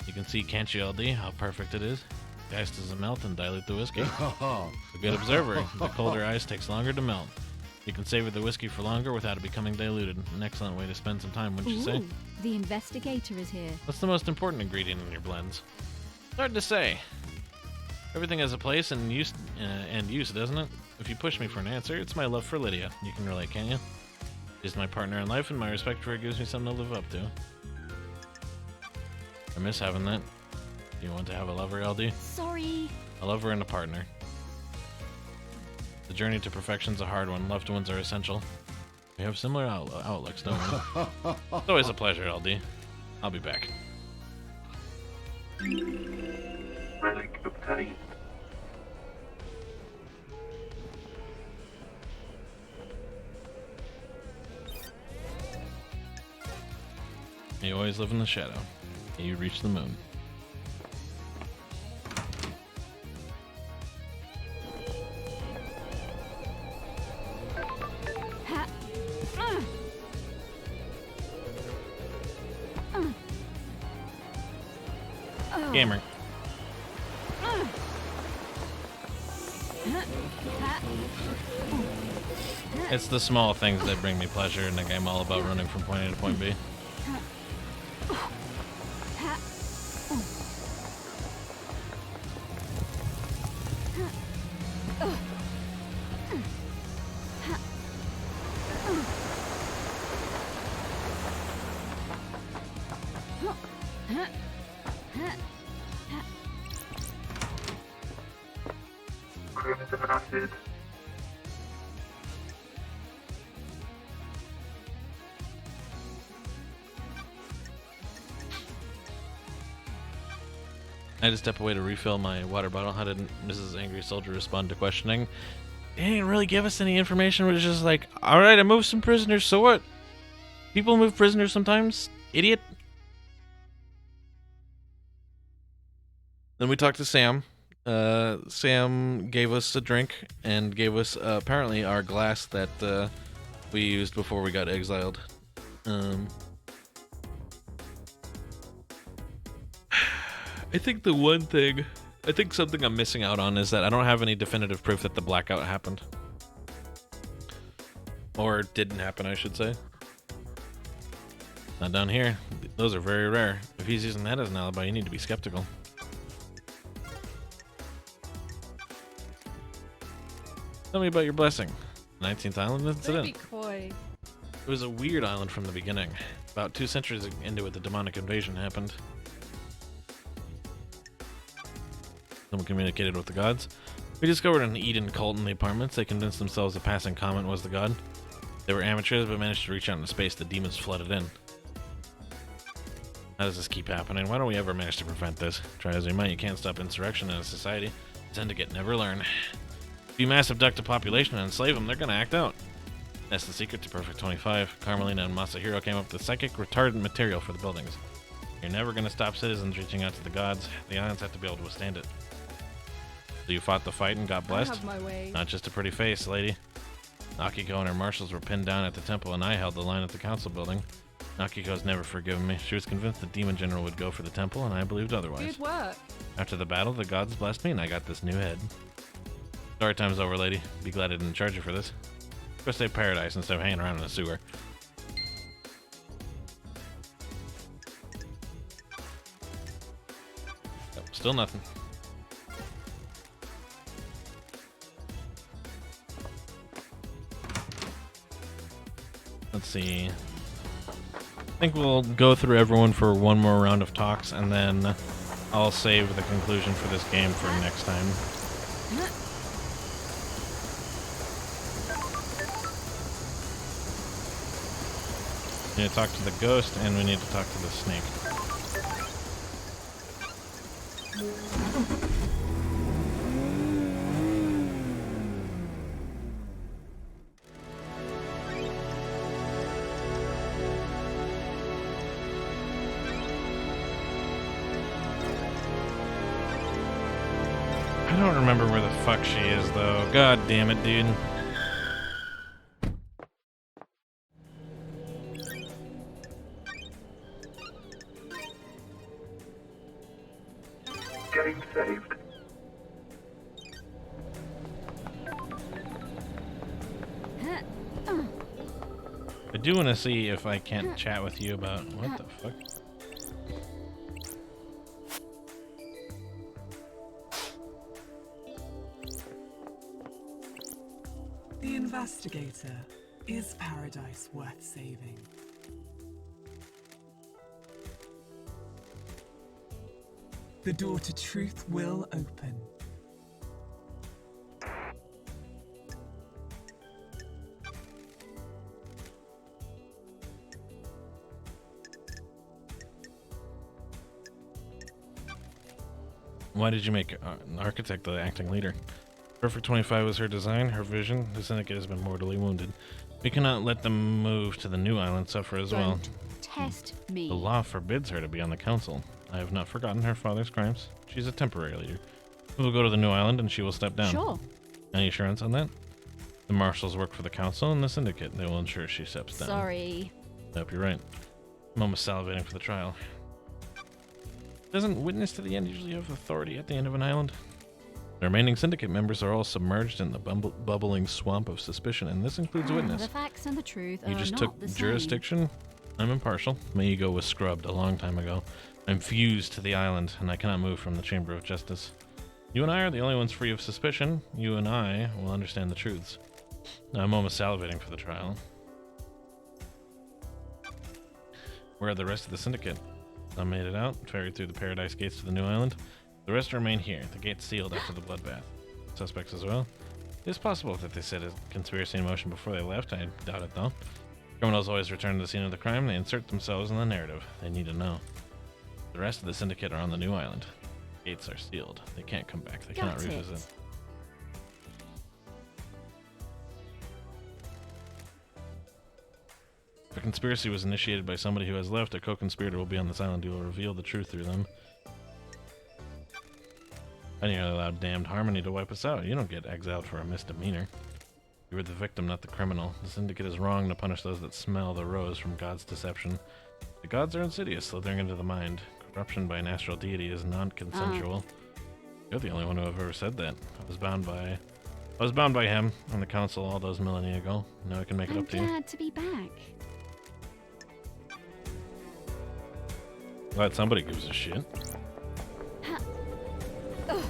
You can see, can't you, LD, how perfect it is? The ice doesn't melt and dilute the whiskey. A good observer. The colder ice takes longer to melt. You can savor the whiskey for longer without it becoming diluted. An excellent way to spend some time, wouldn't you say? The investigator is here. What's the most important ingredient in your blends? It's hard to say. Everything has a place and use, doesn't it? If you push me for an answer, it's my love for Lydia. You can relate, can't you? She's my partner in life, and my respect for her gives me something to live up to. I miss having that. Do you want to have a lover, LD? Sorry. A lover and a partner. The journey to perfection's a hard one. Loved ones are essential. We have similar outlooks, don't we? It's always a pleasure, LD. I'll be back. Relic obtained. You always live in the shadow. You reach the moon. Gamer. It's the small things that bring me pleasure in a game all about running from point A to point B. I had to step away to refill my water bottle. How did Mrs. Angry Soldier respond to questioning? They didn't really give us any information. It was just like, alright, I moved some prisoners, so what? People move prisoners sometimes, idiot. Then we talked to Sam. Sam gave us a drink and gave us apparently our glass that we used before we got exiled. I think something I'm missing out on is that I don't have any definitive proof that the blackout happened. Or didn't happen, I should say. Not down here. Those are very rare. If he's using that as an alibi, you need to be skeptical. Tell me about your blessing. 19th Island incident. Don't be coy. It was a weird island from the beginning. About 2 centuries into it, the demonic invasion happened. Someone communicated with the gods. We discovered an Eden cult in the apartments. They convinced themselves a passing comet was the god. They were amateurs, but managed to reach out into space. The demons flooded in. How does this keep happening? Why don't we ever manage to prevent this? Try as we might, you can't stop insurrection in a society. Syndicate never learn. If you mass abduct a population and enslave them, they're gonna act out. That's the secret to Perfect 25. Carmelina and Masahiro came up with the psychic retardant material for the buildings. You're never gonna stop citizens reaching out to the gods. The islands have to be able to withstand it. So you fought the fight and got blessed? I have my way. Not just a pretty face, lady. Akiko and her marshals were pinned down at the temple, and I held the line at the council building. Akiko's never forgiven me. She was convinced the demon general would go for the temple, and I believed otherwise. Good work. After the battle, the gods blessed me, and I got this new head. Sorry, time's over, lady. Be glad I didn't charge you for this. Go stay paradise instead of hanging around in a sewer. Yep, still nothing. Let's see. I think we'll go through everyone for one more round of talks, and then I'll save the conclusion for this game for next time. We need to talk to the ghost, and we need to talk to the snake. I don't remember where the fuck she is, though. God damn it, dude. Getting saved. I do want to see if I can't chat with you about... What the fuck? The investigator. Is paradise worth saving? The door to truth will open. Why did you make an architect the acting leader? Perfect 25 was her design, her vision. The syndicate has been mortally wounded. We cannot let them move to the new island suffer as well. Don't test me. The law forbids her to be on the council. I have not forgotten her father's crimes. She's a temporary leader. We will go to the new island and she will step down. Sure. Any assurance on that? The marshals work for the council and the syndicate. They will ensure she steps down. Sorry. I hope you're right. I'm almost salivating for the trial. Doesn't witness to the end usually have authority at the end of an island? The remaining syndicate members are all submerged in the bubbling swamp of suspicion, and this includes witness. The facts and the truth You are just not took the same. jurisdiction? I'm impartial. My ego was scrubbed a long time ago. I'm fused to the island, and I cannot move from the Chamber of Justice. You and I are the only ones free of suspicion. You and I will understand the truths. I'm almost salivating for the trial. Where are the rest of the syndicate? Some made it out, ferried through the paradise gates to the new island. The rest remain here. The gates sealed after the bloodbath. Suspects as well. It is possible that they set a conspiracy in motion before they left. I doubt it, though. Criminals always return to the scene of the crime. They insert themselves in the narrative. They need to know. The rest of the syndicate are on the new island. Gates are sealed. They can't come back. They cannot Got it. revisit. If a conspiracy was initiated by somebody who has left, a co-conspirator will be on this island who will reveal the truth through them. I nearly allowed damned Harmony to wipe us out. You don't get exiled for a misdemeanor. You were the victim, not the criminal. The Syndicate is wrong to punish those that smell the rose from God's deception. The gods are insidious, slithering into the mind. Corruption by an astral deity is non-consensual. You're the only one who have ever said that. I was bound by him and the council all those millennia ago. Now I can make it I'm up to you. glad to be back. Glad somebody gives a shit. Ha. Ugh.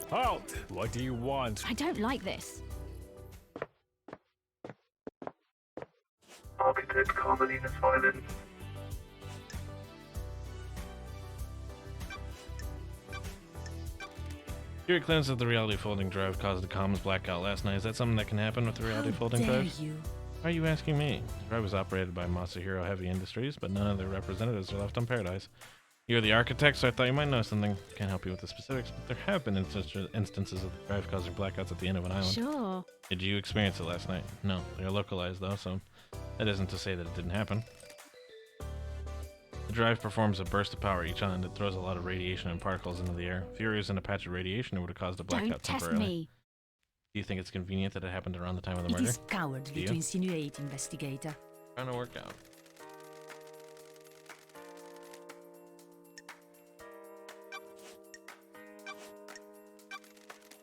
Halt! What do you want? I don't like this. Architect Carmelina's violin. Fury claims that the reality folding drive caused a comms blackout last night. Is that something that can happen with the reality folding dare drives? you? Why are you asking me? The drive was operated by Masahiro Heavy Industries, but none of their representatives are left on Paradise. You're the architect, so I thought you might know something. Can't help you with the specifics, but there have been instances of the drive causing blackouts at the end of an island. Sure. Did you experience it last night? No, they're localized though, so that isn't to say that it didn't happen. The drive performs a burst of power each island. It throws a lot of radiation and particles into the air. If Fury was in a patch of radiation, it would have caused a blackout Don't test temporarily. me. Do you think it's convenient that it happened around the time of the It murder? is cowardly Do to you? insinuate, investigator. Trying to work out.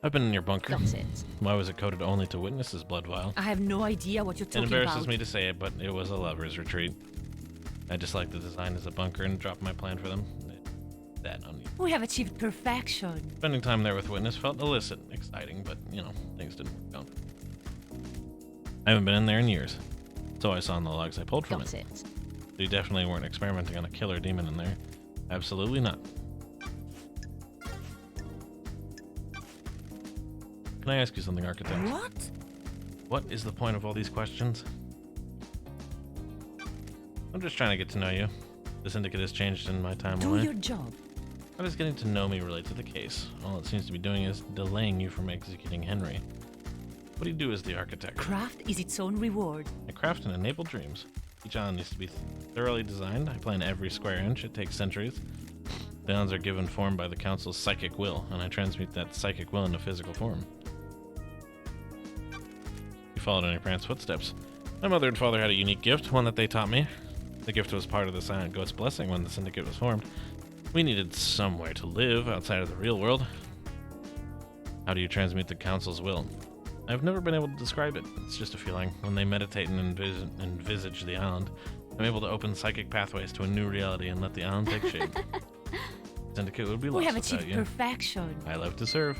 I've been in your bunker. Got it. Why was it coded only to witnesses' blood vial? I have no idea what you're It talking embarrasses about. me to say it, but it was a lover's retreat. I just like the design as a bunker and dropped my plan for them. That on you. We have achieved perfection. Spending time there with witness felt illicit, exciting, but you know, things didn't work out. I haven't been in there in years. So I saw in the logs I pulled from Got it. it. So you definitely weren't experimenting on a killer demon in there. Absolutely not. Can I ask you something, Architect? What? What is the point of all these questions? I'm just trying to get to know you. The Syndicate has changed in my time Do away. your job. How does getting to know me relate to the case? All it seems to be doing is delaying you from executing Henry. What do you do as the architect? Craft is its own reward. I craft and enable dreams. Each island needs to be thoroughly designed. I plan every square inch. It takes centuries. The islands are given form by the Council's psychic will, and I transmute that psychic will into physical form. You followed in your parents' footsteps. My mother and father had a unique gift, one that they taught me. The gift was part of the Silent Ghost's blessing when the Syndicate was formed. We needed somewhere to live outside of the real world. How do you transmute the Council's will? I've never been able to describe it. It's just a feeling. When they meditate and envisage the island, I'm able to open psychic pathways to a new reality and let the island take shape. Syndicate would be lost We have without achieved you. perfection. I love to serve.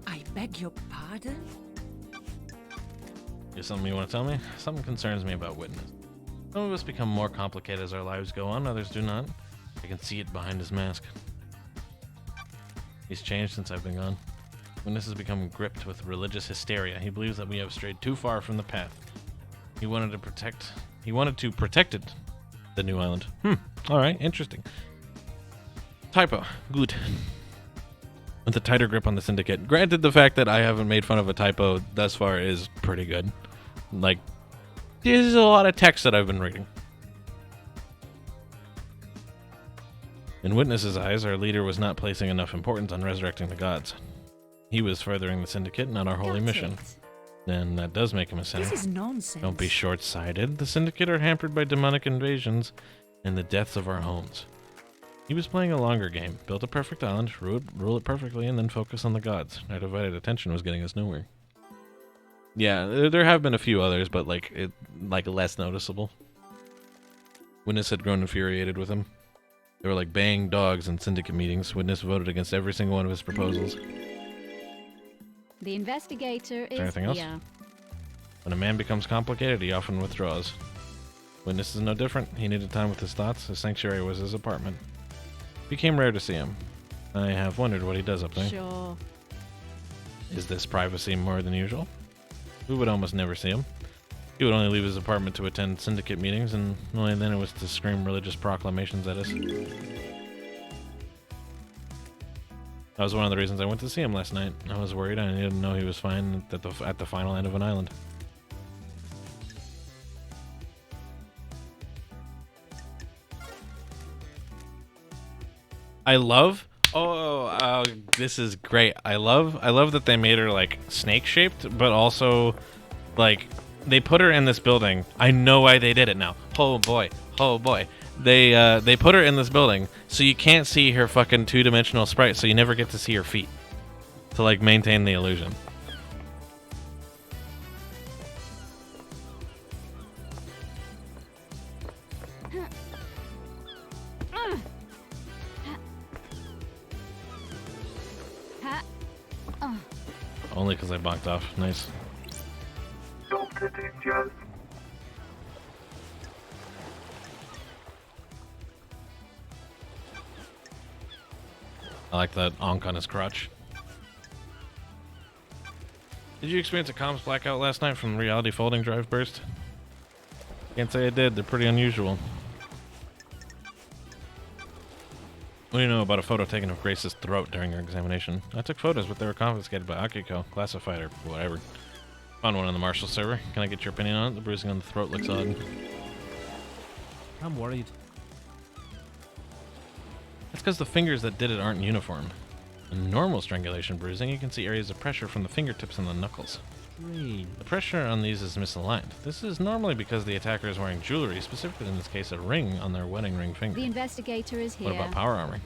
I beg your pardon? You have something you want to tell me? Something concerns me about Witness. Some of us become more complicated as our lives go on, others do not. I can see it behind his mask. He's changed since I've been gone. Witness has become gripped with religious hysteria. He believes that we have strayed too far from the path. He wanted to protect it. The new island. Alright, interesting. Typo. Good. With a tighter grip on the Syndicate. Granted, the fact that I haven't made fun of a typo thus far is pretty good. Like, there's a lot of text that I've been reading. In Witness's eyes, our leader was not placing enough importance on resurrecting the gods. He was furthering the Syndicate, not our holy Got mission. it. Then that does make him a sinner. This is nonsense. Don't be short-sighted. The Syndicate are hampered by demonic invasions and the deaths of our homes. He was playing a longer game, built a perfect island, rule it perfectly, and then focus on the gods. Our divided attention was getting us nowhere. Yeah, there have been a few others, but like less noticeable. Witness had grown infuriated with him. They were like baying dogs in Syndicate meetings. Witness voted against every single one of his proposals. The investigator is anything else? here. When a man becomes complicated, he often withdraws. Witness is no different. He needed time with his thoughts. His sanctuary was his apartment. Became rare to see him. I have wondered what he does up there. Sure. Is this privacy more than usual? We would almost never see him. He would only leave his apartment to attend syndicate meetings, and only then it was to scream religious proclamations at us. That was one of the reasons I went to see him last night. I was worried. I didn't know he was fine at the final end of an island. I love. Oh, this is great. I love that they made her like snake shaped, but also like they put her in this building. I know why they did it now. Oh boy. They put her in this building so you can't see her fucking two-dimensional sprite, so you never get to see her feet to like maintain the illusion. Only because I backed off. Nice. Don't get injured. I like that onk on his crotch. Did you experience a comms blackout last night from the reality folding drive burst? Can't say I did. They're pretty unusual. What do you know about a photo taken of Grace's throat during her examination? I took photos, but they were confiscated by Akiko, classified or whatever. Found one on the Marshall server. Can I get your opinion on it? The bruising on the throat looks odd. I'm worried. That's because the fingers that did it aren't uniform. In normal strangulation bruising, you can see areas of pressure from the fingertips and the knuckles. Strange. The pressure on these is misaligned. This is normally because the attacker is wearing jewelry, specifically in this case a ring on their wedding ring finger. The investigator is here. What about power armor?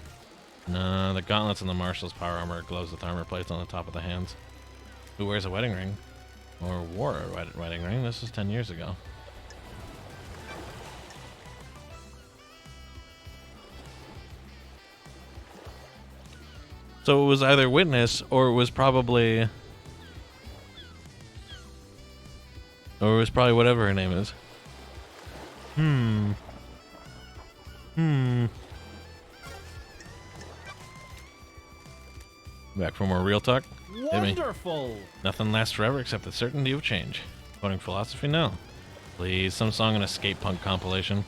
No, the gauntlets on the Marshall's power armor glows with armor plates on the top of the hands. Who wears a wedding ring? Or wore a wedding ring? This was 10 years ago. So it was either Witness, or it was probably... Or it was probably whatever her name is. Back for more real talk? Hit me. Wonderful! Nothing lasts forever except the certainty of change. Quoting philosophy? No. Please, some song and a skate punk compilation.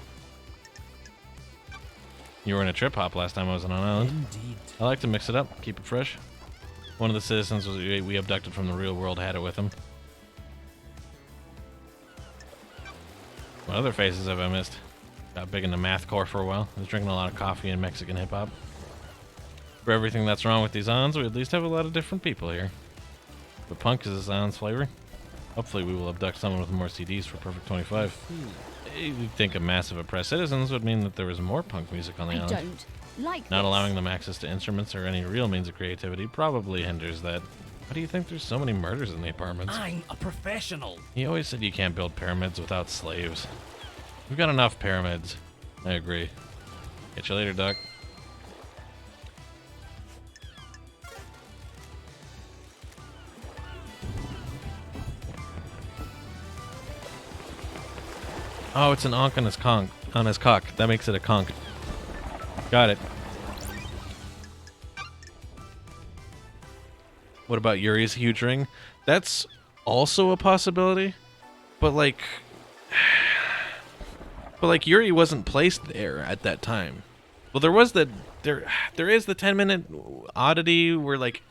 You were in a trip hop last time I was on an island. Indeed. I like to mix it up, keep it fresh. One of the citizens we abducted from the real world had it with him. What other faces have I missed? Got big into mathcore for a while. I was drinking a lot of coffee and Mexican hip hop. For everything that's wrong with these islands, we at least have a lot of different people here. But punk is this island's flavor. Hopefully we will abduct someone with more CDs for Perfect 25. You'd think a massive oppressed citizens would mean that there was more punk music on the island. I don't like Not this. allowing them access to instruments or any real means of creativity probably hinders that. Why do you think there's so many murders in the apartments? I'm a professional. He always said you can't build pyramids without slaves. We've got enough pyramids. I agree. Catch you later, Doc. Oh, it's an onk on his cock. That makes it a conch. Got it. What about Yuri's huge ring? That's also a possibility, but like Yuri wasn't placed there at that time. Well, there is the 10-minute oddity where like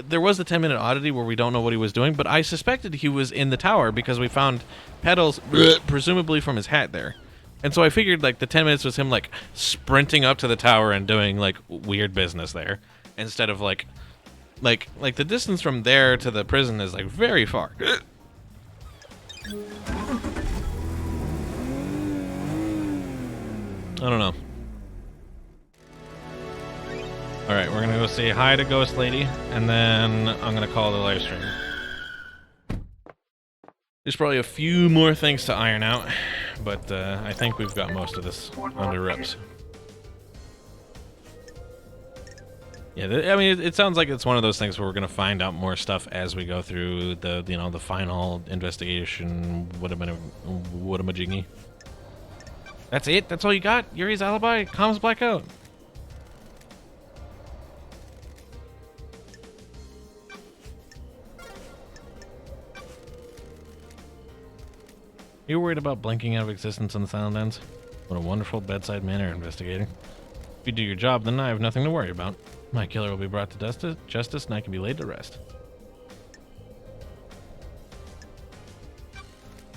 there was the 10-minute oddity where we don't know what he was doing, but I suspected he was in the tower because we found petals presumably from his hat there. And so I figured like the 10 minutes was him like sprinting up to the tower and doing like weird business there instead of like the distance from there to the prison is like very far. I don't know. All right, we're gonna go say hi to Ghost Lady, and then I'm gonna call the live stream. There's probably a few more things to iron out, but I think we've got most of this under wraps. Yeah, I mean, it sounds like it's one of those things where we're gonna find out more stuff as we go through the, you know, the final investigation. Whatamajingy. That's it. That's all you got. Yuri's alibi. Comms blackout. You're worried about blinking out of existence on the Silent Ends? What a wonderful bedside manner, investigator. If you do your job, then I have nothing to worry about. My killer will be brought to justice, and I can be laid to rest.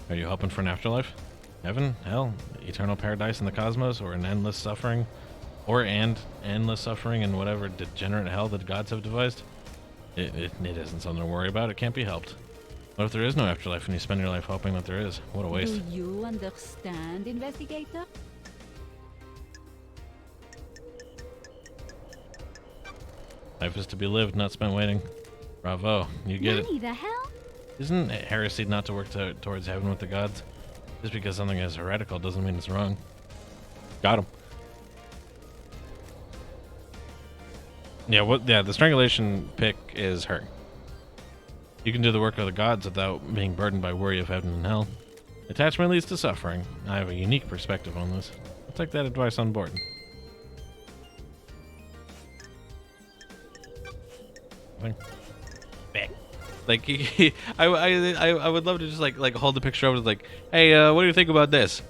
Are you hoping for an afterlife? Heaven? Hell? Eternal paradise in the cosmos? Or an endless suffering? Endless suffering in whatever degenerate hell that gods have devised? It isn't something to worry about. It can't be helped. What if there is no afterlife and you spend your life hoping that there is? What a waste. Do you understand, investigator? Life is to be lived, not spent waiting. Bravo. You get Nanny, it. the hell? Isn't it heresy not to work towards heaven with the gods? Just because something is heretical doesn't mean it's wrong. Got him. Yeah, the strangulation pick is her. You can do the work of the gods without being burdened by worry of heaven and hell. Attachment leads to suffering. I have a unique perspective on this. I'll take that advice on board. Like I would love to just like hold the picture up and like, hey, what do you think about this?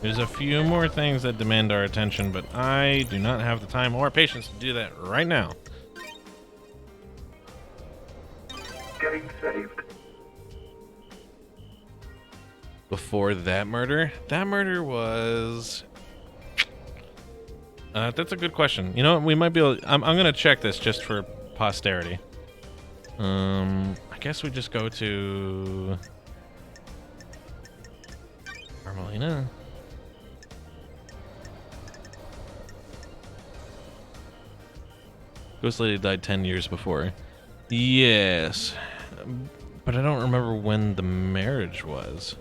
There's a few more things that demand our attention, but I do not have the time or patience to do that right now. Getting saved. Before that murder was... that's a good question. You know what? We might be able... I'm going to check this just for posterity. I guess we just go to... Carmelina. Ghost Lady died 10 years before. Yes. But I don't remember when the marriage was.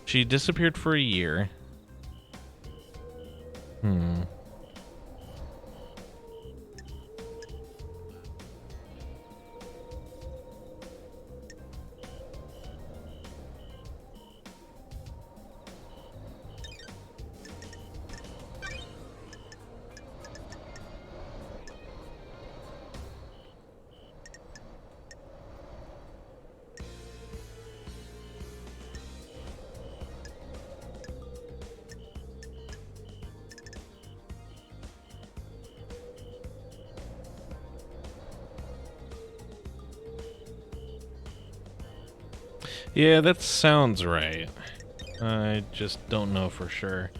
She disappeared for a year. Yeah, that sounds right. I just don't know for sure.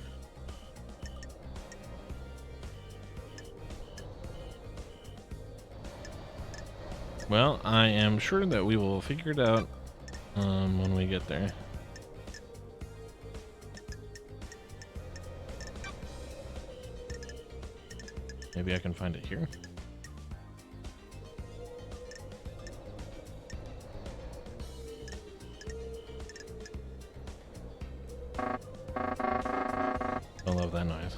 Well, I am sure that we will figure it out when we get there. Maybe I can find it here. I love that noise.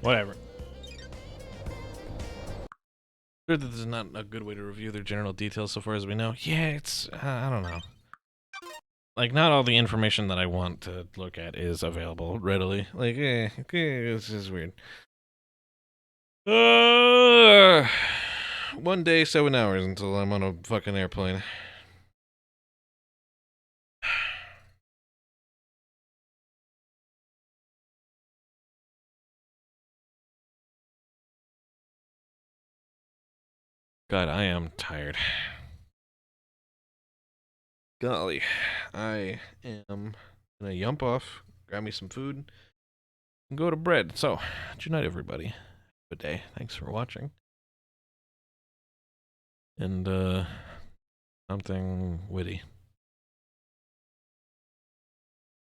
Whatever. Sure that this is not a good way to review their general details so far as we know. Yeah, it's... I don't know. like, not all the information that I want to look at is available readily. Like, it's just weird. 1 day, 7 hours until I'm on a fucking airplane. God, I am tired. Golly, I am gonna yump off, grab me some food, and go to bed. So, good night, everybody. Good day. Thanks for watching. And, something witty.